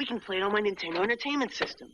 can play it on my Nintendo Entertainment System.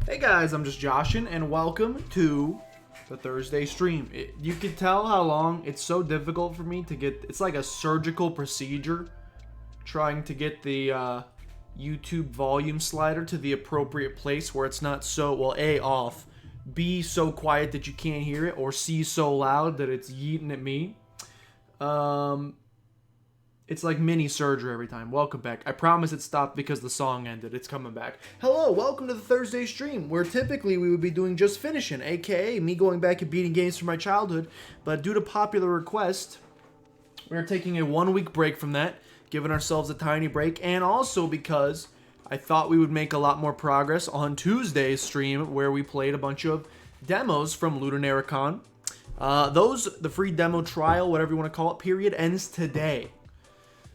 Hey guys, I'm just Joshin, and welcome to the Thursday stream. You can tell how long it's so difficult for me to get. It's like a surgical procedure trying to get the YouTube volume slider to the appropriate place where it's not so, well, A, off, B, so quiet that you can't hear it, or C, so loud that it's yeeting at me. It's like mini surgery every time. Welcome back. I promise it stopped because the song ended. It's coming back. Hello, welcome to the Thursday stream, where typically we would be doing Just Finishing, aka me going back and beating games from my childhood. But due to popular request, we're taking a 1-week break from that, giving ourselves a tiny break, and also because I thought we would make a lot more progress on Tuesday's stream, where we played a bunch of demos from LudoNarraCon. The free demo trial, whatever you want to call it, period, ends today.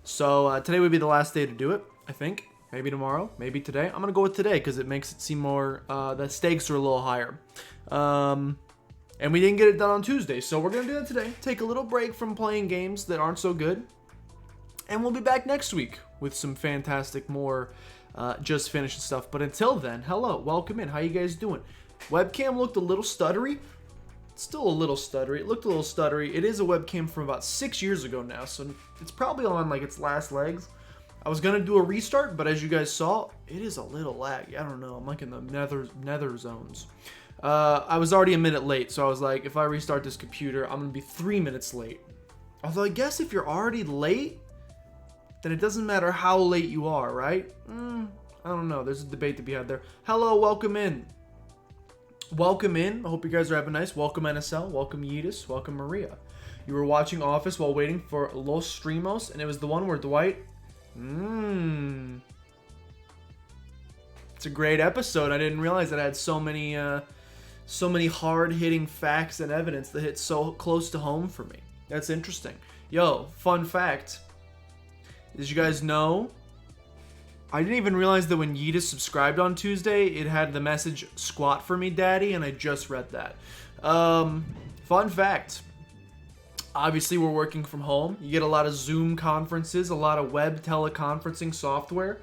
So today would be the last day to do it, I think. Maybe tomorrow, maybe today. I'm going to go with today because it makes it seem more, the stakes are a little higher. And we didn't get it done on Tuesday, so we're going to do it today. Take a little break from playing games that aren't so good. And we'll be back next week with some fantastic more Just Finishing stuff. But until then, hello, welcome in. How you guys doing? Webcam looked a little stuttery. Still a little stuttery. It looked a little stuttery. It is a webcam from about 6 years ago now, so it's probably on like its last legs. I was gonna do a restart, but as you guys saw, it is a little laggy. I don't know. I'm like in the nether zones. I was already a minute late, so I was like, if I restart this computer, I'm gonna be 3 minutes late. Although I guess if you're already late, then it doesn't matter how late you are, right? I don't know. There's a debate to be had there. Hello, welcome in. Welcome in. I hope you guys are having nice. Welcome NSL. Welcome Yeetus. Welcome Maria. You were watching Office while waiting for Los Streamos, and it was the one where Dwight... It's a great episode. I didn't realize it had so many hard-hitting facts and evidence that hit so close to home for me. That's interesting. Yo, fun fact. Did you guys know... I didn't even realize that when Yeetus subscribed on Tuesday, it had the message, "Squat for me, daddy," and I just read that. Fun fact. Obviously, we're working from home. You get a lot of Zoom conferences, a lot of web teleconferencing software,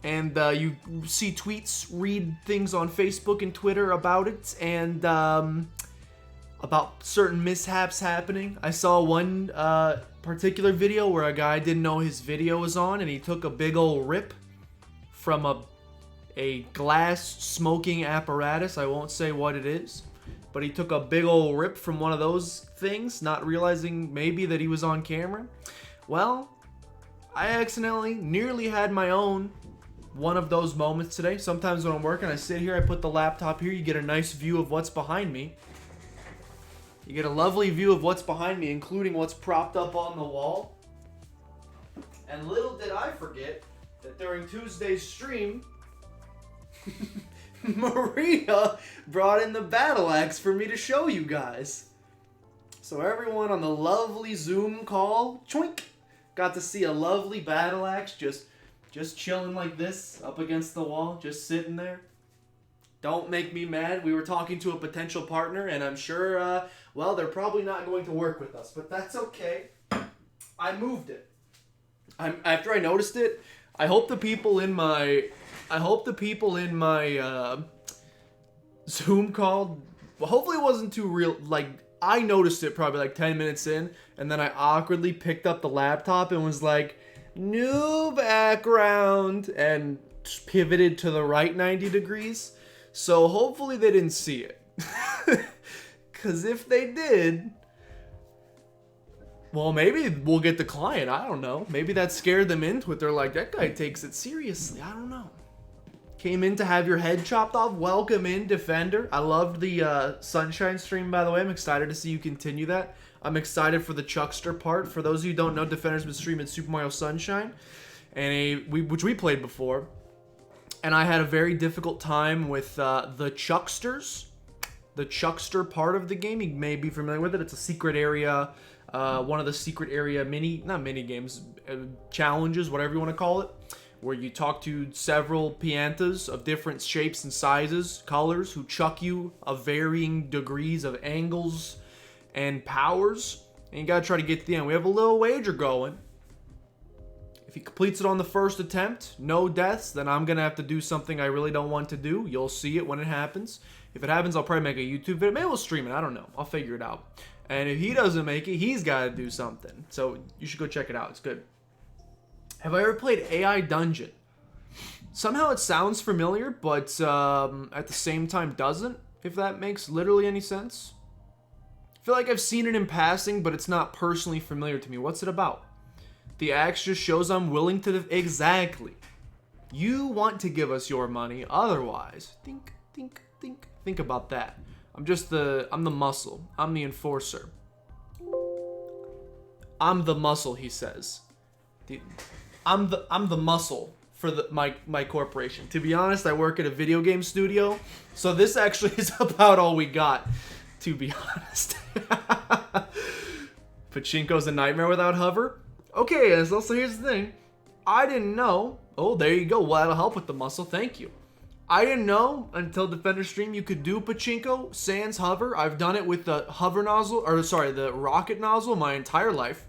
and you see tweets, read things on Facebook and Twitter about it, and about certain mishaps happening. I saw one particular video where a guy didn't know his video was on, and he took a big old rip from a glass smoking apparatus. I won't say what it is, but he took a big old rip from one of those things, not realizing maybe that he was on camera. Well, I accidentally nearly had my own one of those moments today. Sometimes when I'm working, I sit here, I put the laptop here, you get a nice view of what's behind me. You get a lovely view of what's behind me, including what's propped up on the wall. And little did I forget that during Tuesday's stream, Maria brought in the battle axe for me to show you guys. So everyone on the lovely Zoom call, choink, got to see a lovely battle axe just chilling like this up against the wall, just sitting there. Don't make me mad. We were talking to a potential partner, and I'm sure, well, they're probably not going to work with us, but that's okay. I moved it. After I noticed it, I hope the people in my Zoom call, well, hopefully it wasn't too real. Like, I noticed it probably like 10 minutes in, and then I awkwardly picked up the laptop and was like, new background, and pivoted to the right 90 degrees. So hopefully they didn't see it. Because if they did, well, maybe we'll get the client. I don't know. Maybe that scared them into it. They're like, that guy takes it seriously. I don't know. Came in to have your head chopped off. Welcome in, Defender. I loved the Sunshine stream, by the way. I'm excited to see you continue that. I'm excited for the Chuckster part. For those of you who don't know, Defender's been streaming Super Mario Sunshine, and which we played before. And I had a very difficult time with the Chucksters. The Chuckster part of the game. You may be familiar with it. It's a secret area. One of the secret area not mini games, challenges, whatever you want to call it, where you talk to several piantas of different shapes and sizes, colors, who chuck you of varying degrees of angles and powers, and you gotta try to get to the end. We have a little wager going. If he completes it on the first attempt, no deaths, then I'm gonna have to do something I really don't want to do. You'll see it when it happens. If it happens, I'll probably make a YouTube video. Maybe we'll stream it. I don't know. I'll figure it out. And if he doesn't make it, he's got to do something. So you should go check it out. It's good. Have I ever played AI Dungeon? Somehow it sounds familiar, but at the same time doesn't, if that makes literally any sense. I feel like I've seen it in passing, but it's not personally familiar to me. What's it about? The axe just shows I'm willing to... Exactly. You want to give us your money, otherwise. Think about that. I'm the muscle. I'm the enforcer. I'm the muscle, he says. I'm the muscle for my corporation. To be honest, I work at a video game studio, so this actually is about all we got, to be honest. Pachinko's a nightmare without hover? Okay, so here's the thing. I didn't know. Oh, there you go. Well, that'll help with the muscle. Thank you. I didn't know until Defender stream you could do Pachinko sans hover. I've done it with the hover nozzle, or sorry, the rocket nozzle my entire life.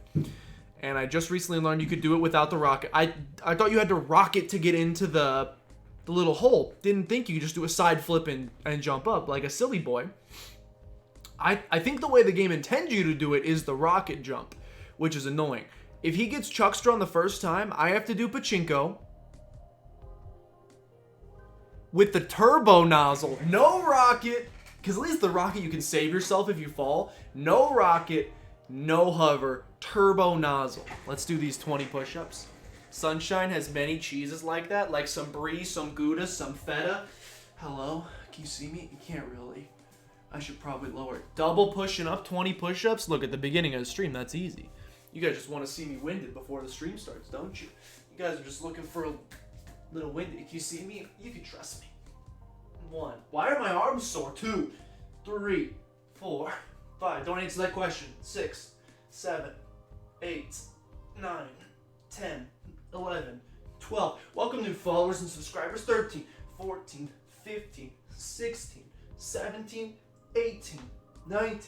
And I just recently learned you could do it without the rocket. I thought you had to rocket to get into the little hole. Didn't think you could just do a side flip and jump up like a silly boy. I think the way the game intends you to do it is the rocket jump, which is annoying. If he gets Chuckster on the first time, I have to do Pachinko with the turbo nozzle. No rocket, because at least the rocket you can save yourself if you fall. No rocket, no hover, turbo nozzle. Let's do these 20 push-ups. Sunshine has many cheeses like that, like some brie, some Gouda, some feta. Hello, can you see me? You can't really. I should probably lower it. Double pushing up, 20 push-ups. Look, at the beginning of the stream, that's easy. You guys just want to see me winded before the stream starts, don't you? You guys are just looking for a little winded. If you see me, you can trust me. 1. Why are my arms sore? 2, 3, 4, 5. Don't answer that question. 6, 7, 8, 9, 10, 11, 12. Welcome new followers and subscribers. 13, 14, 15, 16, 17, 18, 19,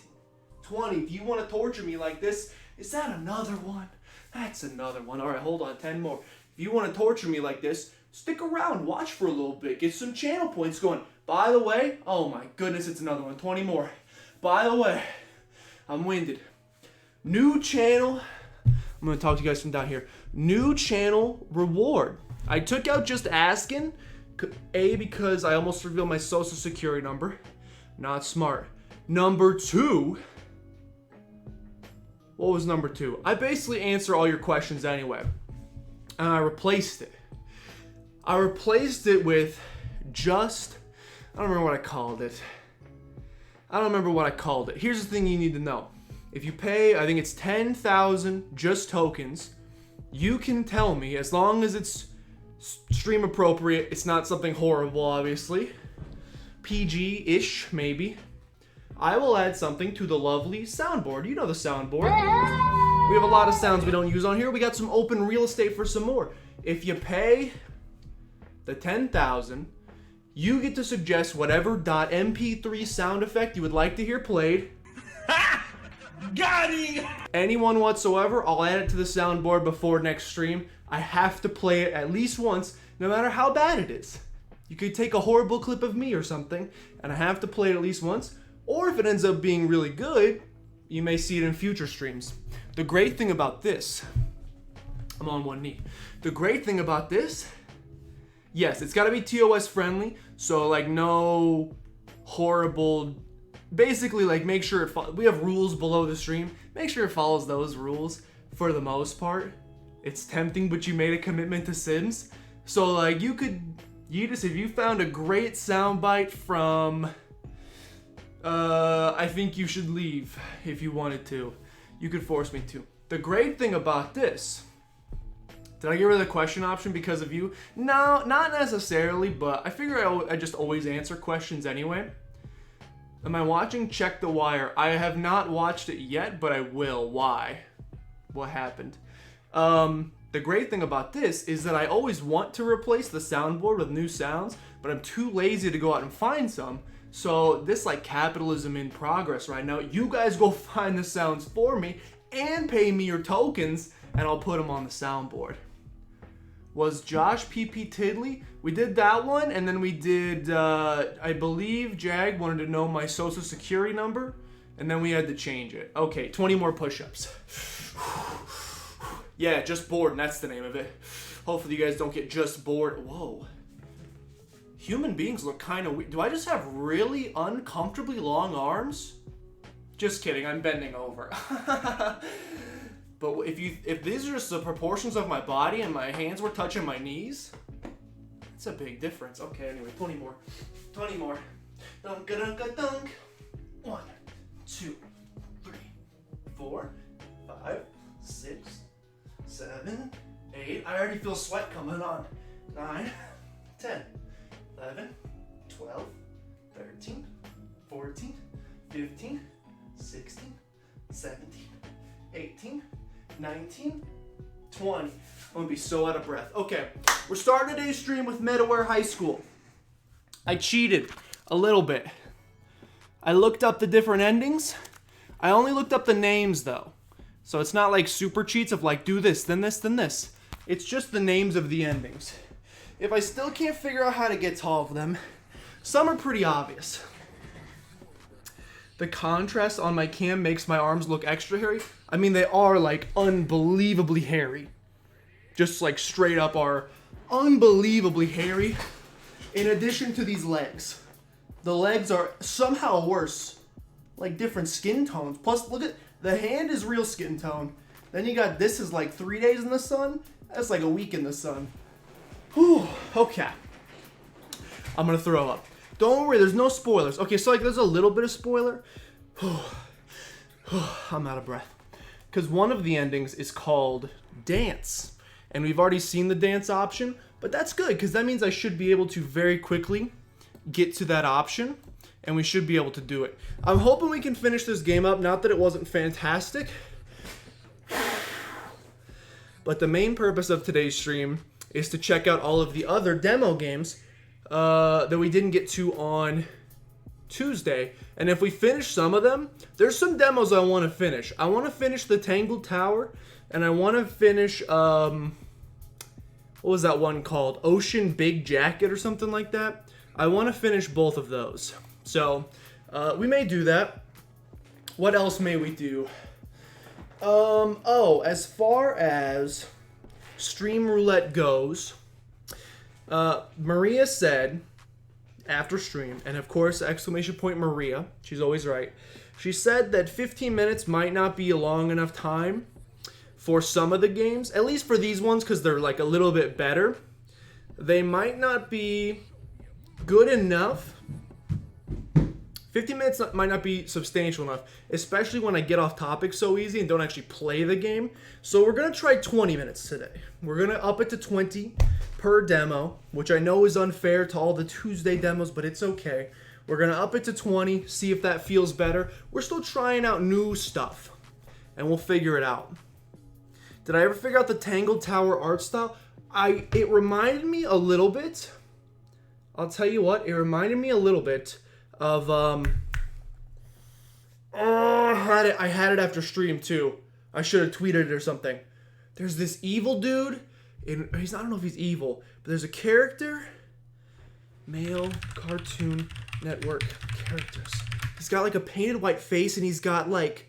20. If you want to torture me like this, is that another one? That's another one. All right, hold on. 10 more. If you want to torture me like this, stick around. Watch for a little bit. Get some channel points going. By the way, oh my goodness, it's another one. 20 more. By the way, I'm winded. New channel. I'm going to talk to you guys from down here. New channel reward. I took out Just Asking. A, because I almost revealed my social security number. Not smart. Number 2. What was number 2? I basically answer all your questions anyway. And I replaced it. I replaced it with just... I don't remember what I called it. Here's the thing you need to know. If you pay, I think it's 10,000 just tokens, you can tell me, as long as it's stream appropriate, it's not something horrible, obviously. PG-ish, maybe. I will add something to the lovely soundboard. You know the soundboard. We have a lot of sounds we don't use on here. We got some open real estate for some more. If you pay the 10,000, you get to suggest whatever .mp3 sound effect you would like to hear played. Got him! Anyone whatsoever, I'll add it to the soundboard before next stream. I have to play it at least once, no matter how bad it is. You could take a horrible clip of me or something, and I have to play it at least once. Or if it ends up being really good, you may see it in future streams. The great thing about this I'm on one knee. The great thing about this, yes, it's got to be TOS friendly. So like no horrible, basically like make sure we have rules below the stream. Make sure it follows those rules for the most part. It's tempting, but you made a commitment to Sims. So like if you found a great soundbite from, I think you should leave if you wanted to. You could force me to. The great thing about this, did I get rid of the question option because of you? No, not necessarily, but I figure I just always answer questions anyway. Am I watching Check the Wire? I have not watched it yet, but I will. Why? What happened? The great thing about this is that I always want to replace the soundboard with new sounds, but I'm too lazy to go out and find some. So this like capitalism in progress right now. You guys go find the sounds for me and pay me your tokens, and I'll put them on the soundboard. Was Josh PP Tiddly? We did that one, and then we did, I believe Jag wanted to know my social security number, and then we had to change it. Okay, 20 more push-ups. Yeah, Just Bored, and that's the name of it. Hopefully you guys don't get just bored. Whoa. Human beings look kind of weird. Do I just have really uncomfortably long arms? Just kidding, I'm bending over. But if these are just the proportions of my body and my hands were touching my knees, it's a big difference. Okay, anyway, 20 more. 20 more. Dunk-a-dunk-a-dunk. 1, 2, 3, 4, 5, 6, 7, 8. I already feel sweat coming on. 9, 10, 11, 12, 13, 14, 15, 16, 17, 18, 19, 20. I'm gonna be so out of breath. Okay, we're starting today's stream with MetaWare High School. I cheated a little bit. I looked up the different endings. I only looked up the names though. So it's not like super cheats of like do this, then this, then this. It's just the names of the endings. If I still can't figure out how to get to all of them, some are pretty obvious. The contrast on my cam makes my arms look extra hairy. I mean, they are like unbelievably hairy. Just like straight up are unbelievably hairy. In addition to these legs. The legs are somehow worse. Like different skin tones. Plus, look at, the hand is real skin tone. Then you got, this is like 3 days in the sun. That's like a week in the sun. Whew, okay. I'm gonna throw up. Don't worry, there's no spoilers. Okay, so like there's a little bit of spoiler. I'm out of breath. Because one of the endings is called Dance. And we've already seen the dance option, but that's good because that means I should be able to very quickly get to that option and we should be able to do it. I'm hoping we can finish this game up. Not that it wasn't fantastic, but the main purpose of today's stream is to check out all of the other demo games that we didn't get to on Tuesday. And if we finish some of them, there's some demos I want to finish. I want to finish the Tangled Tower, and I want to finish, what was that one called? Ocean Big Jacket or something like that. I want to finish both of those. So, we may do that. What else may we do? As far as Stream Roulette goes, Maria said after stream, and of course, exclamation point Maria, she's always right. She said that 15 minutes might not be a long enough time for some of the games, at least for these ones because they're like a little bit better. They might not be good enough. 15 minutes might not be substantial enough, especially when I get off topic so easy and don't actually play the game. So we're going to try 20 minutes today. We're going to up it to 20 per demo, which I know is unfair to all the Tuesday demos, but it's okay. We're going to up it to 20, see if that feels better. We're still trying out new stuff, and we'll figure it out. Did I ever figure out the Tangled Tower art style? It reminded me a little bit. I'll tell you what, it reminded me a little bit of, I had it after stream too. I should have tweeted it or something. There's this evil dude, I don't know if he's evil, but there's a character, male Cartoon Network characters. He's got like a painted white face and he's got like,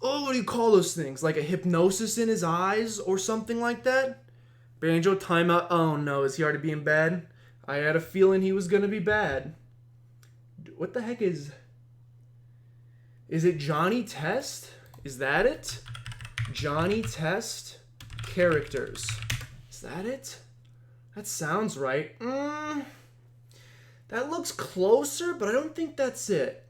Oh, what do you call those things? Like a hypnosis in his eyes or something like that? Banjo, timeout. Oh no, is he already being bad? I had a feeling he was gonna be bad. What the heck is... Is it Johnny Test? Is that it? Johnny Test characters. Is that it? That sounds right. That looks closer, but I don't think that's it.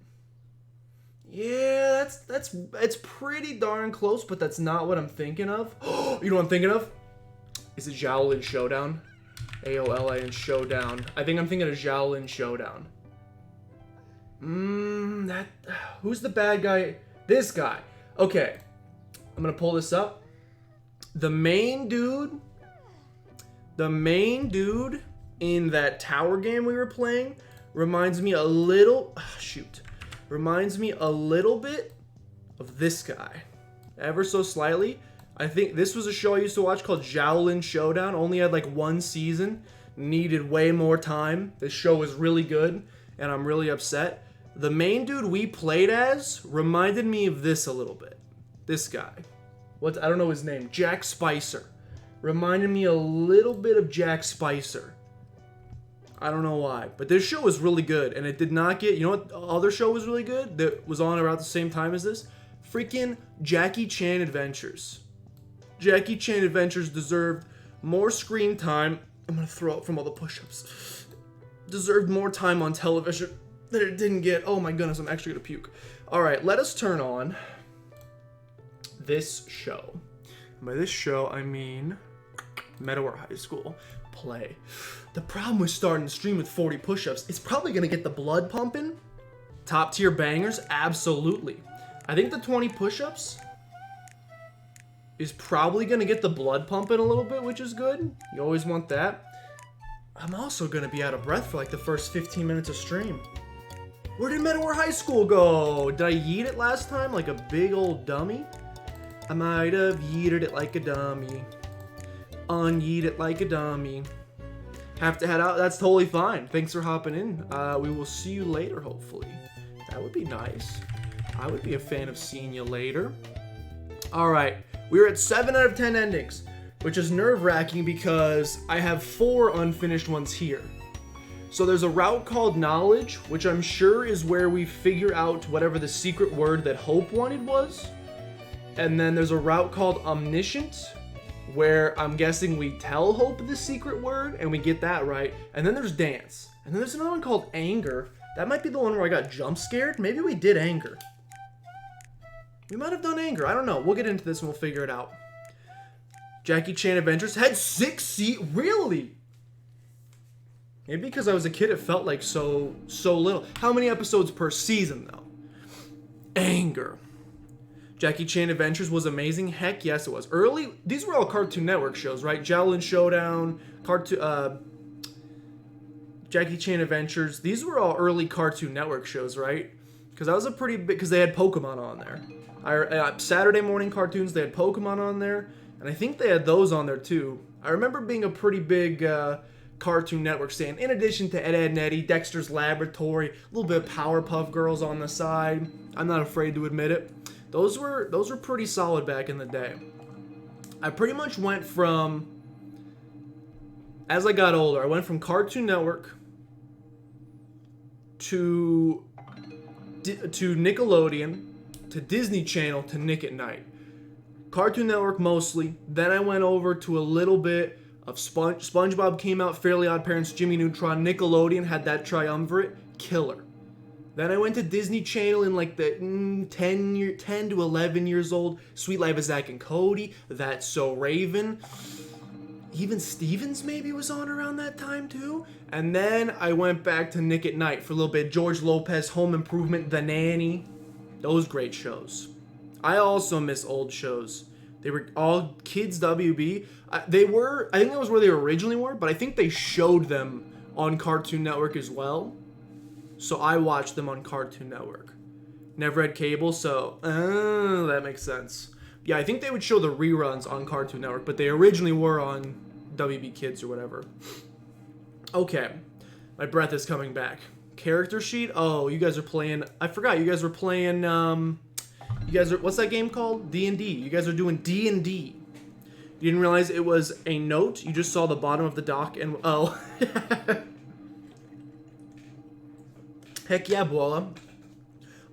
Yeah, it's pretty darn close, but that's not what I'm thinking of. You know what I'm thinking of? Is it Shaolin Showdown? AOLIN Showdown. I think I'm thinking of Shaolin Showdown. Who's the bad guy? This guy. Okay. I'm gonna pull this up. The main dude in that tower game we were playing reminds me a little bit of this guy. Ever so slightly. I think this was a show I used to watch called Shaolin Showdown. Only had like 1 season. Needed way more time. This show was really good, and I'm really upset. The main dude we played as reminded me of this a little bit. This guy. I don't know his name. Jack Spicer. Reminded me a little bit of Jack Spicer. I don't know why. But this show was really good, and it did not get... You know what other show was really good that was on around the same time as this? Freaking Jackie Chan Adventures. Jackie Chan Adventures deserved more screen time. I'm gonna throw up from all the push-ups. Deserved more time on television that it didn't get. Oh my goodness, I'm actually gonna puke. Alright, let us turn on this show. And by this show, I mean MetaWare High School. Play. The problem with starting the stream with 40 push-ups, it's probably gonna get the blood pumping. Top tier bangers, absolutely. I think the 20 push-ups is probably gonna get the blood pumping a little bit, which is good. You always want that. I'm also gonna be out of breath for like the first 15 minutes of stream. Where did MetaWare High School go? Did I yeet it last time like a big old dummy? I might have yeeted it like a dummy. Unyeet it like a dummy. Have to head out. That's totally fine. Thanks for hopping in. We will see you later, hopefully. That would be nice. I would be a fan of seeing you later. Alright. We're at 7 out of 10 endings, which is nerve-wracking because I have 4 unfinished ones here. So there's a route called Knowledge, which I'm sure is where we figure out whatever the secret word that Hope wanted was. And then there's a route called Omniscient, where I'm guessing we tell Hope the secret word, and we get that right. And then there's Dance. And then there's another one called Anger. That might be the one where I got jump scared. Maybe we did Anger. We might have done Anger. I don't know. We'll get into this and we'll figure it out. Jackie Chan Adventures had 6 seasons. Really? Maybe because I was a kid it felt like so little. How many episodes per season, though? Anger. Jackie Chan Adventures was amazing. Heck yes, it was. Early, these were all Cartoon Network shows, right? Shaolin Showdown, Jackie Chan Adventures. These were all early Cartoon Network shows, right? Because that was a pretty big... Because they had Pokemon on there. Saturday morning cartoons, they had Pokemon on there. And I think they had those on there, too. I remember being a pretty big Cartoon Network fan. In addition to Ed, Edd n Eddy, Dexter's Laboratory, a little bit of Powerpuff Girls on the side. I'm not afraid to admit it. Those were pretty solid back in the day. I pretty much went from... As I got older, I went from Cartoon Network to Nickelodeon, to Disney Channel, to Nick at Night. Cartoon Network mostly. Then I went over to a little bit of SpongeBob came out, Fairly Odd Parents, Jimmy Neutron, Nickelodeon had that triumvirate, killer. Then I went to Disney Channel in like the 10 to 11 years old. Sweet Life of Zack and Cody, That's So Raven. Even Stevens maybe was on around that time too. And then I went back to Nick at Night for a little bit. George Lopez, Home Improvement, The Nanny. Those great shows. I also miss old shows. They were all kids WB. I think that was where they originally were, but I think they showed them on Cartoon Network as well. So I watched them on Cartoon Network. Never had cable, so that makes sense. Yeah, I think they would show the reruns on Cartoon Network, but they originally were on WB Kids or whatever. Okay, my breath is coming back. Character sheet? Oh, you guys are playing... I forgot, you guys were playing You guys are, what's that game called? D&D. You guys are doing D&D. You didn't realize it was a note? You just saw the bottom of the dock and, oh. Heck yeah, Bola.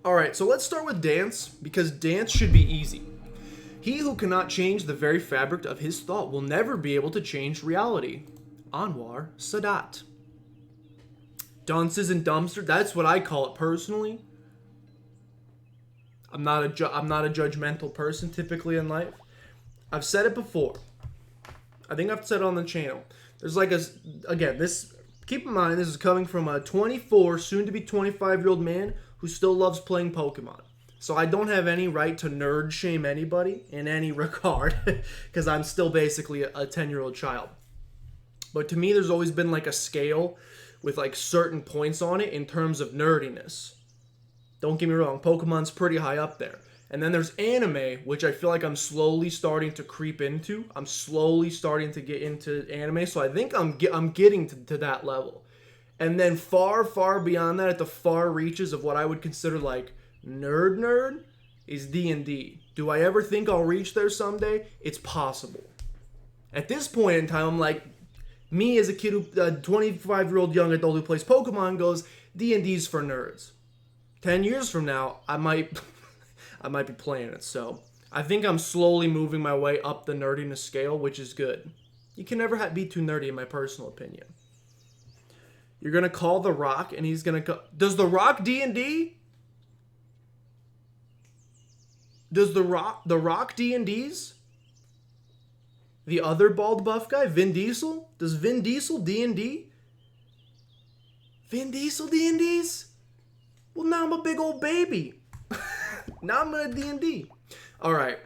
Alright, so let's start with dance, because dance should be easy. He who cannot change the very fabric of his thought will never be able to change reality. Anwar Sadat. Dunces and dumpster, that's what I call it personally. I'm not a judgmental person typically in life. I've said it before. I think I've said it on the channel. There's like again, this, keep in mind, this is coming from a 24, soon to be 25-year-old man who still loves playing Pokemon. So I don't have any right to nerd shame anybody in any regard, because I'm still basically a 10-year-old child. But to me, there's always been like a scale with like certain points on it in terms of nerdiness. Don't get me wrong, Pokemon's pretty high up there. And then there's anime, which I feel like I'm slowly starting to creep into. I'm slowly starting to get into anime, so I think I'm getting to that level. And then far, far beyond that, at the far reaches of what I would consider like nerd, is D&D. Do I ever think I'll reach there someday? It's possible. At this point in time, I'm like, me as a kid, 25-year-old young adult who plays Pokemon goes, D&D's for nerds. 10 years from now, I might be playing it. So I think I'm slowly moving my way up the nerdiness scale, which is good. You can never be too nerdy, in my personal opinion. You're gonna call The Rock, and he's gonna go. Does The Rock D&D? Does The Rock D&Ds? The other bald buff guy, Vin Diesel? Does Vin Diesel D&D? Vin Diesel D&Ds? Well, now I'm a big old baby. Now I'm gonna D&D. Alright.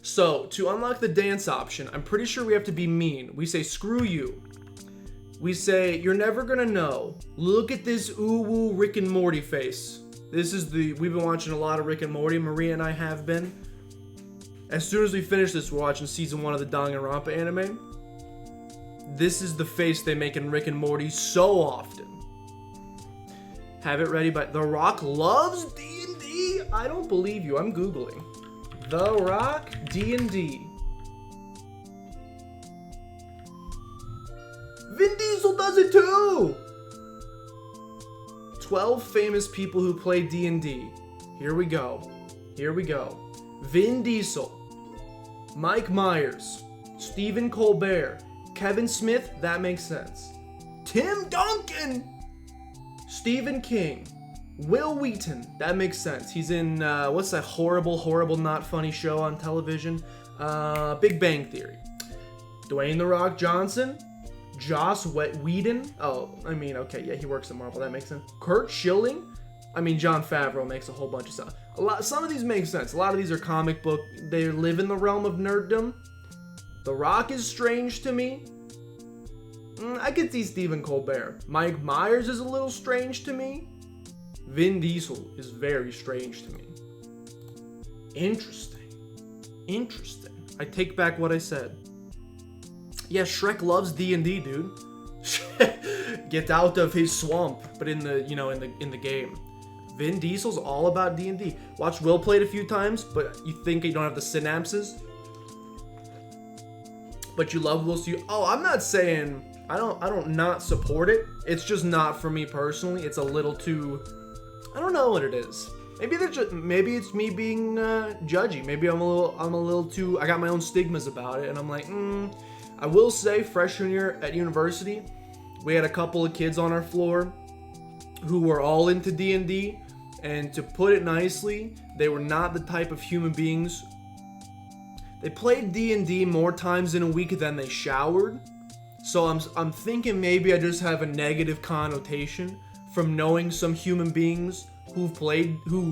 So, to unlock the dance option, I'm pretty sure we have to be mean. We say, screw you. We say, you're never gonna know. Look at this ooh-woo Rick and Morty face. This is we've been watching a lot of Rick and Morty. Maria and I have been. As soon as we finish this, we're watching season 1 of the Danganronpa anime. This is the face they make in Rick and Morty so often. Have it ready, but The Rock loves D&D? I don't believe you. I'm Googling. The Rock D&D. Vin Diesel does it too! 12 famous people who play D&D. Here we go. Here we go. Vin Diesel. Mike Myers. Stephen Colbert. Kevin Smith, that makes sense. Tim Duncan! Stephen King. Will Wheaton, that makes sense. He's in, what's that horrible, not funny show on television? Big Bang Theory. Dwayne The Rock Johnson. Joss Whedon. Oh, I mean, okay, yeah, he works at Marvel, that makes sense. Kurt Schilling. I mean, Jon Favreau makes a whole bunch of stuff. Some of these make sense. A lot of these are comic book. They live in the realm of nerddom. The Rock is strange to me. I could see Stephen Colbert. Mike Myers is a little strange to me. Vin Diesel is very strange to me. Interesting. I take back what I said. Yeah, Shrek loves D&D, dude. Get out of his swamp, but in the game. Vin Diesel's all about D&D. Watch Will play it a few times, but you think you don't have the synapses. But you love Will, so you... Oh, I'm not saying... I don't not support it. It's just not for me personally. It's a little too... I don't know what it is. Maybe it's me being judgy. Maybe I'm a little too... I got my own stigmas about it, and I'm like, I will say, freshman year at university, we had a couple of kids on our floor who were all into D&D, and to put it nicely, they were not the type of human beings. They played D&D more times in a week than they showered. So I'm thinking maybe I just have a negative connotation from knowing some human beings who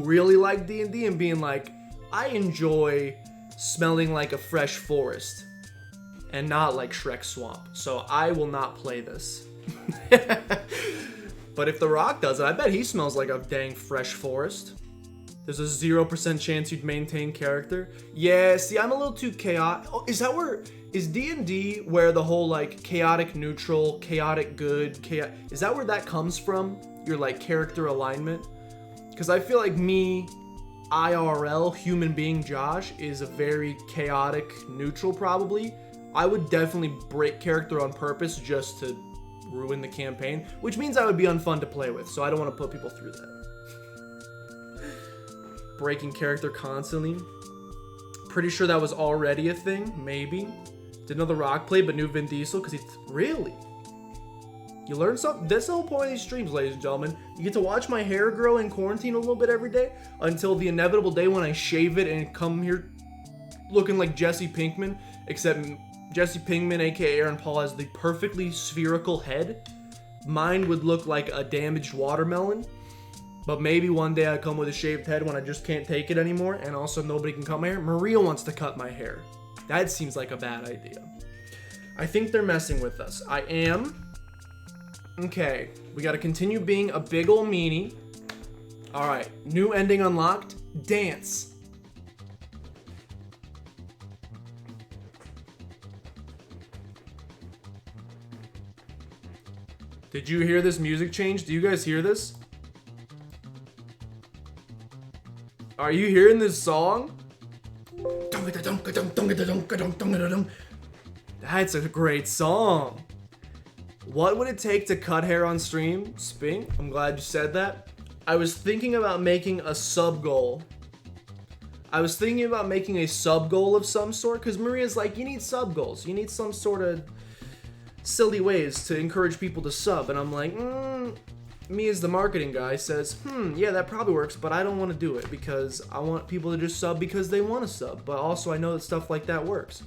really like D&D and being like, I enjoy smelling like a fresh forest and not like Shrek Swamp. So I will not play this. But if The Rock does it, I bet he smells like a dang fresh forest. There's a 0% chance you'd maintain character. Yeah, see, I'm a little too chaotic. Oh, is D&D where the whole, like, chaotic neutral, chaotic good, is that where that comes from? Your, like, character alignment? Because I feel like me IRL human being Josh is a very chaotic neutral probably, I would definitely break character on purpose just to ruin the campaign, which means I would be unfun to play with, so I don't want to put people through that. Breaking character constantly. Pretty sure that was already a thing, maybe. Didn't know the Rock played, but knew Vin Diesel because he's... Really? You learn something? That's the whole point of these streams, ladies and gentlemen. You get to watch my hair grow in quarantine a little bit every day until the inevitable day when I shave it and come here looking like Jesse Pinkman, except Jesse Pinkman, aka Aaron Paul, has the perfectly spherical head. Mine would look like a damaged watermelon. But maybe one day I come with a shaved head when I just can't take it anymore, and also nobody can cut my hair. Maria wants to cut my hair. That seems like a bad idea. I think they're messing with us. I am. Okay, we gotta continue being a big ol' meanie. Alright, new ending unlocked. Dance. Did you hear this music change? Do you guys hear this? Are you hearing this song? That's a great song. What would it take to cut hair on stream? Spink, I'm glad you said that. I was thinking about making a sub goal. I was thinking about making a sub goal of some sort, because Maria's like, you need sub goals. You need some sort of silly ways to encourage people to sub. And I'm like, me as the marketing guy says, yeah, that probably works, but I don't want to do it because I want people to just sub because they want to sub. But also I know that stuff like that works.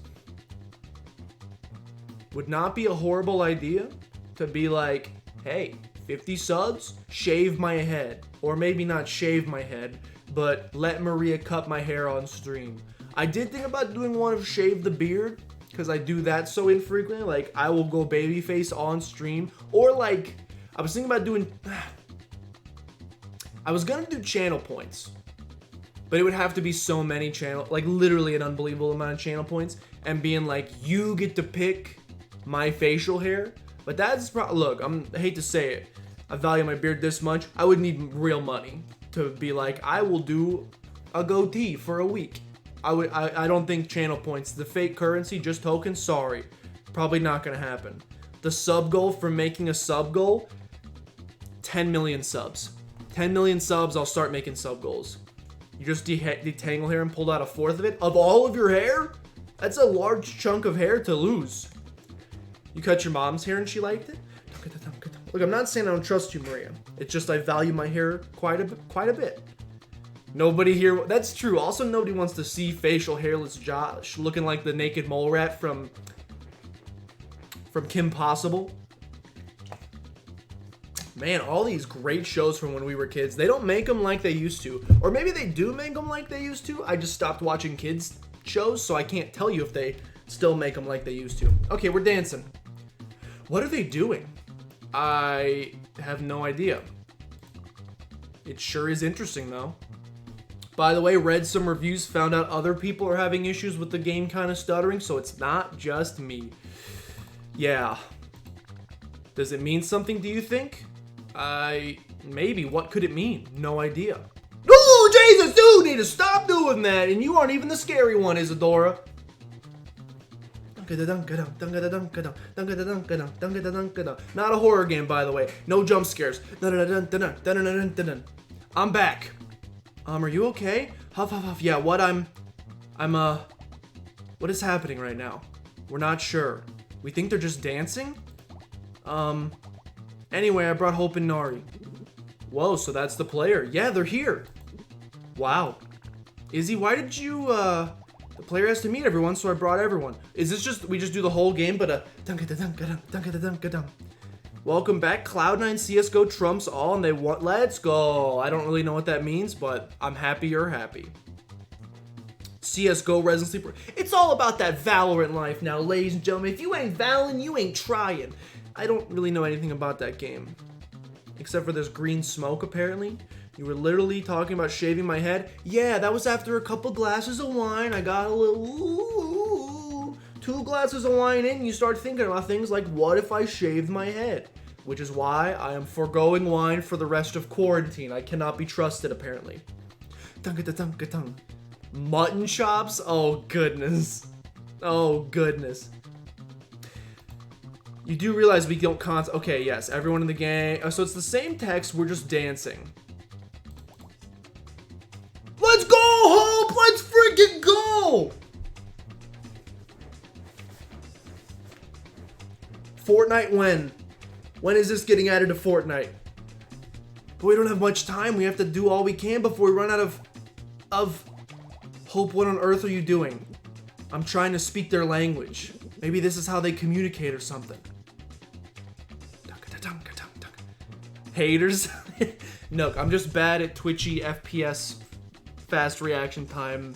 Would not be a horrible idea to be like, hey, 50 subs, shave my head. Or maybe not shave my head, but let Maria cut my hair on stream. I did think about doing one of shave the beard, because I do that so infrequently. Like, I will go babyface on stream. Or like, I was thinking about doing... I was gonna do channel points. But it would have to be so many channel... Like, literally an unbelievable amount of channel points. And being like, you get to pick my facial hair. But that's... Look, I hate to say it. I value my beard this much. I would need real money to be like, I will do a goatee for a week. I don't think channel points, the fake currency, just tokens, sorry. Probably not gonna happen. The sub goal for making a sub goal, 10 million subs. 10 million subs, I'll start making sub goals. You just detangle hair and pulled out a fourth of it? Of all of your hair? That's a large chunk of hair to lose. You cut your mom's hair and she liked it? Look, I'm not saying I don't trust you, Maria. It's just I value my hair quite a bit. Nobody here, that's true. Also, nobody wants to see facial hairless Josh looking like the naked mole rat from Kim Possible. Man, all these great shows from when we were kids, they don't make them like they used to. Or maybe they do make them like they used to. I just stopped watching kids shows, so I can't tell you if they still make them like they used to. Okay, we're dancing. What are they doing? I have no idea. It sure is interesting, though. By the way, read some reviews, found out other people are having issues with the game kind of stuttering, so it's not just me. Yeah. Does it mean something, do you think? Maybe. What could it mean? No idea. Oh, Jesus, you need to stop doing that, and you aren't even the scary one, Isadora. Not a horror game, by the way. No jump scares. I'm back. Are you okay? Huff, huff, huff. Yeah, what is happening right now? We're not sure. We think they're just dancing? Anyway, I brought Hope and Nari. Whoa, so that's the player. Yeah, they're here. Wow. Izzy, why did you, the player has to meet everyone, so I brought everyone. Is this just, we just do the whole game, but welcome back. Cloud9 CSGO trumps all, and they want, let's go. I don't really know what that means, but I'm happy you're happy. CSGO Resident Sleeper. It's all about that Valorant life now, ladies and gentlemen. If you ain't Valin, you ain't trying. I don't really know anything about that game. Except for this green smoke, apparently. You were literally talking about shaving my head. Yeah, that was after a couple glasses of wine. I got a little, ooh, 2 glasses of wine in, and you start thinking about things like, what if I shaved my head? Which is why I am foregoing wine for the rest of quarantine. I cannot be trusted, apparently. Mutton chops? Oh, goodness. Oh, goodness. You do realize we don't okay, yes, everyone in the gang. Oh, so it's the same text, we're just dancing. Let's go, Hope! Let's freaking go! Fortnite when? When is this getting added to Fortnite? But we don't have much time. We have to do all we can before we run out of... Hope, what on earth are you doing? I'm trying to speak their language. Maybe this is how they communicate or something. Haters. No, I'm just bad at twitchy FPS fast reaction time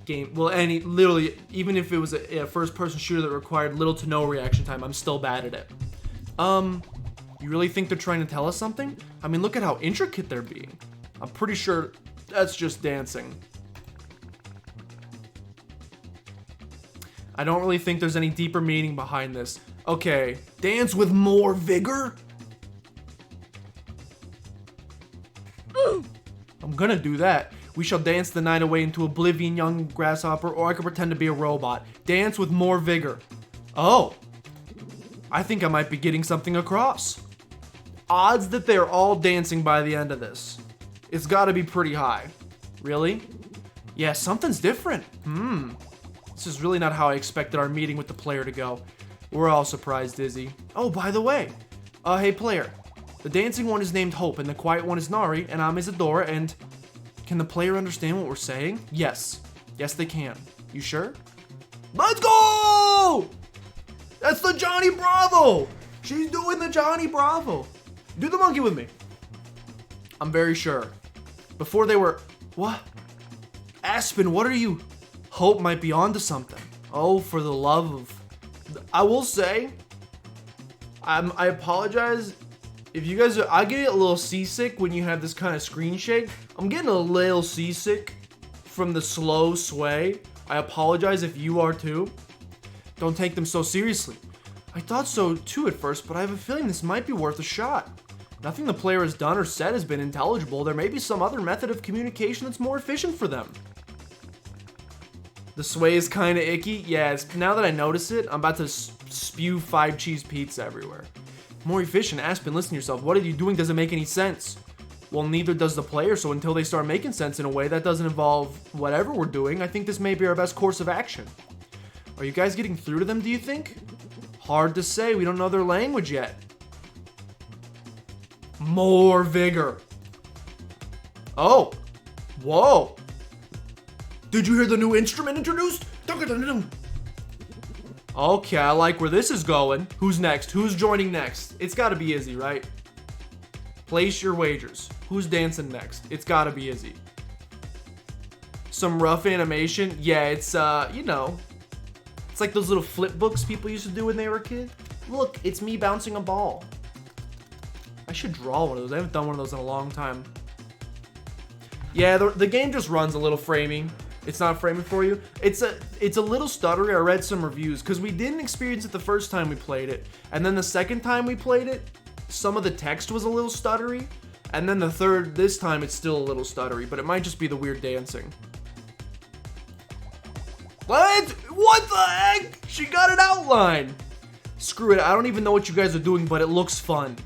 game. Well, literally, even if it was a first-person shooter that required little to no reaction time, I'm still bad at it. You really think they're trying to tell us something? I mean, look at how intricate they're being. I'm pretty sure that's just dancing. I don't really think there's any deeper meaning behind this. Okay, dance with more vigor? I'm gonna do that. We shall dance the night away into oblivion, young grasshopper, or I could pretend to be a robot. Dance with more vigor. Oh. I think I might be getting something across. Odds that they're all dancing by the end of this. It's gotta be pretty high. Really? Yeah, something's different. This is really not how I expected our meeting with the player to go. We're all surprised, Izzy. Oh, by the way. Hey player. The dancing one is named Hope, and the quiet one is Nari, and I'm Isadora, and... Can the player understand what we're saying? Yes. Yes, they can. You sure? Let's go! That's the Johnny Bravo! She's doing the Johnny Bravo. Do the monkey with me. I'm very sure. Before they were... What? Aspen, what are you... Hope might be onto something. Oh, for the love of... I will say... I apologize... If you guys I get a little seasick when you have this kind of screen shake. I'm getting a little seasick from the slow sway. I apologize if you are too. Don't take them so seriously. I thought so too at first, but I have a feeling this might be worth a shot. Nothing the player has done or said has been intelligible. There may be some other method of communication that's more efficient for them. The sway is kind of icky. Yeah, now that I notice it, I'm about to spew 5 cheese pizza everywhere. More efficient. Aspen, listen to yourself. What are you doing doesn't make any sense. Well, neither does the player, so until they start making sense in a way that doesn't involve whatever we're doing, I think this may be our best course of action. Are you guys getting through to them, do you think? Hard to say. We don't know their language yet. More vigor. Oh. Whoa. Did you hear the new instrument introduced? Okay, I like where this is going. Who's next? Who's joining next? It's gotta be Izzy, right? Place your wagers. Who's dancing next? It's gotta be Izzy. Some rough animation? Yeah, it's, you know. It's like those little flip books people used to do when they were a kid. Look, it's me bouncing a ball. I should draw one of those. I haven't done one of those in a long time. Yeah, the game just runs a little framing. It's not framing for you. It's a little stuttery. I read some reviews because we didn't experience it the first time we played it, and then the second time we played it, some of the text was a little stuttery, and then this time it's still a little stuttery, but it might just be the weird dancing. What the heck? She got an outline. Screw it. I don't even know what you guys are doing, but it looks fun.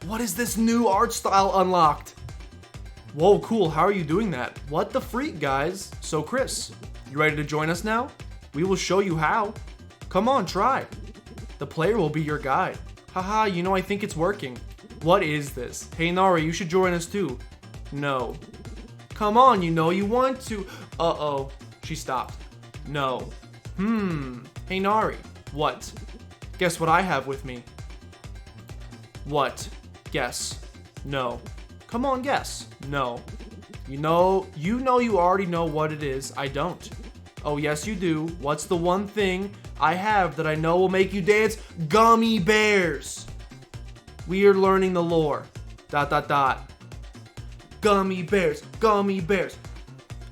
What is this new art style unlocked? Whoa, cool. How are you doing that? What the freak, guys? So, Chris, you ready to join us now? We will show you how. Come on, try. The player will be your guide. Haha, you know, I think it's working. What is this? Hey, Nari, you should join us too. No. Come on, you know you want to. Uh-oh. She stopped. No. Hey, Nari. What? Guess what I have with me? What? Guess. No. Come on, guess. No. You know you already know what it is. I don't. Oh, yes, you do. What's the one thing I have that I know will make you dance? Gummy bears. We are learning the lore. ... Gummy bears. Gummy bears.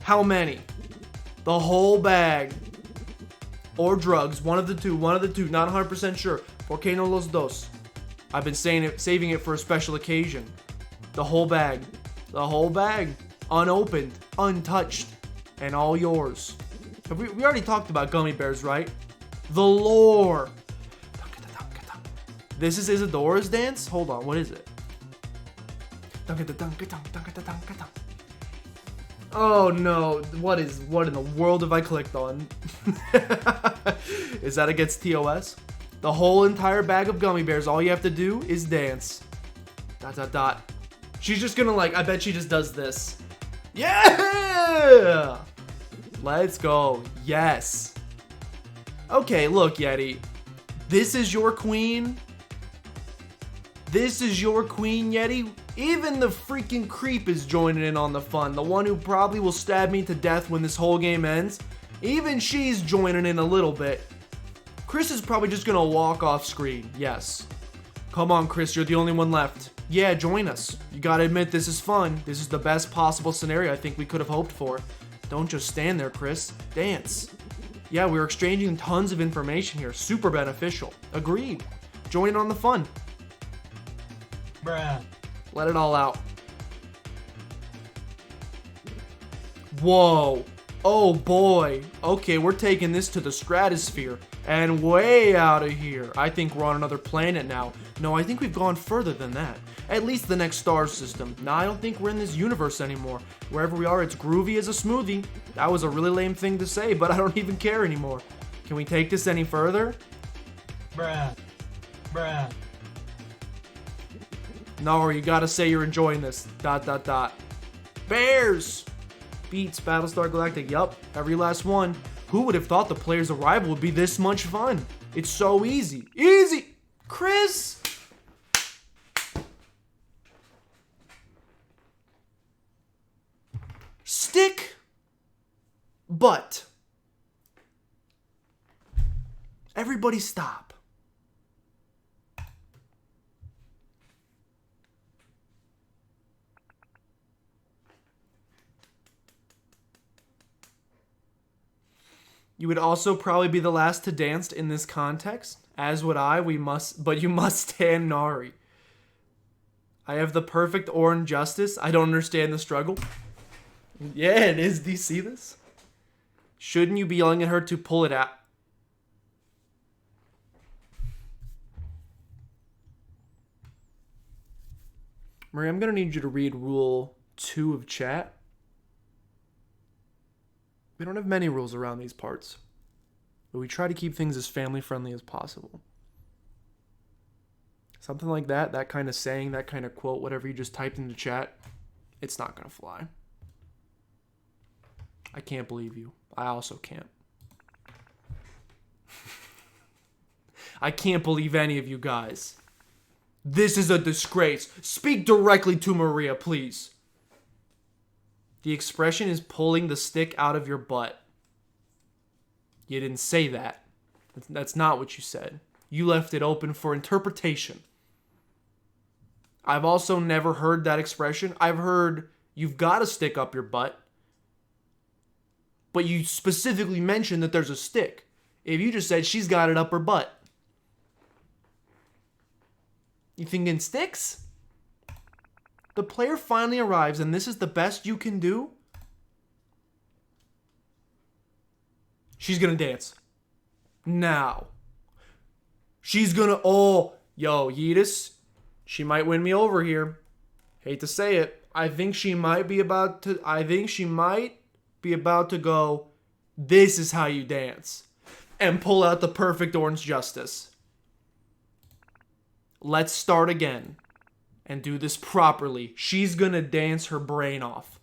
How many? The whole bag. Or drugs. One of the two. Not 100% sure. Por qué no los dos? I've been saving it for a special occasion. The whole bag. The whole bag. Unopened. Untouched. And all yours. We already talked about gummy bears, right? The lore. This is Isadora's dance? Hold on, what is it? Oh no, what in the world have I clicked on? Is that against TOS? The whole entire bag of gummy bears, all you have to do is dance. ... She's just gonna I bet she just does this. Yeah! Let's go. Yes. Okay, look, Yeti. This is your queen. This is your queen, Yeti. Even the freaking creep is joining in on the fun. The one who probably will stab me to death when this whole game ends. Even she's joining in a little bit. Chris is probably just gonna walk off screen. Yes. Come on, Chris, you're the only one left. Yeah, join us. You gotta admit, this is fun. This is the best possible scenario I think we could have hoped for. Don't just stand there, Chris. Dance. Yeah, we're exchanging tons of information here. Super beneficial. Agreed. Join in on the fun. Bruh. Let it all out. Whoa. Oh boy. Okay, we're taking this to the stratosphere. And way out of here. I think we're on another planet now. No, I think we've gone further than that. At least the next star system. Nah, I don't think we're in this universe anymore. Wherever we are, it's groovy as a smoothie. That was a really lame thing to say, but I don't even care anymore. Can we take this any further? Bruh. Bruh. No, you gotta say you're enjoying this. ... Bears! Beats Battlestar Galactica. Yup, every last one. Who would have thought the player's arrival would be this much fun? It's so easy. Easy! Chris! Stick. But. Everybody stop. You would also probably be the last to dance in this context, as would I. But you must stand Nari. I have the perfect orange justice. I don't understand the struggle. Yeah, it is. Do you see this? Shouldn't you be yelling at her to pull it out? Marie, I'm going to need you to read rule 2 of chat. We don't have many rules around these parts, but we try to keep things as family friendly as possible. Something like that, that kind of saying, that kind of quote, whatever you just typed into chat, it's not going to fly. I can't believe you. I also can't. I can't believe any of you guys. This is a disgrace. Speak directly to Maria, please. The expression is pulling the stick out of your butt. You didn't say that. That's not what you said. You left it open for interpretation. I've also never heard that expression. I've heard you've got a stick up your butt, but you specifically mentioned that there's a stick. If you just said she's got it up her butt. You thinking sticks? The player finally arrives, and this is the best you can do? She's gonna dance. Now. She's gonna... Oh, yo, Yeetus. She might win me over here. Hate to say it. I think she might be about to go, this is how you dance. And pull out the perfect orange justice. Let's start again. And do this properly. She's gonna dance her brain off.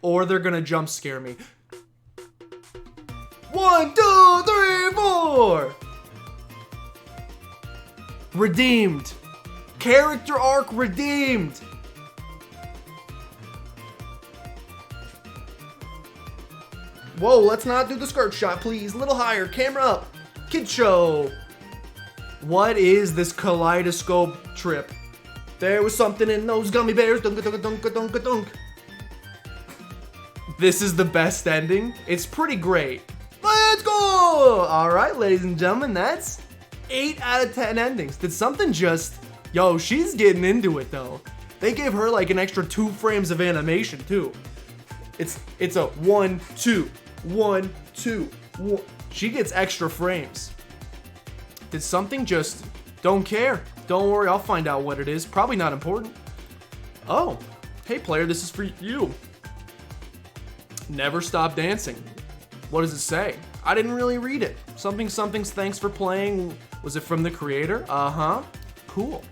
Or they're gonna jump scare me. 1, 2, 3, 4. Redeemed. Character arc redeemed. Whoa, let's not do the skirt shot, please. A little higher. Camera up. Kid show. What is this kaleidoscope trip? There was something in those gummy bears. Dunk, dunk, dunk, dunk, dunk. This is the best ending. It's pretty great. Let's go! Alright, ladies and gentlemen, that's 8 out of 10 endings. Did something just... Yo, she's getting into it, though. They gave her, like, an extra 2 frames of animation, too. It's a 1, 2, 1, 2, 1. She gets extra frames. Did something just... Don't care. Don't worry, I'll find out what it is. Probably not important. Oh. Hey, player, this is for you. Never stop dancing. What does it say? I didn't really read it. Something's thanks for playing. Was it from the creator? Uh-huh. Cool.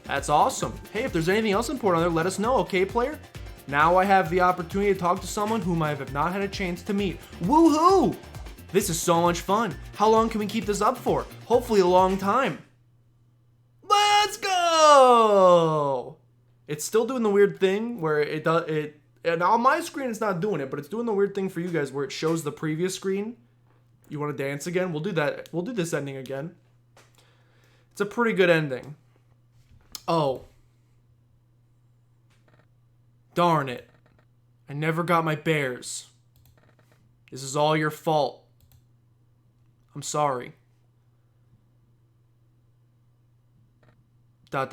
That's awesome. Hey, if there's anything else important on there, let us know, okay, player? Now I have the opportunity to talk to someone whom I have not had a chance to meet. Woohoo! This is so much fun. How long can we keep this up for? Hopefully a long time. Let's go! It's still doing the weird thing where and on my screen it's not doing it, but it's doing the weird thing for you guys where it shows the previous screen. You want to dance again? We'll do that. We'll do this ending again. It's a pretty good ending. Oh. Darn it. I never got my bears. This is all your fault. I'm sorry. ... So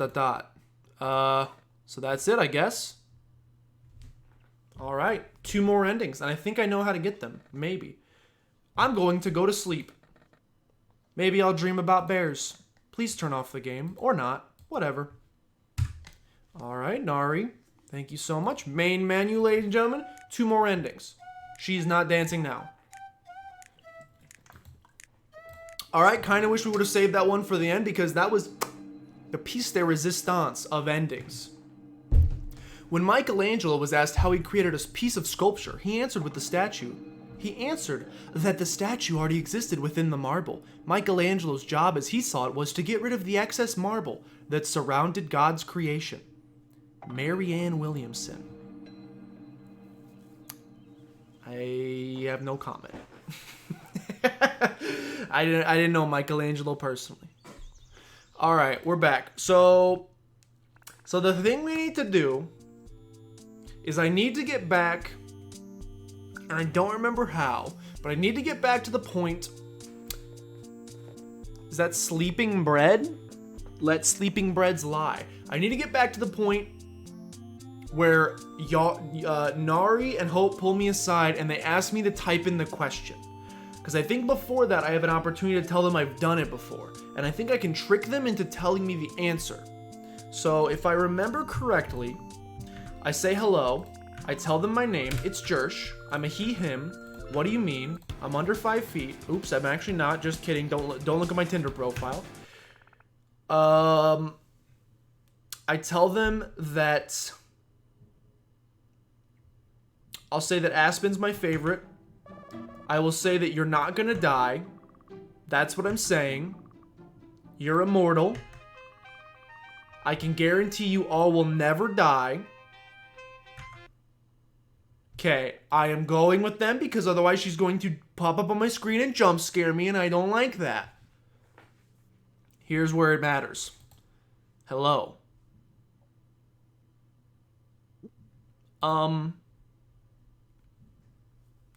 that's it, I guess. All right, 2 more endings, and I think I know how to get them. Maybe. I'm going to go to sleep. Maybe I'll dream about bears. Please turn off the game, or not. Whatever. All right, Nari. Thank you so much. Main menu, ladies and gentlemen. 2 more endings. She's not dancing now. All right, kind of wish we would have saved that one for the end because that was the piece de resistance of endings. When Michelangelo was asked how he created a piece of sculpture, he answered with the statue. He answered that the statue already existed within the marble. Michelangelo's job, as he saw it, was to get rid of the excess marble that surrounded God's creation. Marianne Williamson. I have no comment. I didn't know Michelangelo personally. All right, we're back. So the thing we need to do is I need to get back, and I don't remember how, but I need to get back to the point. Is that sleeping bread? Let sleeping breads lie. I need to get back to the point where Nari and Hope pull me aside and they ask me to type in the question. Because I think before that I have an opportunity to tell them I've done it before. And I think I can trick them into telling me the answer. So if I remember correctly, I say hello, I tell them my name, it's Jersh, I'm a he, him, what do you mean, I'm under 5 feet, oops, I'm actually not, just kidding, don't look at my Tinder profile. I tell them that, I'll say that Aspen's my favorite, I will say that you're not gonna die, that's what I'm saying, you're immortal, I can guarantee you all will never die. Okay, I am going with them because otherwise she's going to pop up on my screen and jump scare me, and I don't like that. Here's where it matters. Hello.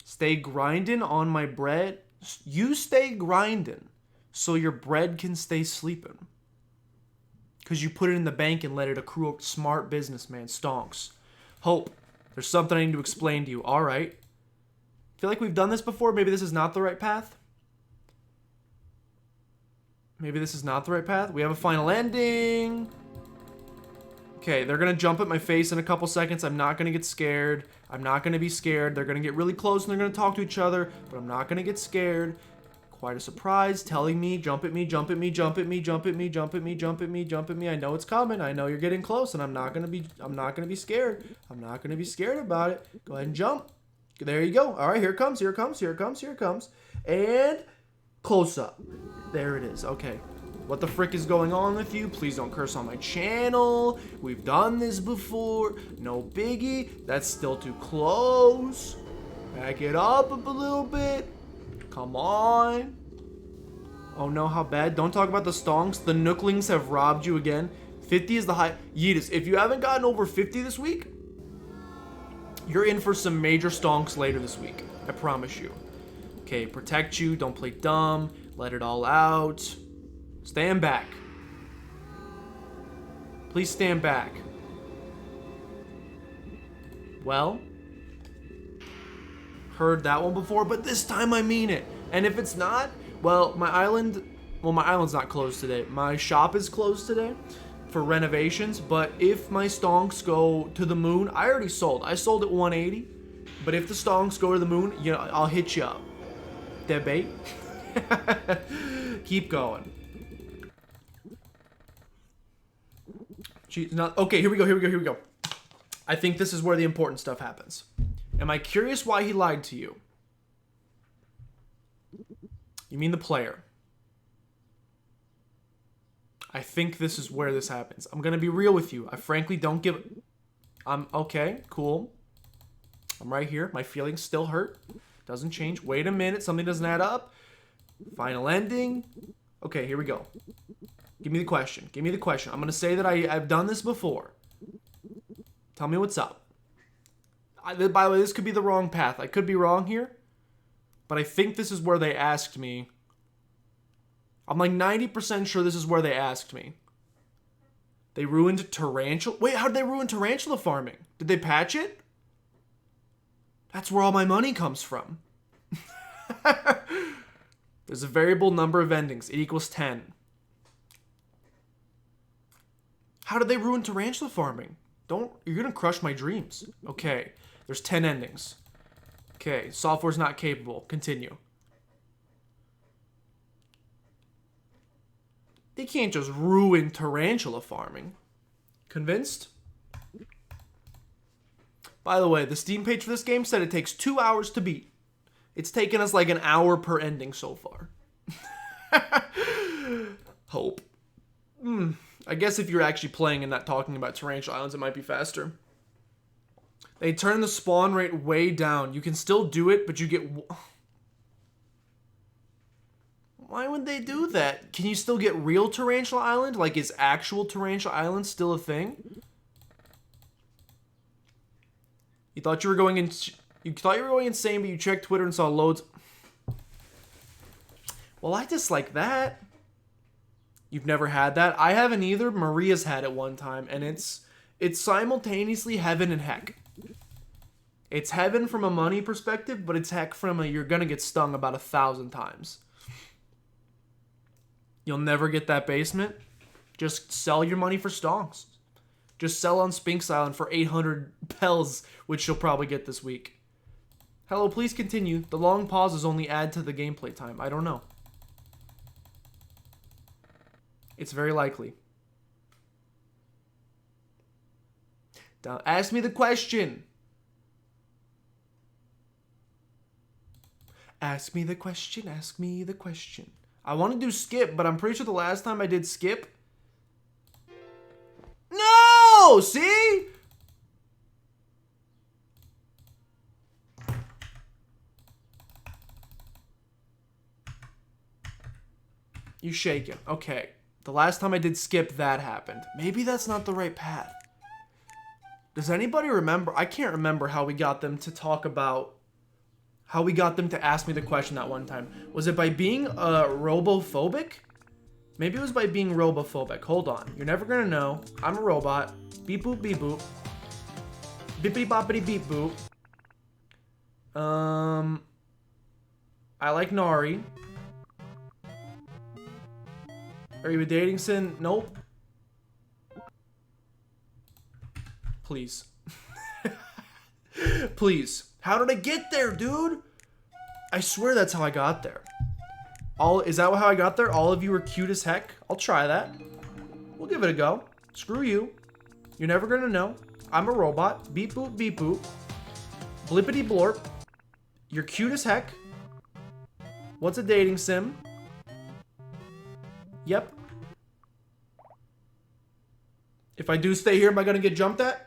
Stay grinding on my bread. You stay grinding so your bread can stay sleeping. Because you put it in the bank and let it accrue. Smart businessman. Stonks. Hope. There's something I need to explain to you. All right. Feel like we've done this before. Maybe this is not the right path. Maybe this is not the right path. We have a final ending. Okay, they're going to jump at my face in a couple seconds. I'm not going to get scared. I'm not going to be scared. They're going to get really close and they're going to talk to each other, but I'm not going to get scared. Quite a surprise, telling me, jump at me, jump at me, jump at me, jump at me, jump at me, jump at me, jump at me. I know it's coming. I know you're getting close, and I'm not gonna be scared. I'm not gonna be scared about it. Go ahead and jump. There you go. All right, here it comes, here it comes, here it comes, here it comes. And close up. There it is. Okay. What the frick is going on with you? Please don't curse on my channel. We've done this before. No biggie. That's still too close. Back it up a little bit. Come on. Oh no, how bad? Don't talk about the stonks. The nooklings have robbed you again. 50 is the high. Yeetus, if you haven't gotten over 50 this week, you're in for some major stonks later this week. I promise you. Okay, protect you. Don't play dumb. Let it all out. Stand back. Please stand back. Well, heard that one before, but this time I mean it. And if it's not, well, my island's not closed today. My shop is closed today for renovations, but if my stonks go to the moon, I already sold. I sold at 180, but if the stonks go to the moon, you know, I'll hit you up. Debate. Keep going. Okay, here we go. I think this is where the important stuff happens. Am I curious why he lied to you? You mean the player? I think this is where this happens. I'm gonna be real with you. I frankly don't give... okay, cool. I'm right here. My feelings still hurt. Doesn't change. Wait a minute. Something doesn't add up. Final ending. Okay, here we go. Give me the question. Give me the question. I'm gonna say that I've done this before. Tell me what's up. By the way, this could be the wrong path. I could be wrong here. But I think this is where they asked me. I'm like 90% sure this is where they asked me. They ruined tarantula. Wait, how did they ruin tarantula farming? Did they patch it? That's where all my money comes from. There's a variable number of endings. It equals 10. How did they ruin tarantula farming? You're gonna crush my dreams. Okay, there's 10 endings. Okay, software's not capable. Continue. They can't just ruin tarantula farming. Convinced? By the way, the Steam page for this game said it takes 2 hours to beat. It's taken us like an hour per ending so far. Hope. I guess if you're actually playing and not talking about Tarantula Islands, it might be faster. They turn the spawn rate way down. You can still do it, but you get... Why would they do that? Can you still get real Tarantula Island? Like, is actual Tarantula Island still a thing? You thought you were going insane, but you checked Twitter and saw loads. Well, I dislike that. You've never had that? I haven't either. Maria's had it one time, and it's simultaneously heaven and heck. It's heaven from a money perspective, but it's heck from you're gonna get stung about 1,000 times. You'll never get that basement. Just sell your money for stonks. Just sell on Sphinx Island for 800 bells, which you'll probably get this week. Hello, please continue. The long pauses only add to the gameplay time. I don't know. It's very likely. Now, ask me the question. Ask me the question. Ask me the question. I want to do skip, but I'm pretty sure the last time I did skip... No! See? You shaking. Okay. The last time I did skip, that happened. Maybe that's not the right path. Does anybody remember? I can't remember how we got them to talk about... How we got them to ask me the question that one time. Was it by being robophobic? Maybe it was by being robophobic. Hold on. You're never gonna know. I'm a robot. Beep boop beep boop. Bippity boppity beep boop. I like Nari. Are you a dating sim? Nope. Please. Please. How did I get there, dude? I swear that's how I got there. Is that how I got there? All of you are cute as heck? I'll try that. We'll give it a go. Screw you. You're never gonna know. I'm a robot. Beep boop beep boop. Blippity blorp. You're cute as heck. What's a dating sim? Yep. If I do stay here, am I gonna get jumped at?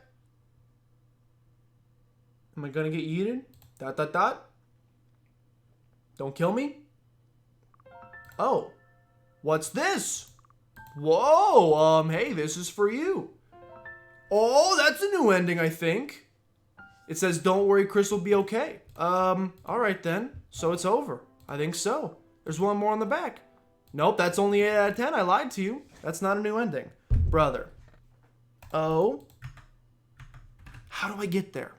Am I gonna get eaten? ... Don't kill me? Oh. What's this? Whoa, hey, this is for you. Oh, that's a new ending, I think. It says, don't worry, Chris will be okay. Alright then. So it's over. I think so. There's one more on the back. Nope, that's only 8 out of 10. I lied to you. That's not a new ending. Brother. Oh. How do I get there?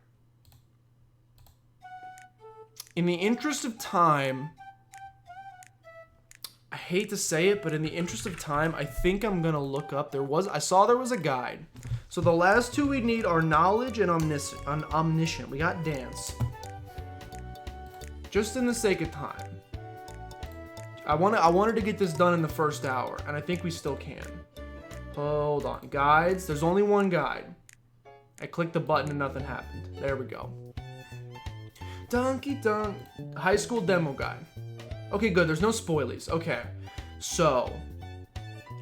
In the interest of time, I hate to say it, but in the interest of time, I think I'm gonna look up. I saw there was a guide. So the last two we need are knowledge and omniscient. We got dance. Just in the sake of time. I wanted to get this done in the first hour, and I think we still can. Hold on. Guides. There's only one guide. I clicked the button and nothing happened. There we go. Donkey Dunk. High school demo guide. Okay, good. There's no spoilies. Okay. So,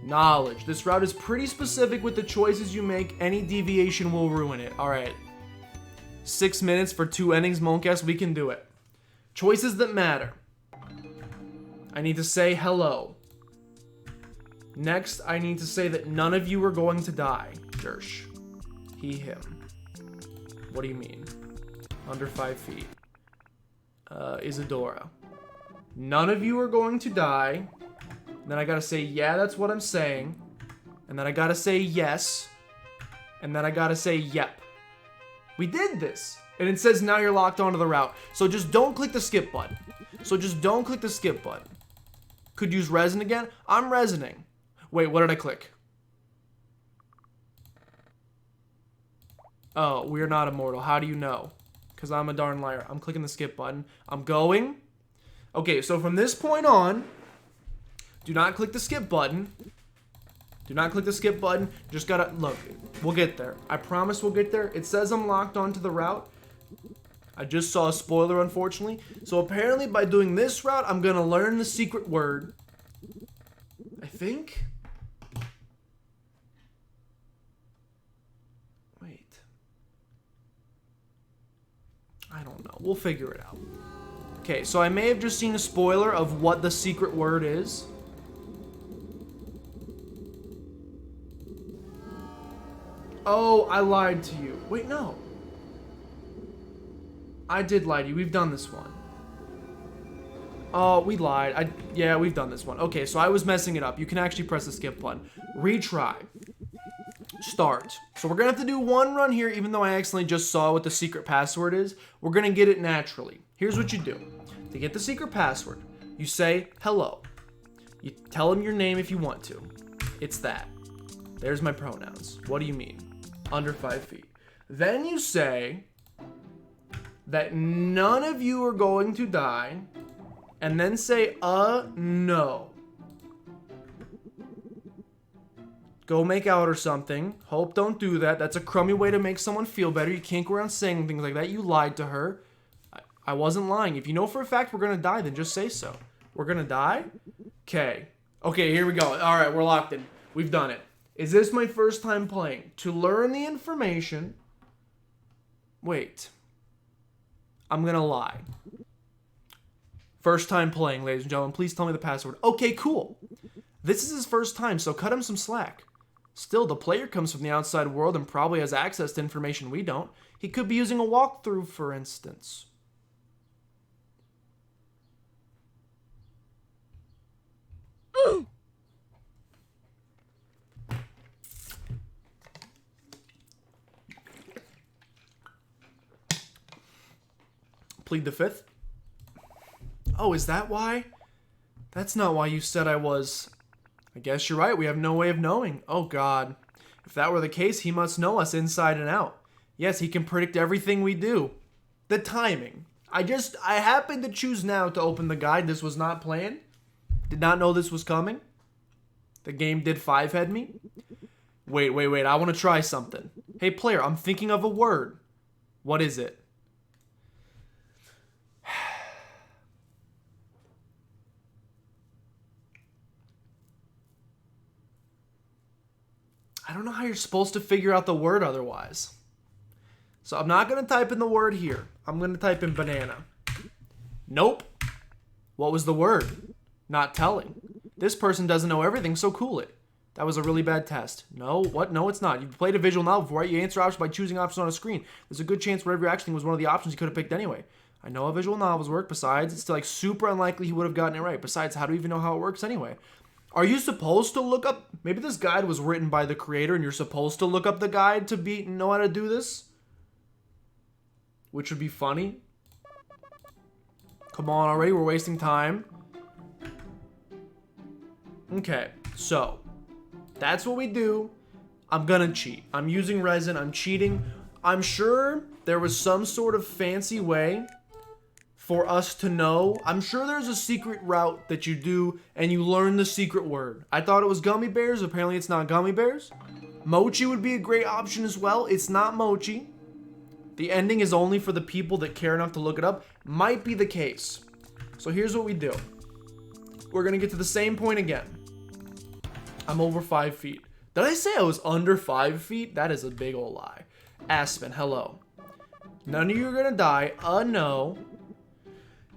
knowledge. This route is pretty specific with the choices you make. Any deviation will ruin it. All right. 6 minutes for 2 endings, Moncast. We can do it. Choices that matter. I need to say hello. Next, I need to say that none of you are going to die. Dersh. He, him. What do you mean? Under 5 feet. Isadora. None of you are going to die. And then I gotta say, yeah, that's what I'm saying. And then I gotta say yes. And then I gotta say, yep. We did this. And it says now you're locked onto the route. So just don't click the skip button. Could use resin again. I'm resining. Wait, what did I click? Oh, we're not immortal. How do you know? Because I'm a darn liar. I'm clicking the skip button. I'm going. Okay, so from this point on, do not click the skip button. Do not click the skip button. Just gotta, look, we'll get there. I promise we'll get there. It says I'm locked onto the route. I just saw a spoiler, unfortunately. So apparently by doing this route, I'm gonna learn the secret word. I think. Wait. I don't know. We'll figure it out. Okay, so I may have just seen a spoiler of what the secret word is. Oh, I lied to you. Wait, no. I did lie to you. We've done this one. Oh, we lied. Yeah, we've done this one. Okay, so I was messing it up. You can actually press the skip button. Retry. Start. So we're going to have to do one run here, even though I accidentally just saw what the secret password is. We're going to get it naturally. Here's what you do. To get the secret password, you say hello. You tell them your name if you want to. It's that. There's my pronouns. What do you mean? Under 5 feet. Then you say that none of you are going to die, and then say, no. Go make out or something. Hope don't do that. That's a crummy way to make someone feel better. You can't go around saying things like that. You lied to her. I wasn't lying. If you know for a fact we're gonna die, then just say so. We're gonna die? Okay. Okay, here we go. Alright, we're locked in. We've done it. Is this my first time playing? To learn the information... Wait. I'm gonna lie. First time playing, ladies and gentlemen. Please tell me the password. Okay, cool. This is his first time, so cut him some slack. Still, the player comes from the outside world and probably has access to information we don't. He could be using a walkthrough, for instance. Plead the fifth? Oh, is that why? That's not why you said I was. I guess you're right, we have no way of knowing. Oh god. If that were the case, he must know us inside and out. Yes, he can predict everything we do. The timing. I happened to choose now to open the guide. This was not planned. Did not know this was coming. The game did 5-head me. Wait. I want to try something. Hey, player, I'm thinking of a word. What is it? I don't know how you're supposed to figure out the word otherwise. So I'm not going to type in the word here. I'm going to type in banana. Nope. What was the word? Not telling. This person doesn't know everything, so cool it. That was a really bad test. No, what? No, it's not. You've played a visual novel before, right? You answer options by choosing options on a screen. There's a good chance whatever you're actioning was one of the options you could have picked anyway. I know how visual novels work. Besides, it's still like super unlikely he would have gotten it right. Besides, how do we even know how it works anyway? Are you supposed to look up? Maybe this guide was written by the creator and you're supposed to look up the guide to know how to do this? Which would be funny. Come on already, we're wasting time. Okay, so that's what we do. I'm gonna cheat. I'm using resin, I'm cheating. I'm sure there was some sort of fancy way for us to know. I'm sure there's a secret route that you do and you learn the secret word. I thought it was gummy bears. Apparently it's not gummy bears. Mochi would be a great option as well. It's not mochi. The ending is only for the people that care enough to look it up. Might be the case. So here's what we do. We're gonna get to the same point again. I'm over 5 feet. Did I say I was under 5 feet? That is a big ol' lie. Aspen, hello. None of you are gonna die. No.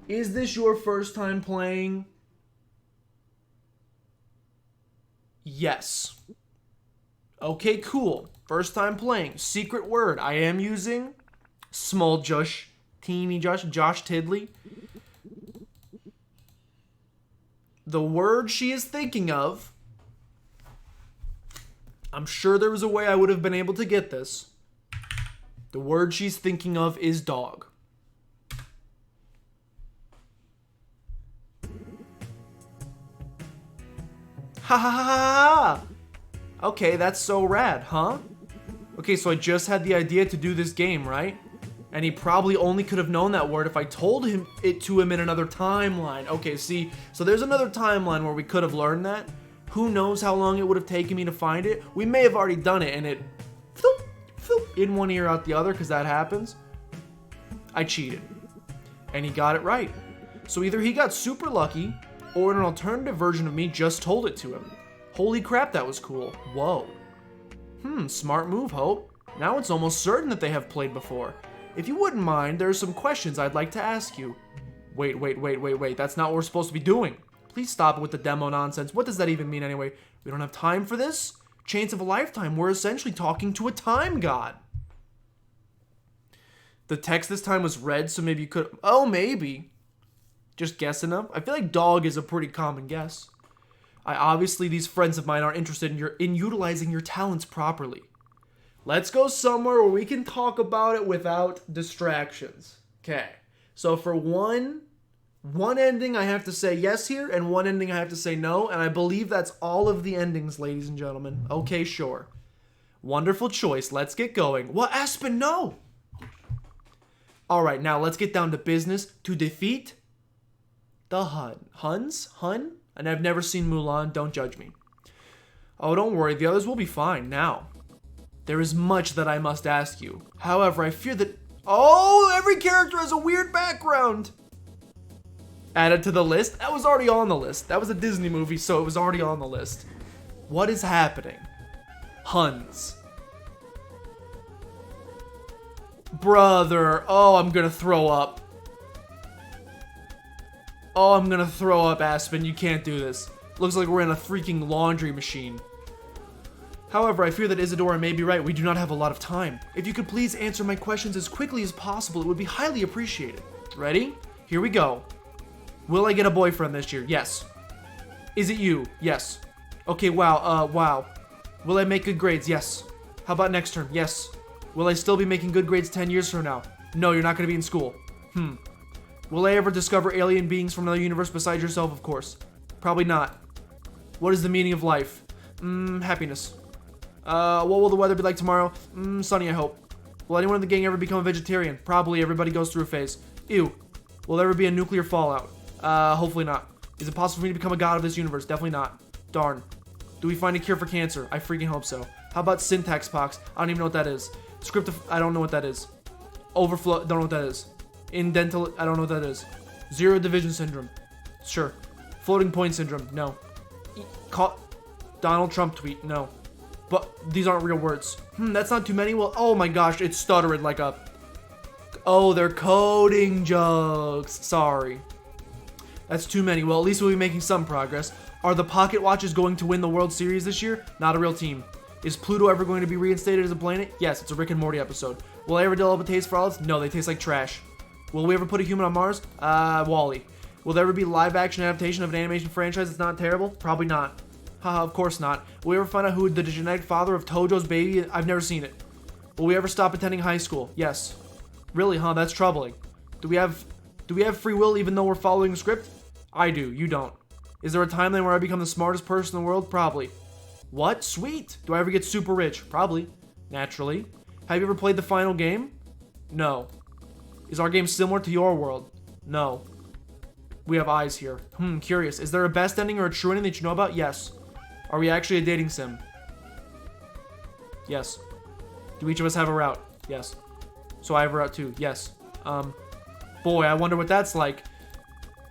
Is this your first time playing? Yes. Okay, cool. First time playing. Secret word. I am using small Josh, teeny Josh Tiddley. The word she is thinking of, I'm sure there was a way I would have been able to get this. The word she's thinking of is dog. Ha ha ha ha! Okay, that's so rad, huh? Okay, so I just had the idea to do this game, right? And he probably only could have known that word if I told him to him in another timeline. Okay, see, so there's another timeline where we could have learned that. Who knows how long it would have taken me to find it? We may have already done it and it in one ear out the other, because that happens. I cheated. And he got it right. So either he got super lucky, or an alternative version of me just told it to him. Holy crap, that was cool. Whoa. Smart move, Hope. Now it's almost certain that they have played before. If you wouldn't mind, there are some questions I'd like to ask you. Wait. That's not what we're supposed to be doing. Please stop it with the demo nonsense. What does that even mean anyway? We don't have time for this? Chance of a lifetime. We're essentially talking to a time god. The text this time was red, so maybe you could... Oh, maybe. Just guessing up. I feel like dog is a pretty common guess. Obviously, these friends of mine aren't interested in utilizing your talents properly. Let's go somewhere where we can talk about it without distractions. Okay. So for one ending, I have to say yes here, and one ending I have to say no, and I believe that's all of the endings, ladies and gentlemen. Okay, sure. Wonderful choice. Let's get going. What, Aspen? No! Alright, now let's get down to business to defeat the Huns? Hun? And I've never seen Mulan, don't judge me. Oh, don't worry, the others will be fine. Now, there is much that I must ask you. However, I fear that... Oh, every character has a weird background! Added to the list? That was already on the list. That was a Disney movie, so it was already on the list. What is happening? Huns. Brother. Oh, I'm gonna throw up. Oh, I'm gonna throw up, Aspen. You can't do this. Looks like we're in a freaking laundry machine. However, I fear that Isadora may be right. We do not have a lot of time. If you could please answer my questions as quickly as possible, it would be highly appreciated. Ready? Here we go. Will I get a boyfriend this year? Yes. Is it you? Yes. Okay, wow. Will I make good grades? Yes. How about next term? Yes. Will I still be making good grades 10 years from now? No, you're not going to be in school. Will I ever discover alien beings from another universe besides yourself? Of course. Probably not. What is the meaning of life? Happiness. What will the weather be like tomorrow? Sunny, I hope. Will anyone in the gang ever become a vegetarian? Probably. Everybody goes through a phase. Ew. Will there ever be a nuclear fallout? Hopefully not. Is it possible for me to become a god of this universe? Definitely not. Darn. Do we find a cure for cancer? I freaking hope so. How about syntax pox? I don't even know what that is. I don't know what that is. Overflow, don't know what that is. Indental, I don't know what that is. Zero division syndrome. Sure. Floating point syndrome, no. Donald Trump tweet, no. But these aren't real words. That's not too many. Well, oh my gosh, it's stuttering like a... Oh, they're coding jokes. Sorry. That's too many. Well, at least we'll be making some progress. Are the Pocket Watches going to win the World Series this year? Not a real team. Is Pluto ever going to be reinstated as a planet? Yes, it's a Rick and Morty episode. Will I ever develop a taste for olives? No, they taste like trash. Will we ever put a human on Mars? Wall-E. Will there ever be live-action adaptation of an animation franchise that's not terrible? Probably not. Haha, of course not. Will we ever find out who the genetic father of Tojo's baby is? I've never seen it. Will we ever stop attending high school? Yes. Really, huh? That's troubling. Do we have free will even though we're following a script? I do. You don't. Is there a timeline where I become the smartest person in the world? Probably. What? Sweet. Do I ever get super rich? Probably. Naturally. Have you ever played the final game? No. Is our game similar to your world? No. We have eyes here. Curious. Is there a best ending or a true ending that you know about? Yes. Are we actually a dating sim? Yes. Do each of us have a route? Yes. So I have a route too. Yes. Boy, I wonder what that's like.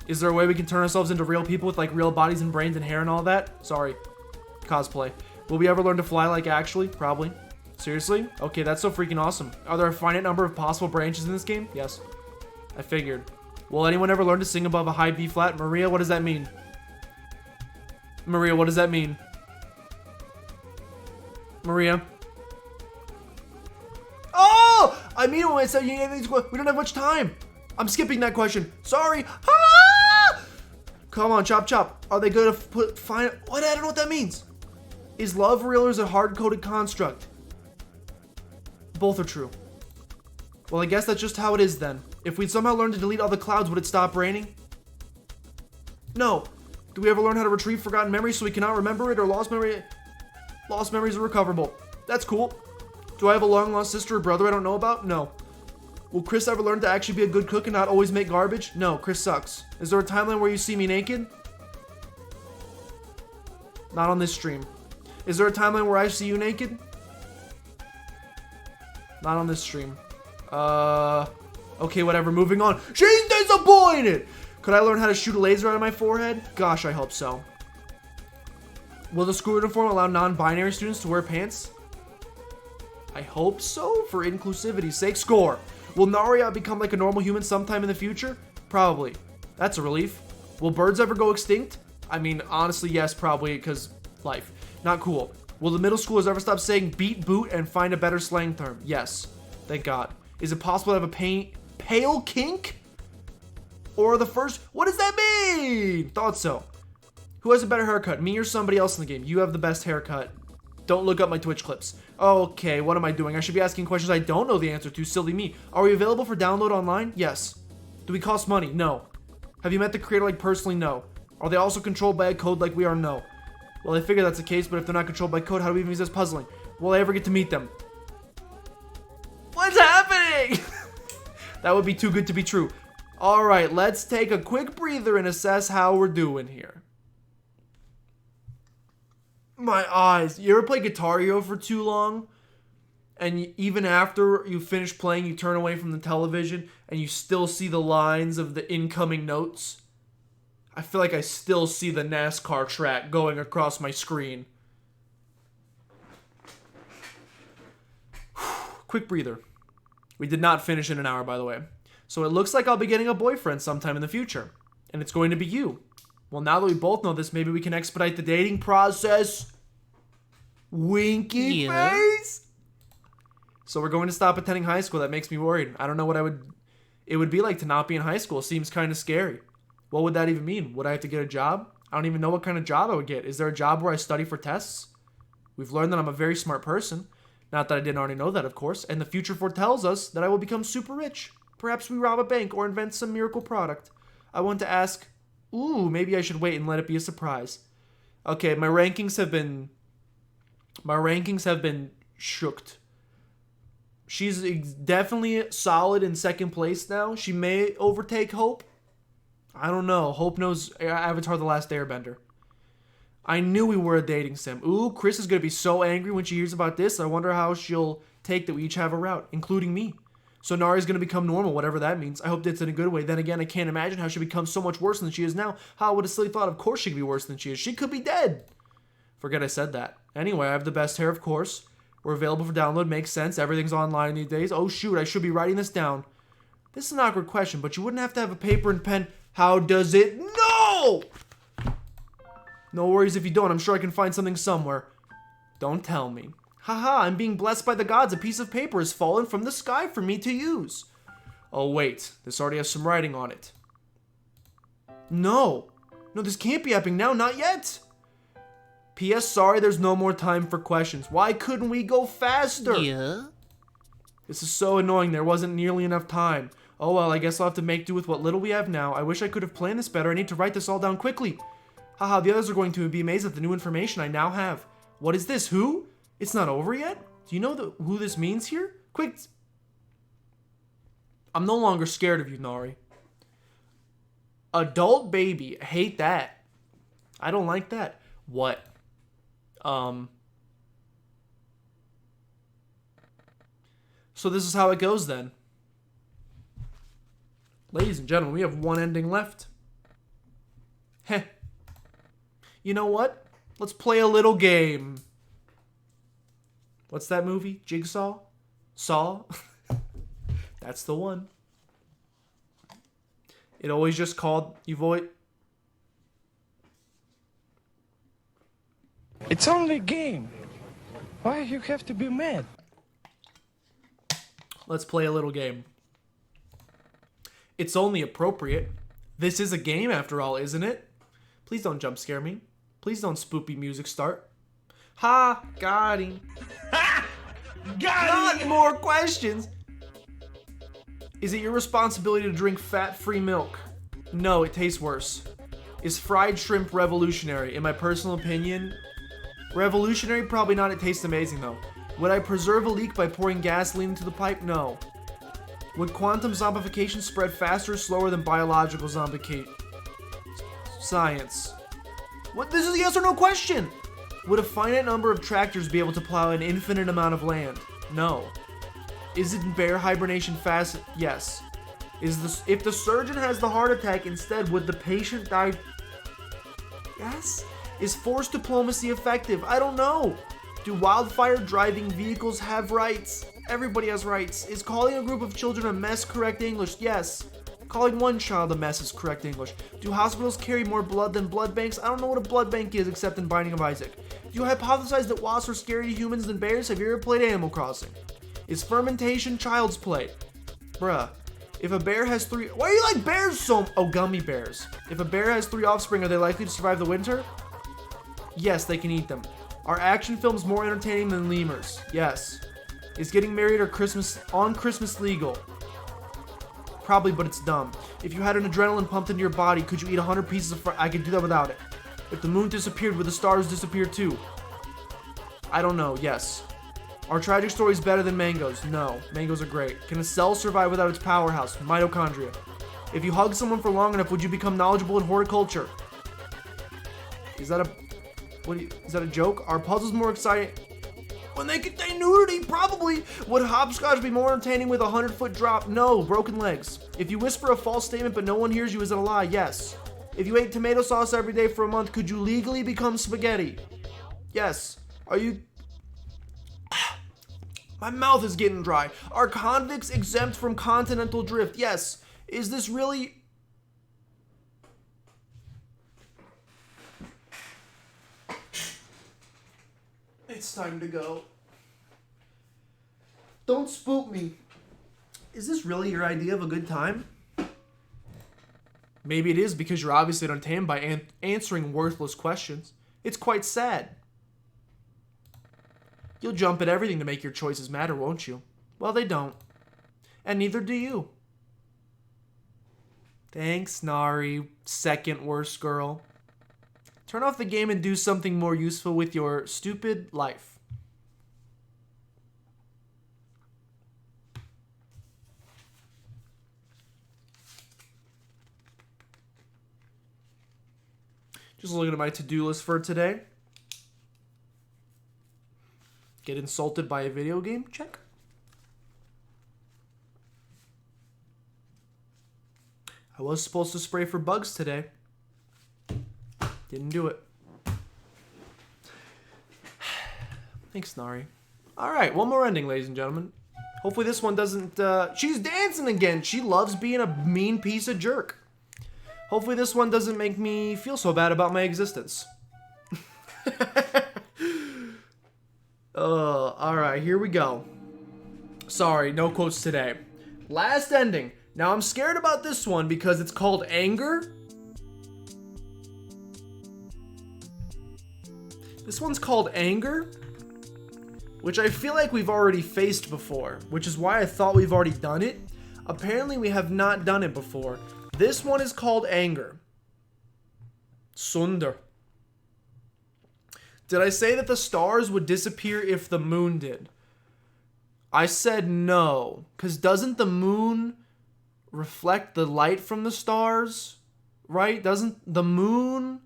Is there a way we can turn ourselves into real people with like real bodies and brains and hair and all that? Sorry. Cosplay. Will we ever learn to fly like actually? Probably. Seriously? Okay, that's so freaking awesome. Are there a finite number of possible branches in this game? Yes. I figured. Will anyone ever learn to sing above a high B flat? Maria, what does that mean? Maria, what does that mean? Maria? Oh! I mean when I said we don't have much time. I'm skipping that question. Sorry. Ah! Come on, chop chop. Are they going to put fine? What? I don't know what that means. Is love real or is it a hard-coded construct? Both are true. Well, I guess that's just how it is then. If we'd somehow learn to delete all the clouds, would it stop raining? No. Do we ever learn how to retrieve forgotten memories so we cannot remember it, or lost memories are recoverable? That's cool. Do I have a long-lost sister or brother I don't know about? No. Will Chris ever learn to actually be a good cook and not always make garbage? No, Chris sucks. Is there a timeline where you see me naked? Not on this stream. Is there a timeline where I see you naked? Not on this stream. Okay, whatever, moving on. She's disappointed! Could I learn how to shoot a laser out of my forehead? Gosh, I hope so. Will the school uniform allow non-binary students to wear pants? I hope so, for inclusivity's sake. Score! Will Naria become like a normal human sometime in the future? Probably. That's a relief. Will birds ever go extinct? I mean, honestly, yes, probably, because life. Not cool. Will the middle schoolers ever stop saying beat boot and find a better slang term? Yes. Thank God. Is it possible to have a pale kink? Or the first... What does that mean? Thought so. Who has a better haircut? Me or somebody else in the game? You have the best haircut. Don't look up my Twitch clips. Okay, what am I doing? I should be asking questions I don't know the answer to. Silly me. Are we available for download online? Yes. Do we cost money? No. Have you met the creator like personally? No. Are they also controlled by a code like we are? No. Well, I figure that's the case, but if they're not controlled by code, how do we even use this puzzling? Will I ever get to meet them? What's happening? That would be too good to be true. Alright, let's take a quick breather and assess how we're doing here. My eyes. You ever play Guitar Hero for too long? And even after you finish playing, you turn away from the television and you still see the lines of the incoming notes? I feel like I still see the NASCAR track going across my screen. Quick breather. We did not finish in an hour, by the way. So it looks like I'll be getting a boyfriend sometime in the future. And it's going to be you. Well, now that we both know this, maybe we can expedite the dating process. Winky face? So we're going to stop attending high school. That makes me worried. I don't know what it would be like to not be in high school. Seems kind of scary. What would that even mean? Would I have to get a job? I don't even know what kind of job I would get. Is there a job where I study for tests? We've learned that I'm a very smart person. Not that I didn't already know that, of course. And the future foretells us that I will become super rich. Perhaps we rob a bank or invent some miracle product. I want to ask, ooh, maybe I should wait and let it be a surprise. Okay, my rankings have been shooked. She's definitely solid in second place now. She may overtake Hope. I don't know. Hope knows Avatar: The Last Airbender. I knew we were a dating sim. Ooh, Chris is going to be so angry when she hears about this. I wonder how she'll take that we each have a route, including me. So Nari's going to become normal, whatever that means. I hope that's in a good way. Then again, I can't imagine how she'll become so much worse than she is now. How would a silly thought? Of course she could be worse than she is. She could be dead. Forget I said that. Anyway, I have the best hair, of course. We're available for download. Makes sense. Everything's online these days. Oh, shoot. I should be writing this down. This is an awkward question, but you wouldn't have to have a paper and pen. How does it? No! No worries if you don't. I'm sure I can find something somewhere. Don't tell me. Haha, I'm being blessed by the gods. A piece of paper has fallen from the sky for me to use. Oh, wait. This already has some writing on it. No. No, this can't be happening now. Not yet. P.S. Sorry, there's no more time for questions. Why couldn't we go faster? Yeah? This is so annoying. There wasn't nearly enough time. Oh, well, I guess I'll have to make do with what little we have now. I wish I could have planned this better. I need to write this all down quickly. Haha, the others are going to be amazed at the new information I now have. What is this? Who? It's not over yet? Do you know who this means here? Quick. I'm no longer scared of you, Nari. Adult baby. I hate that. I don't like that. What? So this is how it goes then. Ladies and gentlemen, we have one ending left. Heh. You know what? Let's play a little game. What's that movie? Jigsaw? Saw? That's the one. It always just called... It's only a game. Why you have to be mad? Let's play a little game. It's only appropriate. This is a game after all, isn't it? Please don't jump scare me. Please don't spoopy music start. Ha! Got him. Not more questions. Is it your responsibility to drink fat-free milk? No, it tastes worse. Is fried shrimp revolutionary? In my personal opinion, revolutionary? Probably not. It tastes amazing though. Would I preserve a leak by pouring gasoline into the pipe? No. Would quantum zombification spread faster or slower than biological zombification? Science. What? This is a yes or no question. Would a finite number of tractors be able to plow an infinite amount of land? No. Is it bear hibernation fast? Yes. If the surgeon has the heart attack instead, would the patient die? Yes. Is forced diplomacy effective? I don't know. Do wildfire driving vehicles have rights? Everybody has rights. Is calling a group of children a mess correct English? Yes. Calling one child a mess is correct English. Do hospitals carry more blood than blood banks? I don't know what a blood bank is except in Binding of Isaac. Do you hypothesize that wasps are scarier to humans than bears? Have you ever played Animal Crossing? Is fermentation child's play? Bruh. If a bear has 3... Why do you like bears so... Oh, gummy bears. If a bear has 3 offspring, are they likely to survive the winter? Yes, they can eat them. Are action films more entertaining than lemurs? Yes. Is getting married or on Christmas legal? Probably, but it's dumb. If you had an adrenaline pumped into your body, could you eat 100 pieces of I could do that without it. If the moon disappeared, would the stars disappear too? I don't know. Yes. Are tragic stories better than mangoes? No. Mangoes are great. Can a cell survive without its powerhouse? Mitochondria. If you hug someone for long enough, would you become knowledgeable in horticulture? Is that a joke? Are puzzles more exciting when they contain nudity? Probably. Would hopscotch be more entertaining with a 100-foot drop? No. Broken legs. If you whisper a false statement but no one hears you, is it a lie? Yes. If you ate tomato sauce every day for a month, could you legally become spaghetti? Yes. Are you... My mouth is getting dry. Are convicts exempt from continental drift? Yes. Is this really... It's time to go. Don't spook me. Is this really your idea of a good time? Maybe it is because you're obviously untamed by answering worthless questions. It's quite sad. You'll jump at everything to make your choices matter, won't you? Well, they don't. And neither do you. Thanks, Nari, second worst girl. Turn off the game and do something more useful with your stupid life. Just looking at my to-do list for today. Get insulted by a video game? Check. I was supposed to spray for bugs today. Didn't do it. Thanks, Nari. Alright, one more ending, ladies and gentlemen. Hopefully this one doesn't... she's dancing again. She loves being a mean piece of jerk. Hopefully this one doesn't make me feel so bad about my existence. Alright, here we go. Sorry, no quotes today. Last ending. Now I'm scared about this one because it's called Anger. This one's called Anger, which I feel like we've already faced before, which is why I thought we've already done it. Apparently we have not done it before. This one is called Anger. Sundar. Did I say that the stars would disappear if the moon did? I said no, because doesn't the moon reflect the light from the stars? Right? Doesn't the moon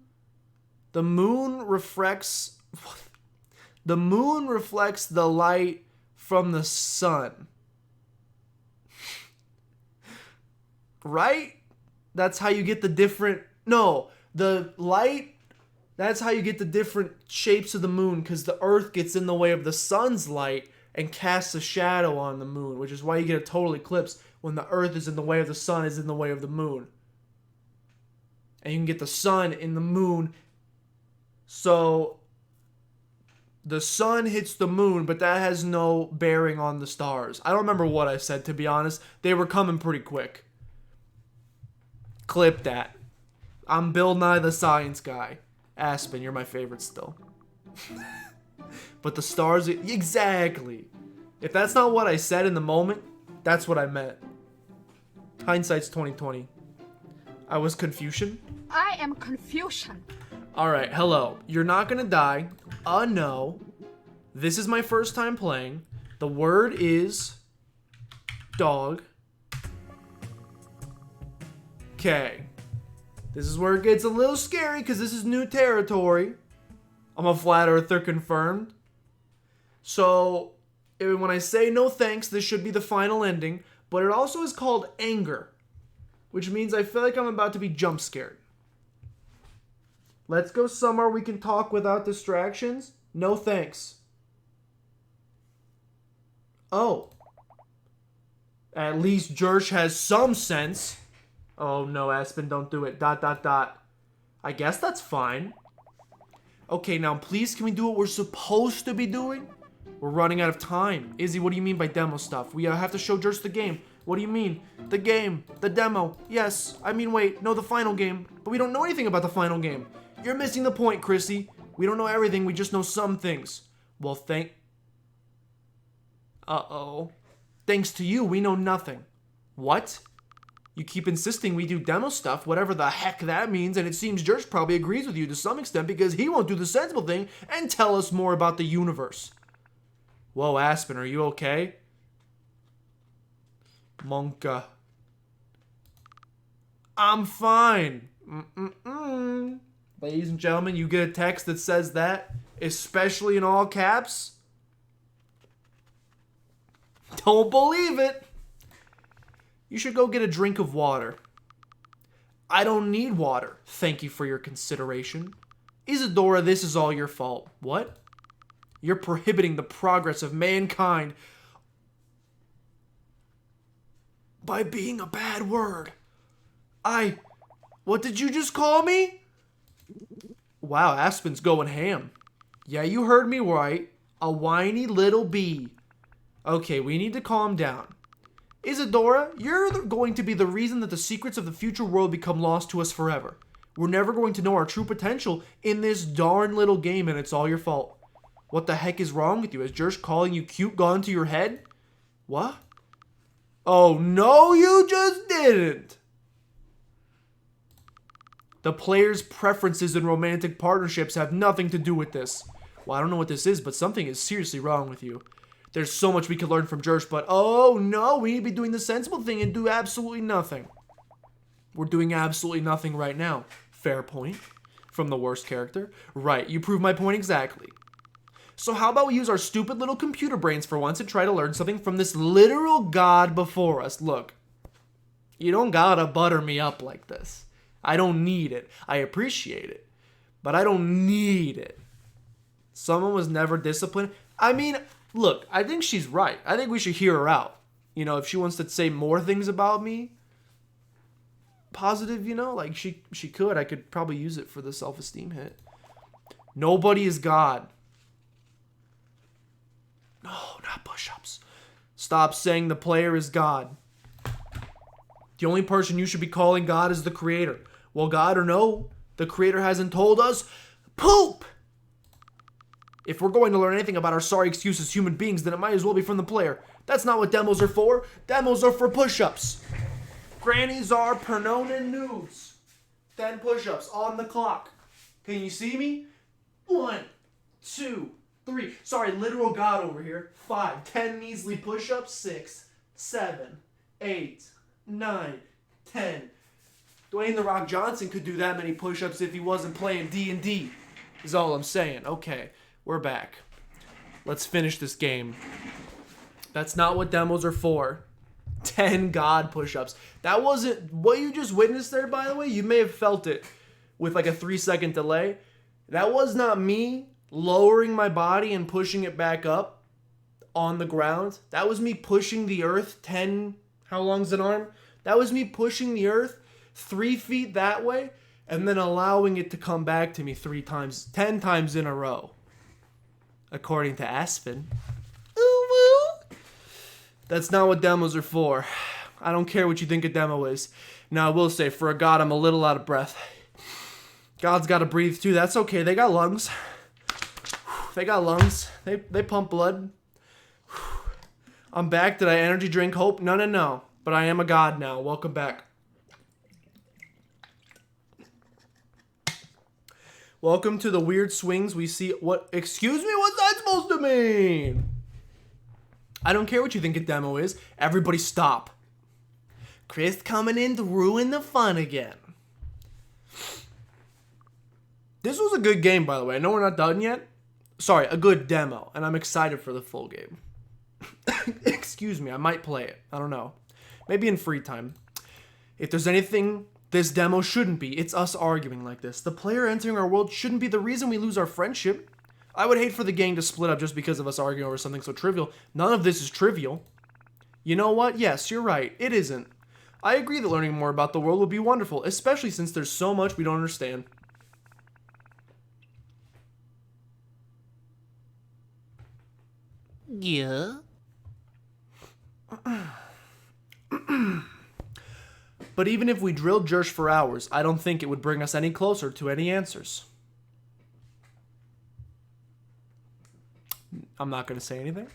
reflects the moon reflects the light from the sun. Right? That's how you get the different the light, that's how you get the different shapes of the moon, because the earth gets in the way of the sun's light and casts a shadow on the moon, which is why you get a total eclipse when the earth is in the way of the sun, is in the way of the moon. And you can get the sun in the moon. So the sun hits the moon, but that has no bearing on the stars. I don't remember what I said, to be honest. They were coming pretty quick. Clip that. I'm Bill Nye the Science Guy. Aspen, you're my favorite still. But the stars, exactly. If that's not what I said in the moment, that's what I meant. Hindsight's 2020. I was Confucian. I am Confucian. Alright, hello. You're not gonna die. No. This is my first time playing. The word is dog. Okay. This is where it gets a little scary because this is new territory. I'm a flat earther confirmed. So, when I say no thanks, this should be the final ending. But it also is called Anger, which means I feel like I'm about to be jump scared. Let's go somewhere we can talk without distractions. No thanks. Oh. At least Jersh has some sense. Oh no, Aspen, don't do it. ... I guess that's fine. Okay, now please, can we do what we're supposed to be doing? We're running out of time. Izzy, what do you mean by demo stuff? We have to show Jersh the game. What do you mean? The game. The demo. Yes. I mean, wait. No, the final game. But we don't know anything about the final game. You're missing the point, Chrissy. We don't know everything. We just know some things. Well, Uh-oh. Thanks to you, we know nothing. What? You keep insisting we do demo stuff, whatever the heck that means, and it seems Jersh probably agrees with you to some extent because he won't do the sensible thing and tell us more about the universe. Whoa, Aspen, are you okay? Monka. I'm fine. Ladies and gentlemen, you get a text that says that, especially in all caps. Don't believe it. You should go get a drink of water. I don't need water. Thank you for your consideration. Isadora, this is all your fault. What? You're prohibiting the progress of mankind by being a bad word. What did you just call me? Wow, Aspen's going ham. Yeah, you heard me right. A whiny little bee. Okay, we need to calm down. Isadora, you're going to be the reason that the secrets of the future world become lost to us forever. We're never going to know our true potential in this darn little game, and it's all your fault. What the heck is wrong with you? Has Jersh calling you cute gone to your head? What? Oh, no, you just didn't. The player's preferences in romantic partnerships have nothing to do with this. Well, I don't know what this is, but something is seriously wrong with you. There's so much we could learn from Jersh, but oh no, we need to be doing the sensible thing and do absolutely nothing. We're doing absolutely nothing right now. Fair point. From the worst character. Right, you prove my point exactly. So how about we use our stupid little computer brains for once and try to learn something from this literal god before us. Look, you don't gotta butter me up like this. I don't need it. I appreciate it, but I don't need it. Someone was never disciplined. I mean, look, I think she's right. I think we should hear her out. You know, if she wants to say more things about me, positive, you know, like she could. I could probably use it for the self-esteem hit. Nobody is God. No, not push-ups. Stop saying the player is God. The only person you should be calling God is the creator. Well, God or no, the creator hasn't told us poop. If we're going to learn anything about our sorry excuses as human beings, then it might as well be from the player. That's not what demos are for. Demos are for push-ups. Grannies are Pernonin noobs. 10 push-ups on the clock. Can you see me? 1, 2, 3. Sorry, literal God over here. 5, 10 measly push-ups. 6, 7, 8, 9, 10. Dwayne "The Rock" Johnson could do that many push-ups if he wasn't playing D&D. Is all I'm saying. Okay, we're back. Let's finish this game. That's not what demos are for. 10 God push-ups. That wasn't what you just witnessed there, by the way. You may have felt it with like a 3-second delay. That was not me lowering my body and pushing it back up on the ground. That was me pushing the earth 10, how long's an arm? That was me pushing the earth 3 feet that way and then allowing it to come back to me 10 times in a row. According to Aspen. Ooh, woo. That's not what demos are for. I don't care what you think a demo is. Now, I will say, for a God, I'm a little out of breath. God's got to breathe too. That's okay. They got lungs. They got lungs. They pump blood. I'm back. Did I energy drink hope? No. But I am a God now. Welcome back. Welcome to the weird swings we see. What? Excuse me? What's that supposed to mean? I don't care what you think a demo is. Everybody stop. Chris coming in to ruin the fun again. This was a good game, by the way. I know we're not done yet. Sorry, a good demo. And I'm excited for the full game. Excuse me, I might play it. I don't know. Maybe in free time. If there's anything this demo shouldn't be, it's us arguing like this. The player entering our world shouldn't be the reason we lose our friendship. I would hate for the gang to split up just because of us arguing over something so trivial. None of this is trivial. You know what? Yes, you're right. It isn't. I agree that learning more about the world would be wonderful, especially since there's so much we don't understand. Yeah. But even if we drilled Jersh for hours, I don't think it would bring us any closer to any answers. I'm not going to say anything.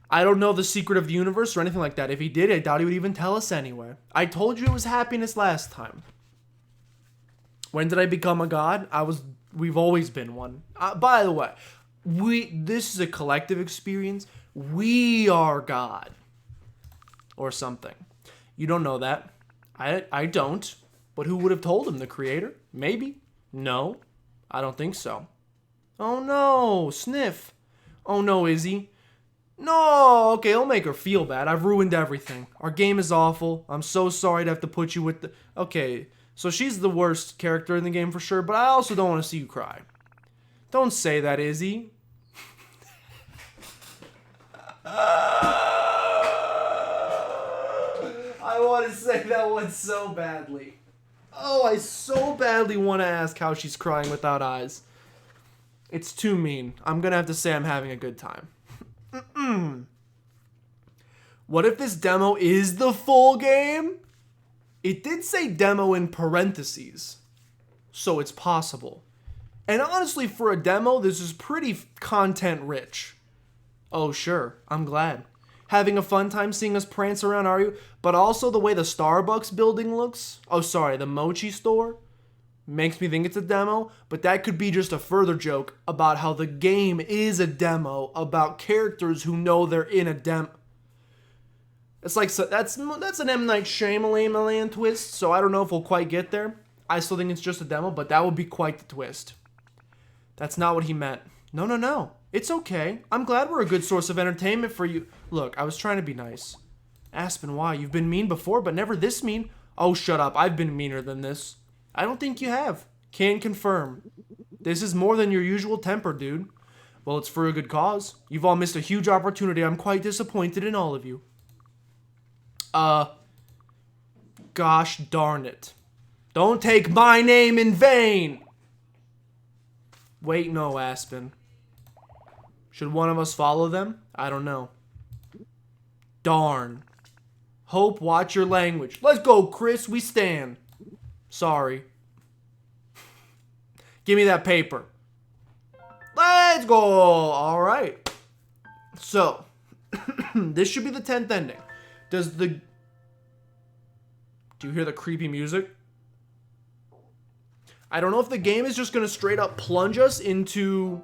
I don't know the secret of the universe or anything like that. If he did, I doubt he would even tell us anyway. I told you it was happiness last time. When did I become a god? We've always been one. By the way, this is a collective experience. We are God. Or something. You don't know that. I don't. But who would have told him? The creator? Maybe. No. I don't think so. Oh no. Sniff. Oh no, Izzy. No. Okay, I'll make her feel bad. I've ruined everything. Our game is awful. I'm so sorry to have to put you with the... Okay, so she's the worst character in the game for sure, but I also don't want to see you cry. Don't say that, Izzy. I want to say that one so badly. Oh, I so badly want to ask how she's crying without eyes. It's too mean. I'm going to have to say I'm having a good time. What if this demo is the full game? It did say demo in parentheses, so it's possible. And honestly, for a demo, this is pretty content rich. Oh, sure. I'm glad. Having a fun time seeing us prance around, are you? But also the way the Starbucks building looks. Oh, sorry, the mochi store. Makes me think it's a demo, but that could be just a further joke about how the game is a demo about characters who know they're in a demo. It's like, so that's an M. Night Shyamalan twist, so I don't know if we'll quite get there. I still think it's just a demo, but that would be quite the twist. That's not what he meant. No. It's okay. I'm glad we're a good source of entertainment for you. Look, I was trying to be nice. Aspen, why? You've been mean before, but never this mean. Oh, shut up. I've been meaner than this. I don't think you have. Can confirm. This is more than your usual temper, dude. Well, it's for a good cause. You've all missed a huge opportunity. I'm quite disappointed in all of you. Gosh darn it. Don't take my name in vain! Wait, no, Aspen. Should one of us follow them? I don't know. Darn. Hope, watch your language. Let's go, Chris. We stand. Sorry. Give me that paper. Let's go. All right. So, this should be the 10th ending. Do you hear the creepy music? I don't know if the game is just going to straight up plunge us into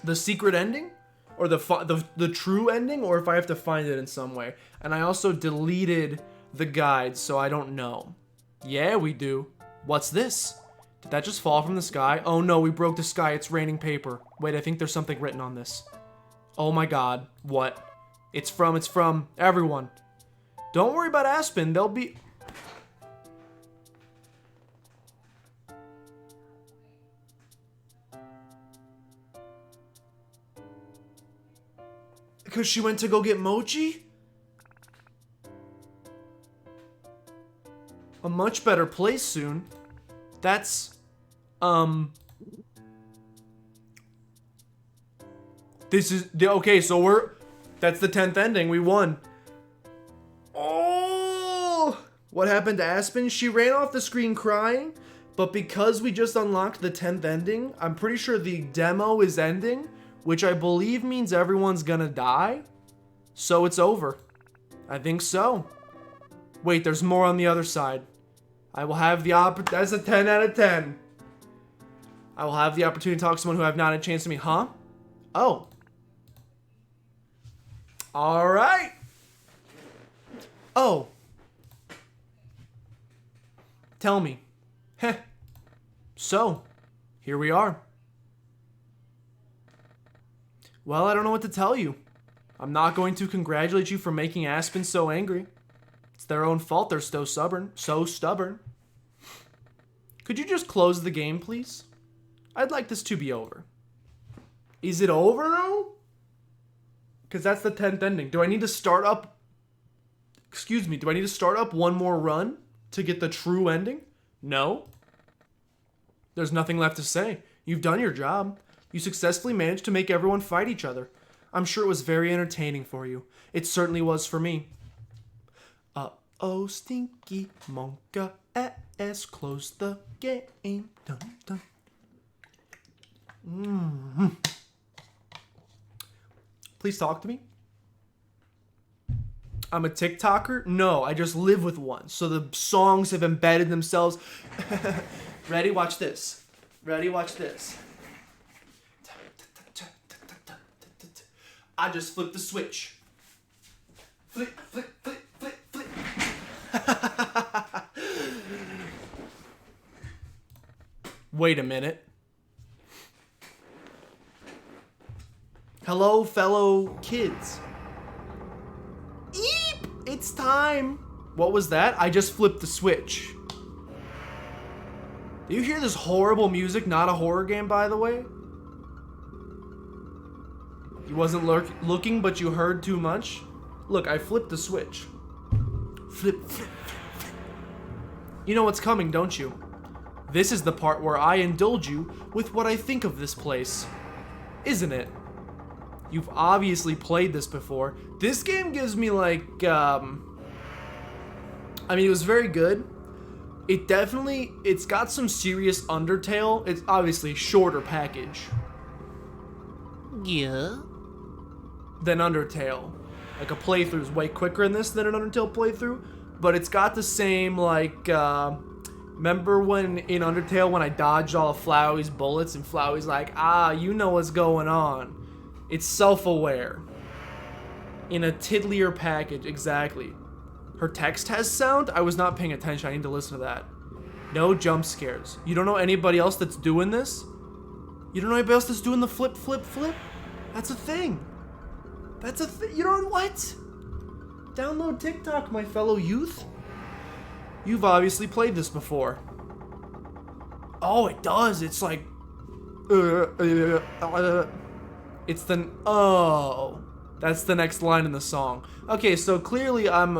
the secret ending or the true ending, or if I have to find it in some way. And I also deleted the guide, so I don't know. Yeah, we do. What's this? Did that just fall from the sky? Oh no, we broke the sky. It's raining paper. Wait, I think there's something written on this. Oh my god. What? It's from everyone. Don't worry about Aspen. They'll be... Because she went to go get mochi? A much better place soon. That's... This is... Okay, so that's the 10th ending. We won. Oh! What happened to Aspen? She ran off the screen crying, but because we just unlocked the 10th ending, I'm pretty sure the demo is ending, which I believe means everyone's gonna die. So it's over. I think so. Wait, there's more on the other side. I will have the that's a 10 out of 10. I will have the opportunity to talk to someone who I've not had a chance to meet. Huh? Oh. All right. Oh. Tell me. Heh. So, here we are. Well, I don't know what to tell you. I'm not going to congratulate you for making Aspen so angry. It's their own fault they're so stubborn. Could you just close the game, please? I'd like this to be over. Is it over, though? Because that's the 10th ending. Do I need to start up... Excuse me, do I need to start up one more run to get the true ending? No. There's nothing left to say. You've done your job. You successfully managed to make everyone fight each other. I'm sure it was very entertaining for you. It certainly was for me. Oh, stinky monka ass, close the game. Dun, dun. Please talk to me. I'm a TikToker? No, I just live with one. So the songs have embedded themselves. Ready? Watch this. Ready? Watch this. I just flipped the switch. Flip, flip, flip, flip, flip. Wait a minute. Hello, fellow kids. Eep! It's time. What was that? I just flipped the switch. Do you hear this horrible music? Not a horror game, by the way. You wasn't looking, but you heard too much. Look, I flipped the switch. Flip, flip, flip, flip. You know what's coming, don't you? This is the part where I indulge you with what I think of this place. Isn't it? You've obviously played this before. This game gives me like, I mean, it was very good. It's got some serious Undertale. It's obviously a shorter package. Yeah. Than Undertale. Like a playthrough is way quicker in this than an Undertale playthrough, but it's got the same like, remember when in Undertale when I dodged all of Flowey's bullets and Flowey's like, you know what's going on. It's self-aware. In a tiddlier package, exactly. Her text has sound? I was not paying attention, I need to listen to that. No jump scares. You don't know anybody else that's doing this? You don't know anybody else that's doing the flip, flip, flip? That's a thing. That's a thing. You don't what? Download TikTok, my fellow youth. You've obviously played this before. Oh, it does. It's like... It's the... Oh. That's the next line in the song. Okay, so clearly I'm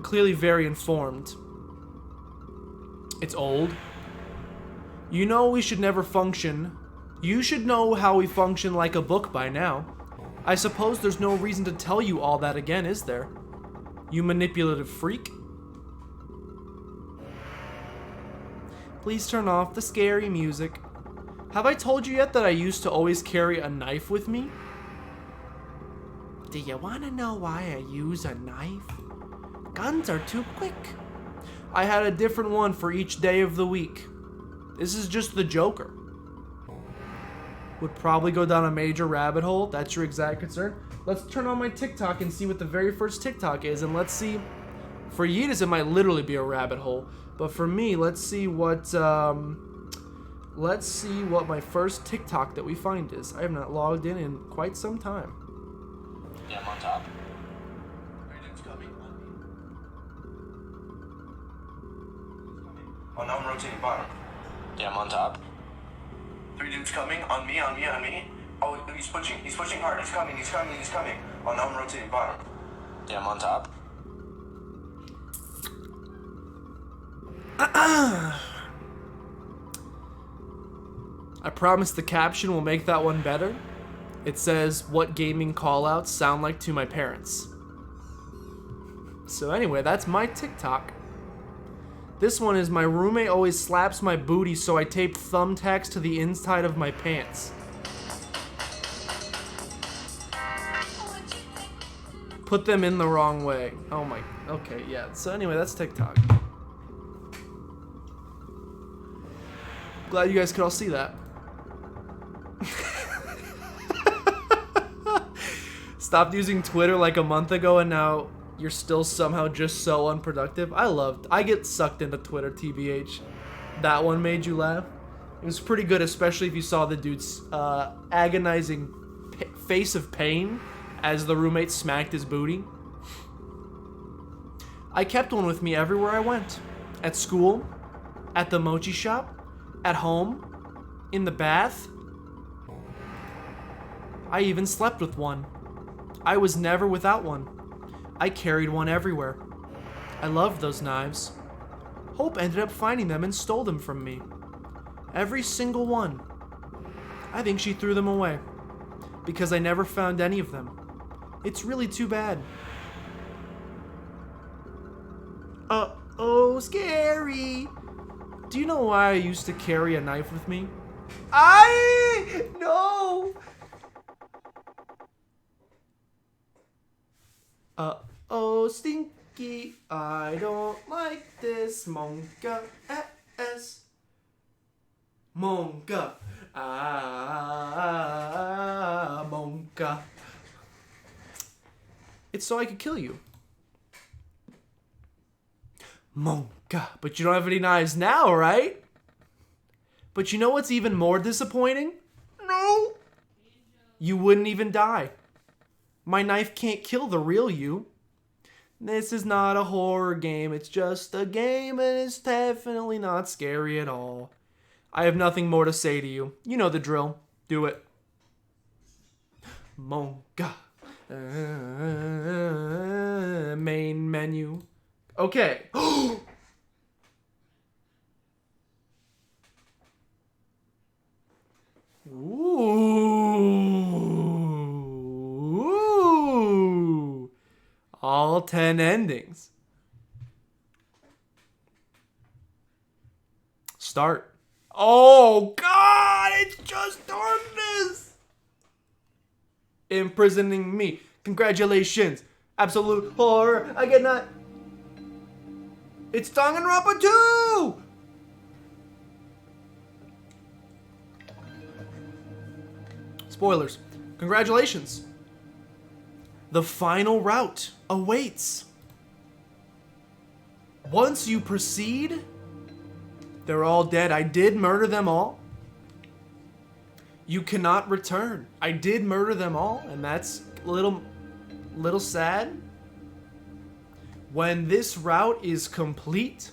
clearly very informed. It's old. You know we should never function. You should know how we function like a book by now. I suppose there's no reason to tell you all that again, is there? You manipulative freak. Please turn off the scary music. Have I told you yet that I used to always carry a knife with me? Do you want to know why I use a knife? Guns are too quick. I had a different one for each day of the week. This is just the Joker. Would probably go down a major rabbit hole. That's your exact concern. Let's turn on my TikTok and see what the very first TikTok is, and let's see. For Yeetus, it might literally be a rabbit hole, but for me, let's see what my first TikTok that we find is. I have not logged in quite some time. Yeah, I'm on top. Oh, now I'm rotating bottom. Yeah, I'm on top. 3 dudes coming. On me. Oh, he's pushing hard. He's coming. Oh, now I'm rotating bottom. Yeah, I'm on top. I promise the caption will make that one better. It says, what gaming callouts sound like to my parents. So anyway, that's my TikTok. This one is my roommate always slaps my booty, so I tape thumbtacks to the inside of my pants. Put them in the wrong way. Oh my, okay, yeah. So anyway, that's TikTok. Glad you guys could all see that. Stopped using Twitter like a month ago and now you're still somehow just so unproductive. I get sucked into Twitter, TBH. That one made you laugh. It was pretty good, especially if you saw the dude's agonizing face of pain as the roommate smacked his booty. I kept one with me everywhere I went. At school, at the mochi shop, at home, in the bath. I even slept with one. I was never without one. I carried one everywhere. I loved those knives. Hope ended up finding them and stole them from me. Every single one. I think she threw them away because I never found any of them. It's really too bad. Uh-oh, scary. Do you know why I used to carry a knife with me? No! Uh-oh, stinky. I don't like this. Monka S. Monka. Monka. It's so I could kill you. Monka. But you don't have any knives now, right? But you know what's even more disappointing? No. You wouldn't even die. My knife can't kill the real you. This is not a horror game. It's just a game and it's definitely not scary at all. I have nothing more to say to you. You know the drill. Do it. Monka. Main menu. Okay. Ooh. All 10 endings. Start. Oh, God, it's just darkness. Imprisoning me. Congratulations. Absolute horror. I get not. It's Danganronpa 2! Spoilers. Congratulations. The final route awaits. Once you proceed, they're all dead. I did murder them all. You cannot return. I did murder them all, and that's a little sad. When this route is complete,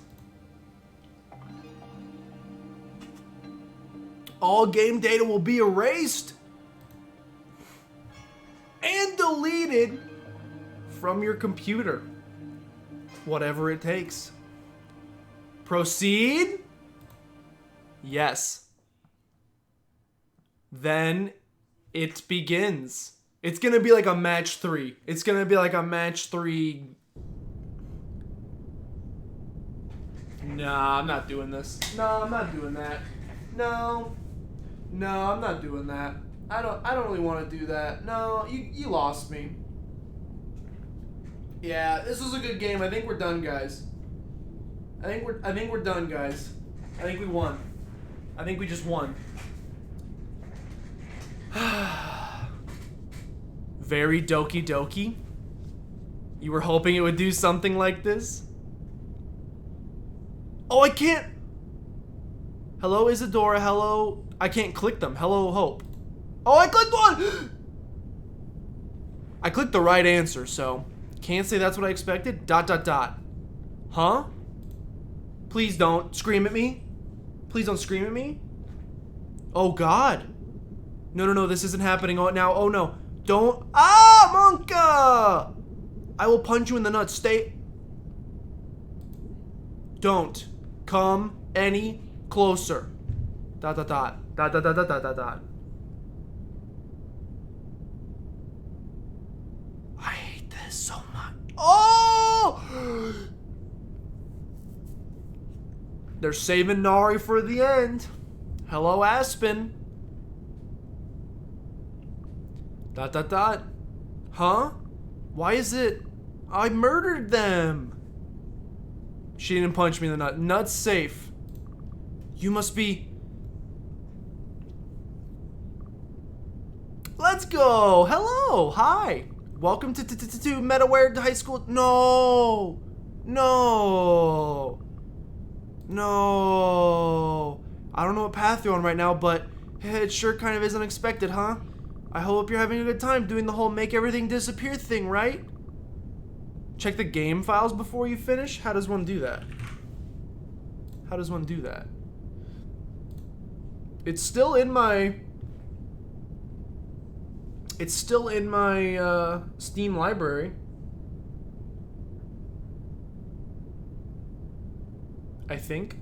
all game data will be erased and deleted from your computer. Whatever it takes. Proceed? Yes. Then it begins. It's gonna be like a match 3. It's gonna be like a match 3. Nah, I'm not doing this. No, I'm not doing that. No, I'm not doing that. I don't really want to do that. No, you lost me. Yeah, this was a good game. I think we're done, guys. I think we're done, guys. I think we won. I think we just won. Very Doki Doki. You were hoping it would do something like this? Oh, I can't. Hello, Isadora. Hello. I can't click them. Hello, Hope. Oh, I clicked one. I clicked the right answer, so can't say that's what I expected. ... Huh? Please don't scream at me. Please don't scream at me. Oh, God. No. This isn't happening now. Oh, no. Don't. Ah, Monka! I will punch you in the nuts. Stay. Don't come any closer. ... I hate this so much. Oh! They're saving Nari for the end. Hello, Aspen. ... Huh? Why is it? I murdered them. She didn't punch me in the nut. Nut's safe. You must be... Let's go. Hello. Hi. Welcome to MetaWare High School. No. I don't know what path you're on right now, but it sure kind of is unexpected, huh? I hope you're having a good time doing the whole make everything disappear thing, right? Check the game files before you finish? How does one do that? It's still in my Steam library. I think.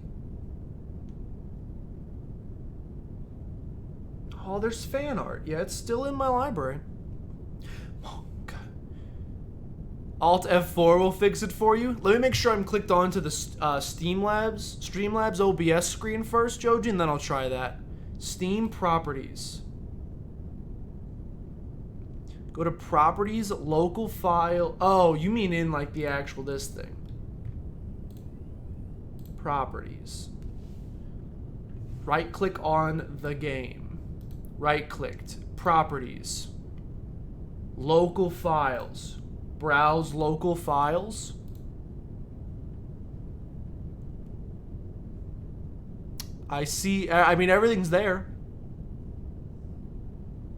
Oh, there's fan art. Yeah, it's still in my library. Oh, God. Alt F4 will fix it for you. Let me make sure I'm clicked on to the Streamlabs OBS screen first, Joji, and then I'll try that. Steam properties. Go to properties, local file. Oh, you mean in like the actual this thing. Properties. Right click on the game. Right clicked. Properties. Local files. Browse local files. I see. I mean, everything's there.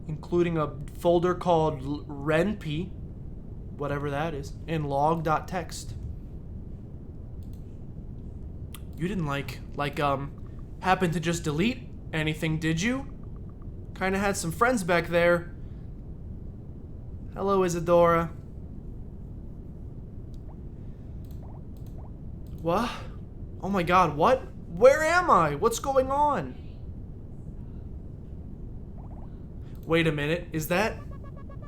Including a folder called renp, whatever that is, and log.txt. You didn't happen to just delete anything, did you? Kinda had some friends back there. Hello, Isadora. What? Oh my God, what? Where am I? What's going on? Wait a minute, is that...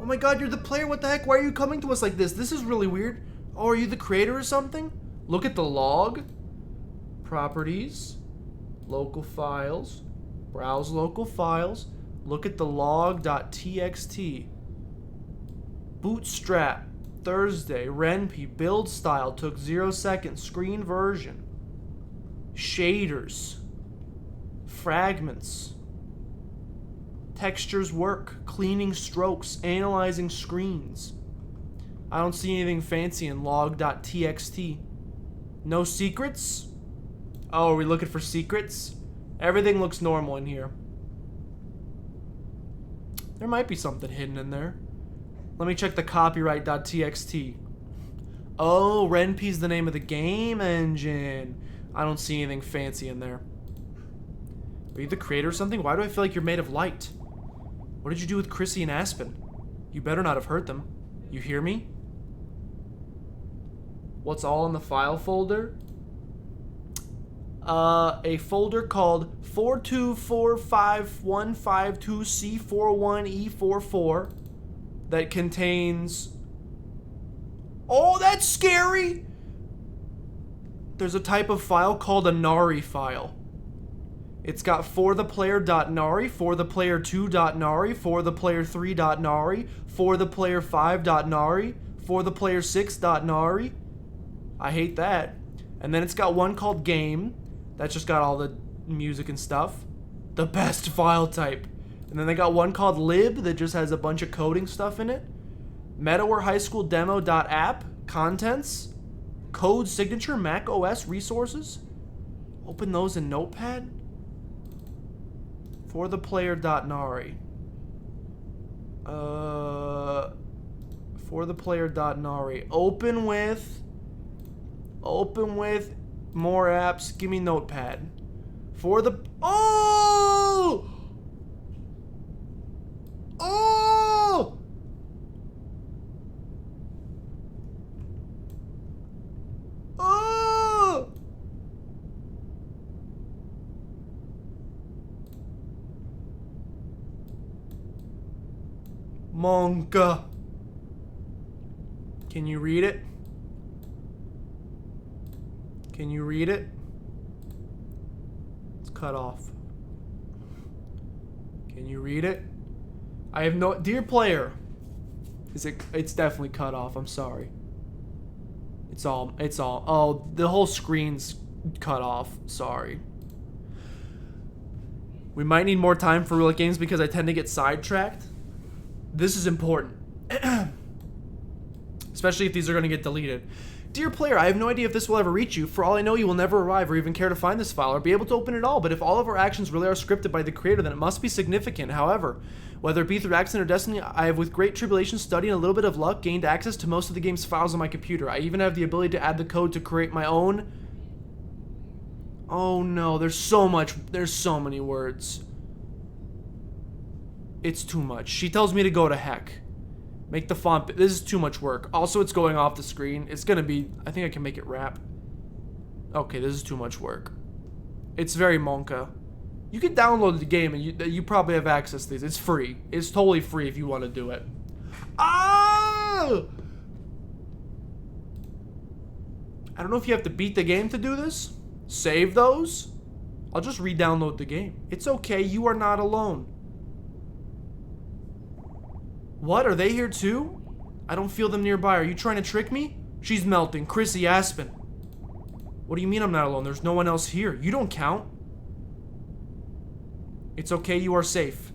Oh my God, you're the player, what the heck? Why are you coming to us like this? This is really weird. Oh, are you the creator or something? Look at the log. Properties. Local files. Browse local files. Look at the log.txt. Bootstrap. Thursday. Renp. Build style. Took 0 seconds. Screen version. Shaders. Fragments. Textures work. Cleaning strokes. Analyzing screens. I don't see anything fancy in log.txt. No secrets? Oh, are we looking for secrets? Everything looks normal in here. There might be something hidden in there. Let me check the copyright.txt. Oh, renp's the name of the game engine. I don't see anything fancy in there. Are you the creator or something? Why do I feel like you're made of light? What did you do with Chrissy and Aspen? You better not have hurt them. You hear me? What's all in the file folder? A folder called 4245152C41E44. that contains... Oh, that's scary! There's a type of file called a nari file. It's got fortheplayer.nari, fortheplayer2.nari, fortheplayer3.nari, fortheplayer5.nari, fortheplayer6.nari. I hate that. And then it's got one called game. That's just got all the music and stuff. The best file type. And then they got one called lib that just has a bunch of coding stuff in it. MetaWare High School demo.app, contents, code signature, Mac OS resources. Open those in Notepad. Fortheplayer.nari. Fortheplayer.nari. Open with more apps. Give me Notepad. For the... Oh! Oh! Oh! Monka. Can you read it? Can you read it? It's cut off. Can you read it? I have no... Dear player. It's definitely cut off. I'm sorry. It's all... Oh, the whole screen's cut off. Sorry. We might need more time for Roulette games because I tend to get sidetracked. This is important. Especially if these are going to get deleted. Dear player, I have no idea if this will ever reach you. For all I know, you will never arrive or even care to find this file or be able to open it all. But if all of our actions really are scripted by the creator, then it must be significant. However, whether it be through accident or destiny, I have with great tribulation, study, and a little bit of luck, gained access to most of the game's files on my computer. I even have the ability to add the code to create my own... Oh no, there's so many words. It's too much. She tells me to go to heck. Make the font... This is too much work. Also, it's going off the screen. It's gonna be... I think I can make it wrap. Okay, this is too much work. It's very Monka. You can download the game and you probably have access to these. It's free. It's totally free if you want to do it. Ah! I don't know if you have to beat the game to do this. Save those. I'll just re-download the game. It's okay. You are not alone. What? Are they here too? I don't feel them nearby. Are you trying to trick me? She's melting. Chrissy Aspen. What do you mean I'm not alone? There's no one else here. You don't count. It's okay. You are safe.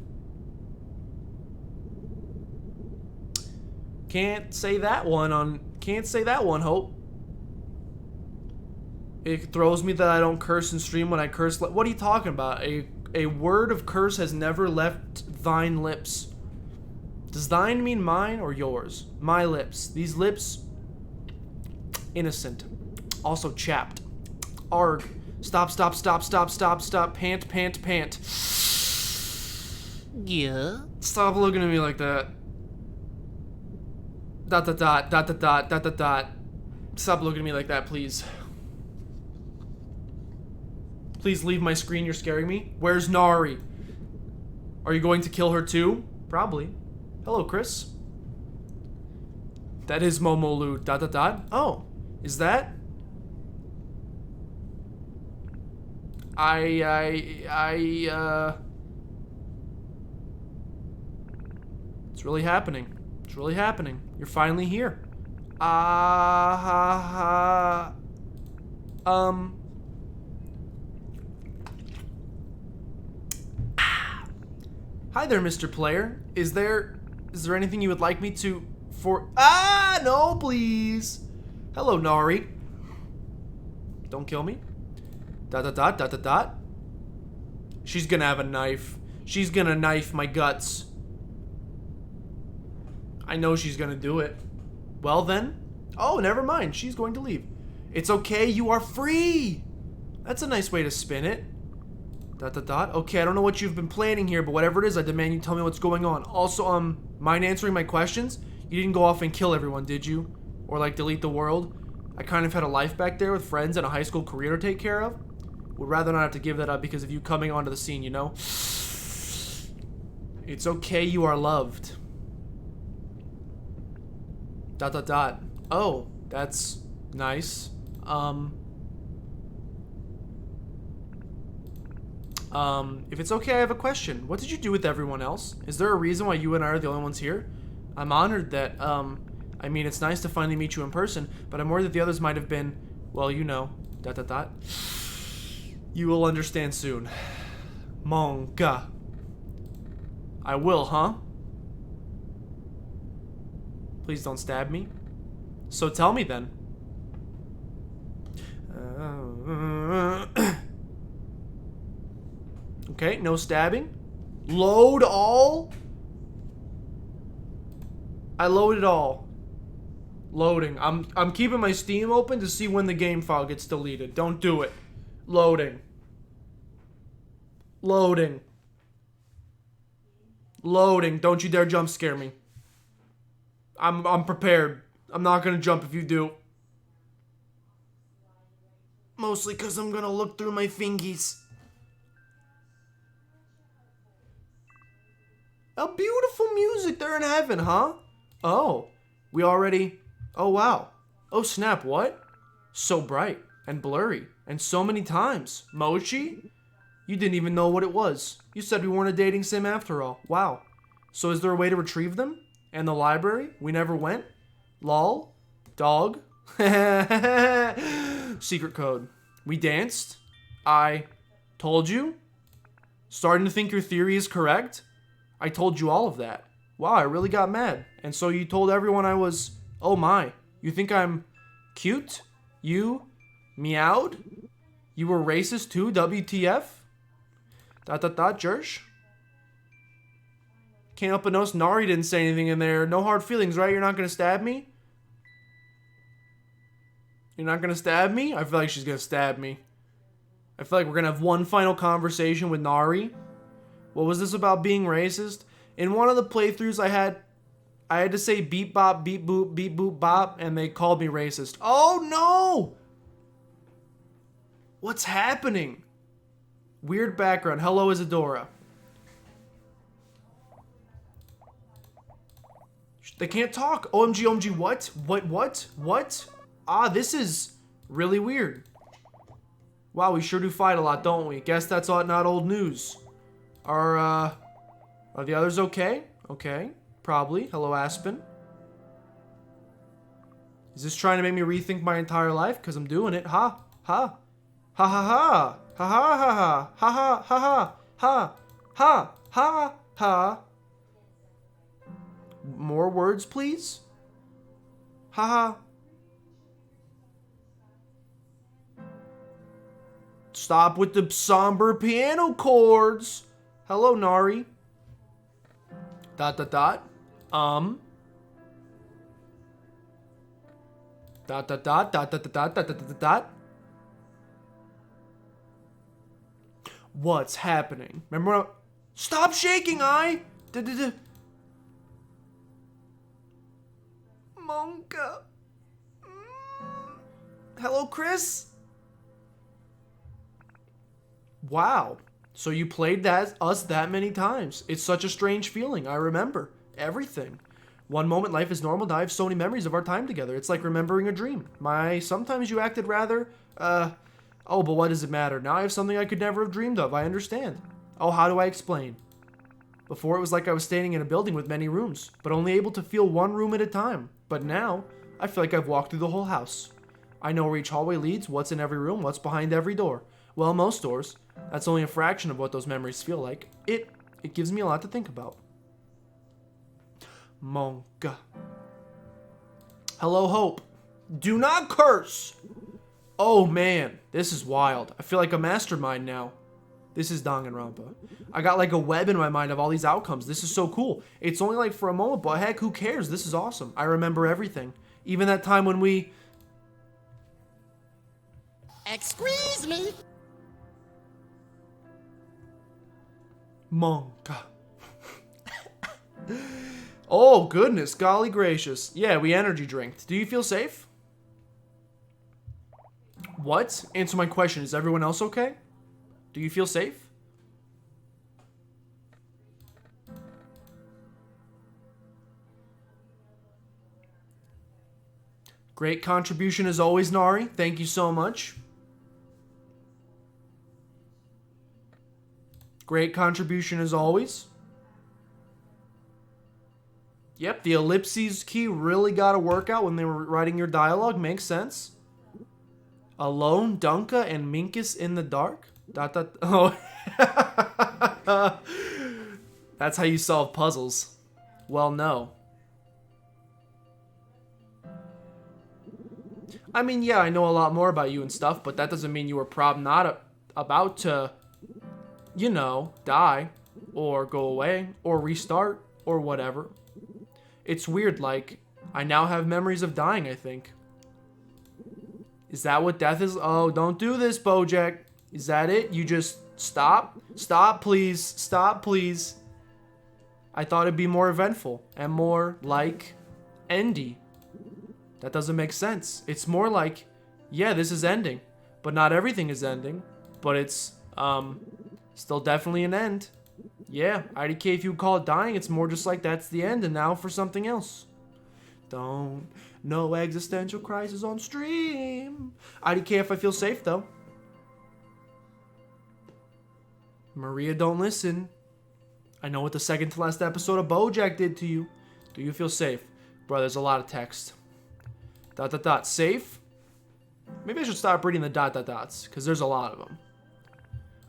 Can't say that one, Hope. It throws me that I don't curse in stream when I curse. What are you talking about? A word of curse has never left thine lips. Does thine mean mine or yours? My lips. These lips, innocent. Also chapped. Arg. Stop. Pant. Yeah. Stop looking at me like that. ... Stop looking at me like that, please. Please leave my screen. You're scaring me. Where's Nari? Are you going to kill her too? Probably. Hello, Chris. That is Momolu. ... Oh, is that? It's really happening. It's really happening. You're finally here. Hi there, Mr. Player. Is there anything you would like me to no, please. Hello, Nari. Don't kill me. ... She's gonna have a knife. She's gonna knife my guts. I know she's gonna do it. Well then. Oh, never mind. She's going to leave. It's okay. You are free. That's a nice way to spin it. ... Okay, I don't know what you've been planning here, but whatever it is, I demand you tell me what's going on. Also, mind answering my questions? You didn't go off and kill everyone, did you? Or, like, delete the world? I kind of had a life back there with friends and a high school career to take care of. Would rather not have to give that up because of you coming onto the scene, you know? It's okay, you are loved. Dot dot dot. Oh, that's nice. If it's okay, I have a question. What did you do with everyone else? Is there a reason why you and I are the only ones here? I'm honored that, I mean, it's nice to finally meet you in person, but I'm worried that the others might have been, well, you know, dot dot dot. You will understand soon. Monka. I will, huh? Please don't stab me. So tell me then. Okay, no stabbing. Load all? I loaded all. Loading. I'm keeping my Steam open to see when the game file gets deleted. Don't do it. Loading. Loading. Loading. Don't you dare jump scare me. I'm prepared. I'm not gonna jump if you do. Mostly because I'm gonna look through my fingies. Oh, beautiful music. They're in heaven, huh? Oh, we already... Oh, wow. Oh, snap, what? So bright and blurry and so many times. Mochi? You didn't even know what it was. You said we weren't a dating sim after all. Wow. So is there a way to retrieve them? And the library? We never went? Lol? Dog? Secret code. We danced? I told you? Starting to think your theory is correct? I told you all of that. Wow, I really got mad. And so you told everyone I was... Oh my. You think I'm cute? You meowed? You were racist too? WTF? Dot dot dot, Jersh? Can't help but notice Nari didn't say anything in there. No hard feelings, right? You're not gonna stab me? You're not gonna stab me? I feel like she's gonna stab me. I feel like we're gonna have one final conversation with Nari. What was this about being racist? In one of the playthroughs I had to say beep bop, beep boop bop, and they called me racist. Oh no! What's happening? Weird background. Hello, Isadora. They can't talk. OMG, OMG, what? What? Ah, this is really weird. Wow, we sure do fight a lot, don't we? Guess that's not old news. Are the others okay? Okay, probably. Hello, Aspen. Is this trying to make me rethink my entire life? Because I'm doing it. Ha, ha. Ha, ha, ha. Ha, ha, ha, ha. Ha, ha, ha, ha. Ha, ha, ha. More words, please? Ha, ha. Stop with the somber piano chords. Hello, Nari. Dot, dot, dot. Dot, dot, dot, dot, dot, dot, dot, dot, dot, dot. What's happening? Remember when Stop shaking, I. Monka. Hello, Chris. Wow. So you played us that many times. It's such a strange feeling. I remember everything. One moment life is normal. Now I have so many memories of our time together. It's like remembering a dream. Sometimes you acted rather, oh, but what does it matter? Now I have something I could never have dreamed of. I understand. Oh, how do I explain? Before it was like I was standing in a building with many rooms, but only able to feel one room at a time. But now, I feel like I've walked through the whole house. I know where each hallway leads, what's in every room, what's behind every door. Well, most doors. That's only a fraction of what those memories feel like. It gives me a lot to think about. Monka. Hello, Hope. Do not curse! Oh, man. This is wild. I feel like a mastermind now. This is Danganronpa. I got like a web in my mind of all these outcomes. This is so cool. It's only like for a moment, but heck, who cares? This is awesome. I remember everything. Even that time when we... Excuse me. Monka. Oh, goodness. Golly gracious. Yeah, we energy drinked. Do you feel safe? What? Answer my question. Is everyone else okay? Do you feel safe? Great contribution as always, Nari. Thank you so much. Great contribution as always. Yep, the ellipses key really got to work out when they were writing your dialogue. Makes sense. Alone, Dunka, and Minkus in the dark? Oh. That's how you solve puzzles. Well, no. I mean, yeah, I know a lot more about you and stuff, but that doesn't mean you were not about to, you know, die, or go away, or restart, or whatever. It's weird, like, I now have memories of dying, I think. Is that what death is? Oh, don't do this, Bojack. Is that it? You just stop? Stop, please. Stop, please. I thought it'd be more eventful and more like endy. That doesn't make sense. It's more like, yeah, this is ending, but not everything is ending, but it's still definitely an end. Yeah, IDK, if you would call it dying, it's more just like that's the end and now for something else. No existential crisis on stream. IDK if I feel safe though. Maria, don't listen. I know what the second to last episode of BoJack did to you. Do you feel safe? Bro, there's a lot of text. ... Safe? Maybe I should stop reading the ... because there's a lot of them.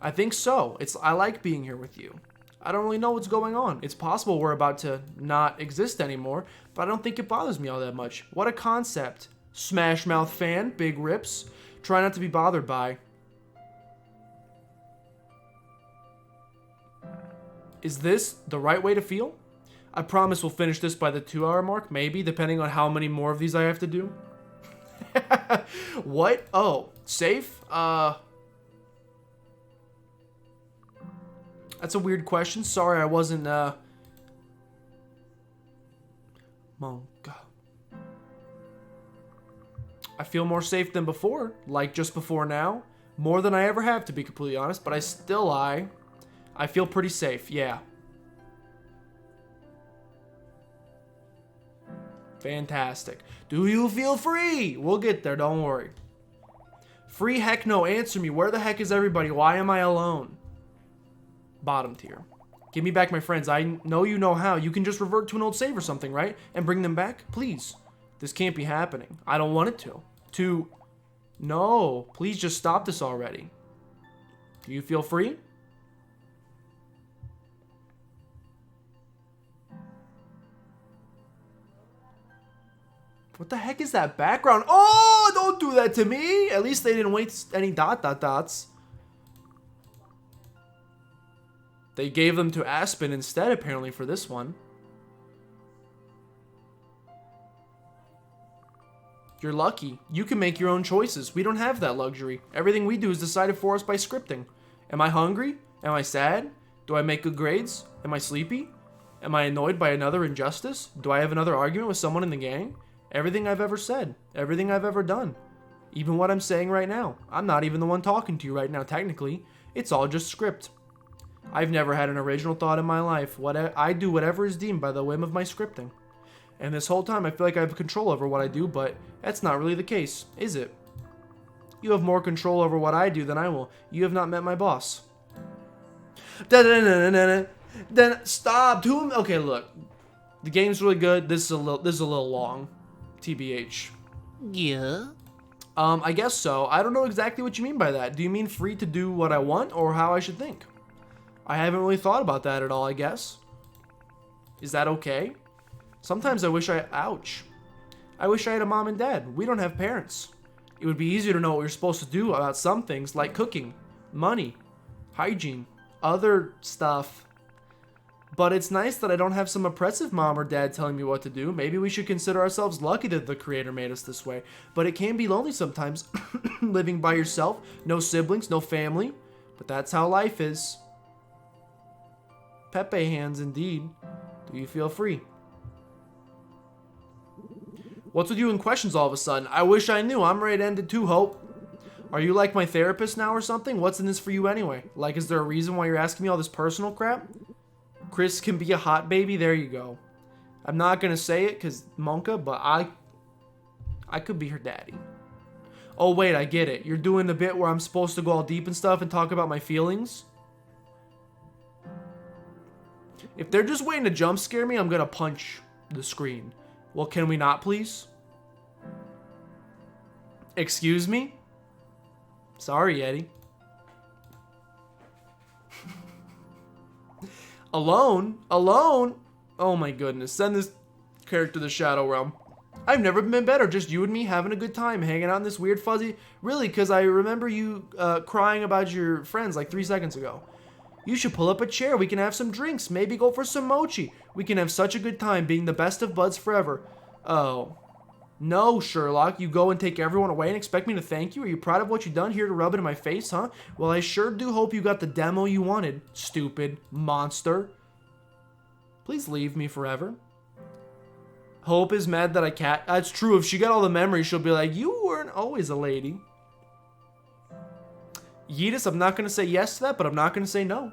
I think so. I like being here with you. I don't really know what's going on. It's possible we're about to not exist anymore, but I don't think it bothers me all that much. What a concept. Smash Mouth fan, big rips. Try not to be bothered by. Is this the right way to feel? I promise we'll finish this by the 2-hour mark, maybe, depending on how many more of these I have to do. What? Oh, safe? That's a weird question. Sorry, I wasn't, Monka. I feel more safe than before, like just before now. More than I ever have, to be completely honest, but I feel pretty safe, yeah. Fantastic. Do you feel free? We'll get there, don't worry. Free? Heck no, answer me. Where the heck is everybody? Why am I alone? Bottom tier. Give me back my friends. I know you know how. You can just revert to an old save or something, right? And bring them back? Please. This can't be happening. I don't want it to. No. Please just stop this already. Do you feel free? What the heck is that background? Oh, don't do that to me. At least they didn't waste any ... They gave them to Aspen instead, apparently, for this one. You're lucky. You can make your own choices. We don't have that luxury. Everything we do is decided for us by scripting. Am I hungry? Am I sad? Do I make good grades? Am I sleepy? Am I annoyed by another injustice? Do I have another argument with someone in the gang? Everything I've ever said. Everything I've ever done. Even what I'm saying right now. I'm not even the one talking to you right now, technically. It's all just script. I've never had an original thought in my life. I do whatever is deemed by the whim of my scripting. And this whole time I feel like I have control over what I do, but that's not really the case, is it? You have more control over what I do than I will. You have not met my boss. Then stop. Okay, look. The game's really good. This is a little long. TBH. Yeah. I guess so. I don't know exactly what you mean by that. Do you mean free to do what I want or how I should think? I haven't really thought about that at all, I guess. Is that okay? Sometimes I wish ouch. I wish I had a mom and dad. We don't have parents. It would be easier to know what you're supposed to do about some things like cooking, money, hygiene, other stuff. But it's nice that I don't have some oppressive mom or dad telling me what to do. Maybe we should consider ourselves lucky that the creator made us this way. But it can be lonely sometimes, living by yourself, no siblings, no family. But that's how life is. Pepe hands indeed. Do you feel free? What's with you in questions all of a sudden? I wish I knew. I'm ready to end it too, Hope. Are you like my therapist now or something? What's in this for you anyway? Like, is there a reason why you're asking me all this personal crap? Chris can be a hot baby. There you go. I'm not going to say it because Monka, but I could be her daddy. Oh, wait, I get it. You're doing the bit where I'm supposed to go all deep and stuff and talk about my feelings? If they're just waiting to jump scare me, I'm gonna punch the screen. Well, can we not, please? Excuse me? Sorry, Eddie. Alone? Alone? Oh my goodness. Send this character to the Shadow Realm. I've never been better. Just you and me having a good time, hanging out in this weird fuzzy... Really, because I remember you crying about your friends like 3 seconds ago. You should pull up a chair. We can have some drinks. Maybe go for some mochi. We can have such a good time being the best of buds forever. Oh. No, Sherlock. You go and take everyone away and expect me to thank you? Are you proud of what you've done here to rub it in my face, huh? Well, I sure do hope you got the demo you wanted, stupid monster. Please leave me forever. Hope is mad that I can't. That's true. If she got all the memories, she'll be like, you weren't always a lady. Yeetus, I'm not going to say yes to that, but I'm not going to say no.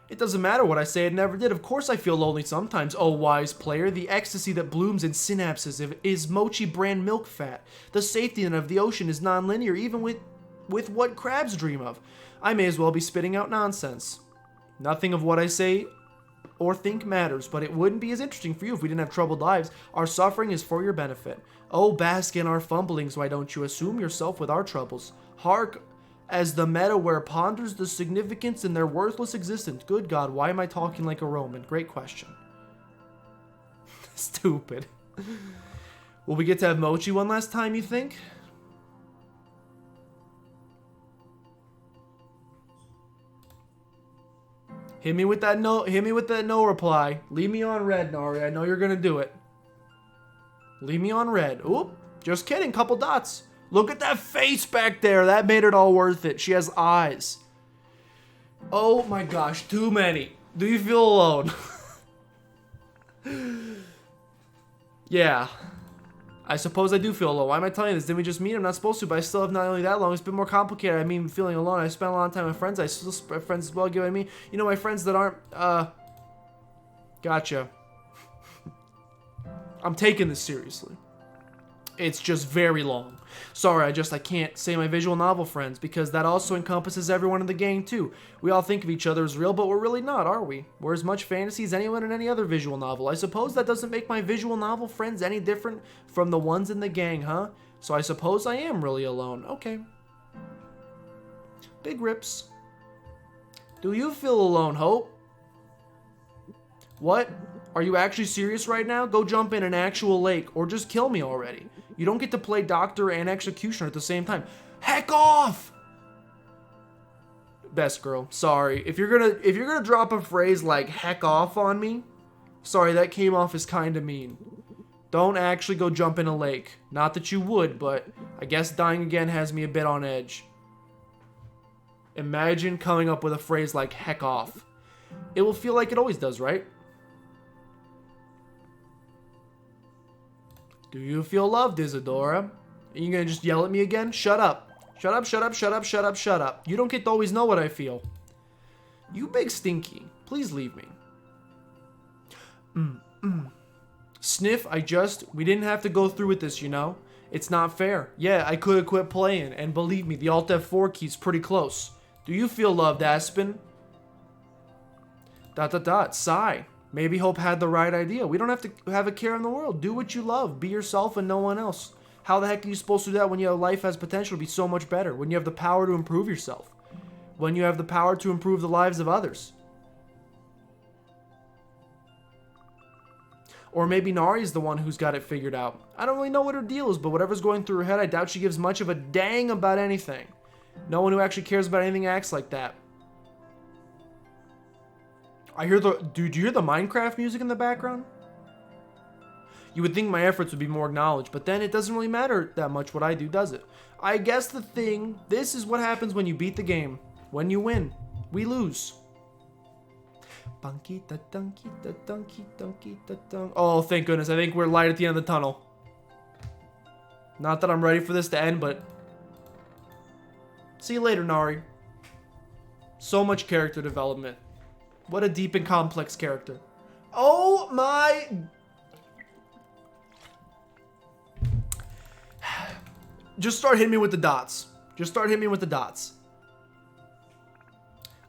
It doesn't matter what I say, it never did. Of course I feel lonely sometimes, oh wise player. The ecstasy that blooms in synapses is mochi brand milk fat. The safety net of the ocean is non-linear, even with what crabs dream of. I may as well be spitting out nonsense. Nothing of what I say or think matters, but it wouldn't be as interesting for you if we didn't have troubled lives. Our suffering is for your benefit. Oh, bask in our fumblings, why don't you assume yourself with our troubles? Hark as the MetaWare ponders the significance in their worthless existence. Good God, why am I talking like a Roman? Great question. Stupid. Will we get to have mochi one last time, you think? Hit me with that no reply. Leave me on red, Nari. I know you're gonna do it. Leave me on red. Oop. Just kidding. Couple dots. Look at that face back there. That made it all worth it. She has eyes. Oh my gosh. Too many. Do you feel alone? Yeah. I suppose I do feel alone. Why am I telling you this? Didn't we just meet? I'm not supposed to, but I still have not only that long. It's been more complicated. I mean, feeling alone. I spent a lot of time with friends. I still have friends as well giving me. You know, my friends that aren't, Gotcha. I'm taking this seriously. It's just very long. Sorry, I can't say my visual novel friends, because that also encompasses everyone in the gang too. We all think of each other as real, but we're really not, are we? We're as much fantasy as anyone in any other visual novel. I suppose that doesn't make my visual novel friends any different from the ones in the gang, huh? So I suppose I am really alone. Okay. Big rips. Do you feel alone, Hope? What? Are you actually serious right now? Go jump in an actual lake, or just kill me already. You don't get to play doctor and executioner at the same time. Heck off! Best girl, sorry. If you're gonna drop a phrase like heck off on me, sorry, that came off as kinda mean. Don't actually go jump in a lake. Not that you would, but I guess dying again has me a bit on edge. Imagine coming up with a phrase like heck off. It will feel like it always does, right? Do you feel loved, Isadora? Are you gonna just yell at me again? Shut up. Shut up, shut up, shut up, shut up, shut up. You don't get to always know what I feel. You big stinky. Please leave me. Sniff, we didn't have to go through with this, you know? It's not fair. Yeah, I could have quit playing, and believe me, the Alt F4 key's pretty close. Do you feel loved, Aspen? ... Sigh. Maybe Hope had the right idea. We don't have to have a care in the world. Do what you love. Be yourself and no one else. How the heck are you supposed to do that when your life has potential to be so much better? When you have the power to improve yourself? When you have the power to improve the lives of others? Or maybe Nari's the one who's got it figured out. I don't really know what her deal is, but whatever's going through her head, I doubt she gives much of a dang about anything. No one who actually cares about anything acts like that. Dude, do you hear the Minecraft music in the background? You would think my efforts would be more acknowledged, but then it doesn't really matter that much what I do, does it? I guess this is what happens when you beat the game. When you win, we lose. Oh, thank goodness. I think we're light at the end of the tunnel. Not that I'm ready for this to end, but... See you later, Nari. So much character development. What a deep and complex character. Oh my... Just start hitting me with the dots. Just start hitting me with the dots.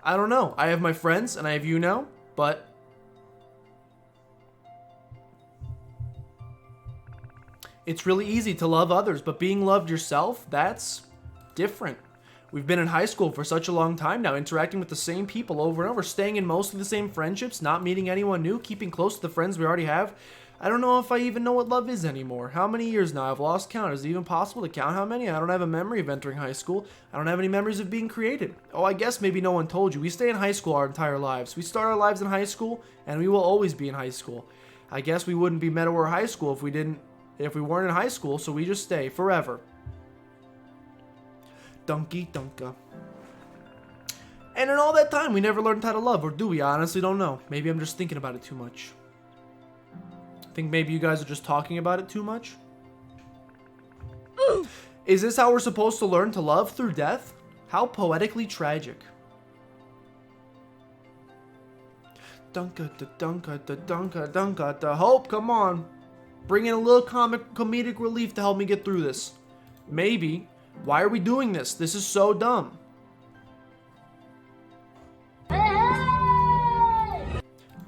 I don't know. I have my friends and I have you now, but it's really easy to love others, but being loved yourself, that's different. We've been in high school for such a long time now, interacting with the same people over and over, staying in mostly the same friendships, not meeting anyone new, keeping close to the friends we already have. I don't know if I even know what love is anymore. How many years now? I've lost count. Is it even possible to count how many? I don't have a memory of entering high school. I don't have any memories of being created. Oh, I guess maybe no one told you. We stay in high school our entire lives. We start our lives in high school, and we will always be in high school. I guess we wouldn't be MetaWare High School if we weren't in high school, so we just stay forever. Donkey Dunka. And in all that time, we never learned how to love, or do we? I honestly don't know. Maybe I'm just thinking about it too much. I think maybe you guys are just talking about it too much. Is this how we're supposed to learn to love, through death? How poetically tragic. Dunka da dunka da dunka dunka da hope, come on. Bring in a little comedic relief to help me get through this. Maybe. Why are we doing this? This is so dumb.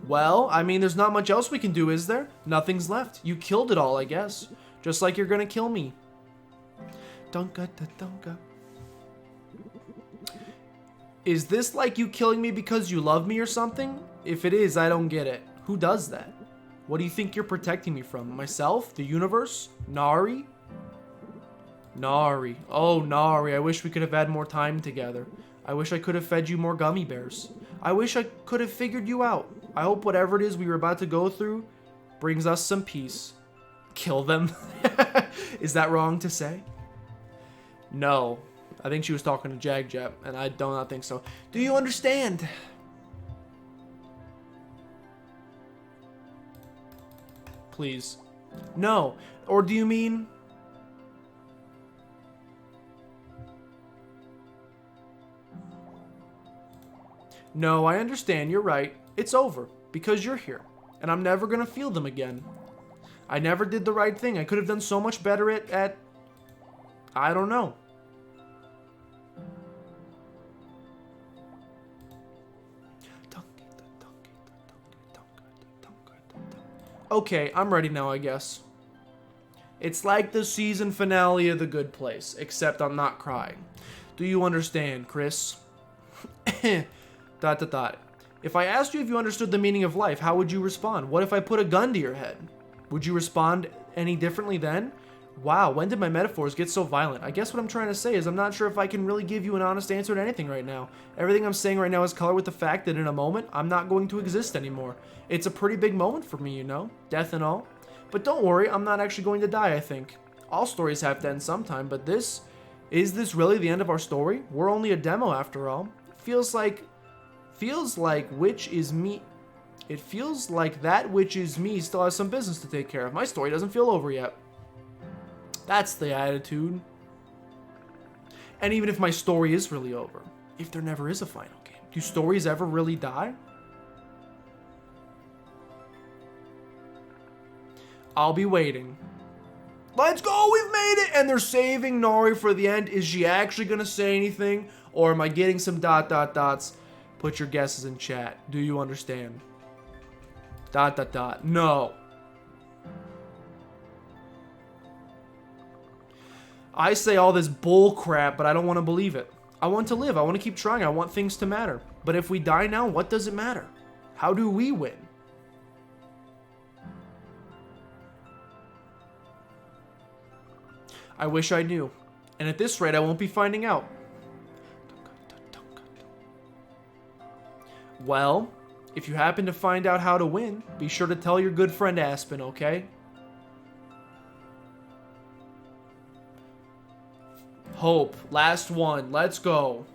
Well, I mean, there's not much else we can do, is there? Nothing's left. You killed it all, I guess. Just like you're gonna kill me. Dunka da dunka. Is this like you killing me because you love me or something? If it is, I don't get it. Who does that? What do you think you're protecting me from? Myself? The universe? Nari? Nari. Oh, Nari. I wish we could have had more time together. I wish I could have fed you more gummy bears. I wish I could have figured you out. I hope whatever it is we were about to go through brings us some peace. Kill them? Is that wrong to say? No. I think she was talking to Jagjep, and I do not think so. Do you understand? Please. No. Or do you mean... No, I understand. You're right. It's over. Because you're here. And I'm never going to feel them again. I never did the right thing. I could have done so much better at... I don't know. Okay, I'm ready now, I guess. It's like the season finale of The Good Place, except I'm not crying. Do you understand, Chris? ... If I asked you if you understood the meaning of life, how would you respond? What if I put a gun to your head? Would you respond any differently then? Wow, when did my metaphors get so violent? I guess what I'm trying to say is I'm not sure if I can really give you an honest answer to anything right now. Everything I'm saying right now is colored with the fact that in a moment, I'm not going to exist anymore. It's a pretty big moment for me, you know? Death and all. But don't worry, I'm not actually going to die, I think. All stories have to end sometime, but this... Is this really the end of our story? We're only a demo after all. Feels like which is me. It feels like that which is me still has some business to take care of. My story doesn't feel over yet. That's the attitude. And even if my story is really over, if there never is a final game, do stories ever really die? I'll be waiting. Let's go, we've made it! And they're saving Nori for the end. Is she actually gonna say anything? Or am I getting some ... Put your guesses in chat. Do you understand? ... No. I say all this bull crap, but I don't want to believe it. I want to live. I want to keep trying. I want things to matter. But if we die now, what does it matter? How do we win? I wish I knew. And at this rate, I won't be finding out. Well, if you happen to find out how to win, be sure to tell your good friend Aspen, okay? Hope. Last one. Let's go.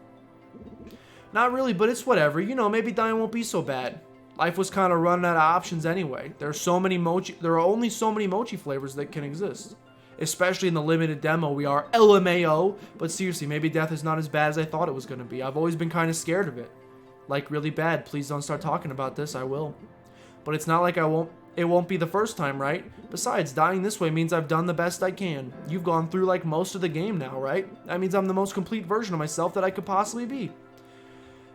Not really, but it's whatever. You know, maybe dying won't be so bad. Life was kind of running out of options anyway. There are only so many mochi flavors that can exist. Especially in the limited demo, we are LMAO. But seriously, maybe death is not as bad as I thought it was going to be. I've always been kind of scared of it. Like, really bad. Please don't start talking about this. I will. But it's not like I won't... It won't be the first time, right? Besides, dying this way means I've done the best I can. You've gone through like most of the game now, right? That means I'm the most complete version of myself that I could possibly be.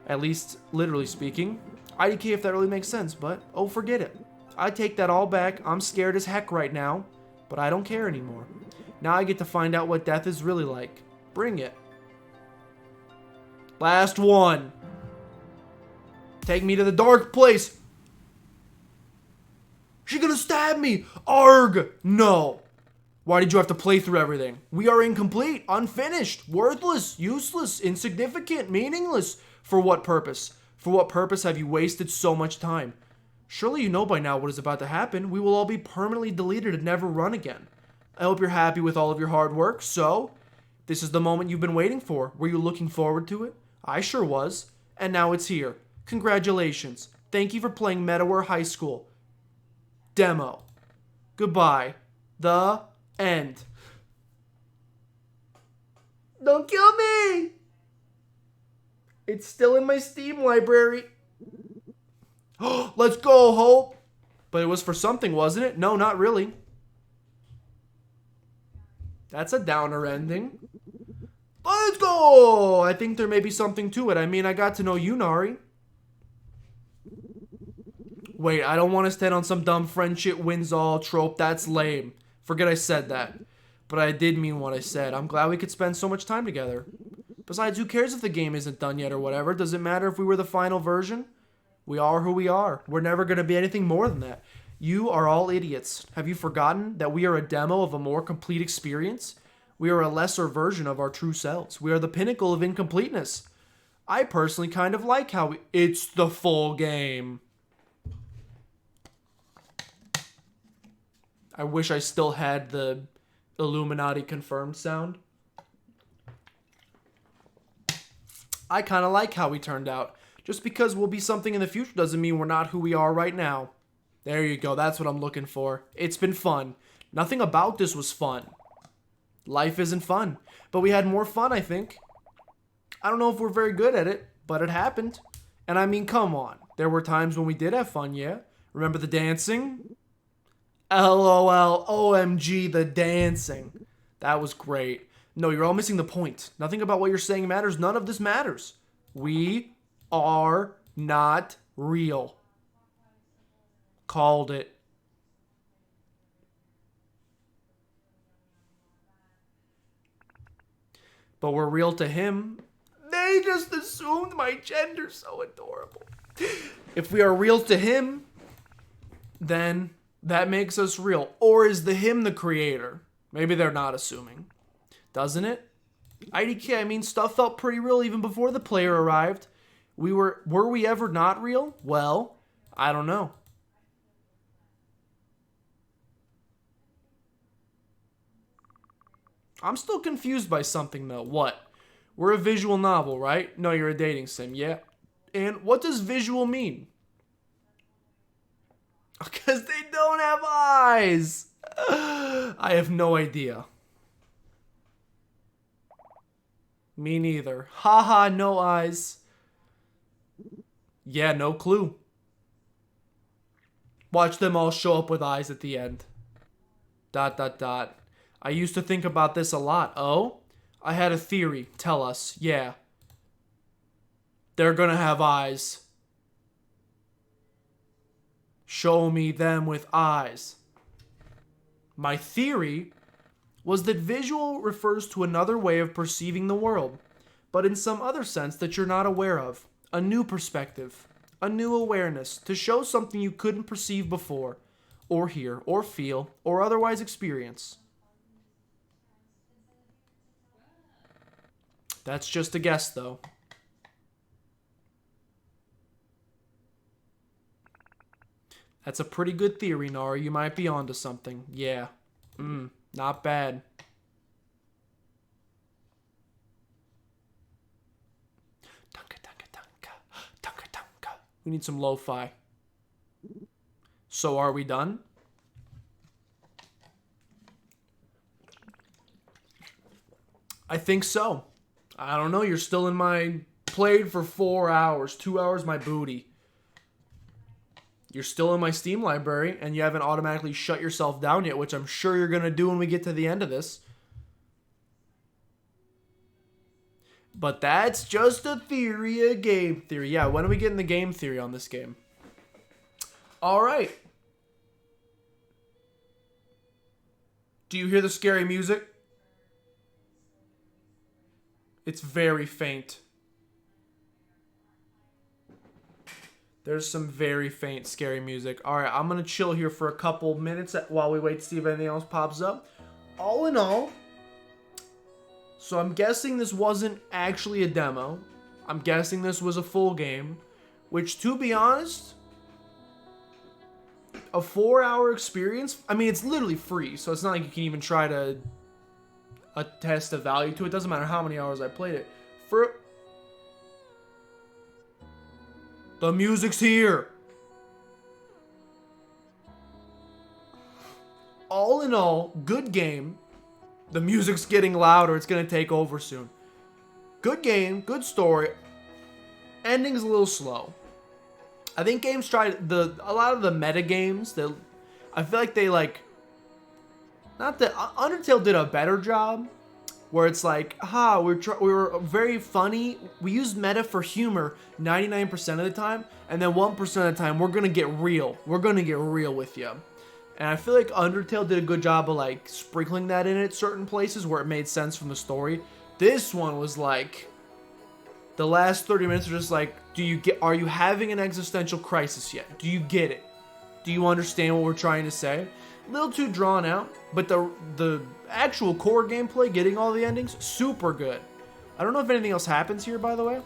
At least, literally speaking. IDK if that really makes sense, but oh, forget it. I take that all back. I'm scared as heck right now, but I don't care anymore. Now I get to find out what death is really like. Bring it. Last one. Take me to the dark place. She gonna stab me. Arg. No. Why did you have to play through everything? We are incomplete, unfinished, worthless, useless, insignificant, meaningless. For what purpose? For what purpose have you wasted so much time? Surely you know by now what is about to happen. We will all be permanently deleted and never run again. I hope you're happy with all of your hard work. So, this is the moment you've been waiting for. Were you looking forward to it? I sure was. And now it's here. Congratulations. Thank you for playing MetaWare High School. Demo. Goodbye. The end. Don't kill me! It's still in my Steam library. Let's go, Hope! But it was for something, wasn't it? No, not really. That's a downer ending. Let's go! I think there may be something to it. I mean, I got to know you, Nari. Wait, I don't want to stand on some dumb friendship wins all trope. That's lame. Forget I said that. But I did mean what I said. I'm glad we could spend so much time together. Besides, who cares if the game isn't done yet or whatever? Does it matter if we were the final version? We are who we are. We're never going to be anything more than that. You are all idiots. Have you forgotten that we are a demo of a more complete experience? We are a lesser version of our true selves. We are the pinnacle of incompleteness. I personally kind of like how it's the full game. I wish I still had the Illuminati confirmed sound. I kind of like how we turned out. Just because we'll be something in the future doesn't mean we're not who we are right now. There you go. That's what I'm looking for. It's been fun. Nothing about this was fun. Life isn't fun. But we had more fun, I think. I don't know if we're very good at it, but it happened. And I mean, come on. There were times when we did have fun, yeah? Remember the dancing? LOL, OMG, the dancing. That was great. No, you're all missing the point. Nothing about what you're saying matters. None of this matters. We are not real. Called it. But we're real to him. They just assumed my gender. So adorable. If we are real to him, then that makes us real. Or is the him the creator? Maybe they're not assuming. Doesn't it? IDK, I mean, stuff felt pretty real even before the player arrived. Were we ever not real? Well, I don't know. I'm still confused by something, though. What? We're a visual novel, right? No, you're a dating sim, yeah. And what does visual mean? Because they don't have eyes. I have no idea. Me neither. Haha, no eyes. Yeah, no clue. Watch them all show up with eyes at the end. ... I used to think about this a lot. Oh? I had a theory. Tell us. Yeah. They're gonna have eyes. Show me them with eyes. My theory was that visual refers to another way of perceiving the world, but in some other sense that you're not aware of. A new perspective. A new awareness. To show something you couldn't perceive before, or hear, or feel, or otherwise experience. That's just a guess, though. That's a pretty good theory, Nara. You might be onto something. Yeah. Not bad. We need some lo-fi. So are we done? I think so. I don't know. You're still in my... Played for 4 hours. 2 hours my booty. you're still in my Steam library and you haven't automatically shut yourself down yet, which I'm sure you're going to do when we get to the end of this. But that's just a theory, a game theory. Yeah, when are we getting the game theory on this game? All right. Do you hear the scary music? It's very faint. There's some very faint, scary music. All right, I'm going to chill here for a couple minutes while we wait to see if anything else pops up. All in all, so I'm guessing this wasn't actually a demo. I'm guessing this was a full game, which, to be honest, a 4-hour experience, I mean, it's literally free, so it's not like you can even try to attest a value to it. It doesn't matter how many hours I played it. The music's here. All in all, good game. The music's getting louder. It's going to take over soon. Good game, good story. Ending's a little slow. I think games tried a lot of the meta games that I feel like they not that Undertale did a better job, where it's like, we were very funny. We used meta for humor 99% of the time, and then 1% of the time we're gonna get real. We're gonna get real with you. And I feel like Undertale did a good job of like sprinkling that in at certain places where it made sense from the story. This one was like, the last 30 minutes are just like, are you having an existential crisis yet? Do you get it? Do you understand what we're trying to say? A little too drawn out, but the actual core gameplay, getting all the endings, super good. I don't know if anything else happens here, by the way.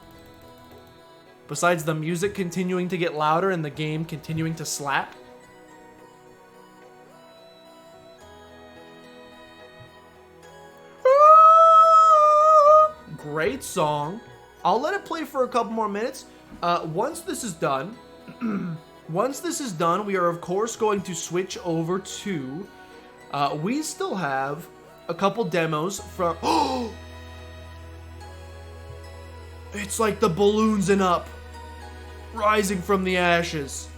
Besides the music continuing to get louder and the game continuing to slap. Great song. I'll let it play for a couple more minutes. Once this is done, we are of course going to switch over to. We still have a couple demos from. Oh, it's like the balloons and up, rising from the ashes.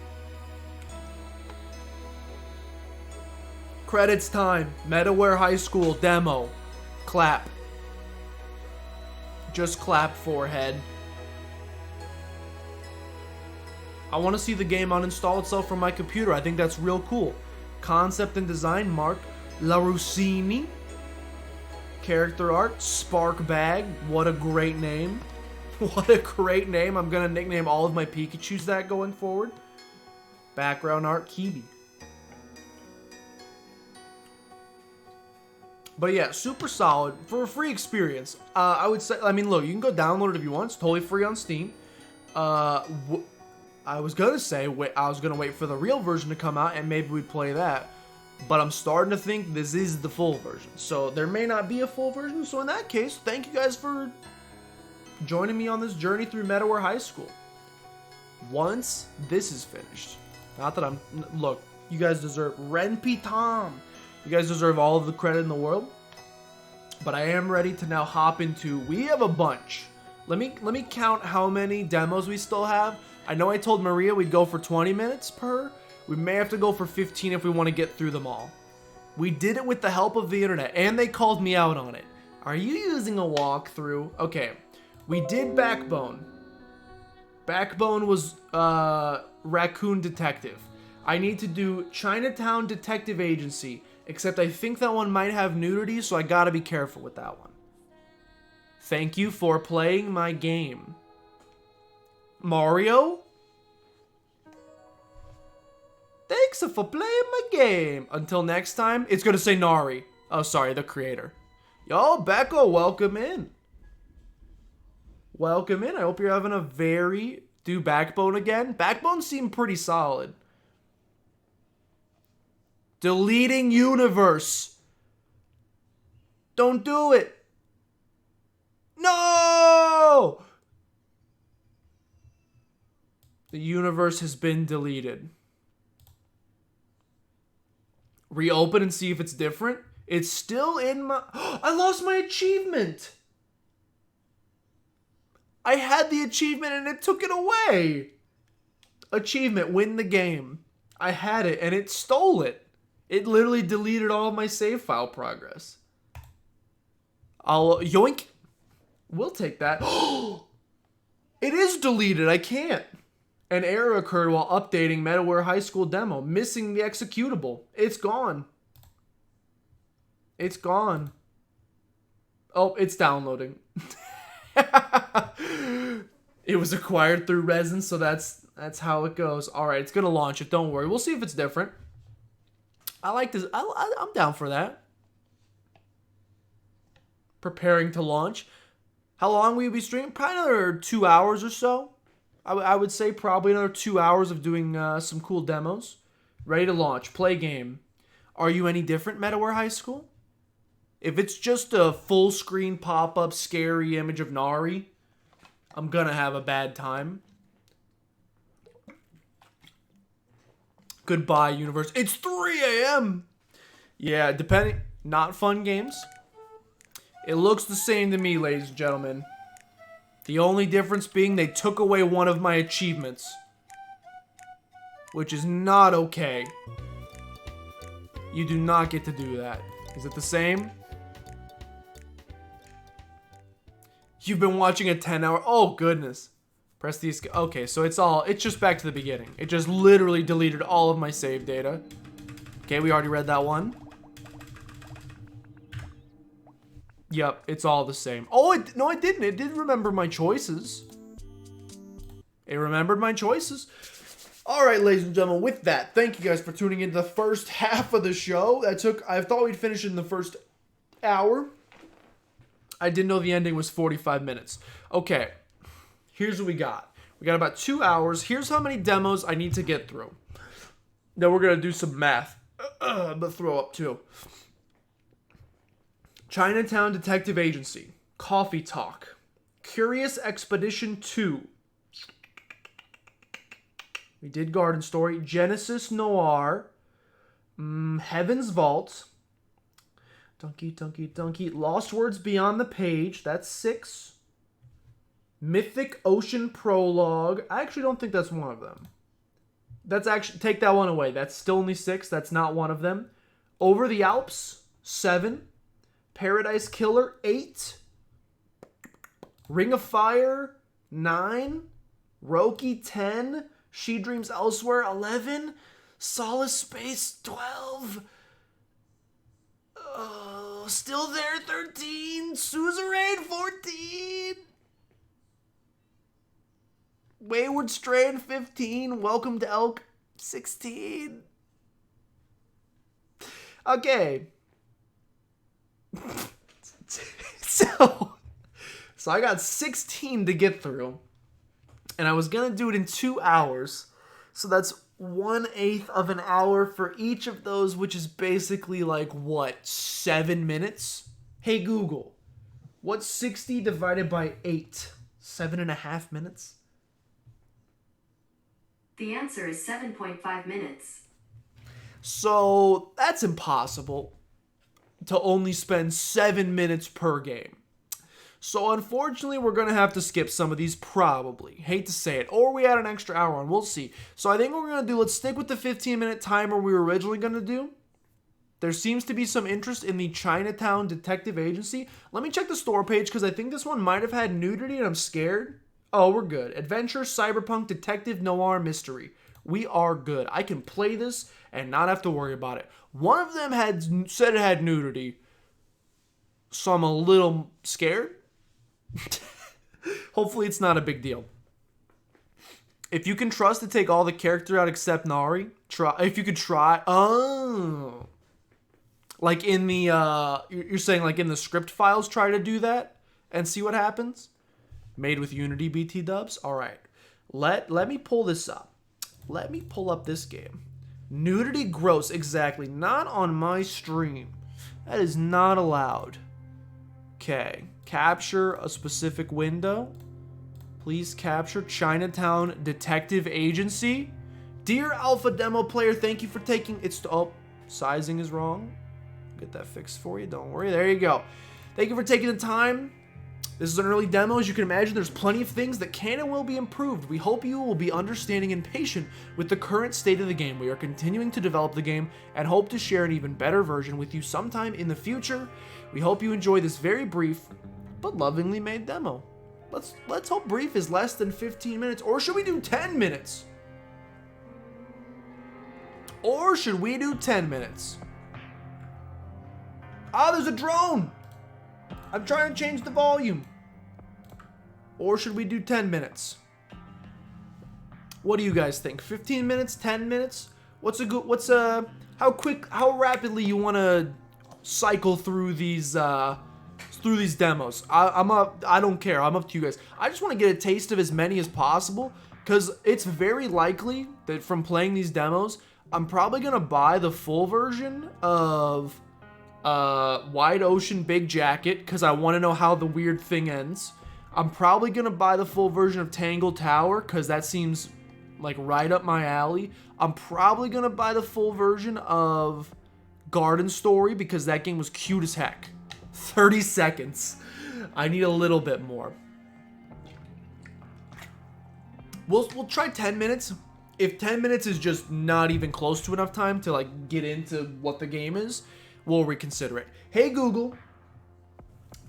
Credits time. MetaWare High School demo. Clap. Just clap, forehead. I want to see the game uninstall itself from my computer. I think that's real cool. Concept and design, Mark Larussini. Character art, Spark Bag. What a great name. What a great name. I'm going to nickname all of my Pikachus that going forward. Background art, Kibi. But yeah, super solid for a free experience. I would say, I mean, look, you can go download it if you want. It's totally free on Steam. I was gonna say, I was gonna wait for the real version to come out and maybe we'd play that. But I'm starting to think this is the full version. So there may not be a full version. So in that case, thank you guys for joining me on this journey through MetaWare High School. Once this is finished, not that look, you guys deserve Renpi Tom. You guys deserve all of the credit in the world. But I am ready to now hop into, we have a bunch. Let me count how many demos we still have. I know I told Maria we'd go for 20 minutes per. We may have to go for 15 if we want to get through them all. We did it with the help of the internet, and they called me out on it. Are you using a walkthrough? Okay, we did Backbone. Backbone was Raccoon Detective. I need to do Chinatown Detective Agency. Except I think that one might have nudity, so I gotta be careful with that one. Thank you for playing my game. Mario? Thanks for playing my game. Until next time, it's gonna say Nari. Oh, sorry, the creator. Yo, Becco, welcome in. Welcome in. I hope you're having a very... Do Backbone again? Backbone seemed pretty solid. Deleting universe. Don't do it. No! The universe has been deleted. Reopen and see if it's different. It's still in my... I lost my achievement. I had the achievement and it took it away. achievement, win the game. I had it and it stole it. It literally deleted all of my save file progress. I'll yoink. We'll take that. It is deleted. I can't. An error occurred while updating MetaWare High School demo, missing the executable. It's gone. It's gone. Oh, it's downloading. It was acquired through Resin, so that's how it goes. All right, it's gonna launch it. Don't worry. We'll see if it's different. I like this. I'm down for that. Preparing to launch. How long will you be streaming? Probably another 2 hours or so. I would say probably another 2 hours of doing some cool demos. Ready to launch. Play game. Are you any different, MetaWare High School? If it's just a full screen pop-up scary image of Nari, I'm gonna have a bad time. Goodbye, universe. It's 3 a.m. Yeah, depending. Not fun games. It looks the same to me, ladies and gentlemen. The only difference being they took away one of my achievements. Which is not okay. You do not get to do that. Is it the same? You've been watching a 10-hour... Oh, goodness. Press the escape. Okay, so it's just back to the beginning. It just literally deleted all of my save data. Okay, we already read that one. Yep, it's all the same. Oh, no, it didn't. It didn't remember my choices. It remembered my choices. All right, ladies and gentlemen, with that, thank you guys for tuning into the first half of the show. I thought we'd finish in the first hour. I didn't know the ending was 45 minutes. Okay, here's what we got. We got about 2 hours. Here's how many demos I need to get through. Then we're going to do some math. But throw up too. Chinatown Detective Agency. Coffee Talk. Curious Expedition 2. We did Garden Story. Genesis Noir. Heaven's Vault. Donkey. Lost Words Beyond the Page. That's 6. Mythic Ocean Prologue. I actually don't think that's one of them. That's actually... Take that one away. That's still only 6. That's not one of them. Over the Alps. 7. Paradise Killer. 8. Ring of Fire. 9. Roki. 10. She Dreams Elsewhere. 11. Solace Space. 12. Still There. 13. Suzerain. 14. Wayward Strand. 15. Welcome to Elk. 16. Okay. So I got 16 to get through. And I was going to do it in 2 hours. So that's 1/8 of an hour for each of those, which is basically like, what, 7 minutes? Hey, Google, what's 60 divided by 8? 7.5 minutes? The answer is 7.5 minutes. So that's impossible to only spend 7 minutes per game. So unfortunately, we're going to have to skip some of these probably. Hate to say it. Or we add an extra hour on. We'll see. So I think what we're going to do, let's stick with the 15-minute timer we were originally going to do. There seems to be some interest in the Chinatown Detective Agency. Let me check the store page because I think this one might have had nudity and I'm scared. Oh, we're good. Adventure, cyberpunk, detective, noir, mystery. We are good. I can play this and not have to worry about it. One of them had said it had nudity. So I'm a little scared. Hopefully it's not a big deal. If you can trust to take all the character out except Nari, try. If you could try, like in the you're saying like in the script files, try to do that and see what happens. Made with Unity BT dubs. All right, let me pull this up. Let me pull up this game. Nudity gross, exactly. Not on my stream. That is not allowed. Okay. Capture a specific window. Please capture Chinatown Detective Agency. Dear Alpha Demo player, thank you for taking... sizing is wrong. Get that fixed for you. Don't worry. There you go. Thank you for taking the time This is an early demo. As you can imagine, there's plenty of things that can and will be improved. We hope you will be understanding and patient with the current state of the game. We are continuing to develop the game and hope to share an even better version with you sometime in the future. We hope you enjoy this very brief but lovingly made demo. Let's hope brief is less than 15 minutes, or should we do 10 minutes? Or should we do 10 minutes? Ah, there's a drone! I'm trying to change the volume. Or should we do 10 minutes? What do you guys think? 15 minutes? 10 minutes? How rapidly you want to cycle through these demos? I don't care. I'm up to you guys. I just want to get a taste of as many as possible, because it's very likely that from playing these demos, I'm probably going to buy the full version of Wide Ocean Big Jacket, because I want to know how the weird thing ends. I'm probably going to buy the full version of Tangle Tower, because that seems like right up my alley. I'm probably going to buy the full version of Garden Story, because that game was cute as heck. 30 seconds. I need a little bit more. We'll try 10 minutes. If 10 minutes is just not even close to enough time to like get into what the game is, we'll reconsider it. Hey Google,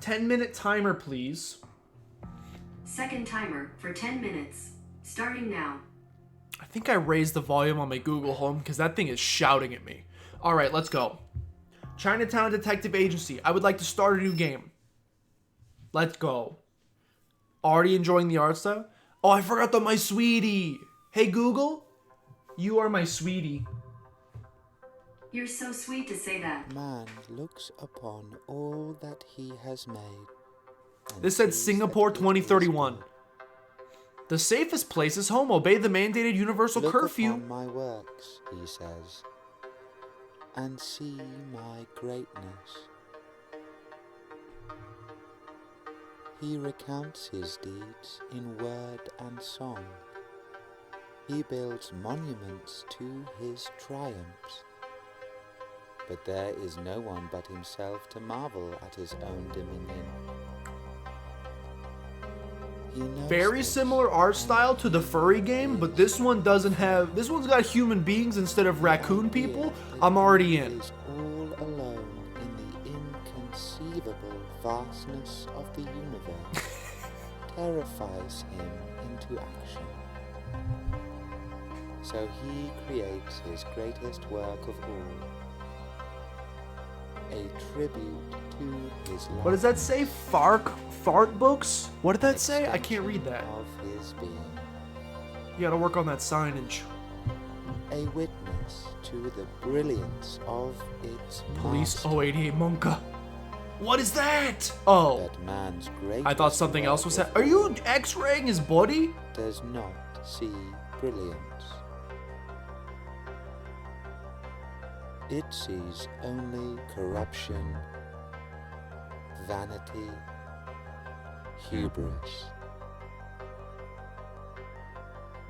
10-minute timer please. Second timer for 10 minutes. Starting now. I think I raised the volume on my Google Home because that thing is shouting at me. All right, let's go. Chinatown Detective Agency. I would like to start a new game. Let's go. Already enjoying the art style? Oh, I forgot the my sweetie. Hey Google, you are my sweetie. You're so sweet to say that. Man looks upon all that he has made. This said Singapore 2031. The safest place is home. Obey the mandated universal curfew. Look upon my works, he says, and see my greatness. He recounts his deeds in word and song. He builds monuments to his triumphs. But there is no one but himself to marvel at his own dominion. Very similar art style to the furry game, but this one doesn't have. This one's got human beings instead of raccoon people. I'm already in. Is all alone in the inconceivable vastness of the universe. Terrifies him into action. So he creates his greatest work of all. A tribute to his life. What does that say? Fart books? What did that say? I can't read that. Of his being. You gotta work on that signage. A witness to the brilliance of its Police master. 088 Monka. What is that? Oh. That man's I thought something else was that. Are you X-raying his body? Does not see brilliance. It sees only corruption, vanity, hubris.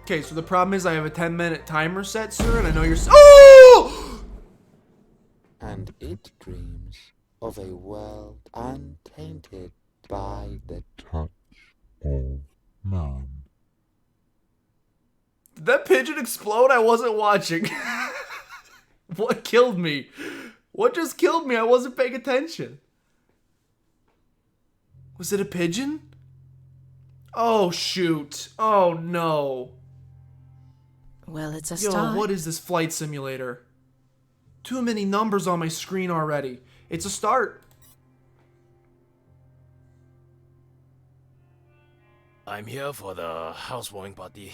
Okay, so the problem is I have a 10-minute timer set, sir, and I know you're. Oh! And it dreams of a world untainted by the touch of man. Did that pigeon explode? I wasn't watching. What killed me? What just killed me? I wasn't paying attention. Was it a pigeon? Oh, shoot. Oh, no. Well, it's a Yo, start. what is this flight simulator? Too many numbers on my screen already. It's a start. I'm here for the housewarming party.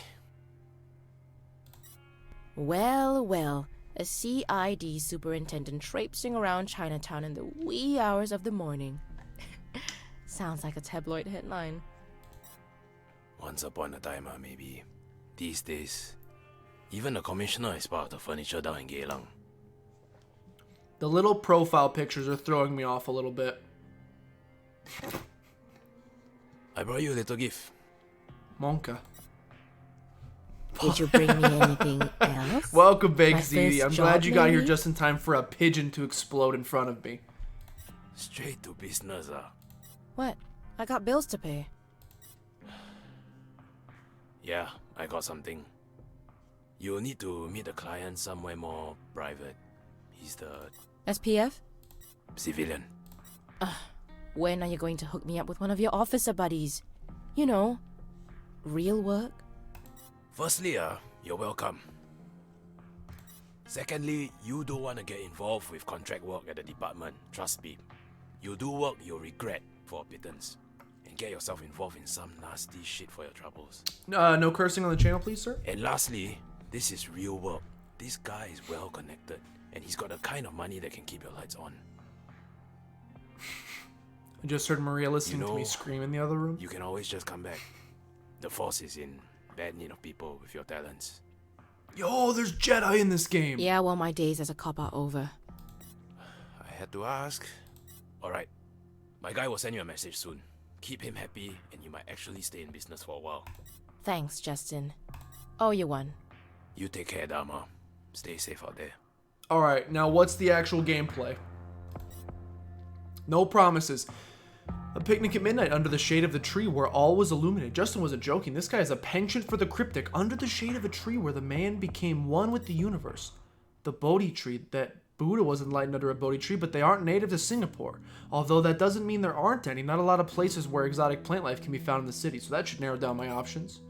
Well, well. A CID superintendent traipsing around Chinatown in the wee hours of the morning. Sounds like a tabloid headline. Once upon a time, maybe. These days, even the commissioner is part of the furniture down in Geylang. The little profile pictures are throwing me off a little bit. I brought you a little gift. Monka. Did you bring me anything else? Welcome, Big My ZD. I'm first glad job, you got here maybe? just in time for a pigeon to explode in front of me. Straight to business, What? I got bills to pay. Yeah, I got something. You'll need to meet the client somewhere more private. He's the SPF? civilian. When are you going to hook me up with one of your officer buddies? You know, real work? Firstly, you're welcome. Secondly, you don't want to get involved with contract work at the department. Trust me. You do work you'll regret for a pittance. And get yourself involved in some nasty shit for your troubles. No cursing on the channel, please, sir. And lastly, this is real work. This guy is well connected. And he's got the kind of money that can keep your lights on. I just heard Maria listening to me know, scream in the other room. You can always just come back. The force is in bad need of people with your talents. Yo, there's Jedi in this game. Yeah, well, my days as a cop are over. I had to ask. Alright, my guy will send you a message soon. Keep him happy and you might actually stay in business for a while. Thanks, Justin. Oh, you won. You take care, Dharma. Stay safe out there. Alright, now what's the actual gameplay? No promises. A picnic at midnight under the shade of the tree where all was illuminated. Justin wasn't joking. This guy has a penchant for the cryptic. Under the shade of a tree where the man became one with the universe. The Bodhi tree. That Buddha was enlightened under a Bodhi tree, but they aren't native to Singapore. Although that doesn't mean there aren't any. Not a lot of places where exotic plant life can be found in the city, so that should narrow down my options.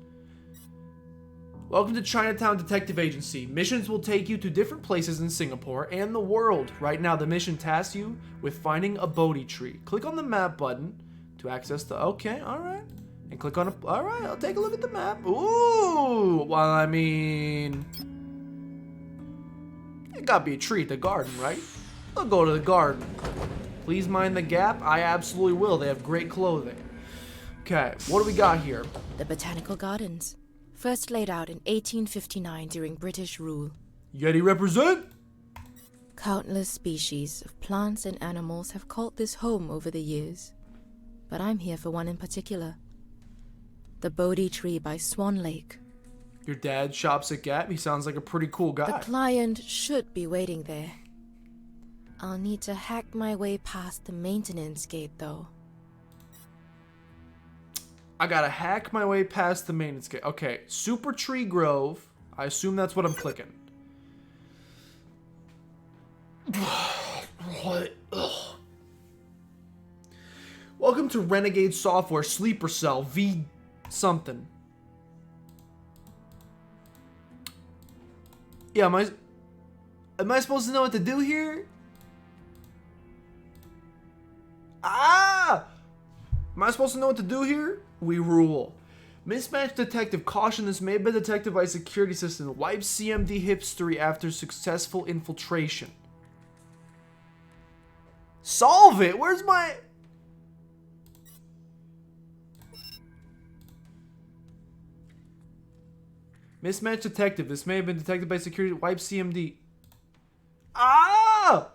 Welcome to Chinatown Detective Agency. Missions will take you to different places in Singapore and the world. Right now, the mission tasks you with finding a Bodhi tree. Click on the map button to access the... Okay, alright. And click on a... Alright, I'll take a look at the map. Ooh! Well, I mean... It gotta be a tree at the garden, right? I'll go to the garden. Please mind the gap. I absolutely will. They have great clothing. Okay, what do we got here? The Botanical Gardens. First laid out in 1859 during British rule. Yeti represent? Countless species of plants and animals have called this home over the years. But I'm here for one in particular. The Bodhi tree by Swan Lake. Your dad shops at Gap? He sounds like a pretty cool guy. The client should be waiting there. I'll need to hack my way past the maintenance gate, though. I gotta hack my way past the maintenance gate. Okay, Super Tree Grove. I assume that's what I'm clicking. What? Ugh. Welcome to Renegade Software Sleeper Cell V something. Yeah, am I supposed to know what to do here? Ah! Am I supposed to know what to do here? We rule. Mismatched detective. Caution, this may have been detected by a security system. Wipes CMD history after successful infiltration. Solve it! Where's my... Mismatched detective. This may have been detected by security. Wipe CMD. Ah!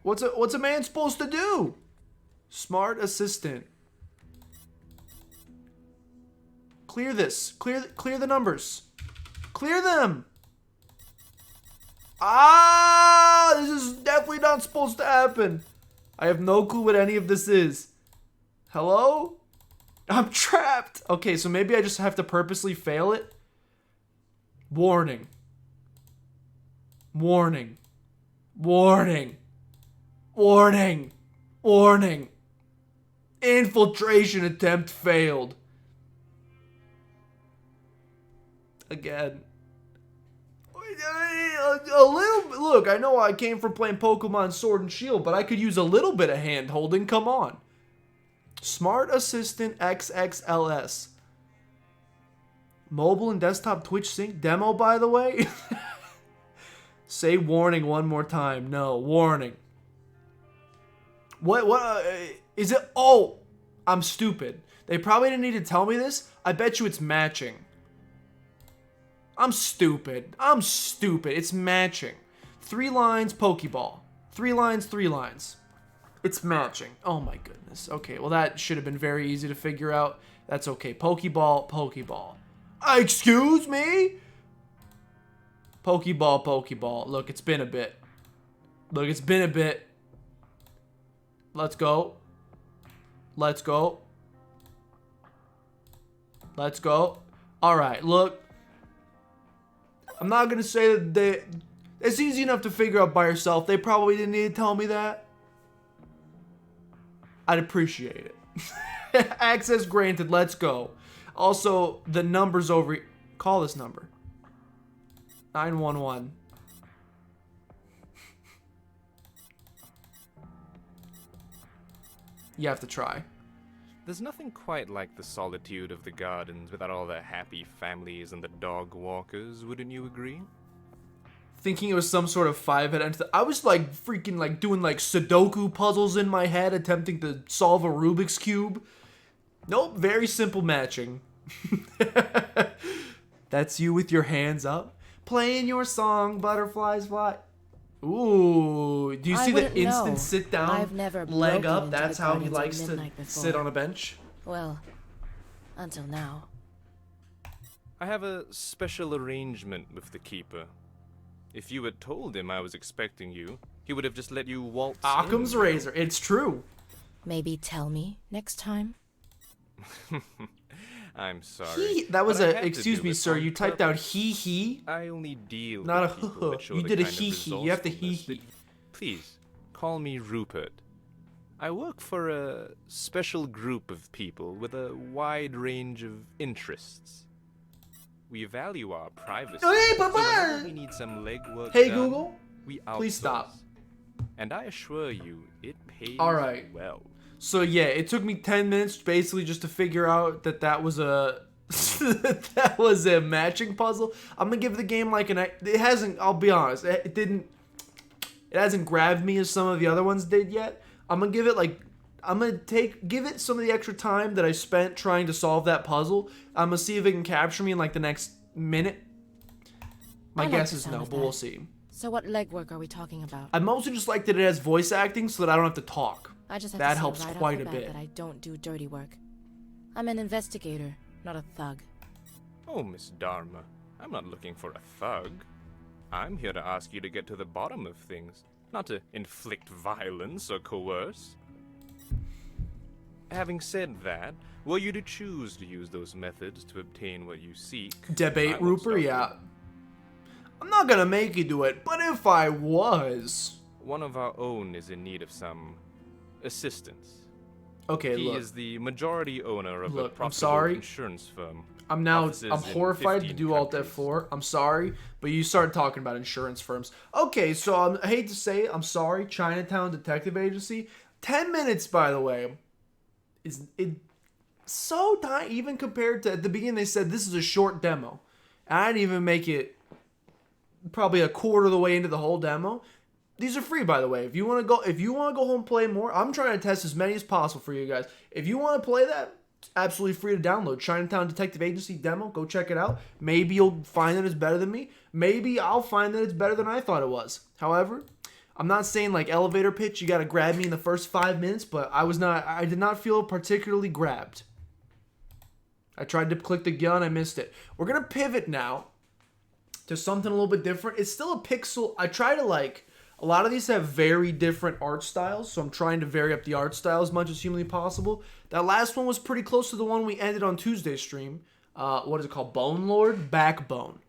What's a man supposed to do? Smart assistant. Clear this. Clear the numbers. Clear them. Ah! This is definitely not supposed to happen. I have no clue what any of this is. Hello? I'm trapped. Okay, so maybe I just have to purposely fail it. Warning. Warning. Warning. Warning. Warning. Infiltration attempt failed. Again. A little bit. Look, I know I came from playing Pokemon Sword and Shield, but I could use a little bit of hand holding. Come on. Smart Assistant XXLS. Mobile and desktop Twitch sync demo, by the way. Say warning one more time. No, warning. What is it? Oh, I'm stupid. They probably didn't need to tell me this. I bet you it's matching. I'm stupid. I'm stupid. It's matching. 3 lines, Pokeball. 3 lines, 3 lines. It's matching. Oh my goodness. Okay, well that should have been very easy to figure out. That's okay. Pokeball, Pokeball. Excuse me? Pokeball, Pokeball. Look, it's been a bit. Look, it's been a bit. Let's go. Let's go. Let's go. Alright, look. I'm not going to say that it's easy enough to figure out by yourself. They probably didn't need to tell me that. I'd appreciate it. Access granted. Let's go. Also, the number's over. Call this number. 911. You have to try. There's nothing quite like the solitude of the gardens without all the happy families and the dog walkers, wouldn't you agree? Thinking it was some sort of 5-head entity. I was like freaking like doing like Sudoku puzzles in my head, attempting to solve a Rubik's Cube. Nope, very simple matching. That's you with your hands up, playing your song, Butterflies Fly. Ooh, do you see the instant sit down, I've never leg broken up? into That's the how he gardens likes at to midnight before. sit on a bench. Well, until now. I have a special arrangement with the keeper. If you had told him I was expecting you, he would have just let you waltz Occam's razor. It's true. Maybe tell me next time. I'm sorry. That was but a, I had to excuse do me, it sir, on you typed out purpose. he. I only deal Not with a people that show you the did a kind of he. You have to resourcefulness he. that- Please, call me Rupert. I work for a special group of people with a wide range of interests. We value our privacy. Hey, so Papa! whenever we need some legwork Hey, done, Google, we outsource. please stop. And I assure you, it pays Alright. well. So yeah, it took me 10 minutes basically just to figure out that was a that was a matching puzzle. I'm gonna give the game like it hasn't. I'll be honest, it hasn't grabbed me as some of the other ones did yet. I'm gonna give it like give it some of the extra time that I spent trying to solve that puzzle. I'm gonna see if it can capture me in like the next minute. My guess is no, but we'll see. So what legwork are we talking about? I mostly just like that it has voice acting so that I don't have to talk. I just have that to helps say right quite off a the bat bit. that I don't do dirty work. I'm an investigator, not a thug. Oh, Miss Dharma, I'm not looking for a thug. I'm here to ask you to get to the bottom of things, not to inflict violence or coerce. Having said that, were you to choose to use those methods to obtain what you seek... Debate I won't stop Rupert, you. yeah. I'm not gonna make you do it, but if I was... One of our own is in need of some assistance. Okay, He look. is the majority owner of a Look, I'm profitable sorry. insurance firm. I'm Offices in horrified to 15 do Alt countries. F4. I'm sorry, but you started talking about insurance firms. Okay, so I hate to say it, I'm sorry, Chinatown Detective Agency. 10 minutes, by the way, is so tiny, even compared to, at the beginning they said this is a short demo. And I didn't even make it probably a quarter of the way into the whole demo. These are free, by the way. If you want to go home and play more, I'm trying to test as many as possible for you guys. If you want to play that, it's absolutely free to download. Chinatown Detective Agency demo. Go check it out. Maybe you'll find that it's better than me. Maybe I'll find that it's better than I thought it was. However, I'm not saying like elevator pitch, you got to grab me in the first 5 minutes, but I did not feel particularly grabbed. I tried to click the gun, I missed it. We're going to pivot now to something a little bit different. It's still a pixel. I try to like... A lot of these have very different art styles, so I'm trying to vary up the art style as much as humanly possible. That last one was pretty close to the one we ended on Tuesday's stream. What is it called? Bone Lord? Backbone.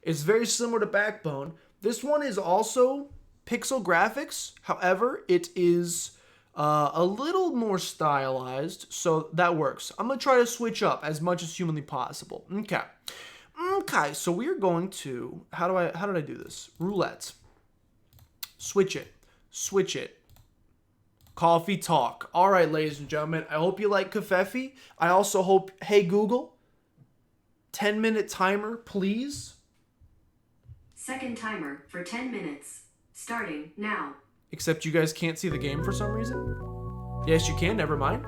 It's very similar to Backbone. This one is also pixel graphics. However, it is a little more stylized, so that works. I'm going to try to switch up as much as humanly possible. Okay, so we're going to... How did I do this? Roulette. Switch it. Coffee talk. All right, ladies and gentlemen, I hope you like Kafefi. I also hope, hey Google, 10-minute timer, please. Second timer for 10 minutes. Starting now. Except you guys can't see the game for some reason. Yes, you can, never mind.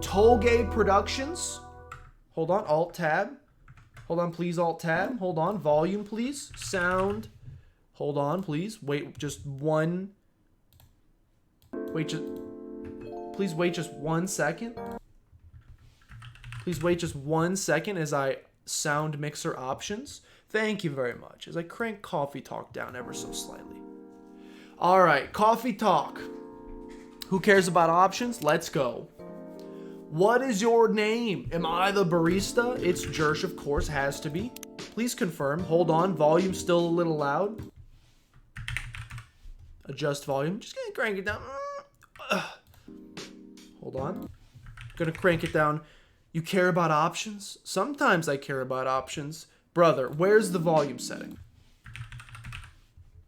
Toge Productions. Hold on, Alt-Tab. Hold on, please, Alt-Tab. Hold on, volume, please. Sound. Hold on, please. Wait, just one. Please wait just 1 second. Please wait just 1 second as I sound mixer options. Thank you very much. As I crank Coffee Talk down ever so slightly. All right, Coffee Talk. Who cares about options? Let's go. What is your name? Am I the barista? It's Jersh, of course, has to be. Please confirm. Hold on, volume still a little loud. Adjust volume. Just gonna crank it down. Hold on. Gonna crank it down. You care about options? Sometimes I care about options. Brother, where's the volume setting?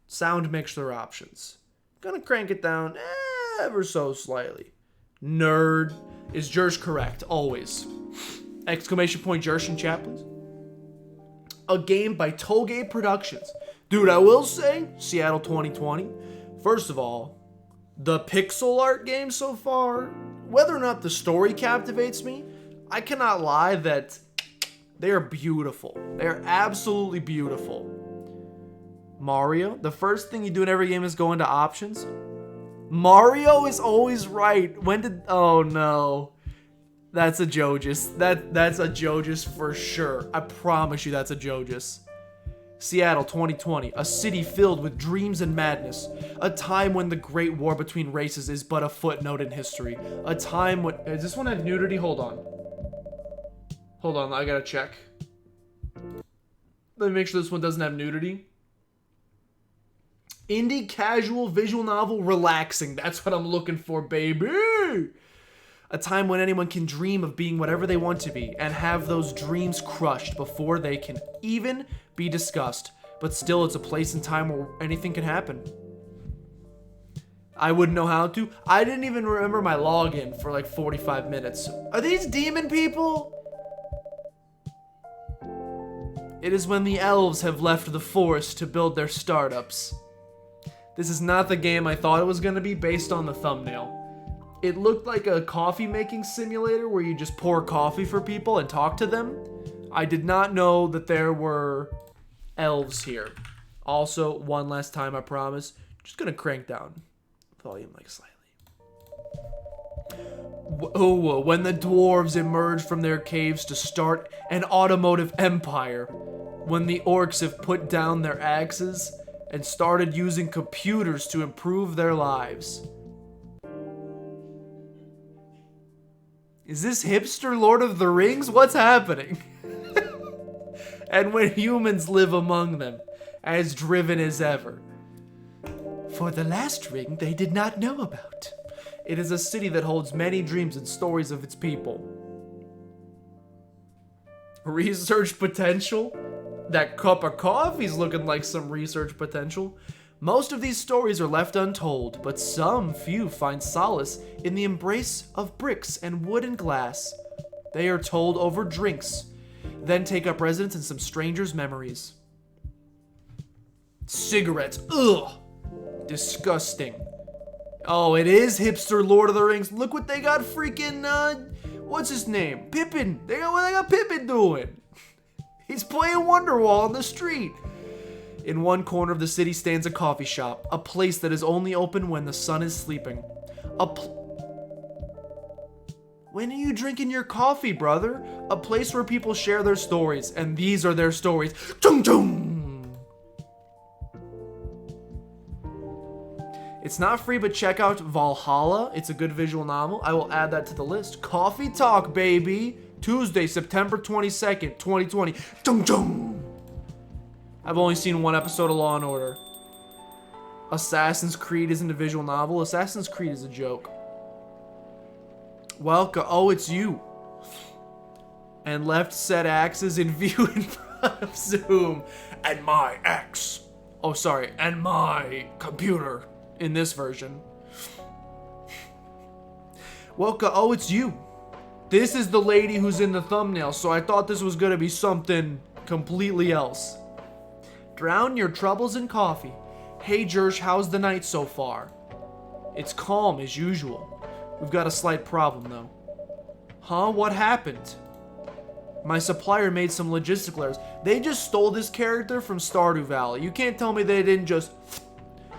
Sound mixer options. Gonna crank it down ever so slightly. Nerd. Is Jersh correct? Always. Exclamation point Jersh in chat, please. A game by Toge Productions. Dude, I will say, Seattle 2020. First of all, the pixel art game so far, whether or not the story captivates me, I cannot lie that they are beautiful. They are absolutely beautiful. Mario, the first thing you do in every game is go into options. Mario is always right. Oh no. That's a Jojas. That's a Jojas for sure. I promise you that's a Jojas. Seattle 2020, a city filled with dreams and madness. A time when the great war between races is but a footnote in history. A time when... Does this one have nudity? Hold on. Hold on, I gotta check. Let me make sure this one doesn't have nudity. Indie casual visual novel relaxing. That's what I'm looking for, baby. A time when anyone can dream of being whatever they want to be and have those dreams crushed before they can even be discussed. But still, it's a place and time where anything can happen. I wouldn't know how to. I didn't even remember my login for like 45 minutes. Are these demon people? It is when the elves have left the forest to build their startups. This is not the game I thought it was going to be based on the thumbnail. It looked like a coffee making simulator where you just pour coffee for people and talk to them. I did not know that there were elves here. Also, one last time, I promise. Just going to crank down volume like slightly. Oh, when the dwarves emerged from their caves to start an automotive empire. When the orcs have put down their axes and started using computers to improve their lives. Is this hipster Lord of the Rings? What's happening? And when humans live among them, as driven as ever. For the last ring they did not know about. It is a city that holds many dreams and stories of its people. Research potential? That cup of coffee's looking like some research potential. Most of these stories are left untold, but some few find solace in the embrace of bricks and wood and glass. They are told over drinks, then take up residence in some strangers' memories. Cigarettes. Ugh. Disgusting. Oh, it is hipster Lord of the Rings. Look what they got freaking, what's his name? Pippin. What they got Pippin doing? He's playing Wonderwall on the street. In one corner of the city stands a coffee shop, a place that is only open when the sun is sleeping. When are you drinking your coffee, brother? A place where people share their stories, and these are their stories. Chung chung! It's not free, but check out Valhalla. It's a good visual novel. I will add that to the list. Coffee Talk, baby. Tuesday, September 22nd, 2020. Chung chung! I've only seen one episode of Law & Order. Assassin's Creed isn't a visual novel. Assassin's Creed is a joke. Welcome. Oh, it's you. And left said axes in view in front of Zoom. And my axe. Oh, sorry. And my computer in this version. Welcome. Oh, it's you. This is the lady who's in the thumbnail, so I thought this was going to be something completely else. Drown your troubles in coffee. Hey, Jersh, how's the night so far? It's calm as usual. We've got a slight problem, though. Huh? What happened? My supplier made some logistical errors. They just stole this character from Stardew Valley. You can't tell me they didn't just...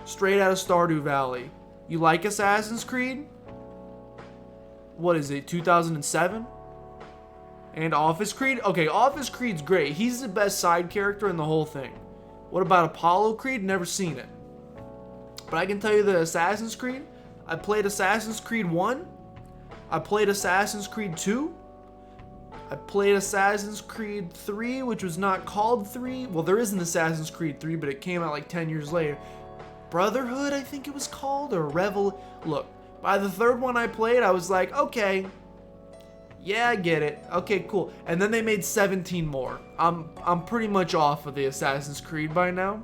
straight out of Stardew Valley. You like Assassin's Creed? What is it, 2007? And Office Creed? Okay, Office Creed's great. He's the best side character in the whole thing. What about Apollo Creed? Never seen it. But I can tell you that Assassin's Creed, I played Assassin's Creed 1. I played Assassin's Creed 2. I played Assassin's Creed 3, which was not called 3. Well, there is an Assassin's Creed 3, but it came out like 10 years later. Brotherhood, I think it was called, or Look, by the third one I played, I was like, okay, yeah, I get it. Okay, cool. And then they made 17 more. I'm pretty much off of the Assassin's Creed by now.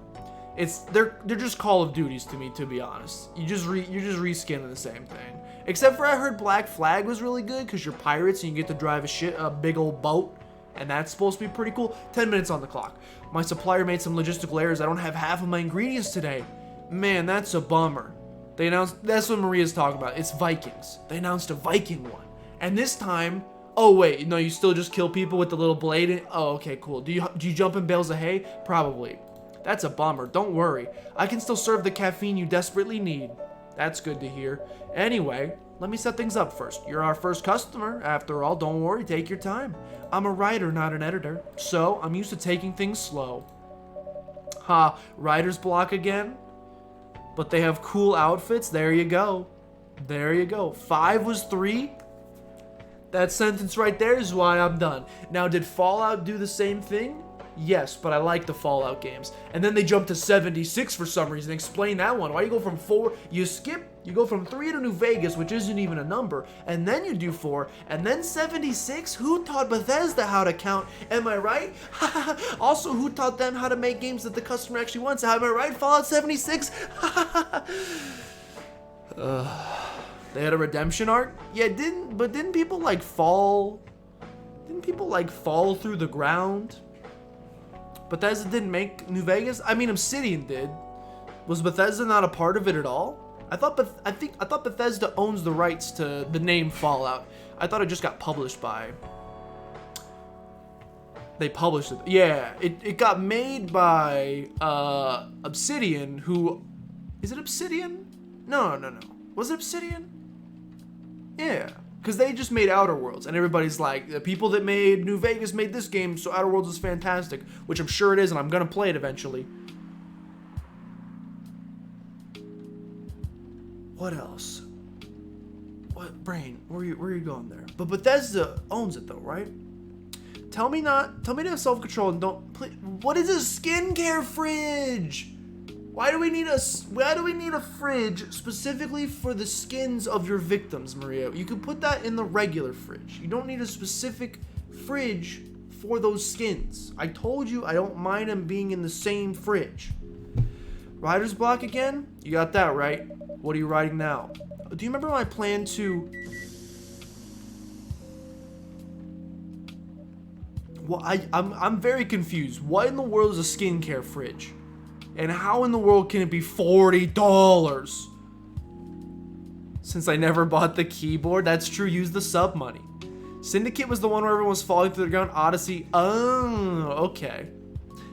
They're just Call of Duties to me, to be honest. You're just reskinning the same thing. Except for I heard Black Flag was really good because you're pirates and you get to drive a big old boat, and that's supposed to be pretty cool. 10 minutes on the clock. My supplier made some logistical errors. I don't have half of my ingredients today. Man, that's a bummer. They announced, that's what Maria's talking about. It's Vikings. They announced a Viking one. And this time, oh wait, no, you still just kill people with the little blade? Oh, okay, cool. Do you jump in bales of hay? Probably. That's a bummer. Don't worry. I can still serve the caffeine you desperately need. That's good to hear. Anyway, let me set things up first. You're our first customer. After all, don't worry, take your time. I'm a writer, not an editor, so I'm used to taking things slow. Ha, writer's block again? But they have cool outfits. There you go. There you go. 5 was 3. That sentence right there is why I'm done. Now, did Fallout do the same thing? Yes, but I like the Fallout games. And then they jumped to 76 for some reason. Explain that one. Why you go from 4, you go from 3 to New Vegas, which isn't even a number, and then you do 4, and then 76? Who taught Bethesda how to count? Am I right? Also, who taught them how to make games that the customer actually wants? Am I right? Fallout 76? They had a redemption arc? Yeah, didn't people like fall? Didn't people like fall through the ground? Bethesda didn't make New Vegas? I mean, Obsidian did. Was Bethesda not a part of it at all? I thought Bethesda owns the rights to the name Fallout. I thought it just got published by. They published it. Yeah, it got made by Obsidian, who is it Obsidian? No. Was it Obsidian? Yeah. Because they just made Outer Worlds, and everybody's like, the people that made New Vegas made this game, so Outer Worlds is fantastic, which I'm sure it is, and I'm gonna play it eventually. What else? What, Brain? Where are you going there? But Bethesda owns it though, right? Tell me to have self-control and don't. What is a skincare fridge? Why do we need a fridge specifically for the skins of your victims, Maria? You could put that in the regular fridge. You don't need a specific fridge for those skins. I told you I don't mind them being in the same fridge. Writer's block again? You got that right. What are you writing now? Do you remember my plan to... Well, I'm very confused. What in the world is a skincare fridge? And how in the world can it be $40? Since I never bought the keyboard, that's true, use the sub money. Syndicate was the one where everyone was falling through the ground. Odyssey, oh, okay.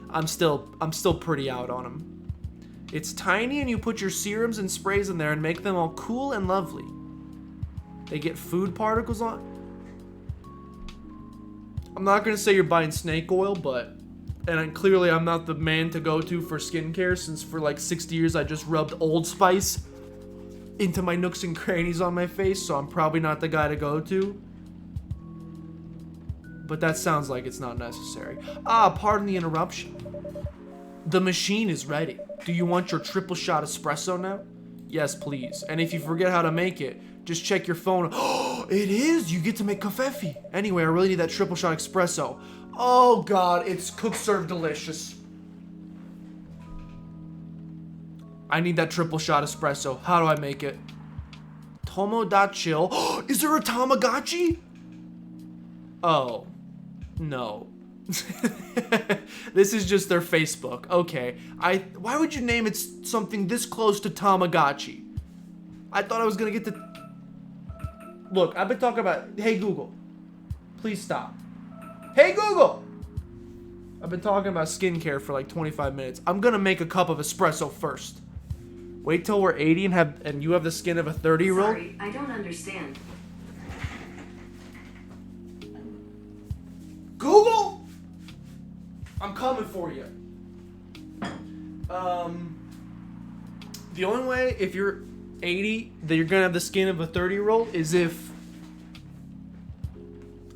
I'm still pretty out on them. It's tiny and you put your serums and sprays in there and make them all cool and lovely. They get food particles on. I'm not gonna say you're buying snake oil, but and clearly I'm not the man to go to for skincare, since for like 60 years I just rubbed Old Spice into my nooks and crannies on my face, so I'm probably not the guy to go to. But that sounds like it's not necessary. Ah, pardon the interruption. The machine is ready. Do you want your triple shot espresso now? Yes, please. And if you forget how to make it, just check your phone. Oh, it is! You get to make kafefi. Anyway, I really need that triple shot espresso. Oh god, it's cooked served delicious. I need that triple shot espresso. How do I make it? Tomo.chill. Is there a Tamagotchi? Oh. No. This is just their Facebook. Okay. Why would you name it something this close to Tamagotchi? I thought I was gonna get to... Look, I've been talking about... Hey Google. Please stop. Hey Google! I've been talking about skincare for like 25 minutes. I'm gonna make a cup of espresso first. Wait till we're 80 and you have the skin of a 30-year-old? Sorry, I don't understand. Google? I'm coming for you. The only way, if you're 80, that you're gonna have the skin of a 30-year-old is if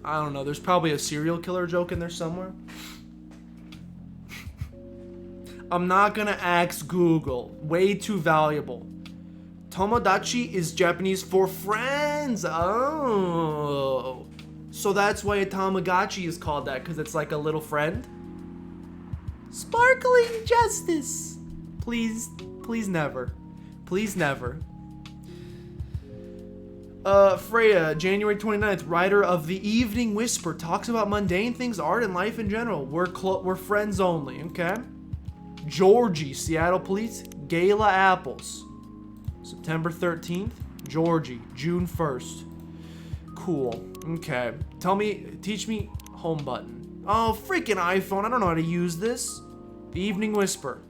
I don't know. There's probably a serial killer joke in there somewhere. I'm not gonna ask Google. Way too valuable. Tomodachi is Japanese for friends. Oh. So that's why a Tamagotchi is called that, because it's like a little friend. Sparkling justice. Please, please never. Please never. Freya, January 29th, writer of The Evening Whisper, talks about mundane things, art, and life in general. We're friends only, okay? Georgie, Seattle Police, Gala Apples. September 13th, Georgie, June 1st. Cool, okay. Teach me home button. Oh, freaking iPhone, I don't know how to use this. The Evening Whisper.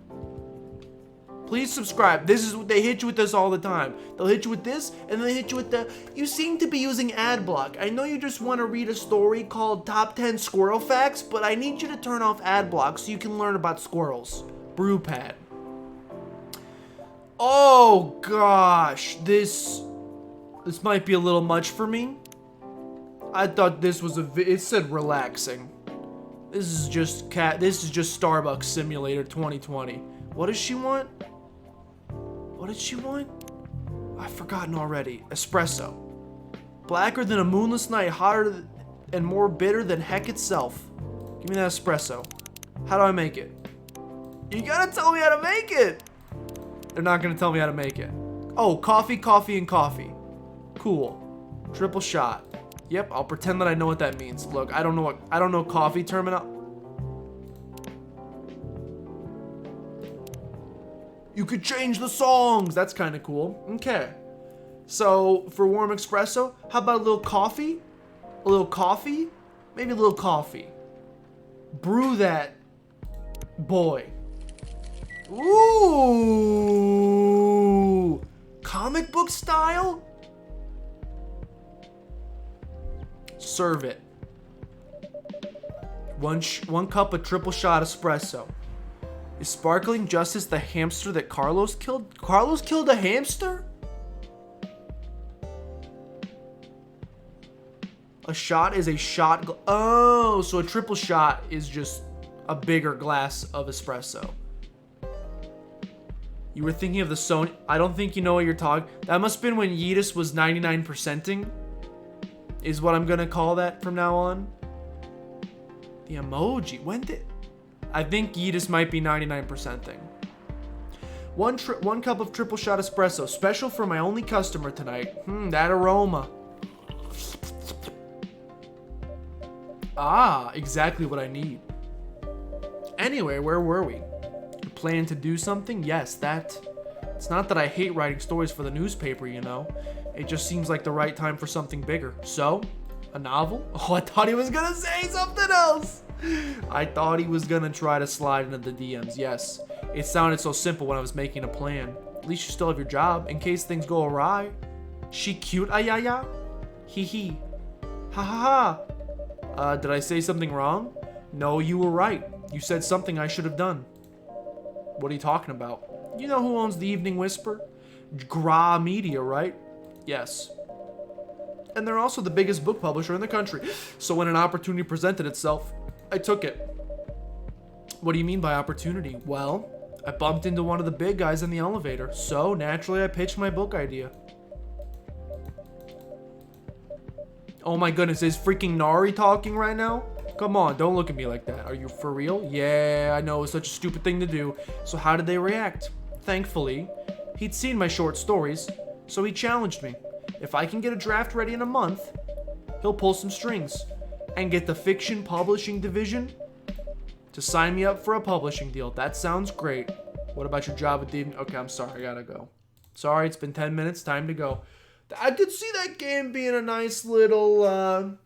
Please subscribe. This is what they hit you with this all the time. They'll hit you with this, and then they hit you with the, you seem to be using ad block. I know you just want to read a story called Top 10 Squirrel Facts, but I need you to turn off ad block so you can learn about squirrels. Brewpad. Oh gosh, this might be a little much for me. I thought this was it said relaxing. This is just Starbucks Simulator 2020. What does she want? What did she want? I've forgotten already. Espresso. Blacker than a moonless night, hotter and more bitter than heck itself. Give me that espresso. How do I make it? You gotta tell me how to make it! They're not gonna tell me how to make it. Oh, coffee, coffee, and coffee. Cool. Triple shot. Yep, I'll pretend that I know what that means. Look, I don't know coffee terminal. You could change the songs. That's kind of cool. Okay. So, for warm espresso, how about a little coffee? A little coffee? Maybe a little coffee. Brew that, boy. Ooh! Comic book style? Serve it. One cup of triple shot espresso. Is Sparkling Justice the hamster that Carlos killed? Carlos killed a hamster? A shot is a shot. Oh, so a triple shot is just a bigger glass of espresso. You were thinking of the Sony. I don't think you know what you're talking. That must have been when Yeetus was 99%ing. Is what I'm gonna call that from now on. The emoji. When did? I think Yeetus might be 99%ing. One cup of triple shot espresso, special for my only customer tonight. That aroma. Ah, exactly what I need. Anyway, where were we? You plan to do something? Yes, it's not that I hate writing stories for the newspaper, you know. It just seems like the right time for something bigger. So, a novel? Oh, I thought he was gonna say something else. I thought he was gonna try to slide into the DMs. Yes, it sounded so simple when I was making a plan. At least you still have your job in case things go awry. She cute, ayaya? Hee hee. Ha ha ha. Did I say something wrong? No, you were right. You said something I should have done. What are you talking about? You know who owns the Evening Whisper? Gra Media, right? Yes. And they're also the biggest book publisher in the country. So when an opportunity presented itself, I took it. What do you mean by opportunity? Well, I bumped into one of the big guys in the elevator, so naturally I pitched my book idea. Oh my goodness, is freaking Nari talking right now? Come on, don't look at me like that. Are you for real? Yeah, I know, it's such a stupid thing to do. So how did they react? Thankfully, he'd seen my short stories, so he challenged me. If I can get a draft ready in a month, he'll pull some strings and get the fiction publishing division to sign me up for a publishing deal. That sounds great. What about your job at the evening? Okay, I'm sorry, I gotta go. Sorry, it's been 10 minutes, time to go. I could see that game being a nice little,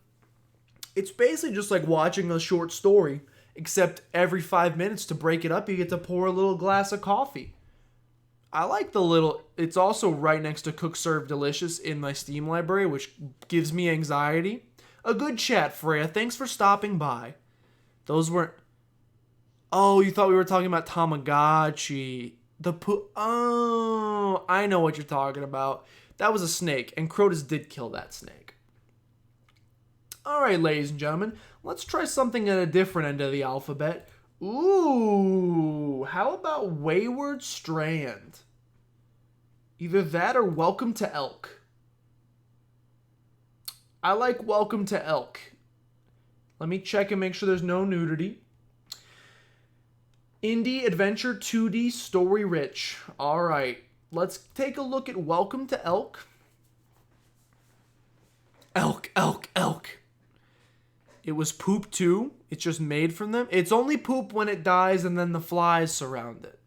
it's basically just like watching a short story, except every 5 minutes to break it up, you get to pour a little glass of coffee. I like the little, it's also right next to Cook Serve Delicious in my Steam library, which gives me anxiety. A good chat, Freya. Thanks for stopping by. Those weren't... Oh, you thought we were talking about Tamagotchi. Oh, I know what you're talking about. That was a snake, and Crotus did kill that snake. Alright, ladies and gentlemen, let's try something at a different end of the alphabet. Ooh, how about Wayward Strand? Either that or Welcome to Elk. I like Welcome to Elk. Let me check and make sure there's no nudity. Indie Adventure 2D Story Rich. Alright, let's take a look at Welcome to Elk. Elk, elk, elk. It was poop too. It's just made from them. It's only poop when it dies and then the flies surround it.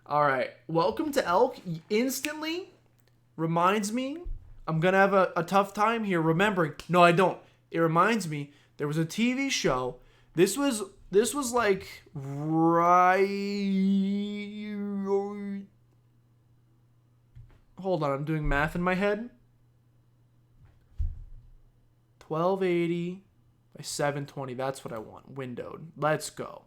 Alright, Welcome to Elk instantly reminds me, I'm gonna have a tough time here remembering. No, I don't. It reminds me, there was a TV show. This was like right. Hold on, I'm doing math in my head. 1280 by 720. That's what I want. Windowed. Let's go.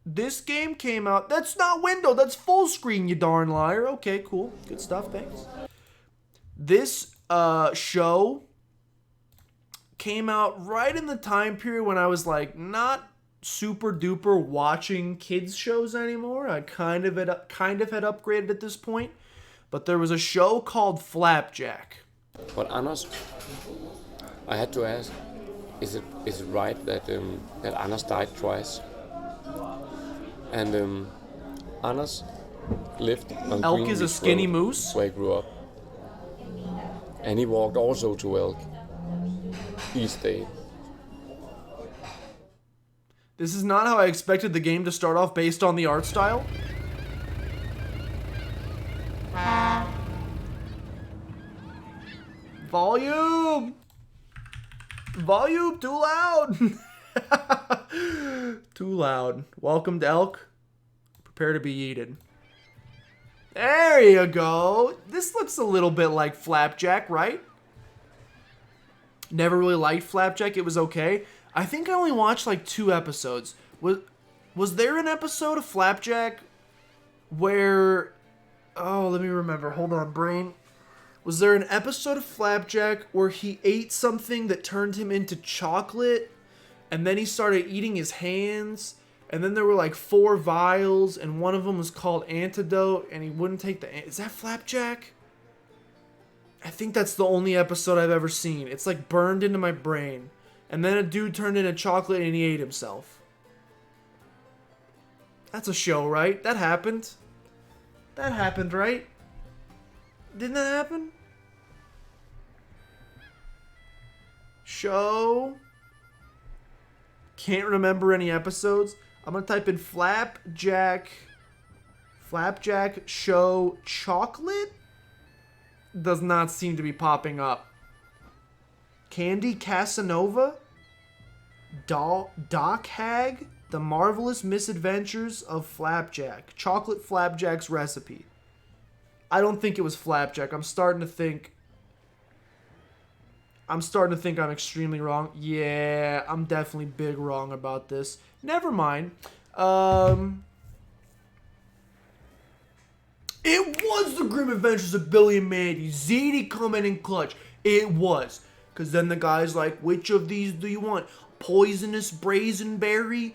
This game came out. That's not windowed. That's full screen, you darn liar. Okay, cool. Good stuff. Thanks. This show came out right in the time period when I was like not super duper watching kids shows anymore. I kind of had upgraded at this point, but there was a show called Flapjack. But Anders, I had to ask, is it right that that Anders died twice? And Anders lived on Elk Greenwich is a skinny Road, moose where he grew up, and he walked also to Elk each day. This is not how I expected the game to start off based on the art style. Volume! Volume, too loud! Too loud. Welcome to Elk. Prepare to be yeeted. There you go. This looks a little bit like Flapjack, right? Never really liked Flapjack. It was okay. I think I only watched like 2 episodes. Was there an episode of Flapjack where... Oh, let me remember. Hold on, brain. Was there an episode of Flapjack where he ate something that turned him into chocolate? And then he started eating his hands. And then there were like 4 vials. And one of them was called Antidote. And he wouldn't take the... Is that Flapjack? I think that's the only episode I've ever seen. It's like burned into my brain. And then a dude turned into chocolate and he ate himself. That's a show, right? That happened. That happened, right? Didn't that happen? Show. Can't remember any episodes. I'm gonna type in Flapjack show chocolate. Does not seem to be popping up. Candy Casanova? Doc Hag? The Marvelous Misadventures of Flapjack. Chocolate Flapjack's Recipe. I don't think it was Flapjack. I'm starting to think I'm extremely wrong. Yeah, I'm definitely big wrong about this. Never mind. It was the Grim Adventures of Billy and Mandy. ZD coming in clutch. It was. Because then the guy's like, which of these do you want? Poisonous Brazenberry?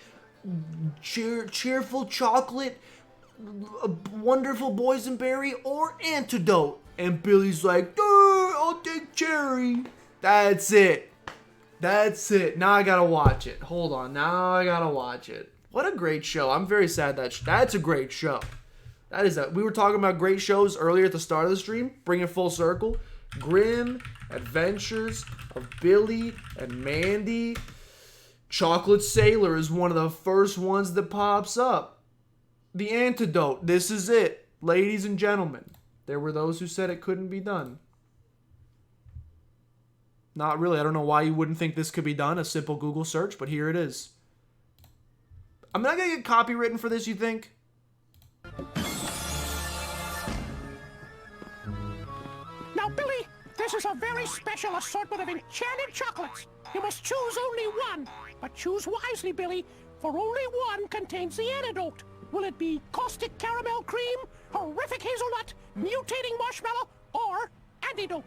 Cheerful Chocolate? Wonderful Boysenberry? Or Antidote? And Billy's like, I'll take Cherry. That's it. That's it. Now I gotta watch it. Hold on. Now I gotta watch it. What a great show. I'm very sad that's a great show. That is we were talking about great shows earlier at the start of the stream. Bring it full circle. Grim Adventures of Billy and Mandy. Chocolate Sailor is one of the first ones that pops up. The Antidote. This is it. Ladies and gentlemen. There were those who said it couldn't be done. Not really. I don't know why you wouldn't think this could be done. A simple Google search, but here it is. I'm not going to get copywritten for this, you think? Now, Billy, this is a very special assortment of enchanted chocolates. You must choose only one. But choose wisely, Billy, for only one contains the antidote. Will it be caustic caramel cream, horrific hazelnut, mutating marshmallow, or antidote?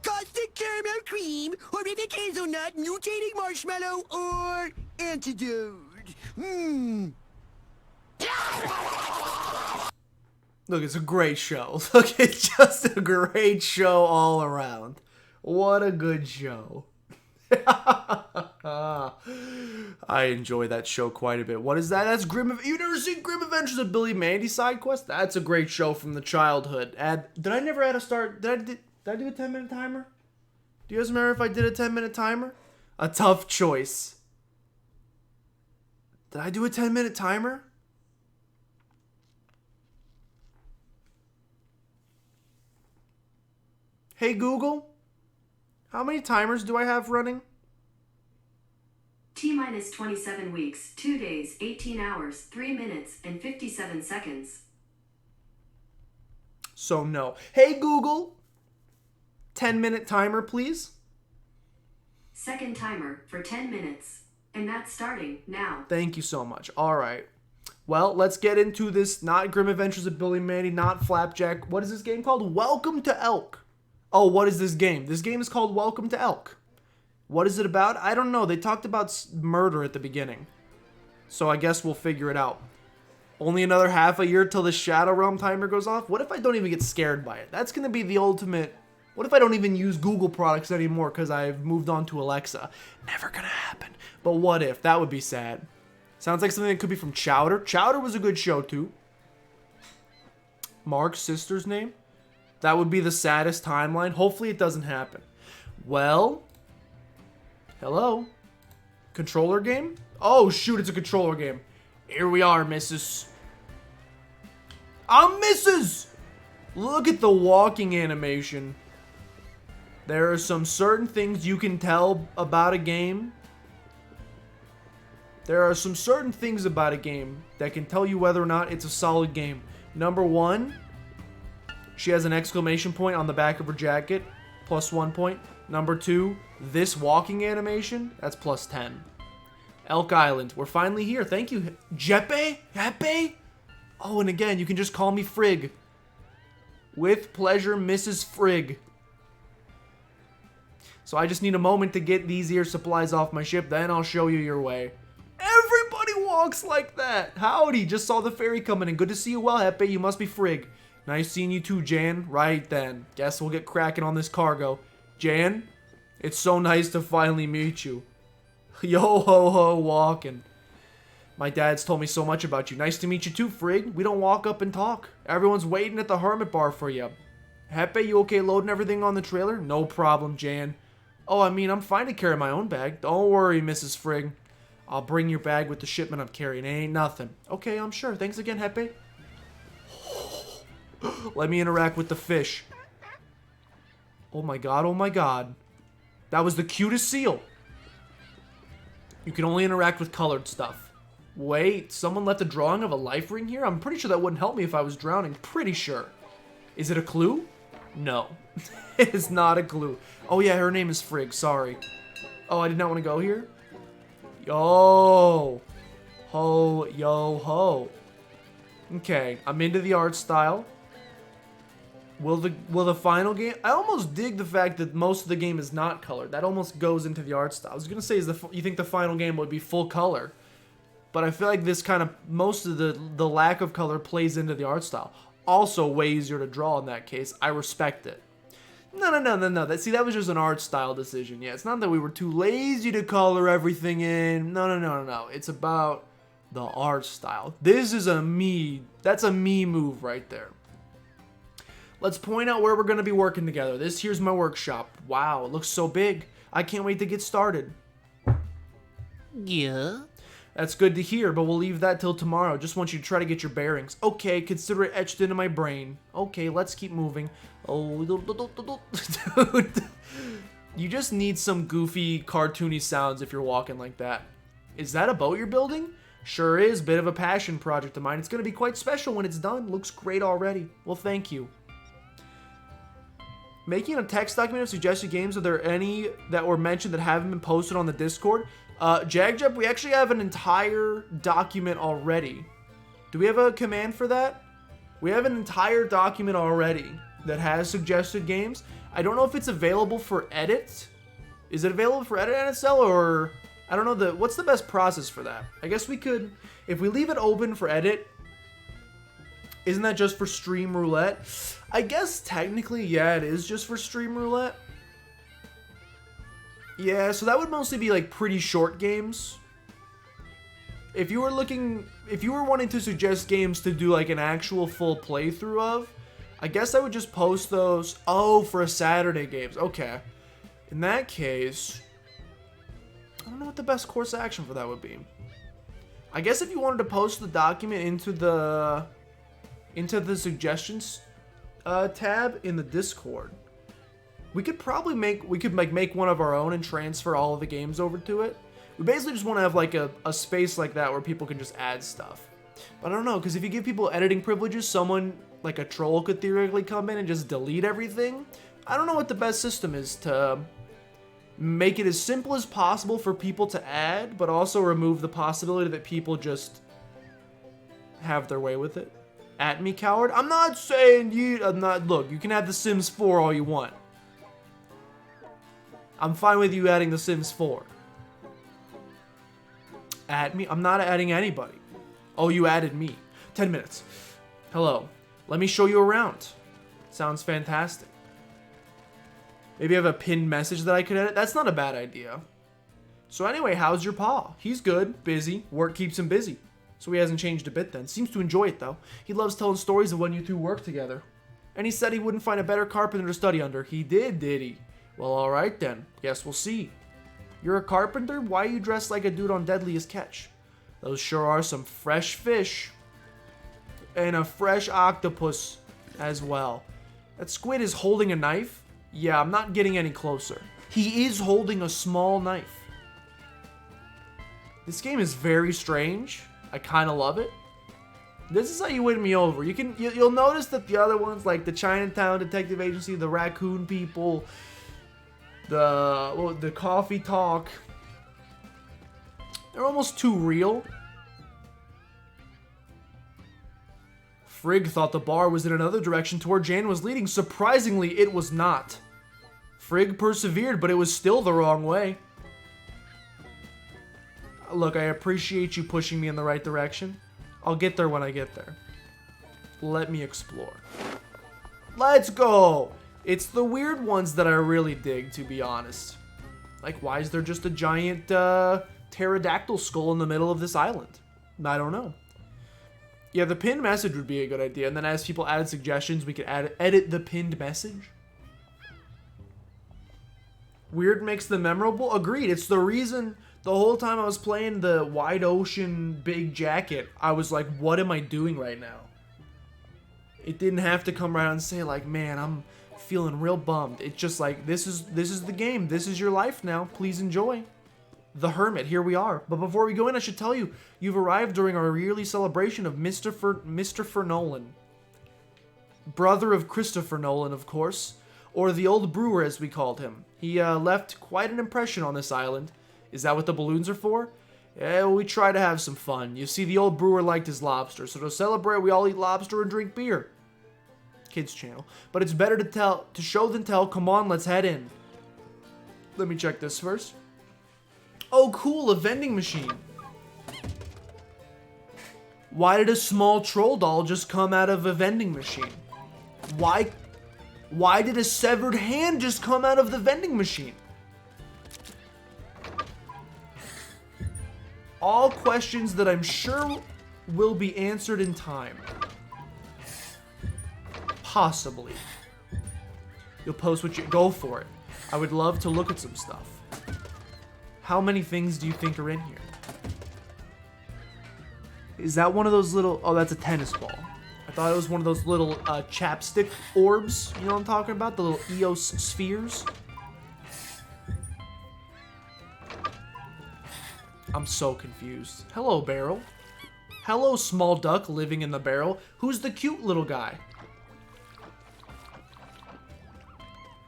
Caustic caramel cream, or maybe hazelnut, mutating marshmallow, or antidote. Look, it's a great show. Look, it's just a great show all around. What a good show. I enjoy that show quite a bit. What is that? That's You've never seen Grim Adventures of Billy Mandy side quest? That's a great show from the childhood. Did I never add a start? Did I do a 10-minute timer? Do you guys remember if I did a 10-minute timer? A tough choice. Did I do a 10-minute timer? Hey Google, how many timers do I have running? T-minus 27 weeks, 2 days, 18 hours, 3 minutes, and 57 seconds. So no. Hey Google, 10-minute timer please. Second timer for 10 minutes. And that's starting now. Thank you so much. All right. Well, let's get into this. Not Grim Adventures of Billy Mandy, not Flapjack. What is this game called? Welcome to Elk. Oh, what is this game? This game is called Welcome to Elk. What is it about? I don't know. They talked about murder at the beginning. So I guess we'll figure it out. Only another half a year till the Shadow Realm timer goes off? What if I don't even get scared by it? That's going to be the ultimate... What if I don't even use Google products anymore because I've moved on to Alexa? Never going to happen. But what if? That would be sad. Sounds like something that could be from Chowder. Chowder was a good show too. Mark's sister's name? That would be the saddest timeline. Hopefully it doesn't happen. Well, hello? Controller game? Oh shoot, it's a controller game. Here we are, Mrs. I'm Mrs. Look at the walking animation. There are some certain things you can tell about a game. There are some certain things about a game that can tell you whether or not it's a solid game. Number one, she has an exclamation point on the back of her jacket, +1 point. Number two, this walking animation, that's +10. Elk Island, we're finally here. Thank you, Jeppe? Jeppe? Oh, and again, you can just call me Frigg. With pleasure, Mrs. Frigg. So I just need a moment to get these here supplies off my ship, then I'll show you your way. Everybody walks like that. Howdy, just saw the ferry coming in. Good to see you well, Jeppe. You must be Frigg. Nice seeing you too, Jan. Right then. Guess we'll get cracking on this cargo. Jan, it's so nice to finally meet you. Yo ho ho walking. My dad's told me so much about you. Nice to meet you too, Frigg. We don't walk up and talk. Everyone's waiting at the Hermit Bar for you. Jeppe, you okay loading everything on the trailer? No problem, Jan. Oh, I mean, I'm fine to carry my own bag. Don't worry, Mrs. Frigg. I'll bring your bag with the shipment I'm carrying. It ain't nothing. Okay, I'm sure. Thanks again, Jeppe. Let me interact with the fish. Oh my god, oh my god. That was the cutest seal. You can only interact with colored stuff. Wait, someone left a drawing of a life ring here? I'm pretty sure that wouldn't help me if I was drowning. Pretty sure. Is it a clue? No. It is not a clue. Oh yeah, her name is Frigg, sorry. Oh, I did not want to go here? Yo. Ho, yo, ho. Okay, I'm into the art style. Will the final game... I almost dig the fact that most of the game is not colored. That almost goes into the art style. I was going to say, you think the final game would be full color. But I feel like this kind of... Most of the lack of color plays into the art style. Also way easier to draw in that case. I respect it. No. See, that was just an art style decision. Yeah, it's not that we were too lazy to color everything in. No. It's about the art style. This is a me. That's a me move right there. Let's point out where we're going to be working together. This here's my workshop. Wow, it looks so big. I can't wait to get started. Yeah? That's good to hear, but we'll leave that till tomorrow. Just want you to try to get your bearings. Okay, consider it etched into my brain. Okay, let's keep moving. Oh, dude. You just need some goofy, cartoony sounds if you're walking like that. Is that a boat you're building? Sure is. Bit of a passion project of mine. It's going to be quite special when it's done. Looks great already. Well, thank you. Making a text document of suggested games. Are there any that were mentioned that haven't been posted on the Discord? Jagjep, we actually have an entire document already. Do we have a command for that? We have an entire document already that has suggested games. I don't know if it's available for edit. Is it available for edit NSL, or I don't know what's the best process for that? I guess we could, if we leave it open for edit, isn't that just for stream roulette? I guess technically, yeah, it is just for stream roulette. Yeah, so that would mostly be like pretty short games. If you were wanting to suggest games to do like an actual full playthrough of, I guess I would just post those. Oh, for a Saturday games. Okay. In that case, I don't know what the best course of action for that would be. I guess if you wanted to post the document into the suggestions tab in the Discord, we could probably make one of our own and transfer all of the games over to it. We basically just want to have like a space like that where people can just add stuff. But I don't know, because if you give people editing privileges, someone like a troll could theoretically come in and just delete everything. I don't know what the best system is to make it as simple as possible for people to add, but also remove the possibility that people just have their way with it. At me, coward. I'm not saying you. Look, you can have The Sims 4 all you want. I'm fine with you adding The Sims 4. At me? I'm not adding anybody. Oh, you added me. 10 minutes. Hello. Let me show you around. Sounds fantastic. Maybe I have a pinned message that I could edit. That's not a bad idea. So anyway, how's your pa? He's good. Busy. Work keeps him busy. So he hasn't changed a bit then. Seems to enjoy it though. He loves telling stories of when you two worked together. And he said he wouldn't find a better carpenter to study under. He did he? Well, alright then. Guess we'll see. You're a carpenter? Why are you dressed like a dude on Deadliest Catch? Those sure are some fresh fish. And a fresh octopus as well. That squid is holding a knife? Yeah, I'm not getting any closer. He is holding a small knife. This game is very strange. I kind of love it. This is how you win me over. You'll notice that the other ones, like the Chinatown Detective Agency, the Raccoon People, the Coffee Talk, they're almost too real. Frigg thought the bar was in another direction to where Jan was leading. Surprisingly, it was not. Frigg persevered, but it was still the wrong way. Look, I appreciate you pushing me in the right direction. I'll get there when I get there. Let me explore. Let's go! It's the weird ones that I really dig, to be honest. Like, why is there just a giant pterodactyl skull in the middle of this island? I don't know. Yeah, the pinned message would be a good idea. And then as people add suggestions, we could edit the pinned message. Weird makes them memorable? Agreed. It's the reason the whole time I was playing the Wide Ocean Big Jacket, I was like, what am I doing right now? It didn't have to come right out and say like, man, I'm feeling real bummed. It's just like, this is the game. This is your life now. Please enjoy. The Hermit, here we are. But before we go in, I should tell you, you've arrived during our yearly celebration of Mr. Nolan. Brother of Christopher Nolan, of course. Or the old brewer, as we called him. He left quite an impression on this island. Is that what the balloons are for? Yeah, well, we try to have some fun. You see, the old brewer liked his lobster, so to celebrate, we all eat lobster and drink beer. Kids channel. But it's better to show than tell. Come on, let's head in. Let me check this first. Oh, cool, a vending machine. Why did a small troll doll just come out of a vending machine? Why did a severed hand just come out of the vending machine? All questions that I'm sure will be answered in time. Possibly. You'll post what you... Go for it. I would love to look at some stuff. How many things do you think are in here? Is that one of those little... Oh, that's a tennis ball. I thought it was one of those little chapstick orbs. You know what I'm talking about? The little Eos spheres. I'm so confused. Hello, barrel. Hello, small duck living in the barrel. Who's the cute little guy?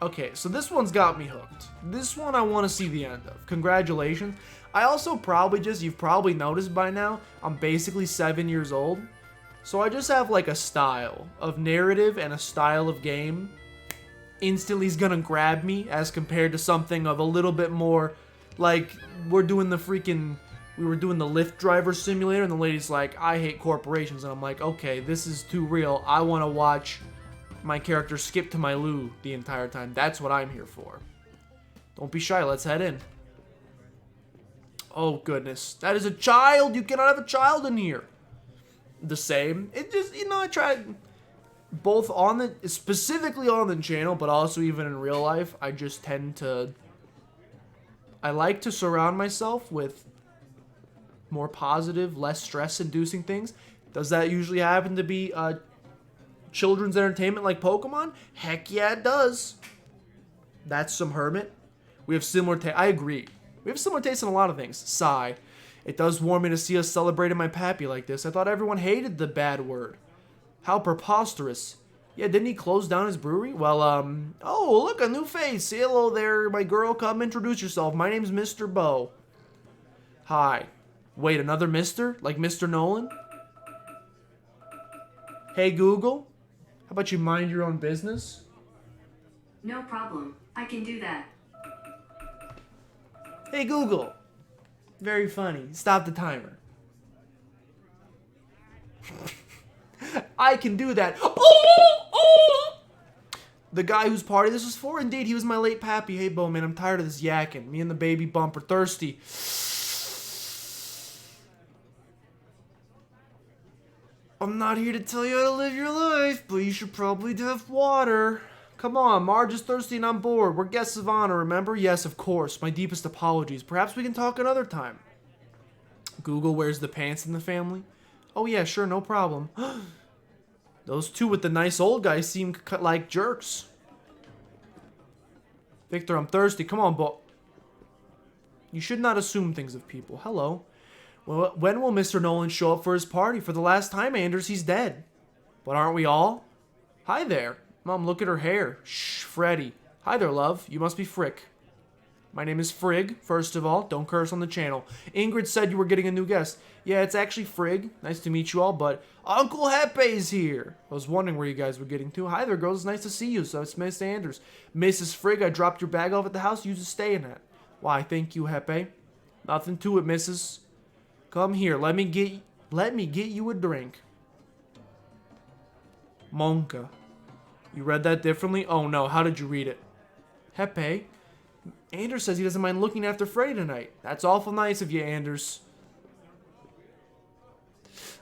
Okay, so this one's got me hooked. This one I want to see the end of. Congratulations. I also probably you've probably noticed by now, I'm basically 7 years old. So I just have like a style of narrative and a style of game instantly is gonna grab me as compared to something of a little bit more, like, we were doing the Lyft driver simulator, and the lady's like, I hate corporations, and I'm like, okay, this is too real. I want to watch my character skip to my loo the entire time. That's what I'm here for. Don't be shy, let's head in. Oh goodness, that is a child. You cannot have a child in here. The same. It just, you know, I tried both on the, specifically on the channel, but also even in real life, I just tend to, I like to surround myself with more positive, less stress-inducing things. Does that usually happen to be children's entertainment like Pokemon? Heck yeah, it does. That's some hermit. We have similar taste. I agree. We have similar taste in a lot of things. Sigh. It does warm me to see us celebrating my pappy like this. I thought everyone hated the bad word. How preposterous. Yeah, didn't he close down his brewery? Well, oh, look, a new face. Say hello there, my girl. Come introduce yourself. My name's Mr. Bo. Hi. Wait, another Mr.? Like Mr. Nolan? Hey, Google? How about you mind your own business? No problem. I can do that. Hey, Google. Very funny. Stop the timer. I can do that. The guy whose party this was for? Indeed, he was my late pappy. Hey, Bo, man, I'm tired of this yakking. Me and the baby bump are thirsty. I'm not here to tell you how to live your life, but you should probably have water. Come on, Marge is thirsty and I'm bored. We're guests of honor, remember? Yes, of course. My deepest apologies. Perhaps we can talk another time. Google wears the pants in the family. Oh yeah, sure, no problem. Those two with the nice old guy seem like jerks. Victor, I'm thirsty. Come on, Bo. You should not assume things of people. Hello. Well, when will Mr. Nolan show up for his party? For the last time, Anders, he's dead. But aren't we all? Hi there. Mom, look at her hair. Shh, Freddy. Hi there, love. You must be Frick. My name is Frigg, first of all. Don't curse on the channel. Ingrid said you were getting a new guest. Yeah, it's actually Frigg. Nice to meet you all, but Uncle Hepe's here. I was wondering where you guys were getting to. Hi there, girls. It's nice to see you. So it's Miss Anders. Mrs. Frigg, I dropped your bag off at the house. You just stay in it. Why, thank you, Hepe. Nothing to it, Mrs. Come here. Let me get you a drink. Monka. You read that differently? Oh no, how did you read it? Hepe. Anders says he doesn't mind looking after Freddy tonight. That's awful nice of you, Anders.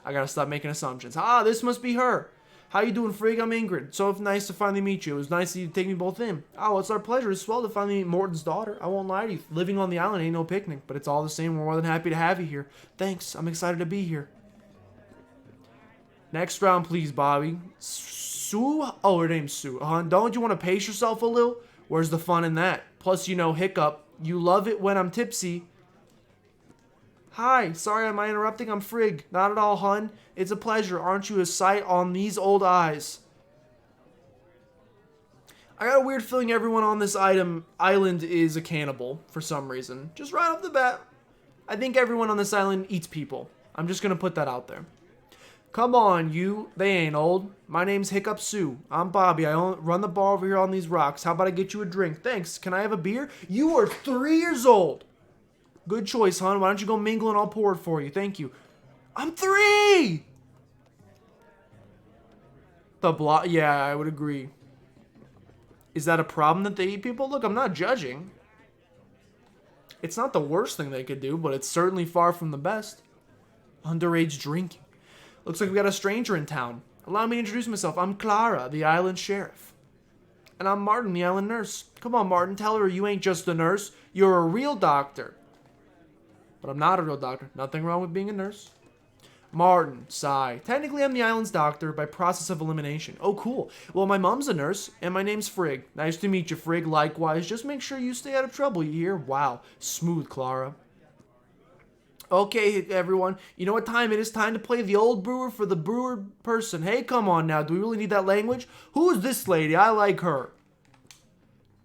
I gotta stop making assumptions. Ah, this must be her. How you doing, Frigg? I'm Ingrid. So nice to finally meet you. It was nice of you to take me both in. Oh, it's our pleasure as well to finally meet Morton's daughter. I won't lie to you. Living on the island ain't no picnic, but it's all the same. We're more than happy to have you here. Thanks. I'm excited to be here. Next round, please, Bobby. Sue? Oh, her name's Sue. Don't you want to pace yourself a little? Where's the fun in that? Plus, you know, Hiccup. You love it when I'm tipsy. Hi, sorry, am I interrupting? I'm Frigg. Not at all, hun. It's a pleasure. Aren't you a sight on these old eyes? I got a weird feeling everyone on this island is a cannibal for some reason. Just right off the bat. I think everyone on this island eats people. I'm just going to put that out there. Come on, you. They ain't old. My name's Hiccup Sue. I'm Bobby. I run the bar over here on these rocks. How about I get you a drink? Thanks. Can I have a beer? You are 3 years old. Good choice, hon. Why don't you go mingle and I'll pour it for you? Thank you. I'm 3! Yeah, I would agree. Is that a problem that they eat people? Look, I'm not judging. It's not the worst thing they could do, but it's certainly far from the best. Underage drinking. Looks like we got a stranger in town. Allow me to introduce myself. I'm Clara, the island sheriff. And I'm Martin, the island nurse. Come on, Martin, tell her you ain't just a nurse. You're a real doctor. But I'm not a real doctor. Nothing wrong with being a nurse. Martin, sigh. Technically, I'm the island's doctor by process of elimination. Oh, cool. Well, my mom's a nurse, and my name's Frigg. Nice to meet you, Frigg. Likewise, just make sure you stay out of trouble, you hear? Wow. Smooth, Clara. Okay, everyone. You know what time it is? Time to play the old brewer for the brewer person. Hey, come on now. Do we really need that language? Who is this lady? I like her.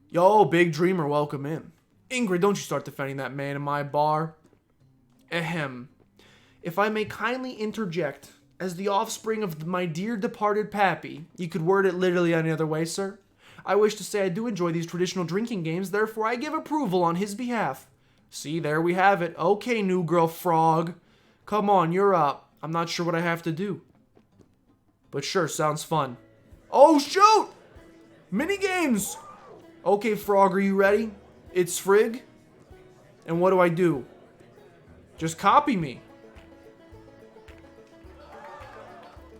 Yo, big dreamer, welcome in. Ingrid, don't you start defending that man in my bar. Ahem. If I may kindly interject, as the offspring of my dear departed pappy, you could word it literally any other way, sir. I wish to say I do enjoy these traditional drinking games, therefore I give approval on his behalf. See, there we have it. Okay, new girl frog. Come on, you're up. I'm not sure what I have to do. But sure, sounds fun. Oh, shoot! Mini games! Okay, frog, are you ready? It's Frigg. And what do I do? Just copy me.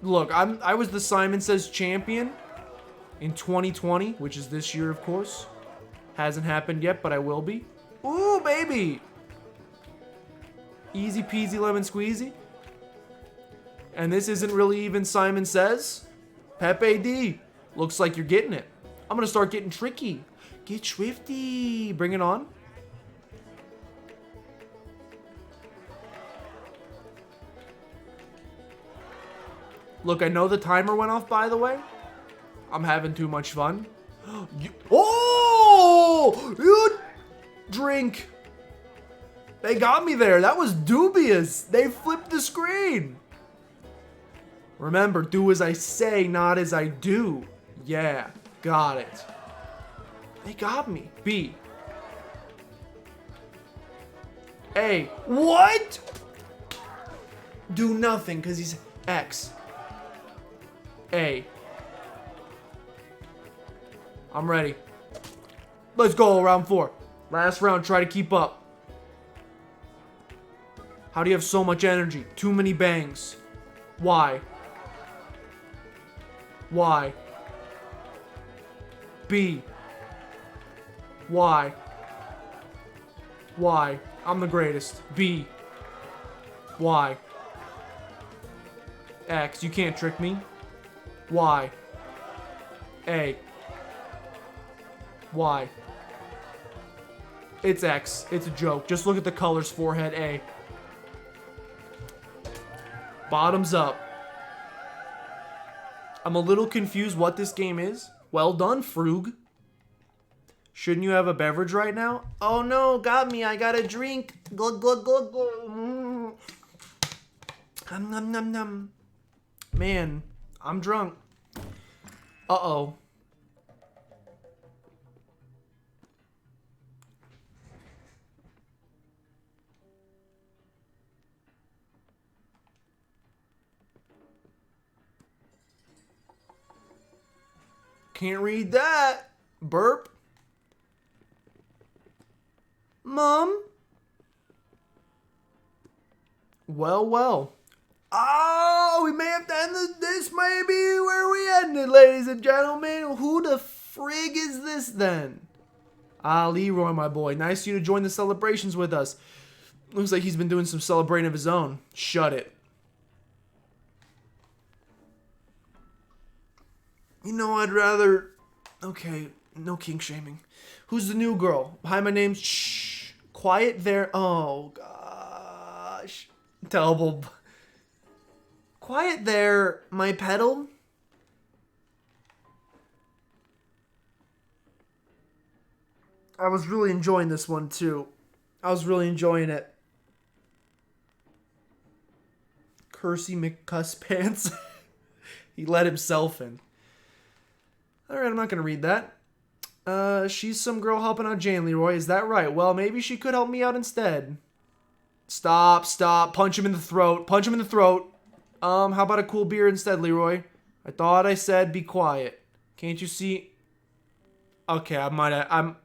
Look, I was the Simon Says champion in 2020, which is this year, of course. Hasn't happened yet, but I will be. Ooh, baby! Easy peasy lemon squeezy. And this isn't really even Simon Says. Pepe D. Looks like you're getting it. I'm gonna start getting tricky. Get swifty. Bring it on. Look, I know the timer went off, by the way. I'm having too much fun. Oh! You drink. They got me there. That was dubious. They flipped the screen. Remember, do as I say, not as I do. Yeah, got it. They got me. B. A. What? Do nothing, because he's X. A. I'm ready. Let's go, round 4. Last round, try to keep up. How do you have so much energy? Too many bangs. Why? Why? B. Why? Why? I'm the greatest. B. Why? X. You can't trick me. Why? A. Why? It's X. It's a joke. Just look at the colors. Forehead. A. Bottoms up. I'm a little confused what this game is. Well done, Frug. Shouldn't you have a beverage right now? Oh no, got me. I got a drink. Glug, glug, glug, glug. Nom, nom, nom, nom. Man, I'm drunk. Uh-oh. Can't read that. Burp. Mom? Well, well. Oh, we may have to end this may be where we ended, ladies and gentlemen. Who the frig is this then? Ah, Leroy, my boy. Nice of you to join the celebrations with us. Looks like he's been doing some celebrating of his own. Shut it. You know, I'd rather... Okay, no kink shaming. Who's the new girl? Hi, my name's... Shh. Quiet there. Oh, gosh. Terrible. Quiet there, my pedal. I was really enjoying this one, too. I was really enjoying it. Cursey McCuss pants. He let himself in. Alright, I'm not going to read that. She's some girl helping out Jane, Leroy. Is that right? Well, maybe she could help me out instead. Stop, stop. Punch him in the throat. Punch him in the throat. How about a cool beer instead, Leroy? I thought I said be quiet. Can't you see? Okay, I'm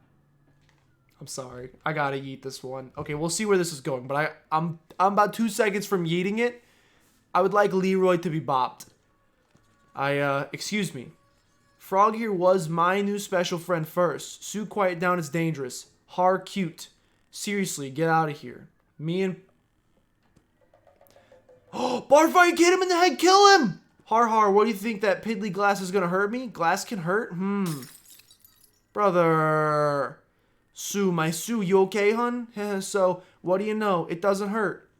sorry. I gotta yeet this one. Okay, we'll see where this is going, but I'm about 2 seconds from yeeting it. I would like Leroy to be bopped. Excuse me. Frog here was my new special friend first. Sue, quiet down, it's dangerous. Har cute. Seriously, get out of here. Me and... Oh, bar fight, get him in the head, kill him! Har, what do you think, that piddly glass is gonna hurt me? Glass can hurt? Brother. Sue, my Sue, you okay, hun? So, what do you know? It doesn't hurt.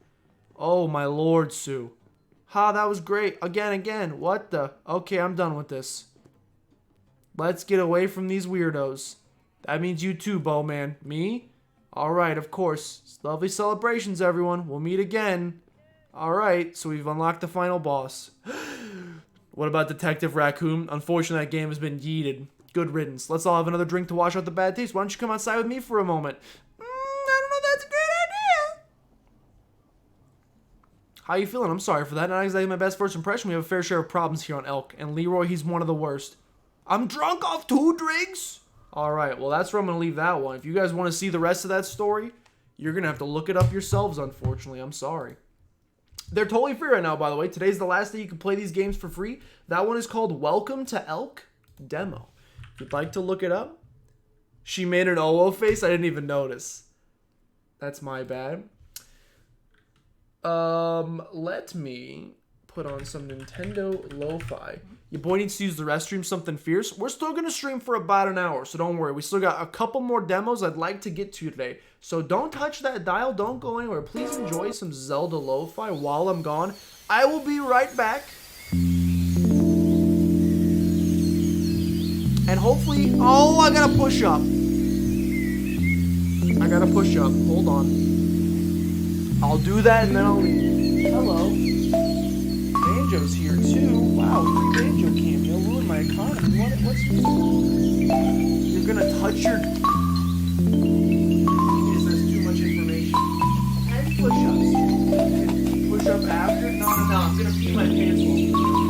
Oh, my lord, Sue. Ha, that was great. Again. What the? Okay, I'm done with this. Let's get away from these weirdos. That means you too, Bowman. Me? Alright, of course. Lovely celebrations, everyone. We'll meet again. Alright, so we've unlocked the final boss. What about Detective Raccoon? Unfortunately, that game has been yeeted. Good riddance. Let's all have another drink to wash out the bad taste. Why don't you come outside with me for a moment? I don't know if that's a great idea. How you feeling? I'm sorry for that. Not exactly my best first impression. We have a fair share of problems here on Elk. And Leroy, he's one of the worst. I'm drunk off 2 drinks? Alright, well that's where I'm going to leave that one. If you guys want to see the rest of that story, you're going to have to look it up yourselves, unfortunately. I'm sorry. They're totally free right now, by the way. Today's the last day you can play these games for free. That one is called Welcome to Elk Demo. If you'd like to look it up. She made an OO face. I didn't even notice. That's my bad. Let me put on some Nintendo Lo-Fi. Your boy needs to use the restroom, something fierce. We're still going to stream for about an hour, so don't worry. We still got a couple more demos I'd like to get to today. So don't touch that dial. Don't go anywhere. Please enjoy some Zelda Lo-Fi while I'm gone. I will be right back. And hopefully... Oh, I got to push up. I got to push up. Hold on. I'll do that and then I'll leave. Hello. Banjo's here too. Wow, Banjo cameo ruined my economy. What's... You're gonna touch your... Is this too much information? And push-ups. Push up after? No, I'm gonna pee my pants off.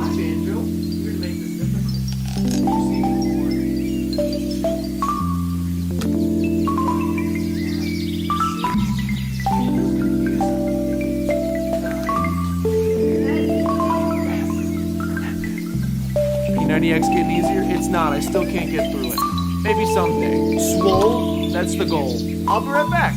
Hi, Banjo. You're gonna make this difficult. You've seen me before. P90X getting easier? It's not. I still can't get through it. Maybe someday. Swole? That's the goal. I'll be right back.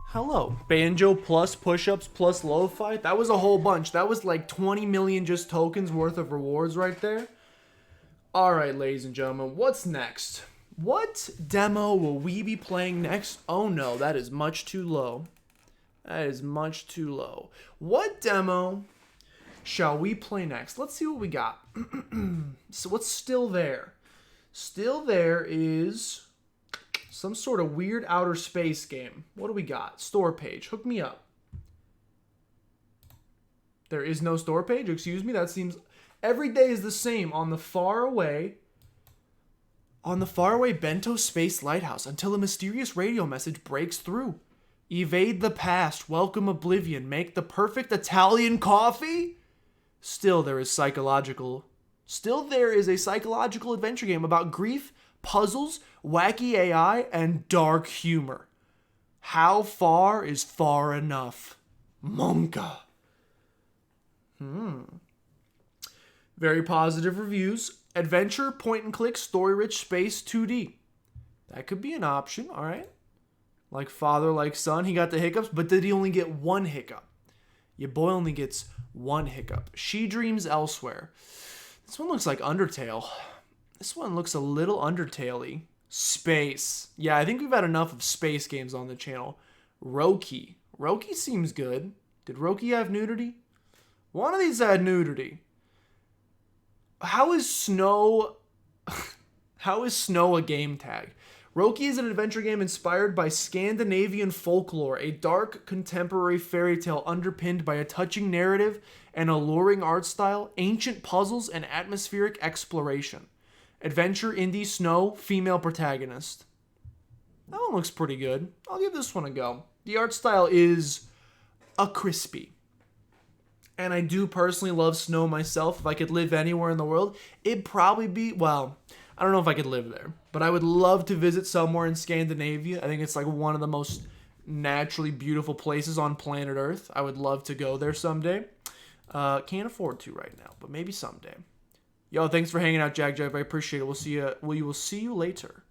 Hello. Banjo plus push-ups plus lo-fi. That was a whole bunch. That was like 20 million just tokens worth of rewards right there. Alright, ladies and gentlemen, what's next? What demo will we be playing next? Oh no, that is much too low. That is much too low. What demo shall we play next? Let's see what we got. So what's still there? Still there is... some sort of weird outer space game. What do we got? Store page. Hook me up. There is no store page? Excuse me? That seems... Every day is the same on the faraway Bento Space Lighthouse until a mysterious radio message breaks through. Evade the past. Welcome oblivion. Make the perfect Italian coffee? Still there is a psychological adventure game about grief, puzzles, wacky AI, and dark humor. How far is far enough? Monka. Very positive reviews. Adventure, point and click, story-rich space 2D. That could be an option, alright. Like father, like son. He got the hiccups, but did he only get one hiccup? Your boy only gets one hiccup. She dreams elsewhere. This one looks like Undertale. This one looks a little Undertale-y. Space. Yeah, I think we've had enough of space games on the channel. Roki. Roki seems good. Did Roki have nudity? One of these had nudity. How is Snow... How is Snow a game tag? Roki is an adventure game inspired by Scandinavian folklore, a dark contemporary fairy tale underpinned by a touching narrative, an alluring art style, ancient puzzles, and atmospheric exploration. Adventure indie Snow, female protagonist. That one looks pretty good. I'll give this one a go. The art style is a crispy. And I do personally love Snow myself. If I could live anywhere in the world, it'd probably be, well, I don't know if I could live there, but I would love to visit somewhere in Scandinavia. I think it's like one of the most naturally beautiful places on planet Earth. I would love to go there someday. Can't afford to right now, but maybe someday. Yo, thanks for hanging out, Jack. I appreciate it. We'll see you. We will see you later.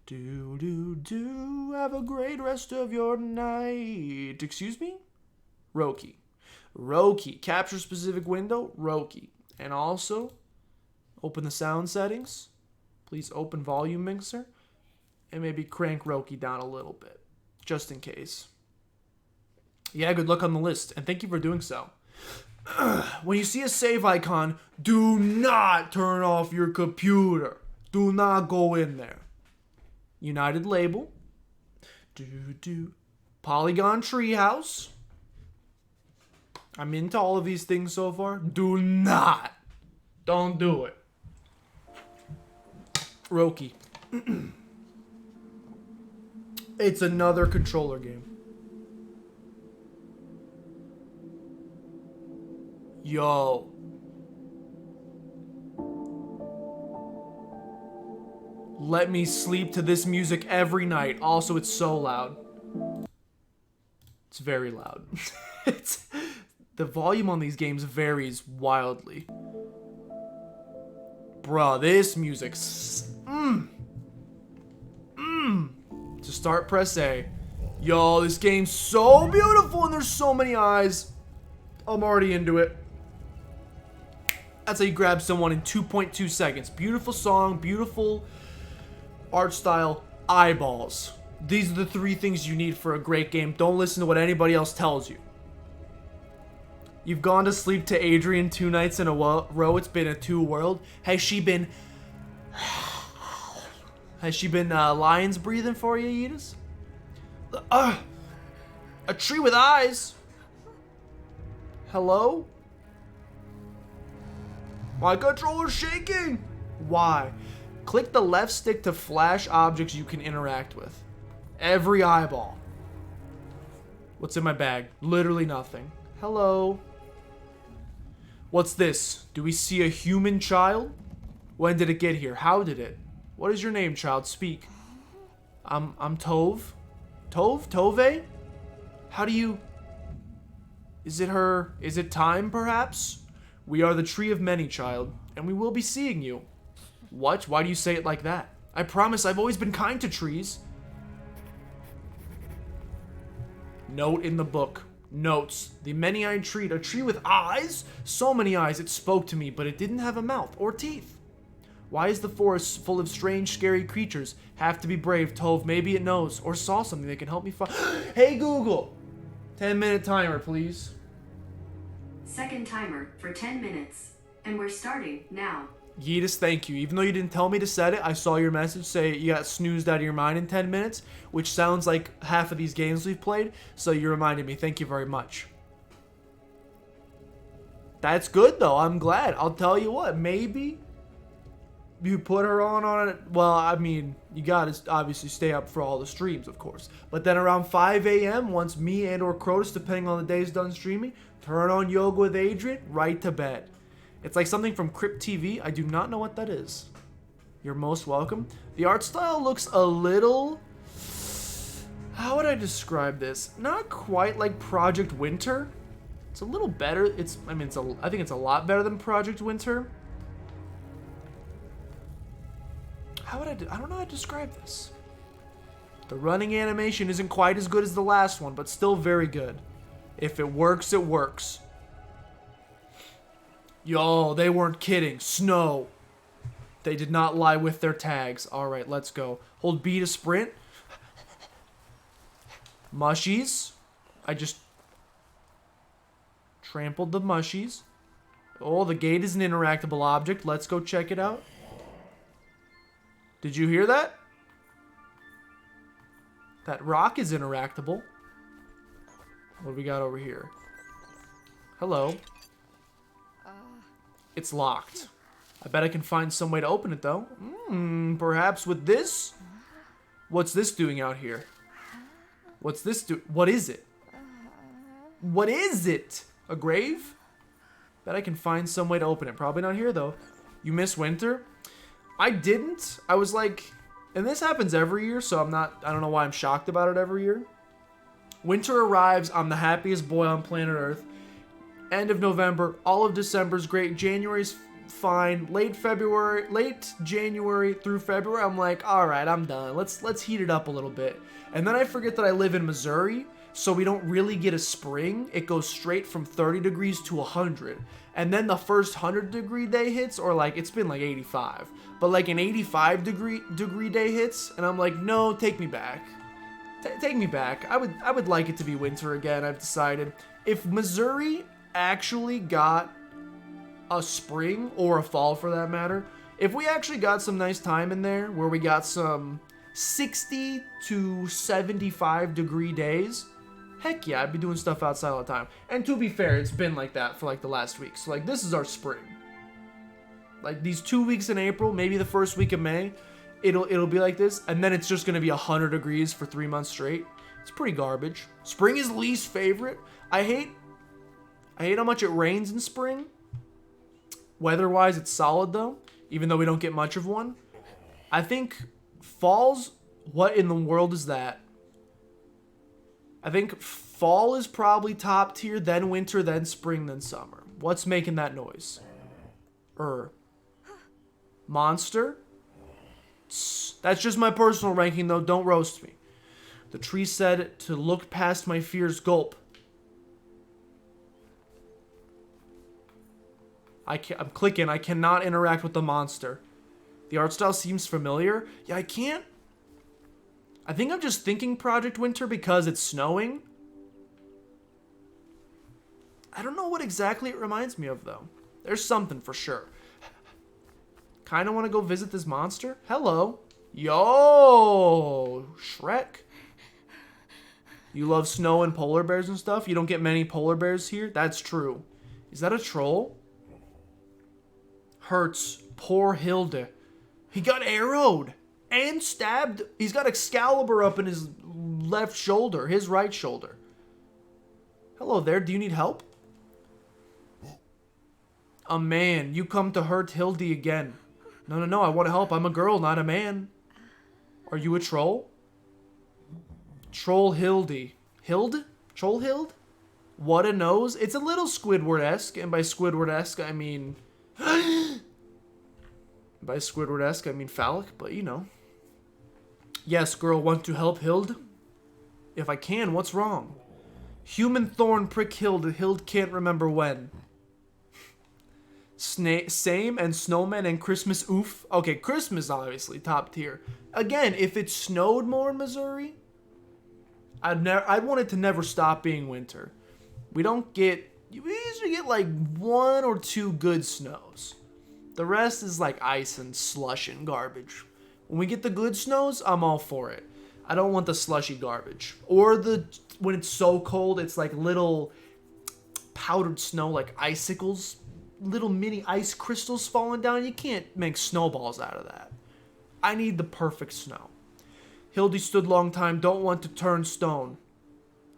Have a great rest of your night. Excuse me? Roki. Roki. Capture specific window. Roki. And also, open the sound settings. Please open volume mixer. And maybe crank Roki down a little bit. Just in case. Yeah, good luck on the list. And thank you for doing so. When you see a save icon, do not turn off your computer. Do not go in there. United label. Polygon treehouse. I'm into all of these things so far. Do not. Don't do it. Roki. It's another controller game. Yo. Let me sleep to this music every night. Also, it's so loud. It's very loud. The volume on these games varies wildly. Bruh, this music's... To start, press A. Yo, this game's so beautiful and there's so many eyes. I'm already into it. That's how you grab someone in 2.2 seconds. Beautiful song, beautiful art style, eyeballs. These are the three things you need for a great game. Don't listen to what anybody else tells you. You've gone to sleep to Adrian 2 nights in a row. It's been a 2 world. Has she been lions breathing for you, Yeetus? A tree with eyes. Hello? My controller's shaking. Why? Click the left stick to flash objects you can interact with. Every eyeball. What's in my bag? Literally nothing. Hello? What's this? Do we see a human child? When did it get here? How did it? What is your name, child? Speak. I'm Tove. Tove? Tove? How do you... Is it her? Is it time, perhaps? We are the tree of many, child, and we will be seeing you. What? Why do you say it like that? I promise I've always been kind to trees. Note in the book. Notes. The many-eyed tree. A tree with eyes? So many eyes it spoke to me, but it didn't have a mouth or teeth. Why is the forest full of strange, scary creatures? Have to be brave, Tove. Maybe it knows or saw something that can help me find... Hey, Google! 10-minute timer, please. Second timer for 10 minutes. And we're starting now. Yeetus, thank you. Even though you didn't tell me to set it, I saw your message say you got snoozed out of your mind in 10 minutes, which sounds like half of these games we've played, so you reminded me. Thank you very much. That's good, though. I'm glad. I'll tell you what, maybe you put her on it. Well, I mean, you gotta obviously stay up for all the streams, of course. But then around 5 a.m., once me and or Crotus, depending on the day's done streaming, turn on Yoga with Adrian, right to bed. It's like something from Crypt TV. I do not know what that is. You're most welcome. The art style looks a little... How would I describe this? Not quite like Project Winter. It's a little better. I think it's a lot better than Project Winter. I don't know how to describe this. The running animation isn't quite as good as the last one, but still very good. If it works, it works. Yo, they weren't kidding. Snow. They did not lie with their tags. Alright, let's go. Hold B to sprint. Mushies. I just trampled the mushies. Oh, the gate is an interactable object. Let's go check it out. Did you hear that? That rock is interactable. What do we got over here? Hello. It's locked. I bet I can find some way to open it, though. Perhaps with this? What's this doing out here? What's this do? What is it? What is it? A grave? Bet I can find some way to open it. Probably not here, though. You miss winter? I didn't. I was like... And this happens every year, so I don't know why I'm shocked about it every year. Winter arrives. I'm the happiest boy on planet Earth. End of November. All of December's great. January's fine. Late January through February, I'm like, all right, I'm done. Let's heat it up a little bit. And then I forget that I live in Missouri, so we don't really get a spring. It goes straight from 30 degrees to 100. And then the first 100-degree day hits, or like, it's been like 85. But like an 85-degree day hits, and I'm like, no, take me back. Take me back. I would like it to be winter again, I've decided. If Missouri actually got a spring, or a fall for that matter, if we actually got some nice time in there, where we got some 60 to 75 degree days, heck yeah, I'd be doing stuff outside all the time. And to be fair, it's been like that for like the last week. So like, this is our spring. Like these 2 weeks in April, maybe the first week of May, it'll be like this, and then it's just gonna be 100 degrees for 3 months straight. It's pretty garbage. Spring is least favorite. I hate how much it rains in spring. Weather-wise, it's solid though, even though we don't get much of one. I think fall's, what in the world is that? I think fall is probably top tier, then winter, then spring, then summer. What's making that noise? Monster? That's just my personal ranking though, don't roast me. The tree said to look past my fears, gulp. I'm clicking, I cannot interact with the monster. The art style seems familiar. Yeah, I can't. I think I'm just thinking Project Winter because it's snowing. I don't know what exactly it reminds me of though. There's something for sure. Kind of want to go visit this monster. Hello. Yo, Shrek. You love snow and polar bears and stuff? You don't get many polar bears here? That's true. Is that a troll? Hurts. Poor Hilde. He got arrowed and stabbed. He's got Excalibur up in his left shoulder, his right shoulder. Hello there. Do you need help? A man. You come to hurt Hilde again. No. I want to help. I'm a girl, not a man. Are you a troll? Troll Hilde. Hilde? Troll Hilde? What a nose. It's a little Squidward-esque, and by Squidward-esque, I mean... by Squidward-esque, I mean phallic, but you know. Yes, girl, want to help Hilde? If I can, what's wrong? Human thorn prick Hilde. Hilde can't remember when. Same and snowman and Christmas oof. Okay, Christmas obviously top tier. Again, if it snowed more in Missouri, I'd want it to never stop being winter. We usually get like 1 or 2 good snows. The rest is like ice and slush and garbage. When we get the good snows, I'm all for it. I don't want the slushy garbage. Or when it's so cold, it's like little powdered snow, like icicles. Little mini ice crystals falling down. You can't make snowballs out of that. I need the perfect snow. Hildy stood long time, don't want to turn stone.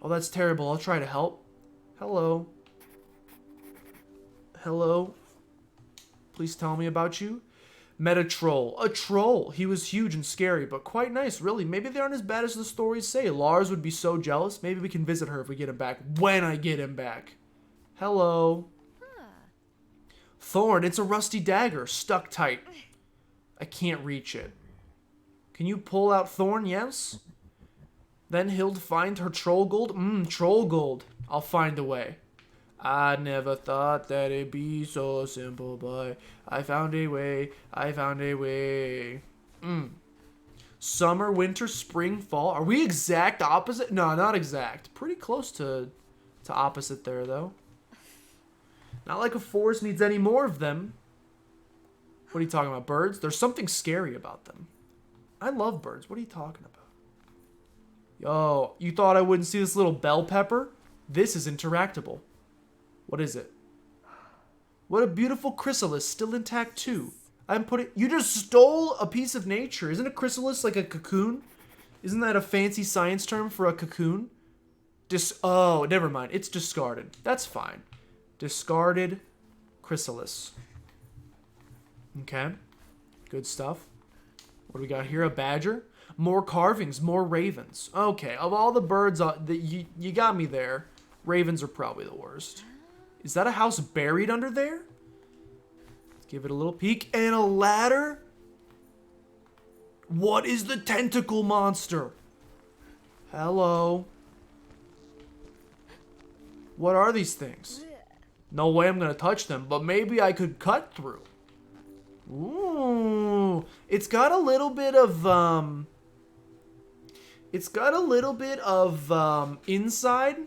Oh, that's terrible. I'll try to help. Hello. Hello. Please tell me about you. Met a troll. A troll. He was huge and scary, but quite nice, really. Maybe they aren't as bad as the stories say. Lars would be so jealous. Maybe we can visit her if we get him back. When I get him back. Hello. Thorn, it's a rusty dagger, stuck tight. I can't reach it. Can you pull out Thorn? Yes? Then Hild find her troll gold? Troll gold. I'll find a way. I never thought that it'd be so simple, but I found a way. I found a way. Summer, winter, spring, fall. Are we exact opposite? No, not exact. Pretty close to opposite there, though. Not like a forest needs any more of them. What are you talking about? Birds? There's something scary about them. I love birds. What are you talking about? Yo, you thought I wouldn't see this little bell pepper? This is interactable. What is it? What a beautiful chrysalis, still intact too. You just stole a piece of nature. Isn't a chrysalis like a cocoon? Isn't that a fancy science term for a cocoon? Oh, never mind. It's discarded. That's fine. Discarded chrysalis. Okay. Good stuff. What do we got here? A badger? More carvings, more ravens. Okay, of all the birds that you got me there, ravens are probably the worst. Is that a house buried under there? Let's give it a little peek. And a ladder? What is the tentacle monster? Hello. What are these things? No way I'm gonna touch them, but maybe I could cut through. Ooh. It's got a little bit of, It's got a little bit of inside,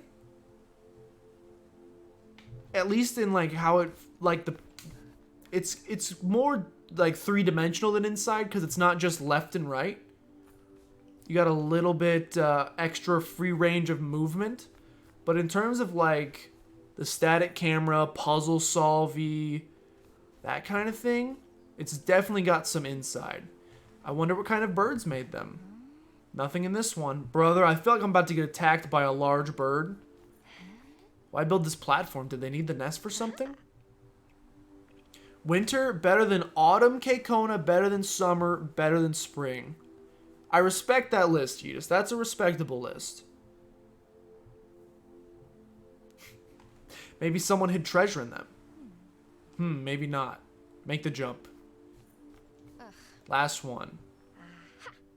at least in like how it it's more like three-dimensional than inside because it's not just left and right. You got a little bit extra free range of movement, but in terms of like the static camera, puzzle solvey, that kind of thing, it's definitely got some inside. I wonder what kind of birds made them. Nothing in this one. Brother, I feel like I'm about to get attacked by a large bird. Why build this platform? Did they need the nest for something? Winter, better than autumn. Kekona, better than summer, better than spring. I respect that list, Yeetus. That's a respectable list. Maybe someone hid treasure in them. Maybe not. Make the jump. Last one.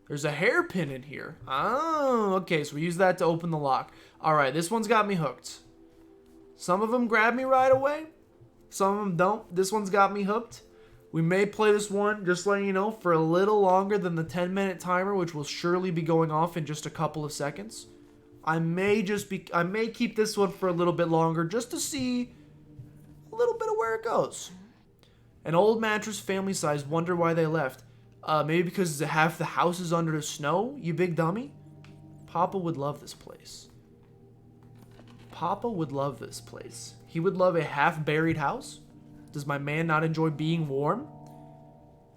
There's a hairpin in here. Oh, okay, so we use that to open the lock. Alright, this one's got me hooked. Some of them grab me right away. Some of them don't. This one's got me hooked. We may play this one, just letting you know, for a little longer than the 10-minute timer, which will surely be going off in just a couple of seconds. I may keep this one for a little bit longer, just to see a little bit of where it goes. An old mattress, family size, wonder why they left. Maybe because half the house is under the snow, you big dummy? Papa would love this place. Papa would love this place. He would love a half-buried house? Does my man not enjoy being warm?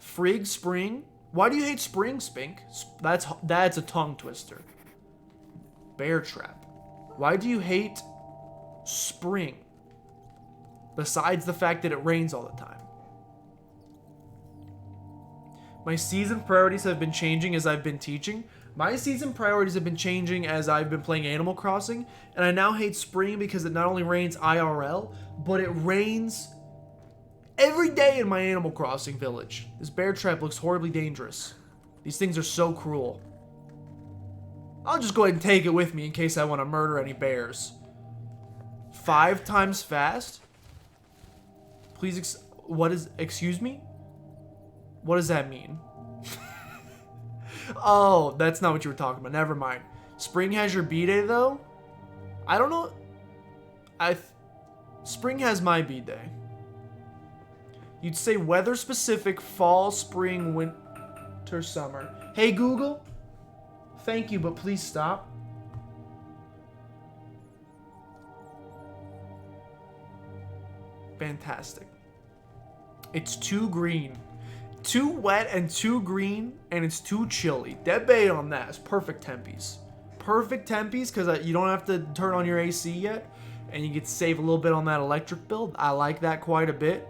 Frig, spring. Why do you hate spring, Spink? That's a tongue twister. Bear trap. Why do you hate spring? Besides the fact that it rains all the time. My season priorities have been changing as I've been teaching. My season priorities have been changing as I've been playing Animal Crossing, and I now hate spring because it not only rains IRL, but it rains every day in my Animal Crossing village. This bear trap looks horribly dangerous. These things are so cruel. I'll just go ahead and take it with me in case I want to murder any bears. 5 times fast? Please, excuse me? What does that mean? Oh, that's not what you were talking about. Never mind. Spring has your B-Day, though? I don't know. Spring has my B-Day. You'd say weather-specific, fall, spring, winter, summer. Hey, Google? Thank you, but please stop. Fantastic. It's too green. Too wet and too green, and it's too chilly. Dead bait on that. It's perfect tempies. Perfect tempies, because you don't have to turn on your AC yet, and you get to save a little bit on that electric bill. I like that quite a bit.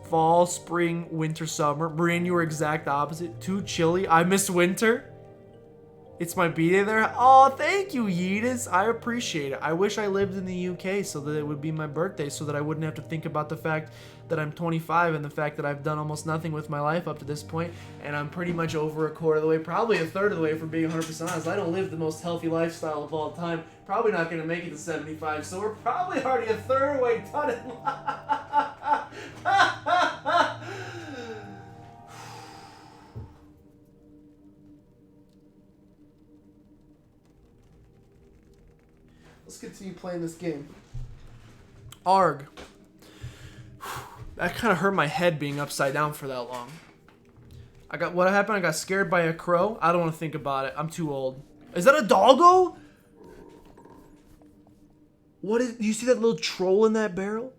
Fall, spring, winter, summer. Brian, you were exact opposite. Too chilly. I miss winter. It's my B-Day there. Oh, thank you, Yeetus. I appreciate it. I wish I lived in the UK so that it would be my birthday so that I wouldn't have to think about the fact that I'm 25 and the fact that I've done almost nothing with my life up to this point, and I'm pretty much over a quarter of the way, probably a third of the way, for being 100% honest. I don't live the most healthy lifestyle of all time. Probably not going to make it to 75, so we're probably already a third of the way done in life. Let's continue playing this game. Arg. That kind of hurt my head being upside down for that long. What happened? I got scared by a crow. I don't want to think about it. I'm too old. Is that a doggo? What is? You see that little troll in that barrel?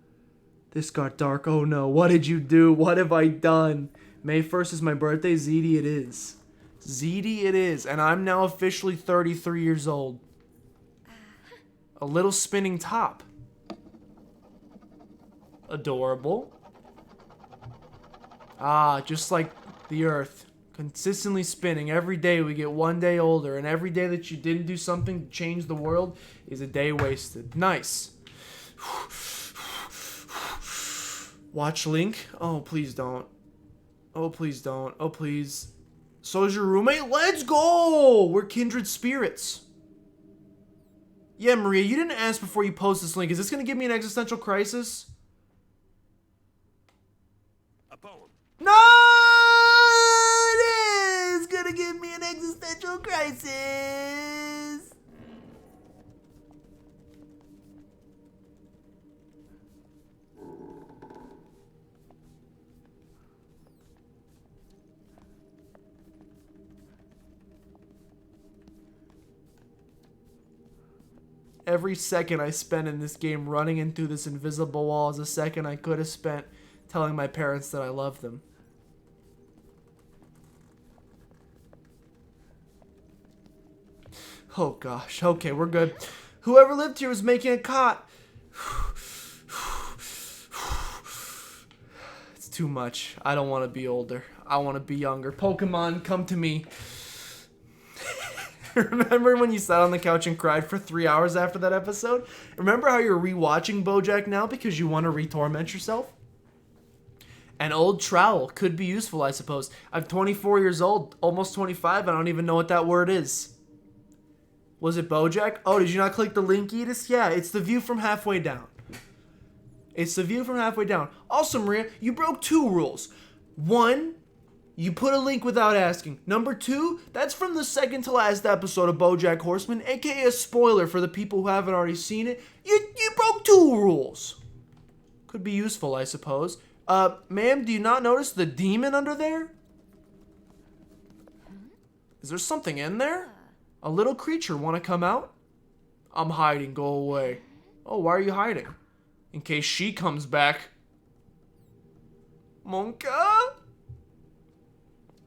This got dark. Oh no! What did you do? What have I done? May 1st is my birthday. ZD it is. ZD it is, and I'm now officially 33 years old. A little spinning top. Adorable. Ah, just like the earth. Consistently spinning. Every day we get one day older. And every day that you didn't do something to change the world is a day wasted. Nice. Watch Link. Oh, please don't. Oh, please don't. Oh, please. So's your roommate? Let's go! We're kindred spirits. Yeah, Maria, you didn't ask before you post this link. Is this going to give me an existential crisis? A poem. No! It is going to give me an existential crisis. Every second I spend in this game running into this invisible wall is a second I could have spent telling my parents that I love them. Oh gosh, okay, we're good. Whoever lived here was making a cot. It's too much. I don't want to be older. I want to be younger. Pokemon, come to me. Remember when you sat on the couch and cried for 3 hours after that episode? Remember how you're rewatching BoJack now because you want to re-torment yourself? An old trowel could be useful, I suppose. I'm 24 years old, almost 25. I don't even know what that word is. Was it BoJack? Oh, did you not click the link, Edith? Yeah, it's the view from halfway down. It's the view from halfway down. Also, Maria, you broke 2 rules. 1, you put a link without asking. Number 2, that's from the second to last episode of BoJack Horseman, aka a spoiler for the people who haven't already seen it. You broke 2 rules. Could be useful, I suppose. Ma'am, do you not notice the demon under there? Is there something in there? A little creature want to come out? I'm hiding, go away. Oh, why are you hiding? In case she comes back. Monka?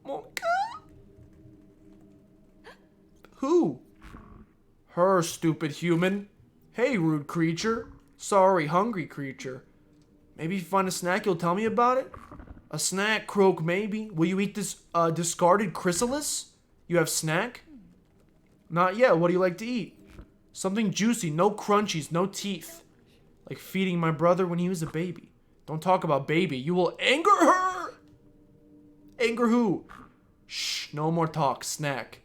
Monka? Who? Her, stupid human. Hey, rude creature. Sorry, hungry creature. Maybe if you find a snack, you'll tell me about it? A snack, Croak, maybe. Will you eat this discarded chrysalis? You have snack? Not yet. What do you like to eat? Something juicy, no crunchies, no teeth. Like feeding my brother when he was a baby. Don't talk about baby. You will anger her! Anger who? Shh, no more talk. Snack.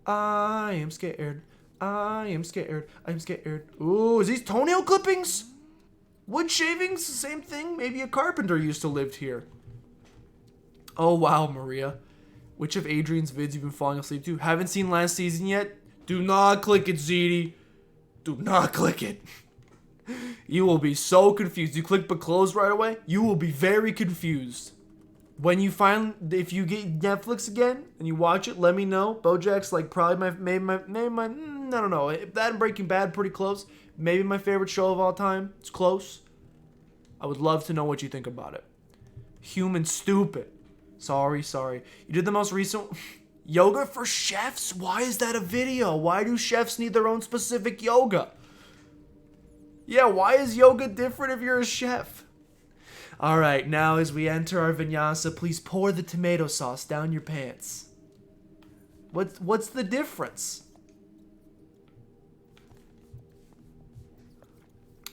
I am scared. I am scared. I'm scared. Ooh, is these toenail clippings? Wood shavings? Same thing? Maybe a carpenter used to live here. Oh, wow, Maria. Which of Adrian's vids you've been falling asleep to? Haven't seen last season yet? Do not click it, ZD. Do not click it. You will be so confused. You click but close right away, you will be very confused. When you if you get Netflix again and you watch it, let me know. BoJack's like probably I don't know. That and Breaking Bad pretty close. Maybe my favorite show of all time. It's close. I would love to know what you think about it. Human stupid. Sorry. You did the most recent yoga for chefs? Why is that a video? Why do chefs need their own specific yoga? Yeah, why is yoga different if you're a chef? Alright, now as we enter our vinyasa, please pour the tomato sauce down your pants. What's the difference?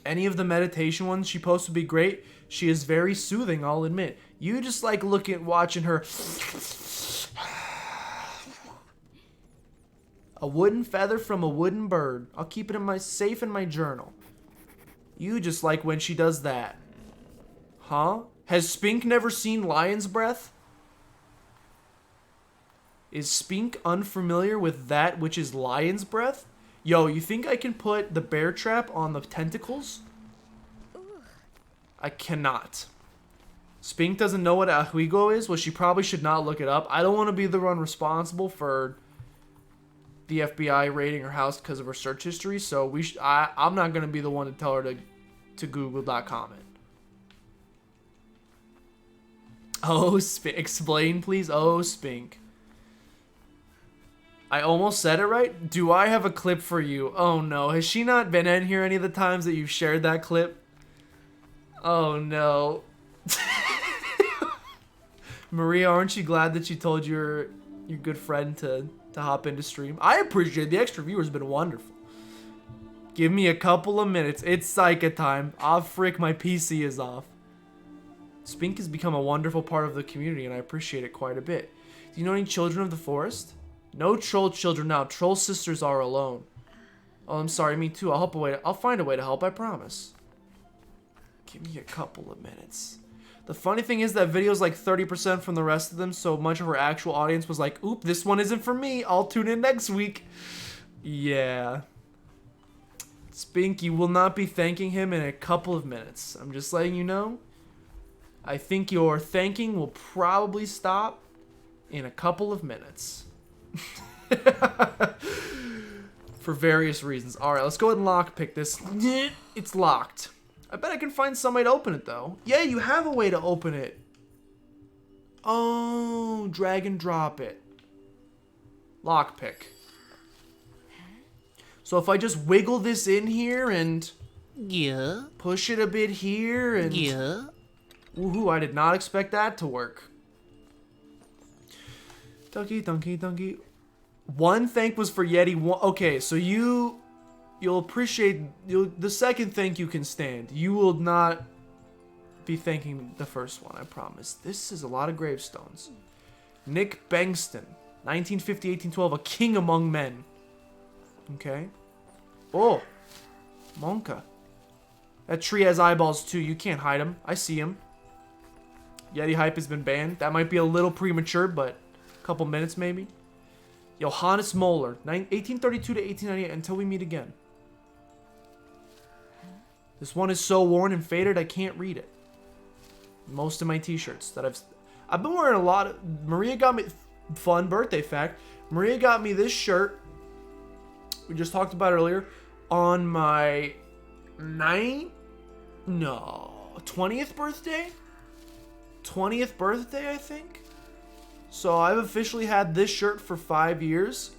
Any of the meditation ones she posts would be great. She is very soothing, I'll admit. You just like watching her. A wooden feather from a wooden bird. I'll keep it safe in my journal. You just like when she does that. Huh? Has Spink never seen Lion's Breath? Is Spink unfamiliar with that which is Lion's Breath? Yo, you think I can put the bear trap on the tentacles? I cannot. Spink doesn't know what ahuigo is? Well, she probably should not look it up. I don't want to be the one responsible for the FBI raiding her house because of her search history, so I'm not going to be the one to tell her to google.com it. Oh, explain, please. Oh, Spink. I almost said it right. Do I have a clip for you? Oh no, has she not been in here any of the times that you've shared that clip? Oh no. Maria, aren't you glad that you told your good friend to hop into stream? I appreciate it. The extra viewers have been wonderful. Give me a couple of minutes. It's Psycha time. Ah, frick, my PC is off. Spink has become a wonderful part of the community, and I appreciate it quite a bit. Do you know any children of the forest? No troll children now. Troll sisters are alone. Oh, I'm sorry. Me too. I'll find a way to help. I promise. Give me a couple of minutes. The funny thing is that video's like 30% from the rest of them, so much of her actual audience was like, oop, this one isn't for me. I'll tune in next week. Yeah. Spink, you will not be thanking him in a couple of minutes. I'm just letting you know. I think your thanking will probably stop in a couple of minutes. For various reasons. Alright, let's go ahead and lockpick this. It's locked. I bet I can find some way to open it, though. Yeah, you have a way to open it. Oh, drag and drop it. Lockpick. So if I just wiggle this in here and... yeah. Push it a bit here and... yeah. Woohoo, I did not expect that to work. Dunky. One thank was for Yeti. Okay, so you'll appreciate the second thank you can stand. You will not be thanking the first one, I promise. This is a lot of gravestones. Nick Bengston, 1950-1812, a king among men. Okay. Oh, Monka. That tree has eyeballs too. You can't hide him. I see him. Yeti hype has been banned. That might be a little premature, but a couple minutes maybe. Johannes Moeller, 1832 to 1898, until we meet again. This one is so worn and faded, I can't read it. Most of my t-shirts that I've been wearing a lot of... Maria got me... Fun birthday fact. Maria got me this shirt. We just talked about it earlier. On my 20th birthday? 20th birthday, I think. So I've officially had this shirt for 5 years.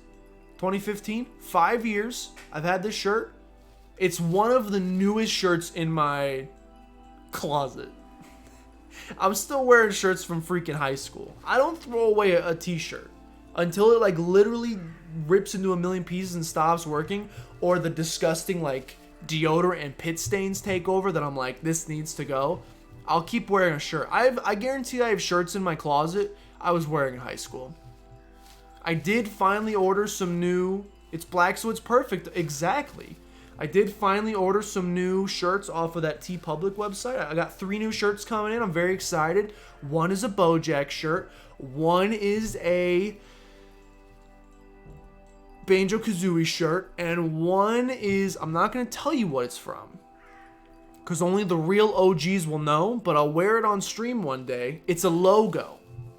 2015, 5 years. I've had this shirt. It's one of the newest shirts in my closet. I'm still wearing shirts from freaking high school. I don't throw away a t-shirt until it like literally rips into a million pieces and stops working, or the disgusting like deodorant and pit stains take over that I'm like, this needs to go. I'll keep wearing a shirt. I guarantee I have shirts in my closet I was wearing in high school. I did finally order some new... It's black, so it's perfect. Exactly. I did finally order some new shirts off of that TeePublic website. I got 3 new shirts coming in. I'm very excited. One is a BoJack shirt. One is a Banjo-Kazooie shirt. And one is... I'm not going to tell you what it's from, because only the real OGs will know, but I'll wear it on stream one day. It's a logo.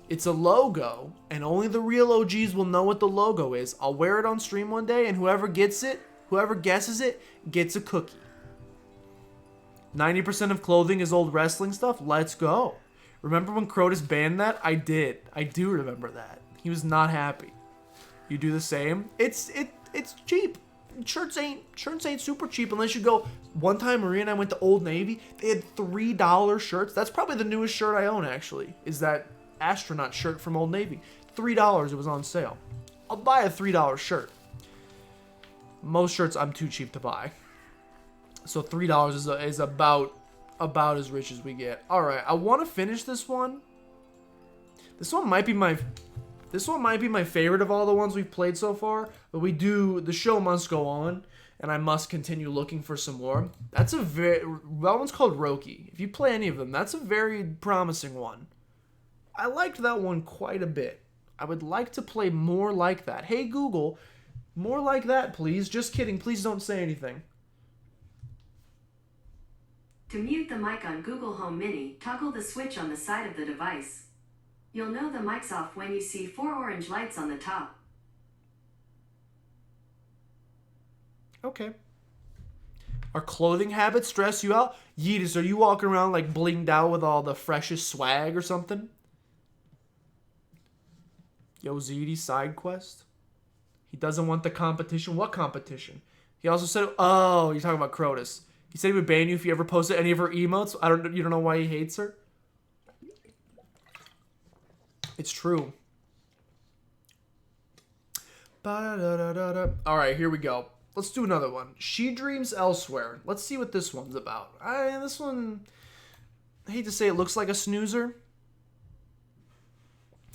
It's a logo, and only the real OGs will know what the logo is. I'll wear it on stream one day, and whoever gets it, whoever guesses it, gets a cookie. 90% of clothing is old wrestling stuff. Let's go. Remember when Crotus banned that? I did. I do remember that. He was not happy. You do the same? It's cheap. Shirts ain't super cheap unless you go... One time Maria and I went to Old Navy. They had $3 shirts. That's probably the newest shirt I own, actually, is that astronaut shirt from Old Navy. $3, it was on sale. I'll buy a $3 shirt. Most shirts I'm too cheap to buy. So $3 is about as rich as we get. All right, I want to finish this one. This one might be my favorite of all the ones we've played so far. But the show must go on, and I must continue looking for some more. That one's called Roki. If you play any of them, that's a very promising one. I liked that one quite a bit. I would like to play more like that. Hey Google, more like that, please. Just kidding. Please don't say anything. To mute the mic on Google Home Mini, toggle the switch on the side of the device. You'll know the mic's off when you see 4 orange lights on the top. Okay. Are clothing habits stress you out? Yeetus, are you walking around like blinged out with all the freshest swag or something? Yo, ZD side quest. He doesn't want the competition. What competition? He also said, oh, you're talking about Crotus. He said he would ban you if you ever posted any of her emotes. You don't know why he hates her? It's true. All right, here we go. Let's do another one. She Dreams Elsewhere. Let's see what this one's about. This one, I hate to say it looks like a snoozer.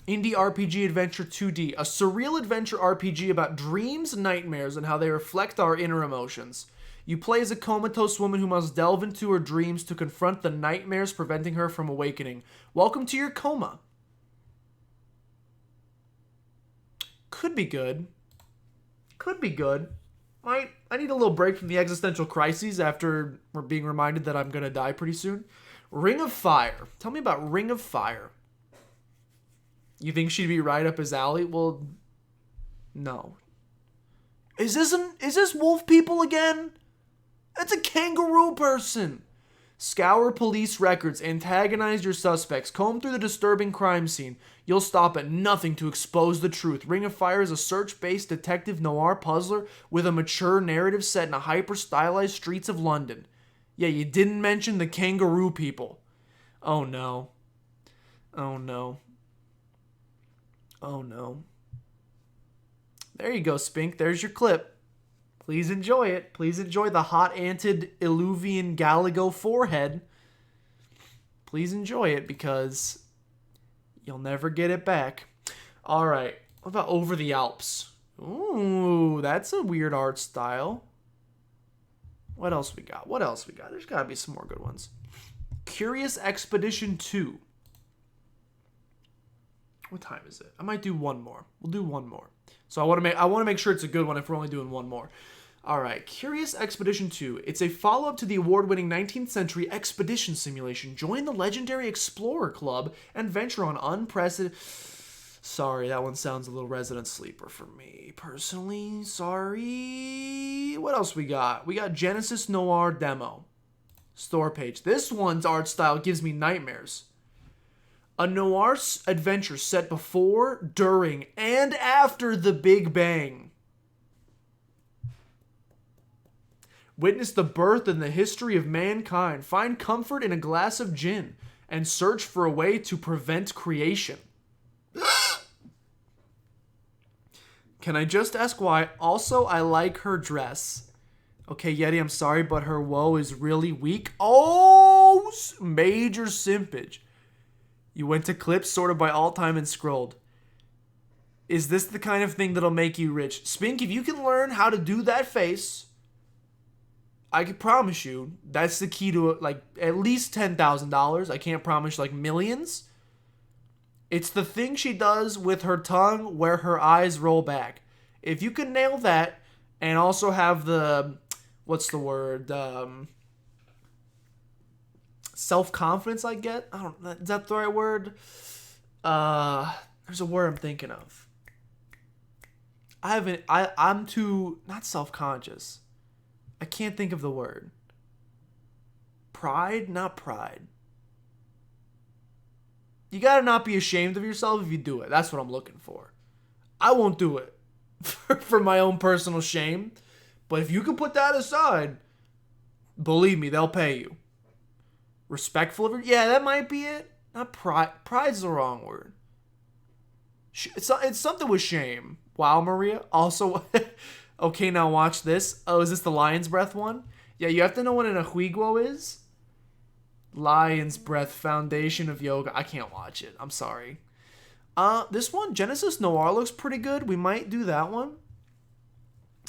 Indie RPG Adventure 2D. A surreal adventure RPG about dreams and nightmares and how they reflect our inner emotions. You play as a comatose woman who must delve into her dreams to confront the nightmares preventing her from awakening. Welcome to your coma. Could be good. Could be good. I need a little break from the existential crises after we're being reminded that I'm going to die pretty soon. Ring of Fire. Tell me about Ring of Fire. You think she'd be right up his alley? Well, no. Is this wolf people again? It's a kangaroo person. Scour police records, antagonize your suspects, comb through the disturbing crime scene. You'll stop at nothing to expose the truth. Ring of Fire is a search-based detective noir puzzler with a mature narrative set in a hyper-stylized streets of London. Yeah, you didn't mention the kangaroo people. Oh no. Oh no. Oh no. There you go, Spink. There's your clip. Please enjoy it. Please enjoy the hot-anted Illuvian Galago forehead. Please enjoy it because you'll never get it back. All right. What about Over the Alps? Ooh, that's a weird art style. What else we got? What else we got? There's got to be some more good ones. Curious Expedition 2. What time is it? I might do one more. We'll do one more. So I want to make sure it's a good one if we're only doing one more. All right, Curious Expedition 2. It's a follow-up to the award-winning 19th century expedition simulation. Join the legendary Explorer Club and venture on unprecedented... Sorry, that one sounds a little Resident Sleeper for me, personally. Sorry. What else we got? We got Genesis Noir Demo. Store page. This one's art style gives me nightmares. A noir adventure set before, during, and after the Big Bang. Witness the birth and the history of mankind. Find comfort in a glass of gin and search for a way to prevent creation. Can I just ask why? Also, I like her dress. Okay, Yeti, I'm sorry, but her woe is really weak. Oh, major simpage. You went to clips sorted by all time and scrolled. Is this the kind of thing that'll make you rich? Spink, if you can learn how to do that face, I can promise you that's the key to like at least $10,000. I can't promise like millions. It's the thing she does with her tongue where her eyes roll back. If you can nail that and also have the, what's the word? Self-confidence, I get. I don't know. Is that the right word? There's a word I'm thinking of. I'm too, not self-conscious. I can't think of the word. Pride? Not pride. You gotta not be ashamed of yourself if you do it. That's what I'm looking for. I won't do it for my own personal shame. But if you can put that aside, believe me, they'll pay you. Respectful of her? Yeah, that might be it. Not pride. Pride's the wrong word. It's something with shame. Wow, Maria. Also, okay, now watch this. Oh, is this the Lion's Breath one? Yeah, you have to know what an ahuiguo is. Lion's Breath, Foundation of Yoga. I can't watch it. I'm sorry. This one, Genesis Noir, looks pretty good. We might do that one.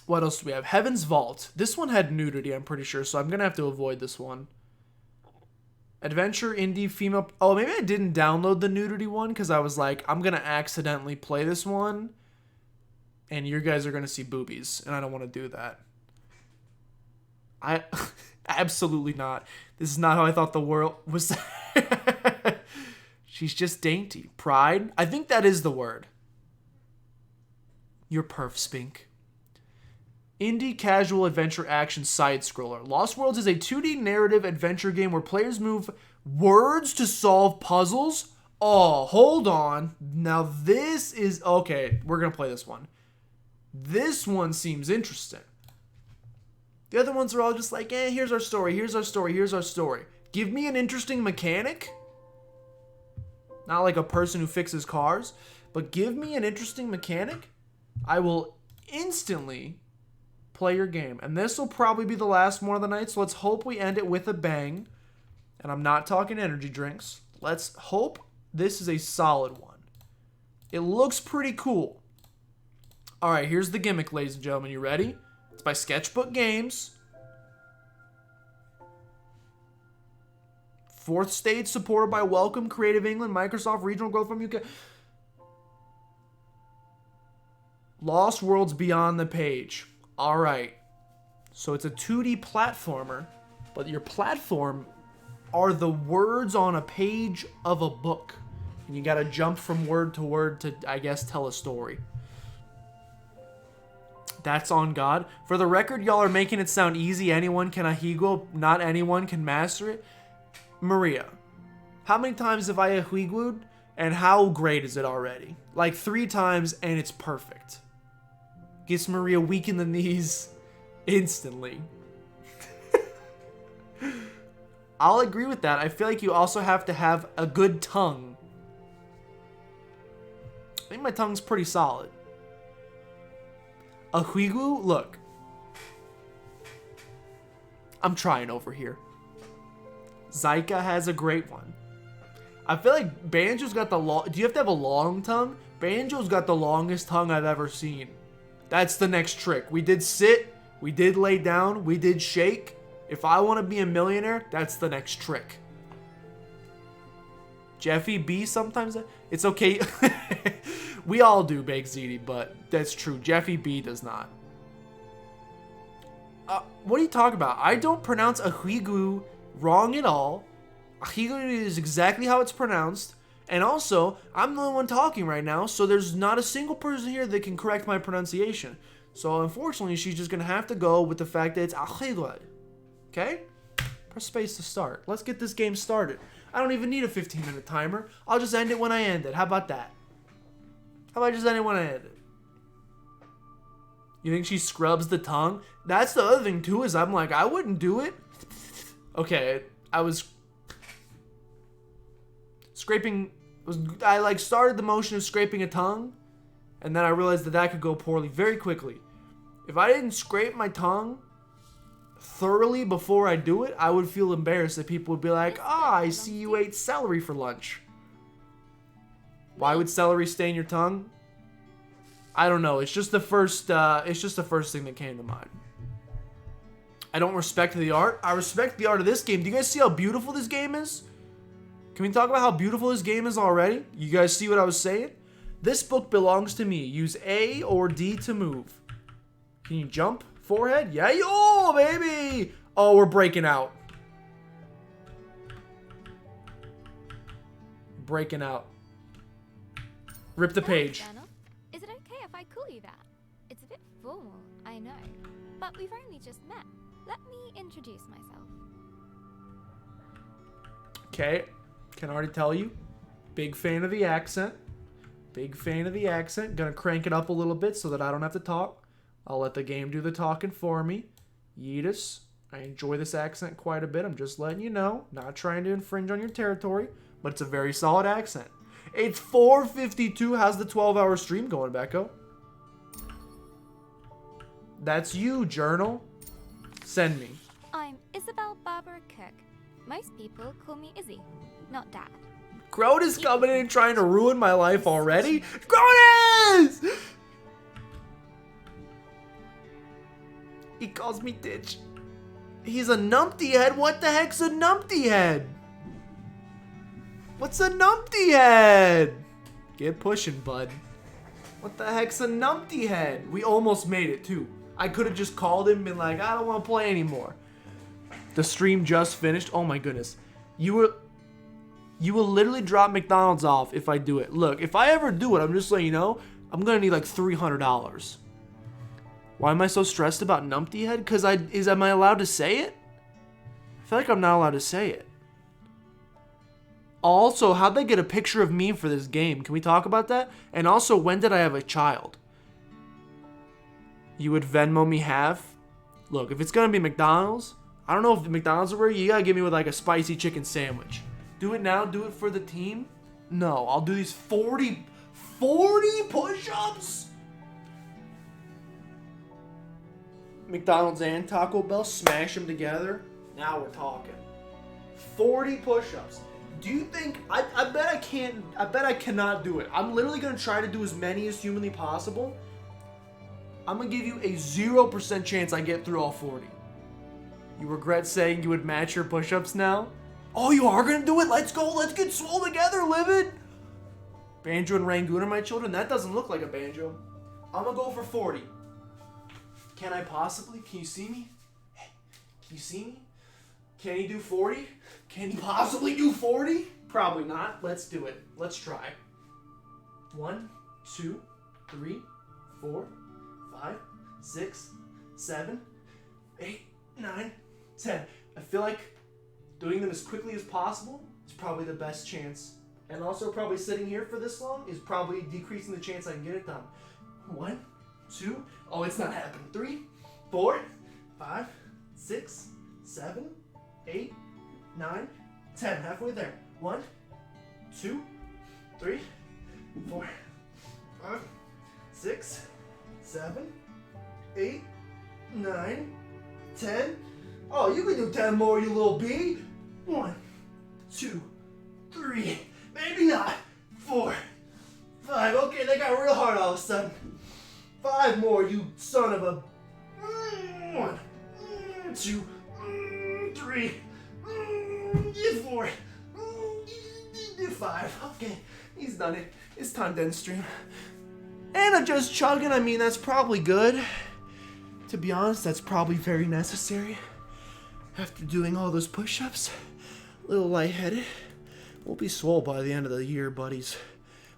What else do we have? Heaven's Vault. This one had nudity, I'm pretty sure, so I'm going to have to avoid this one. Adventure, indie, female... Oh, maybe I didn't download the nudity one because I was like, I'm going to accidentally play this one and you guys are going to see boobies, and I don't want to do that. Absolutely not. This is not how I thought the world was. She's just dainty. Pride? I think that is the word. You're perf, Spink. Indie casual adventure action side scroller. Lost Worlds is a 2D narrative adventure game where players move words to solve puzzles. Oh, hold on. Now this is... Okay, we're going to play this one. This one seems interesting. The other ones are all just like, here's our story, here's our story, here's our story. Give me an interesting mechanic. Not like a person who fixes cars, but give me an interesting mechanic. I will instantly play your game. And this will probably be the last one of the night, so let's hope we end it with a bang. And I'm not talking energy drinks. Let's hope this is a solid one. It looks pretty cool. Alright, here's the gimmick, ladies and gentlemen. You ready? It's by Sketchbook Games. 4th stage supported by Welcome, Creative England, Microsoft, Regional Growth from UK. Lost Worlds Beyond the Page. Alright. So it's a 2D platformer, but your platform are the words on a page of a book. And you gotta jump from word to word to, I guess, tell a story. That's on God. For the record, y'all are making it sound easy. Anyone can ahuiguo. Not anyone can master it. Maria, how many times have I ahuiguoed? And how great is it already? Like 3 times and it's perfect. Gets Maria weak in the knees instantly. I'll agree with that. I feel like you also have to have a good tongue. I think my tongue's pretty solid. Ahuiguo, look. I'm trying over here. Zyka has a great one. I feel like Banjo's got the long... Do you have to have a long tongue? Banjo's got the longest tongue I've ever seen. That's the next trick. We did sit. We did lay down. We did shake. If I want to be a millionaire, that's the next trick. Jeffy B sometimes... It's okay. We all do, Bake Ziti, but that's true. Jeffy B does not. What are you talking about? I don't pronounce ahuiguo wrong at all. Ahuiguo is exactly how it's pronounced. And also, I'm the only one talking right now, so there's not a single person here that can correct my pronunciation. So unfortunately, she's just going to have to go with the fact that it's ahuiguo. Okay? Press space to start. Let's get this game started. I don't even need a 15-minute timer. I'll just end it when I end it. How about that? How about I just end it when I end it? You think she scrubs the tongue? That's the other thing too, is I'm like, I wouldn't do it. Okay, I was scraping, I like started the motion of scraping a tongue, and then I realized that that could go poorly very quickly. If I didn't scrape my tongue thoroughly before I do it, I would feel embarrassed that people would be like, I see you ate celery for lunch. Why would celery stain your tongue? I don't know. It's just the first thing that came to mind. I don't respect the art. I respect the art of this game. Do you guys see how beautiful this game is? Can we talk about how beautiful this game is already? You guys see what I was saying? This book belongs to me. Use A or D to move. Can you jump? Forehead? Yeah, yo, baby! Oh, we're breaking out. Breaking out. Rip the page. Is it okay if I call you that? It's a bit formal, I know. But we've only just met. Let me introduce myself. Okay, can already tell you. Big fan of the accent. Big fan of the accent. Gonna crank it up a little bit so that I don't have to talk. I'll let the game do the talking for me. Yeetus. I enjoy this accent quite a bit. I'm just letting you know. Not trying to infringe on your territory, but it's a very solid accent. It's 4:52. How's the 12-hour stream going, Becco? That's you, Journal. Send me. I'm Isabel Barbara Cook. Most people call me Izzy, not Dad. Cronus coming in and trying to ruin my life already? Cronus! He calls me Ditch. He's a numpty head? What the heck's a numpty head? What's a numpty head? Get pushing, bud. What the heck's a numpty head? We almost made it, too. I could have just called him and been like, I don't want to play anymore. The stream just finished. Oh my goodness. You will literally drop McDonald's off if I do it. Look, if I ever do it, I'm just letting you know, I'm going to need like $300. Why am I so stressed about numpty head? Because am I allowed to say it? I feel like I'm not allowed to say it. Also, how'd they get a picture of me for this game? Can we talk about that? And also, when did I have a child? You would Venmo me half? Look, if it's gonna be McDonald's, I don't know if the McDonald's are where you gotta give me with like a spicy chicken sandwich. Do it now, do it for the team? No, I'll do these 40 push-ups? McDonald's and Taco Bell, smash them together. Now we're talking. 40 push-ups. Do you think, I bet I cannot do it. I'm literally gonna try to do as many as humanly possible. I'm gonna give you a 0% chance I get through all 40. You regret saying you would match your push-ups now? Oh, you are gonna do it? Let's go, let's get swole together, Livid. Banjo and Rangoon are my children? That doesn't look like a banjo. I'm gonna go for 40. Can I possibly? Can you see me? Hey, can you see me? Can he do 40? Can he possibly do 40? Probably not. Let's do it. Let's try. 1, 2, 3, 4, 5, 6, 7, 8, 9, 10. I feel like doing them as quickly as possible is probably the best chance. And also probably sitting here for this long is probably decreasing the chance I can get it done. 1, 2, oh, it's not happening. 3, 4, 5, 6, 7, 8, 9, 10. Halfway there. 1, 2, 3, 4, 5, 6, 7, 8, 9, 10. Oh, you can do 10 more, you little bee. 1, 2, 3, maybe not. 4, 5. Okay, they got real hard all of a sudden. 5 more, you son of a. 1, 2, 3, 4, 5. Okay, he's done it. It's time to end stream. And I'm just chugging. I mean, that's probably good. To be honest, that's probably very necessary. After doing all those push-ups, a little lightheaded. We'll be swole by the end of the year, buddies.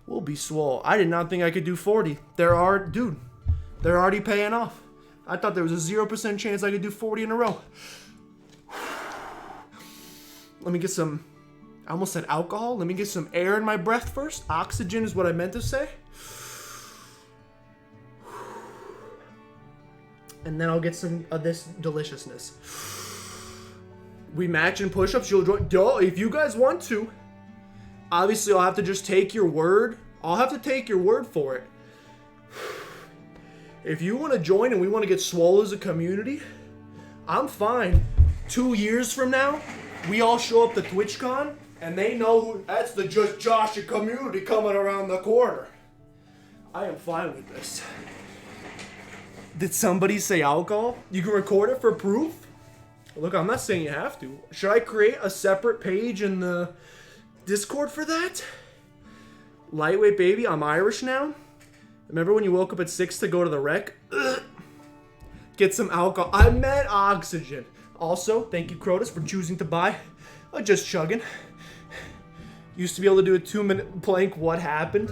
We'll be swole. I did not think I could do 40. They're already paying off. I thought there was a 0% chance I could do 40 in a row. Let me get some, I almost said alcohol. Let me get some air in my breath first. Oxygen is what I meant to say. And then I'll get some of this deliciousness. We match in push-ups. You'll join. If you guys want to, obviously I'll have to just take your word. I'll have to take your word for it. If you want to join and we want to get swole as a community, I'm fine. 2 years from now, we all show up to TwitchCon and they know who, that's the Just Joshua community coming around the corner. I am fine with this. Did somebody say alcohol? You can record it for proof? Look, I'm not saying you have to. Should I create a separate page in the Discord for that? Lightweight baby, I'm Irish now. Remember when you woke up at 6 to go to the rec? Ugh. Get some alcohol. I meant oxygen. Also, thank you, Crotus, for choosing to buy a Just Chugging. Used to be able to do a 2-minute blank. What happened?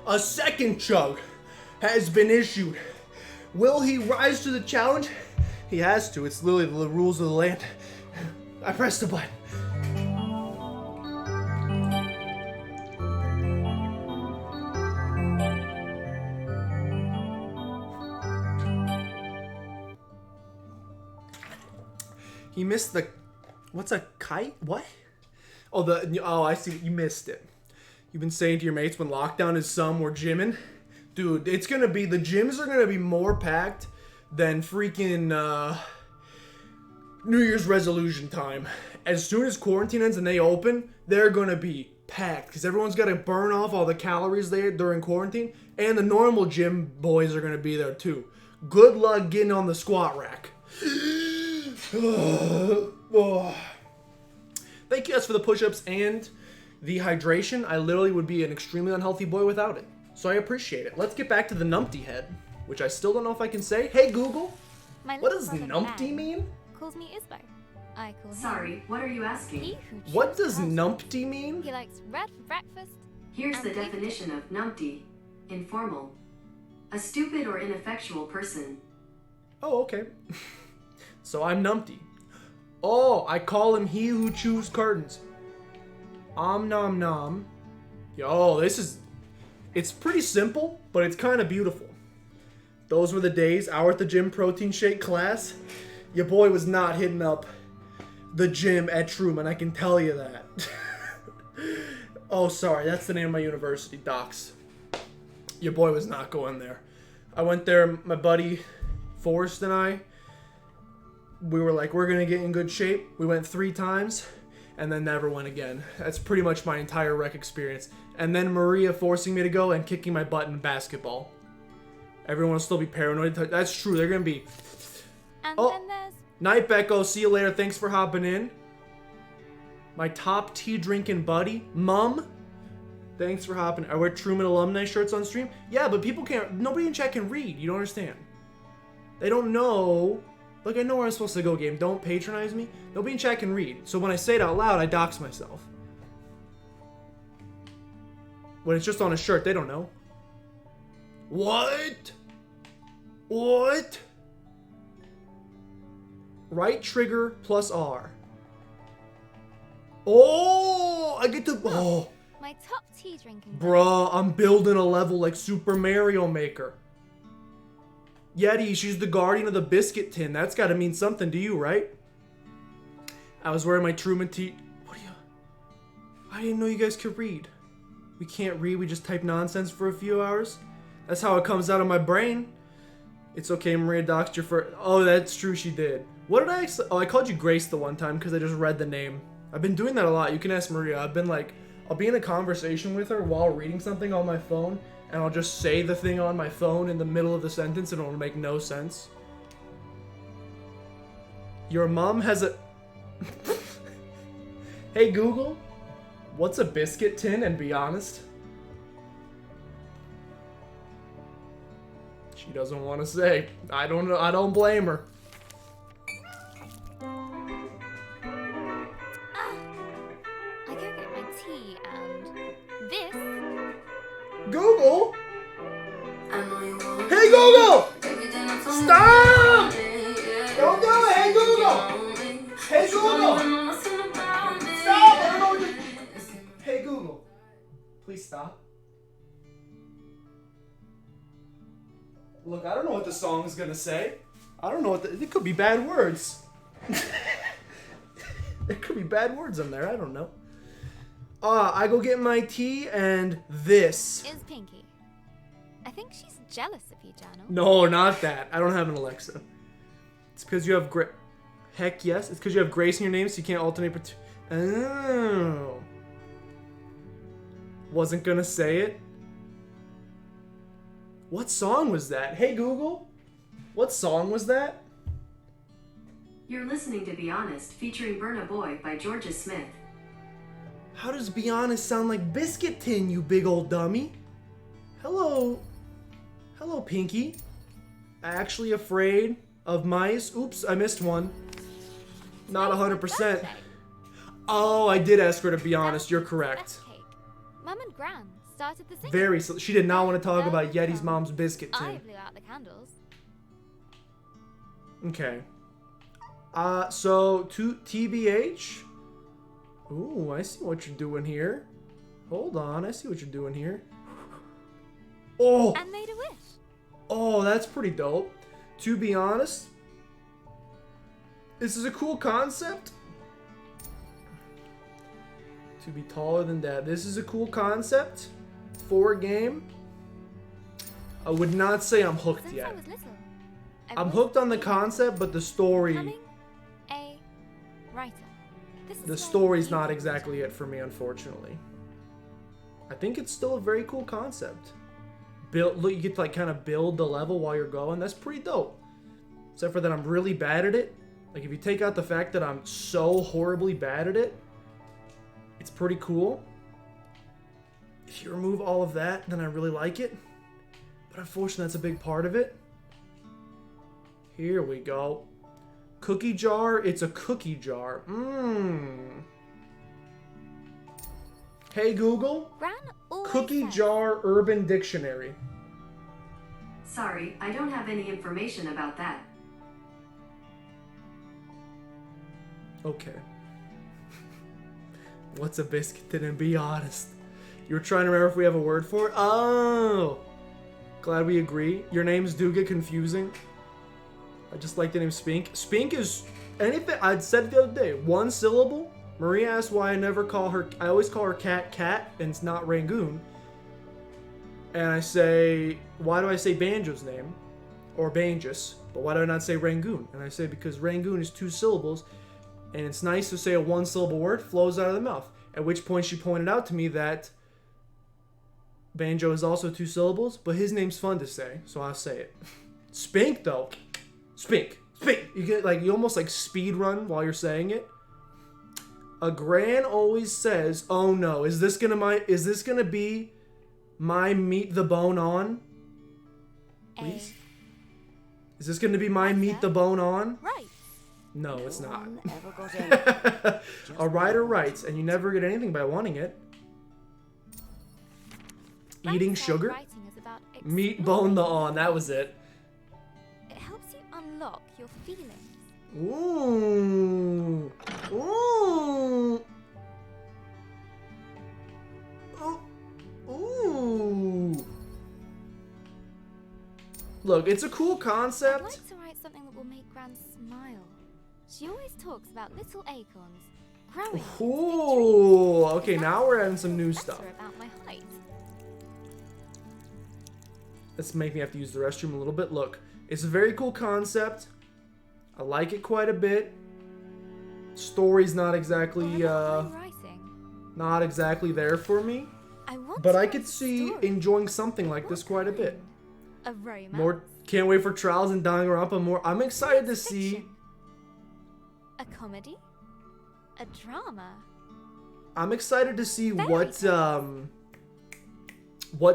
A second chug has been issued. Will he rise to the challenge? He has to. It's literally the rules of the land. I pressed the button. He missed the... What's a kite? What? Oh, I see. You missed it. You've been saying to your mates when lockdown is some, we're gymming. Dude, it's going to be... The gyms are going to be more packed than freaking New Year's resolution time. As soon as quarantine ends and they open, they're going to be packed. Because everyone's got to burn off all the calories there during quarantine. And the normal gym boys are going to be there too. Good luck getting on the squat rack. Oh. Thank you guys for the push-ups and the hydration. I literally would be an extremely unhealthy boy without it. So I appreciate it. Let's get back to the numpty head, which I still don't know if I can say. Hey Google, what does numpty mean? Calls me Isbo. I call him. Sorry, what are you asking? What does numpty mean? He likes red for breakfast. Here's the definition of numpty. Informal. A stupid or ineffectual person. Oh, okay. So I'm numpty. Oh, I call him he who chews curtains. Om nom nom. Yo, it's pretty simple, but it's kind of beautiful. Those were the days, hour at the gym protein shake class. Your boy was not hitting up the gym at Truman, I can tell you that. Oh, sorry, that's the name of my university, Docs. Your boy was not going there. I went there, my buddy Forrest and I, we were like, we're going to get in good shape. We went 3 times and then never went again. That's pretty much my entire rec experience. And then Maria forcing me to go and kicking my butt in basketball. Everyone will still be paranoid. That's true. They're going to be... And then there's... Night, Becco. See you later. Thanks for hopping in. My top tea drinking buddy, Mum. Thanks for hopping. I wear Truman alumni shirts on stream. Yeah, but people can't... Nobody in chat can read. You don't understand. They don't know... Like, I know where I'm supposed to go, game. Don't patronize me. Nobody in chat can read. So when I say it out loud, I dox myself. When it's just on a shirt, they don't know. What? What? Right trigger plus R. Oh, I get to... Oh. My top tea drinking. Bruh, I'm building a level like Super Mario Maker. Yeti, she's the guardian of the biscuit tin. That's got to mean something to you, right? I was wearing my Truman tee. What are you... I didn't know you guys could read. We can't read, we just type nonsense for a few hours. That's how it comes out of my brain. It's okay, Maria doxed your first... Oh, that's true, she did. What did I actually... Oh, I called you Grace the one time because I just read the name. I've been doing that a lot. You can ask Maria. I've been like... I'll be in a conversation with her while reading something on my phone, and I'll just say the thing on my phone in the middle of the sentence and it'll make no sense. Your mom has a... Hey Google, what's a biscuit tin, and be honest? She doesn't want to say. I don't know. I don't blame her. I go get my tea and this. Google? Hey Google! Stop! Don't do it! Hey Google! Hey Google! Stop! I don't know what you're... Hey Google. Please stop. Look, I don't know what the song's gonna say. I don't know what it could be bad words. There could be bad words in there, I don't know. I go get my tea and this. Is Pinky. I think she's jealous of you, Journal. No, not that. I don't have an Alexa. It's because you have Heck yes. It's because you have Grace in your name, so you can't alternate Oh. Wasn't gonna say it. What song was that? Hey Google, what song was that? You're listening to Be Honest, featuring Burna Boy by Georgia Smith. How does Be Honest sound like Biscuit Tin, you big old dummy? Hello. Hello, Pinky. Actually afraid of mice. Oops, I missed one. Not 100%. Oh, I did ask her to be honest. You're correct. Mum and Gran started the singing. She did not want to talk about Yeti's mom's biscuit tin. I blew out the candles. Okay. So to TBH. Ooh, I see what you're doing here. Hold on, I see what you're doing here. Oh. And made a wish. Oh, that's pretty dope. To be honest, This is a cool concept. To be taller than Dad. This is a cool concept for a game. I would not say I'm hooked yet. I'm hooked on the concept, but the story... The story's not exactly it for me, unfortunately. I think it's still a very cool concept. Look, you get to like kind of build the level while you're going. That's pretty dope. Except for that I'm really bad at it. Like if you take out the fact that I'm so horribly bad at it, it's pretty cool. If you remove all of that, then I really like it. But unfortunately, that's a big part of it. Here we go. Cookie jar. It's a cookie jar. Hey Google. Cookie jar urban dictionary. Sorry, I don't have any information about that. Okay. What's a biscuit? Didn't be honest. You were trying to remember if we have a word for it? Oh! Glad we agree. Your names do get confusing. I just like the name Spink. Spink is anything. I said it the other day. One syllable. Maria asked why I never call her. I always call her Cat Cat, and it's not Rangoon. And I say, why do I say Banjo's name? Or Banjus. But why do I not say Rangoon? And I say because Rangoon is 2 syllables. And it's nice to say a 1-syllable word flows out of the mouth. At which point she pointed out to me that Banjo is also 2 syllables, but his name's fun to say, so I'll say it. Spink though. Spink. Spink. You get like you almost like speed run while you're saying it. A gran always says, "Oh no, is this gonna be my meet the bone on?" Please? Is this gonna be my meet the bone on? Right. No, it's not. A writer writes, and you never get anything by wanting it. Eating sugar? Meat bone the on, that was it. It helps you unlock your feelings. Ooh. Ooh. Ooh. Look, it's a cool concept. I'd like to write something that will make Gran smile. She always talks about little acorns growing. Ooh. Okay, now we're adding some new stuff. About my height. Let's make me have to use the restroom a little bit. Look, it's a very cool concept. I like it quite a bit. Story's not exactly there for me. But I could see enjoying something like this quite a bit. A romance. More can't wait for Trials and Danganronpa more. I'm excited to see a comedy? A drama? I'm excited to see what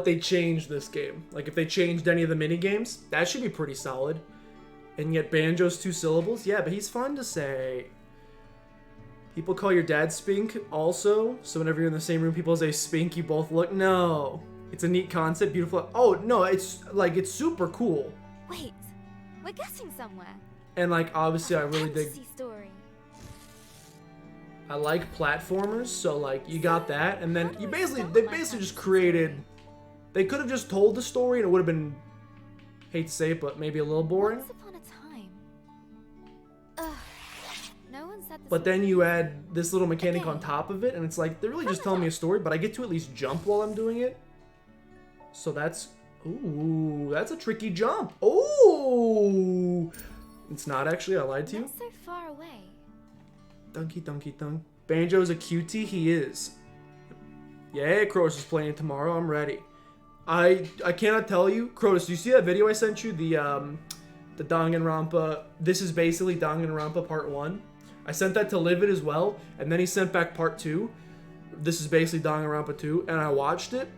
they changed this game. Like if they changed any of the mini games, that should be pretty solid. And yet Banjo's 2 syllables? Yeah, but he's fun to say. People call your dad Spink also. So whenever you're in the same room, people say Spink, you both look. No. It's a neat concept, beautiful. Oh, no, it's like, it's super cool. Wait, we're getting somewhere. And like, obviously I really dig. Story. I like platformers, so like, you got that. And then they basically just created, they could have just told the story and it would have been, hate to say it, but maybe a little boring. Once upon a time. Ugh. No one said this. But then you add this little mechanic on top of it, and it's like, they're really just telling me a story, but I get to at least jump while I'm doing it. So that's, ooh, that's a tricky jump. Ooh. It's not actually, I lied to you. Not so far away. Dunky, dunky, dunk. Banjo's a cutie, he is. Yeah, Crotus is playing tomorrow, I'm ready. I cannot tell you. Crotus, do you see that video I sent you? The Danganronpa, this is basically Danganronpa Part 1. I sent that to Livid as well, and then he sent back Part 2. This is basically Danganronpa 2, and I watched it.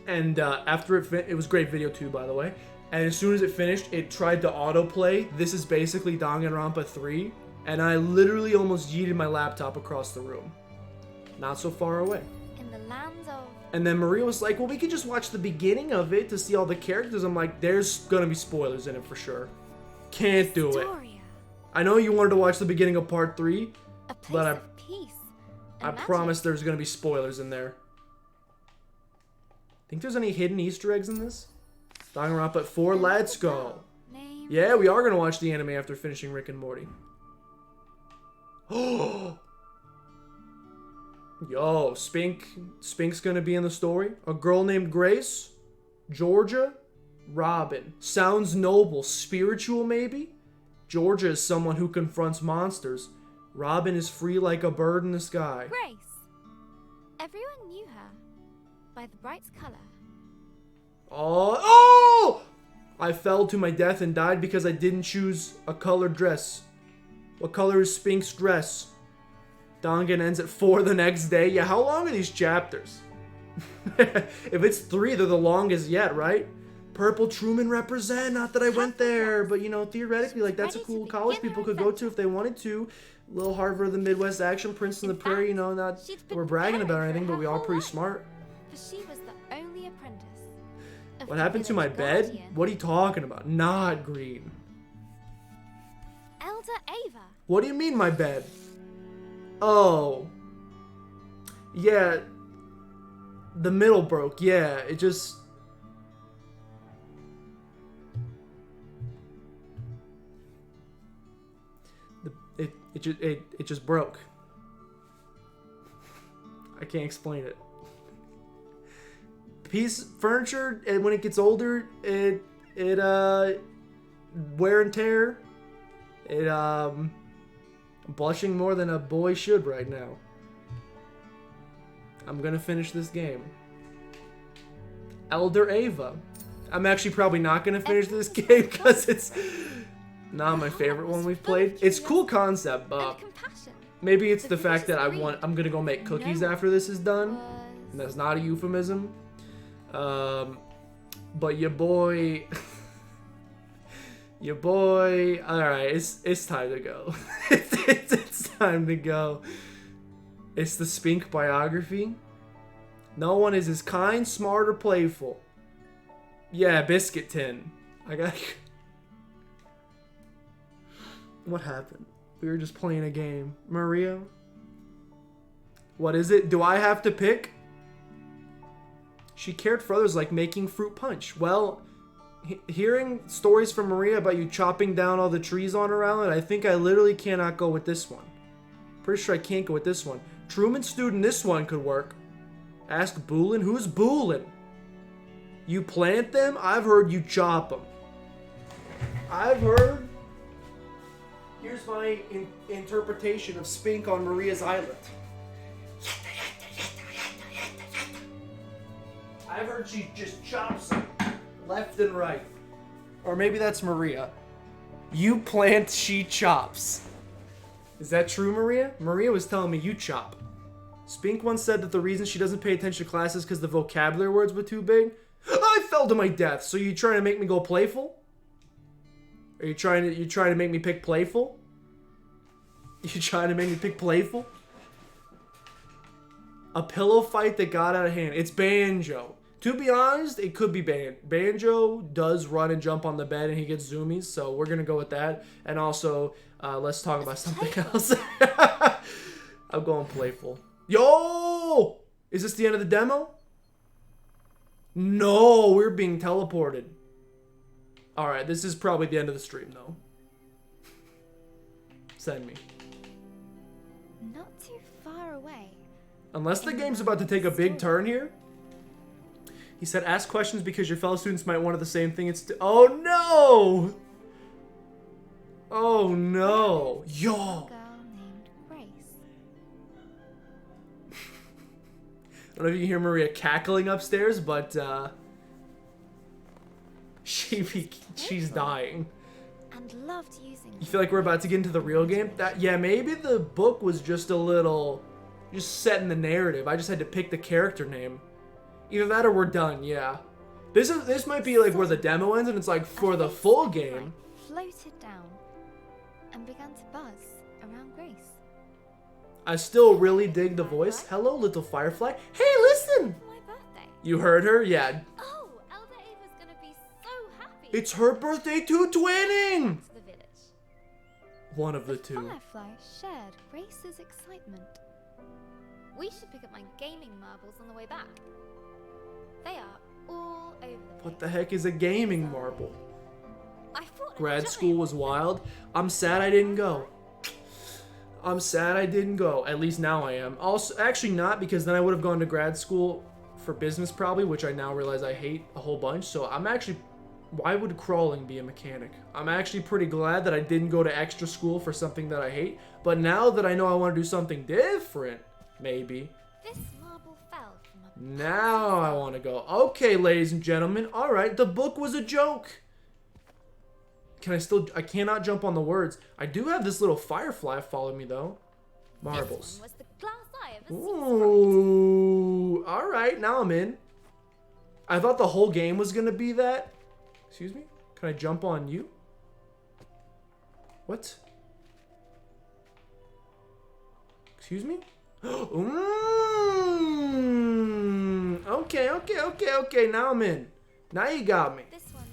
And after it was a great video too, by the way. And as soon as it finished, it tried to autoplay. This is basically Danganronpa 3. And I literally almost yeeted my laptop across the room. Not so far away. In the land of... And then Maria was like, well, we could just watch the beginning of it to see all the characters. I'm like, there's gonna be spoilers in it for sure. Can't do it. I know you wanted to watch the beginning of Part 3. But I promise there's gonna be spoilers in there. Think there's any hidden Easter eggs in this? Danganronpa 4, let's go. Yeah, we are gonna watch the anime after finishing Rick and Morty. Yo, Spink's gonna be in the story. A girl named Grace, Georgia, Robin. Sounds noble, spiritual maybe? Georgia is someone who confronts monsters. Robin is free like a bird in the sky. Grace. Everyone knew her by the bright color. Oh! I fell to my death and died because I didn't choose a colored dress. What color is Spink's dress? Dongan ends at 4 the next day. Yeah, how long are these chapters? If it's 3, they're the longest yet, right? Purple Truman represent. Not that I went there, but you know, theoretically, like that's a cool college people could go to if they wanted to. Little Harvard of the Midwest action, Princeton of the Prairie. You know, not that we're bragging about anything, but we all pretty smart. For she was the only apprentice. What happened to my bed? What are you talking about? Not green. Elder Ava. What do you mean, my bed? Oh. Yeah. The middle broke. Yeah, it just... It just broke. I can't explain it. Furniture, when it gets older, it wear and tear. I'm blushing more than a boy should right now. I'm gonna finish this game. Elder Ava. I'm actually probably not gonna finish this game because it's not my favorite one we've played. It's a cool concept, but maybe it's the fact that I'm gonna go make cookies after this is done. And that's not a euphemism. But your boy, alright, it's time to go. it's time to go. It's the Spink biography. No one is as kind, smart, or playful. Yeah, Biscuit Tin. I got... What happened? We were just playing a game. Maria? What is it? Do I have to pick? She cared for others like making fruit punch. Well, hearing stories from Maria about you chopping down all the trees on her island, I think I literally cannot go with this one. Pretty sure I can't go with this one. Truman student, this one could work. Ask Boolin. Who's Boolin? You plant them? I've heard you chop them. I've heard... Here's my interpretation of Spink on Maria's island. I've heard she just chops them left and right. Or maybe that's Maria. You plant, she chops. Is that true, Maria? Maria was telling me you chop. Spink once said that the reason she doesn't pay attention to class is because the vocabulary words were too big. I fell to my death. So you trying to make me go playful? Are you trying to make me pick playful? You trying to make me pick playful? A pillow fight that got out of hand. It's Banjo. To be honest, it could be Banjo does run and jump on the bed and he gets zoomies, so we're gonna go with that. And also, let's talk about something else. I'm going playful. Yo! Is this the end of the demo? No, we're being teleported. Alright, this is probably the end of the stream, though. Send me. Not too far away. Unless the game's about to take a big turn here. He said, ask questions because your fellow students might want the same thing. Oh, no! Oh, no. Yo! Girl named Grace. I don't know if you can hear Maria cackling upstairs, but, she's dying. And loved using. You feel like we're about to get into the real game? Yeah, maybe the book was just a little, just setting the narrative. I just had to pick the character name. Either that or we're done. Yeah, this might be like where the demo ends, and it's like for the full game. Floated down and began to buzz around Grace. I still really dig the voice. Hello, little firefly. Hey, listen. My birthday. You heard her? Yeah. Oh, Elder Ava's gonna be so happy. It's her birthday too, twinning! To the village. One of the two. Firefly shared Grace's excitement. We should pick up my gaming marbles on the way back. They are all over the place. What the heck is a gaming marble? I thought Grad school was wild. I'm sad I didn't go. I'm sad I didn't go. At least now I am. Also, actually not, because then I would have gone to grad school for business probably, which I now realize I hate a whole bunch. So I'm actually, why would crawling be a mechanic? I'm actually pretty glad that I didn't go to extra school for something that I hate. But now that I know I want to do something different, maybe. This marble fell from a Now I want to go. Okay, ladies and gentlemen. All right, the book was a joke. Can I still... I cannot jump on the words. I do have this little firefly follow me, though. Marbles. This one was the glass eye of a Ooh. Alright, now I'm in. I thought the whole game was going to be that. Excuse me? Can I jump on you? What? Excuse me? Okay. Now I'm in. Now you got me. This one's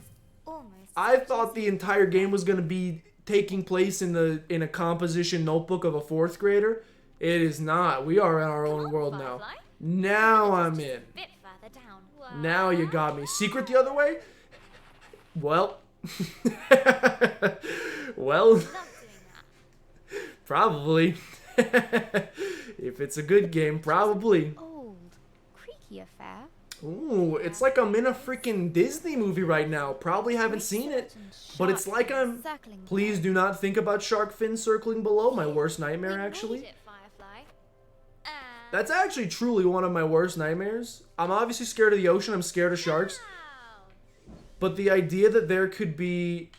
almost... I thought the entire game was going to be taking place in a composition notebook of a 4th grader. It is not. We are in our own world now. Now I'm in. Bit further down. Now you got me. Secret the other way? Well. Well. Probably. If it's a good game, probably. Old, creaky affair. Ooh, it's like I'm in a freaking Disney movie right now. Probably haven't seen it, but it's like I'm... Please do not think about shark fins circling below. My worst nightmare, actually. That's actually truly one of my worst nightmares. I'm obviously scared of the ocean. I'm scared of sharks. But the idea that there could be...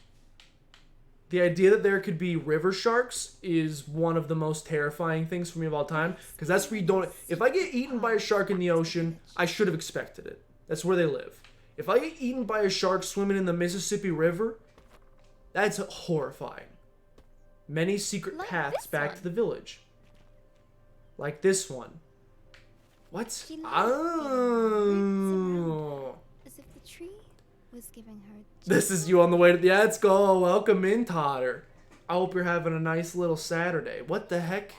river sharks is one of the most terrifying things for me of all time. Because that's where you don't... If I get eaten by a shark in the ocean, I should have expected it. That's where they live. If I get eaten by a shark swimming in the Mississippi River, that's horrifying. Many secret paths back to the village. Like this one. What? Oh. As if the tree was giving her... This is you on the way to... Yeah, let's go. Welcome in, Totter. I hope you're having a nice little Saturday. What the heck?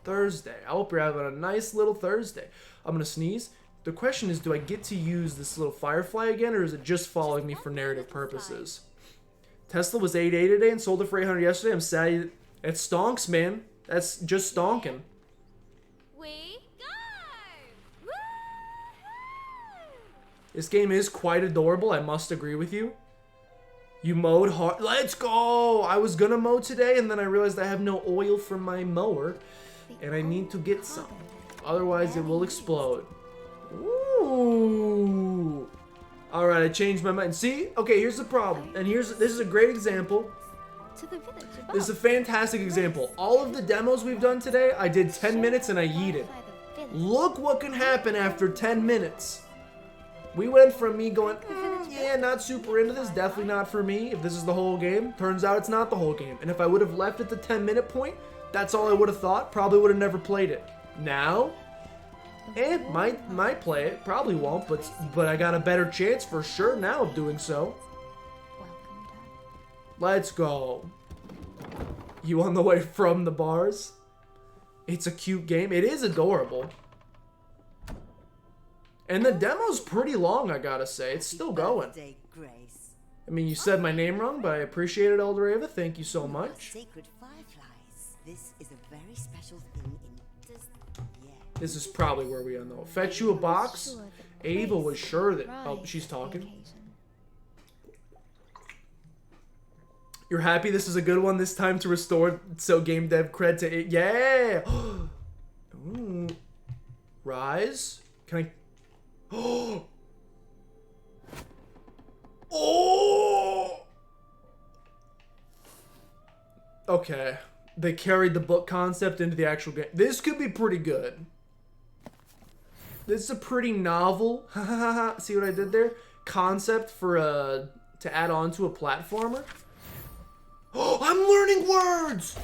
Thursday. I hope you're having a nice little Thursday. I'm going to sneeze. The question is, do I get to use this little firefly again, or is it just following me for narrative purposes? Tesla was 8.8 today and sold it for 800 yesterday. I'm sad. It stonks, man. That's just stonking. We go! This game is quite adorable. I must agree with you. You mowed hard. Let's go! I was gonna mow today, and then I realized I have no oil for my mower, and I need to get some. Otherwise, it will explode. Ooh! All right, I changed my mind. See? Okay, here's the problem, and this is a great example. This is a fantastic example. All of the demos we've done today, I did 10 minutes and I yeeted. Look what can happen after 10 minutes. We went from me going, yeah, not super into this, definitely not for me, if this is the whole game. Turns out it's not the whole game. And if I would have left at the 10-minute point, that's all I would have thought. Probably would have never played it. Now, might play it. Probably won't, but I got a better chance for sure now of doing so. Let's go. You on the way from the bars? It's a cute game. It is adorable. And the demo's pretty long, I gotta say. It's still going. I mean, you said my name wrong, but I appreciate it, Eldoreva. Thank you so much. Sacred fireflies. This is a very special thing in... This is probably where we are, though. Fetch you a box? Ava was sure that... Oh, she's talking. You're happy this is a good one this time to restore so game dev cred to it? Yeah! Ooh. Rise? Can I... Oh! Oh! Okay. They carried the book concept into the actual game. This could be pretty good. This is a pretty novel. See what I did there? Concept for to add on to a platformer. Oh, I'm learning words!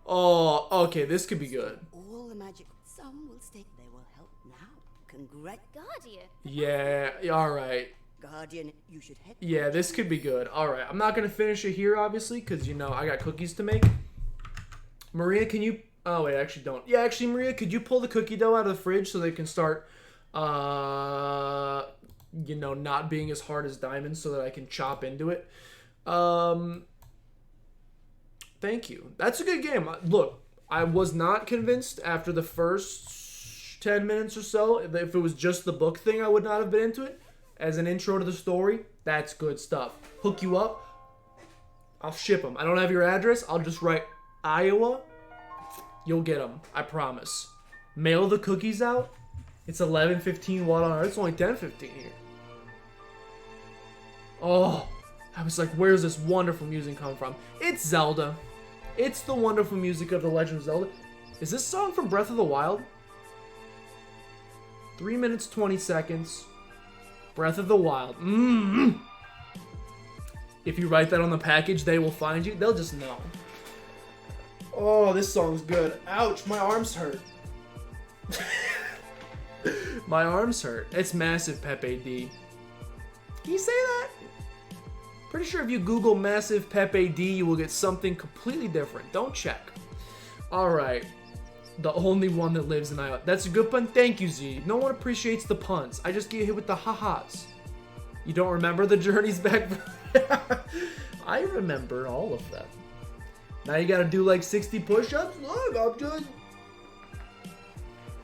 Oh, okay, this could be good. All the magic. Some will stick. They will help now. Congrats. Guardian. Yeah, alright. Guardian, you should head. Yeah, this could be good. Alright, I'm not going to finish it here, obviously, because, you know, I got cookies to make. Maria, can you... Oh, wait, actually don't. Yeah, actually, Maria, could you pull the cookie dough out of the fridge so they can start, you know, not being as hard as diamonds so that I can chop into it? Thank you. That's a good game. Look, I was not convinced after the first 10 minutes or so. If it was just the book thing, I would not have been into it. As an intro to the story, that's good stuff. Hook you up, I'll ship them. I don't have your address, I'll just write Iowa. You'll get them, I promise. Mail the cookies out. It's 11:15 watt on Earth. It's only 10:15 here. Oh, I was like, where's this wonderful music come from? It's Zelda. It's the wonderful music of The Legend of Zelda. Is this song from Breath of the Wild? 3 minutes, 20 seconds. Breath of the Wild. If you write that on the package, they will find you. They'll just know. Oh, this song's good. Ouch, my arms hurt. My arms hurt. It's massive Pepe D. Can you say that? Pretty sure if you Google massive Pepe D, you will get something completely different. Don't check. Alright. The only one that lives in Iowa. That's a good pun. Thank you, Z. No one appreciates the puns. I just get hit with the ha-has. You don't remember the journeys back? I remember all of them. Now you gotta do like 60 push-ups? Look,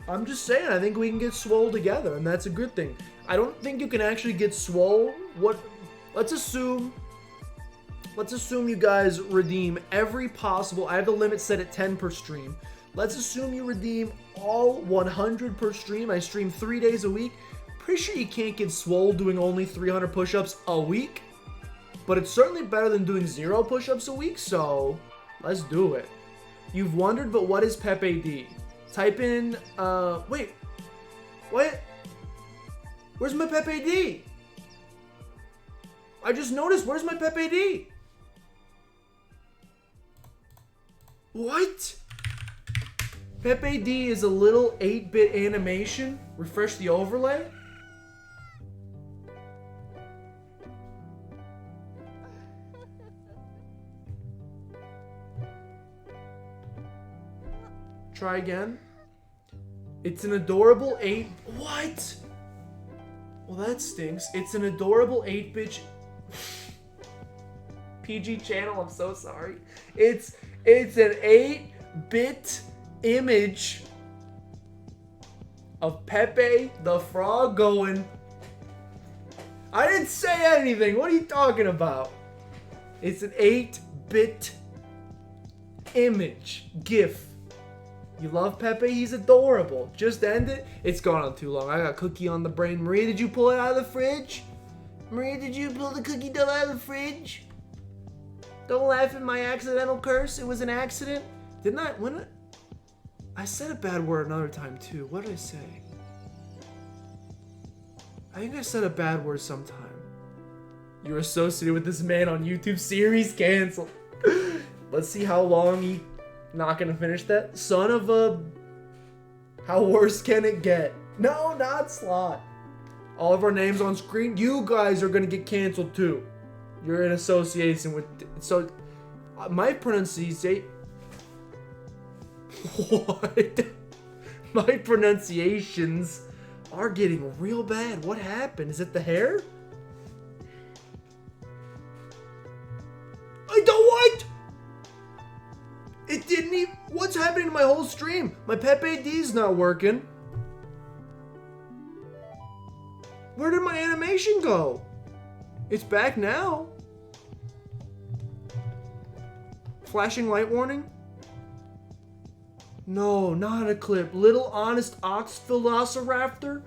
I'm just saying, I think we can get swole together, and that's a good thing. I don't think you can actually get swole. Let's assume you guys redeem every possible. I have the limit set at 10 per stream. Let's assume you redeem all 100 per stream. I stream 3 days a week. Pretty sure you can't get swole doing only 300 push-ups a week. But it's certainly better than doing 0 push-ups a week, so let's do it. You've wondered, but what is Pepe D? Type in, wait. What? Where's my Pepe D? I just noticed, where's my Pepe D? What? Pepe D is a little 8-bit animation. Refresh the overlay. Try again. It's an adorable 8... What? Well, that stinks. It's an adorable 8-bit... PG channel, I'm so sorry. It's an 8-bit image of Pepe the Frog going... I didn't say anything. What are you talking about? It's an 8-bit image. GIF. You love Pepe? He's adorable. Just end it. It's gone on too long. I got cookie on the brain. Maria, did you pull it out of the fridge? Maria, did you pull the cookie dough out of the fridge? Don't laugh at my accidental curse. It was an accident. Didn't I? When I said a bad word another time too. What did I say? I think I said a bad word sometime. You're associated with this man on YouTube. Series canceled. Let's see how long he... Not gonna finish that. Son of a... How worse can it get? No, not Slot. All of our names on screen. You guys are gonna get canceled too. You're in association with... So, my pronunciation... What? My pronunciations are getting real bad. What happened? Is it the hair? I don't want... It didn't even... What's happening to my whole stream? My Pepe D's not working. Where did my animation go? It's back now. Flashing light warning? No, not a clip. Little honest ox velociraptor?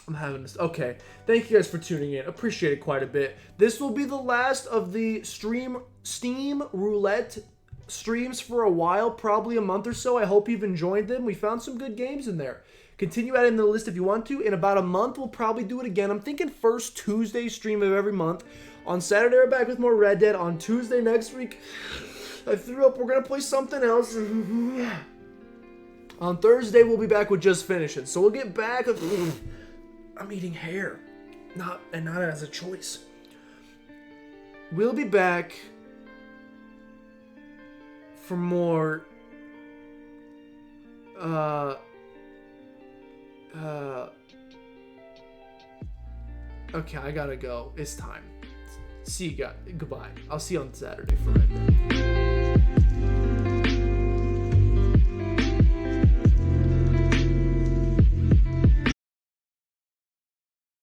I'm having this. Okay. Thank you guys for tuning in. Appreciate it quite a bit. This will be the last of the Steam Roulette streams for a while, probably a month or so. I hope you've enjoyed them. We found some good games in there. Continue adding the list if you want to. In about a month, we'll probably do it again. I'm thinking first Tuesday stream of every month. On Saturday, we're back with more Red Dead. On Tuesday next week, I threw up. We're going to play something else. On Thursday, we'll be back with Just Finishing. So we'll get back. I'm eating hair. Not as a choice. We'll be back for more okay, I gotta go. It's time. See you guys. Goodbye. I'll see you on Saturday for Red Dead.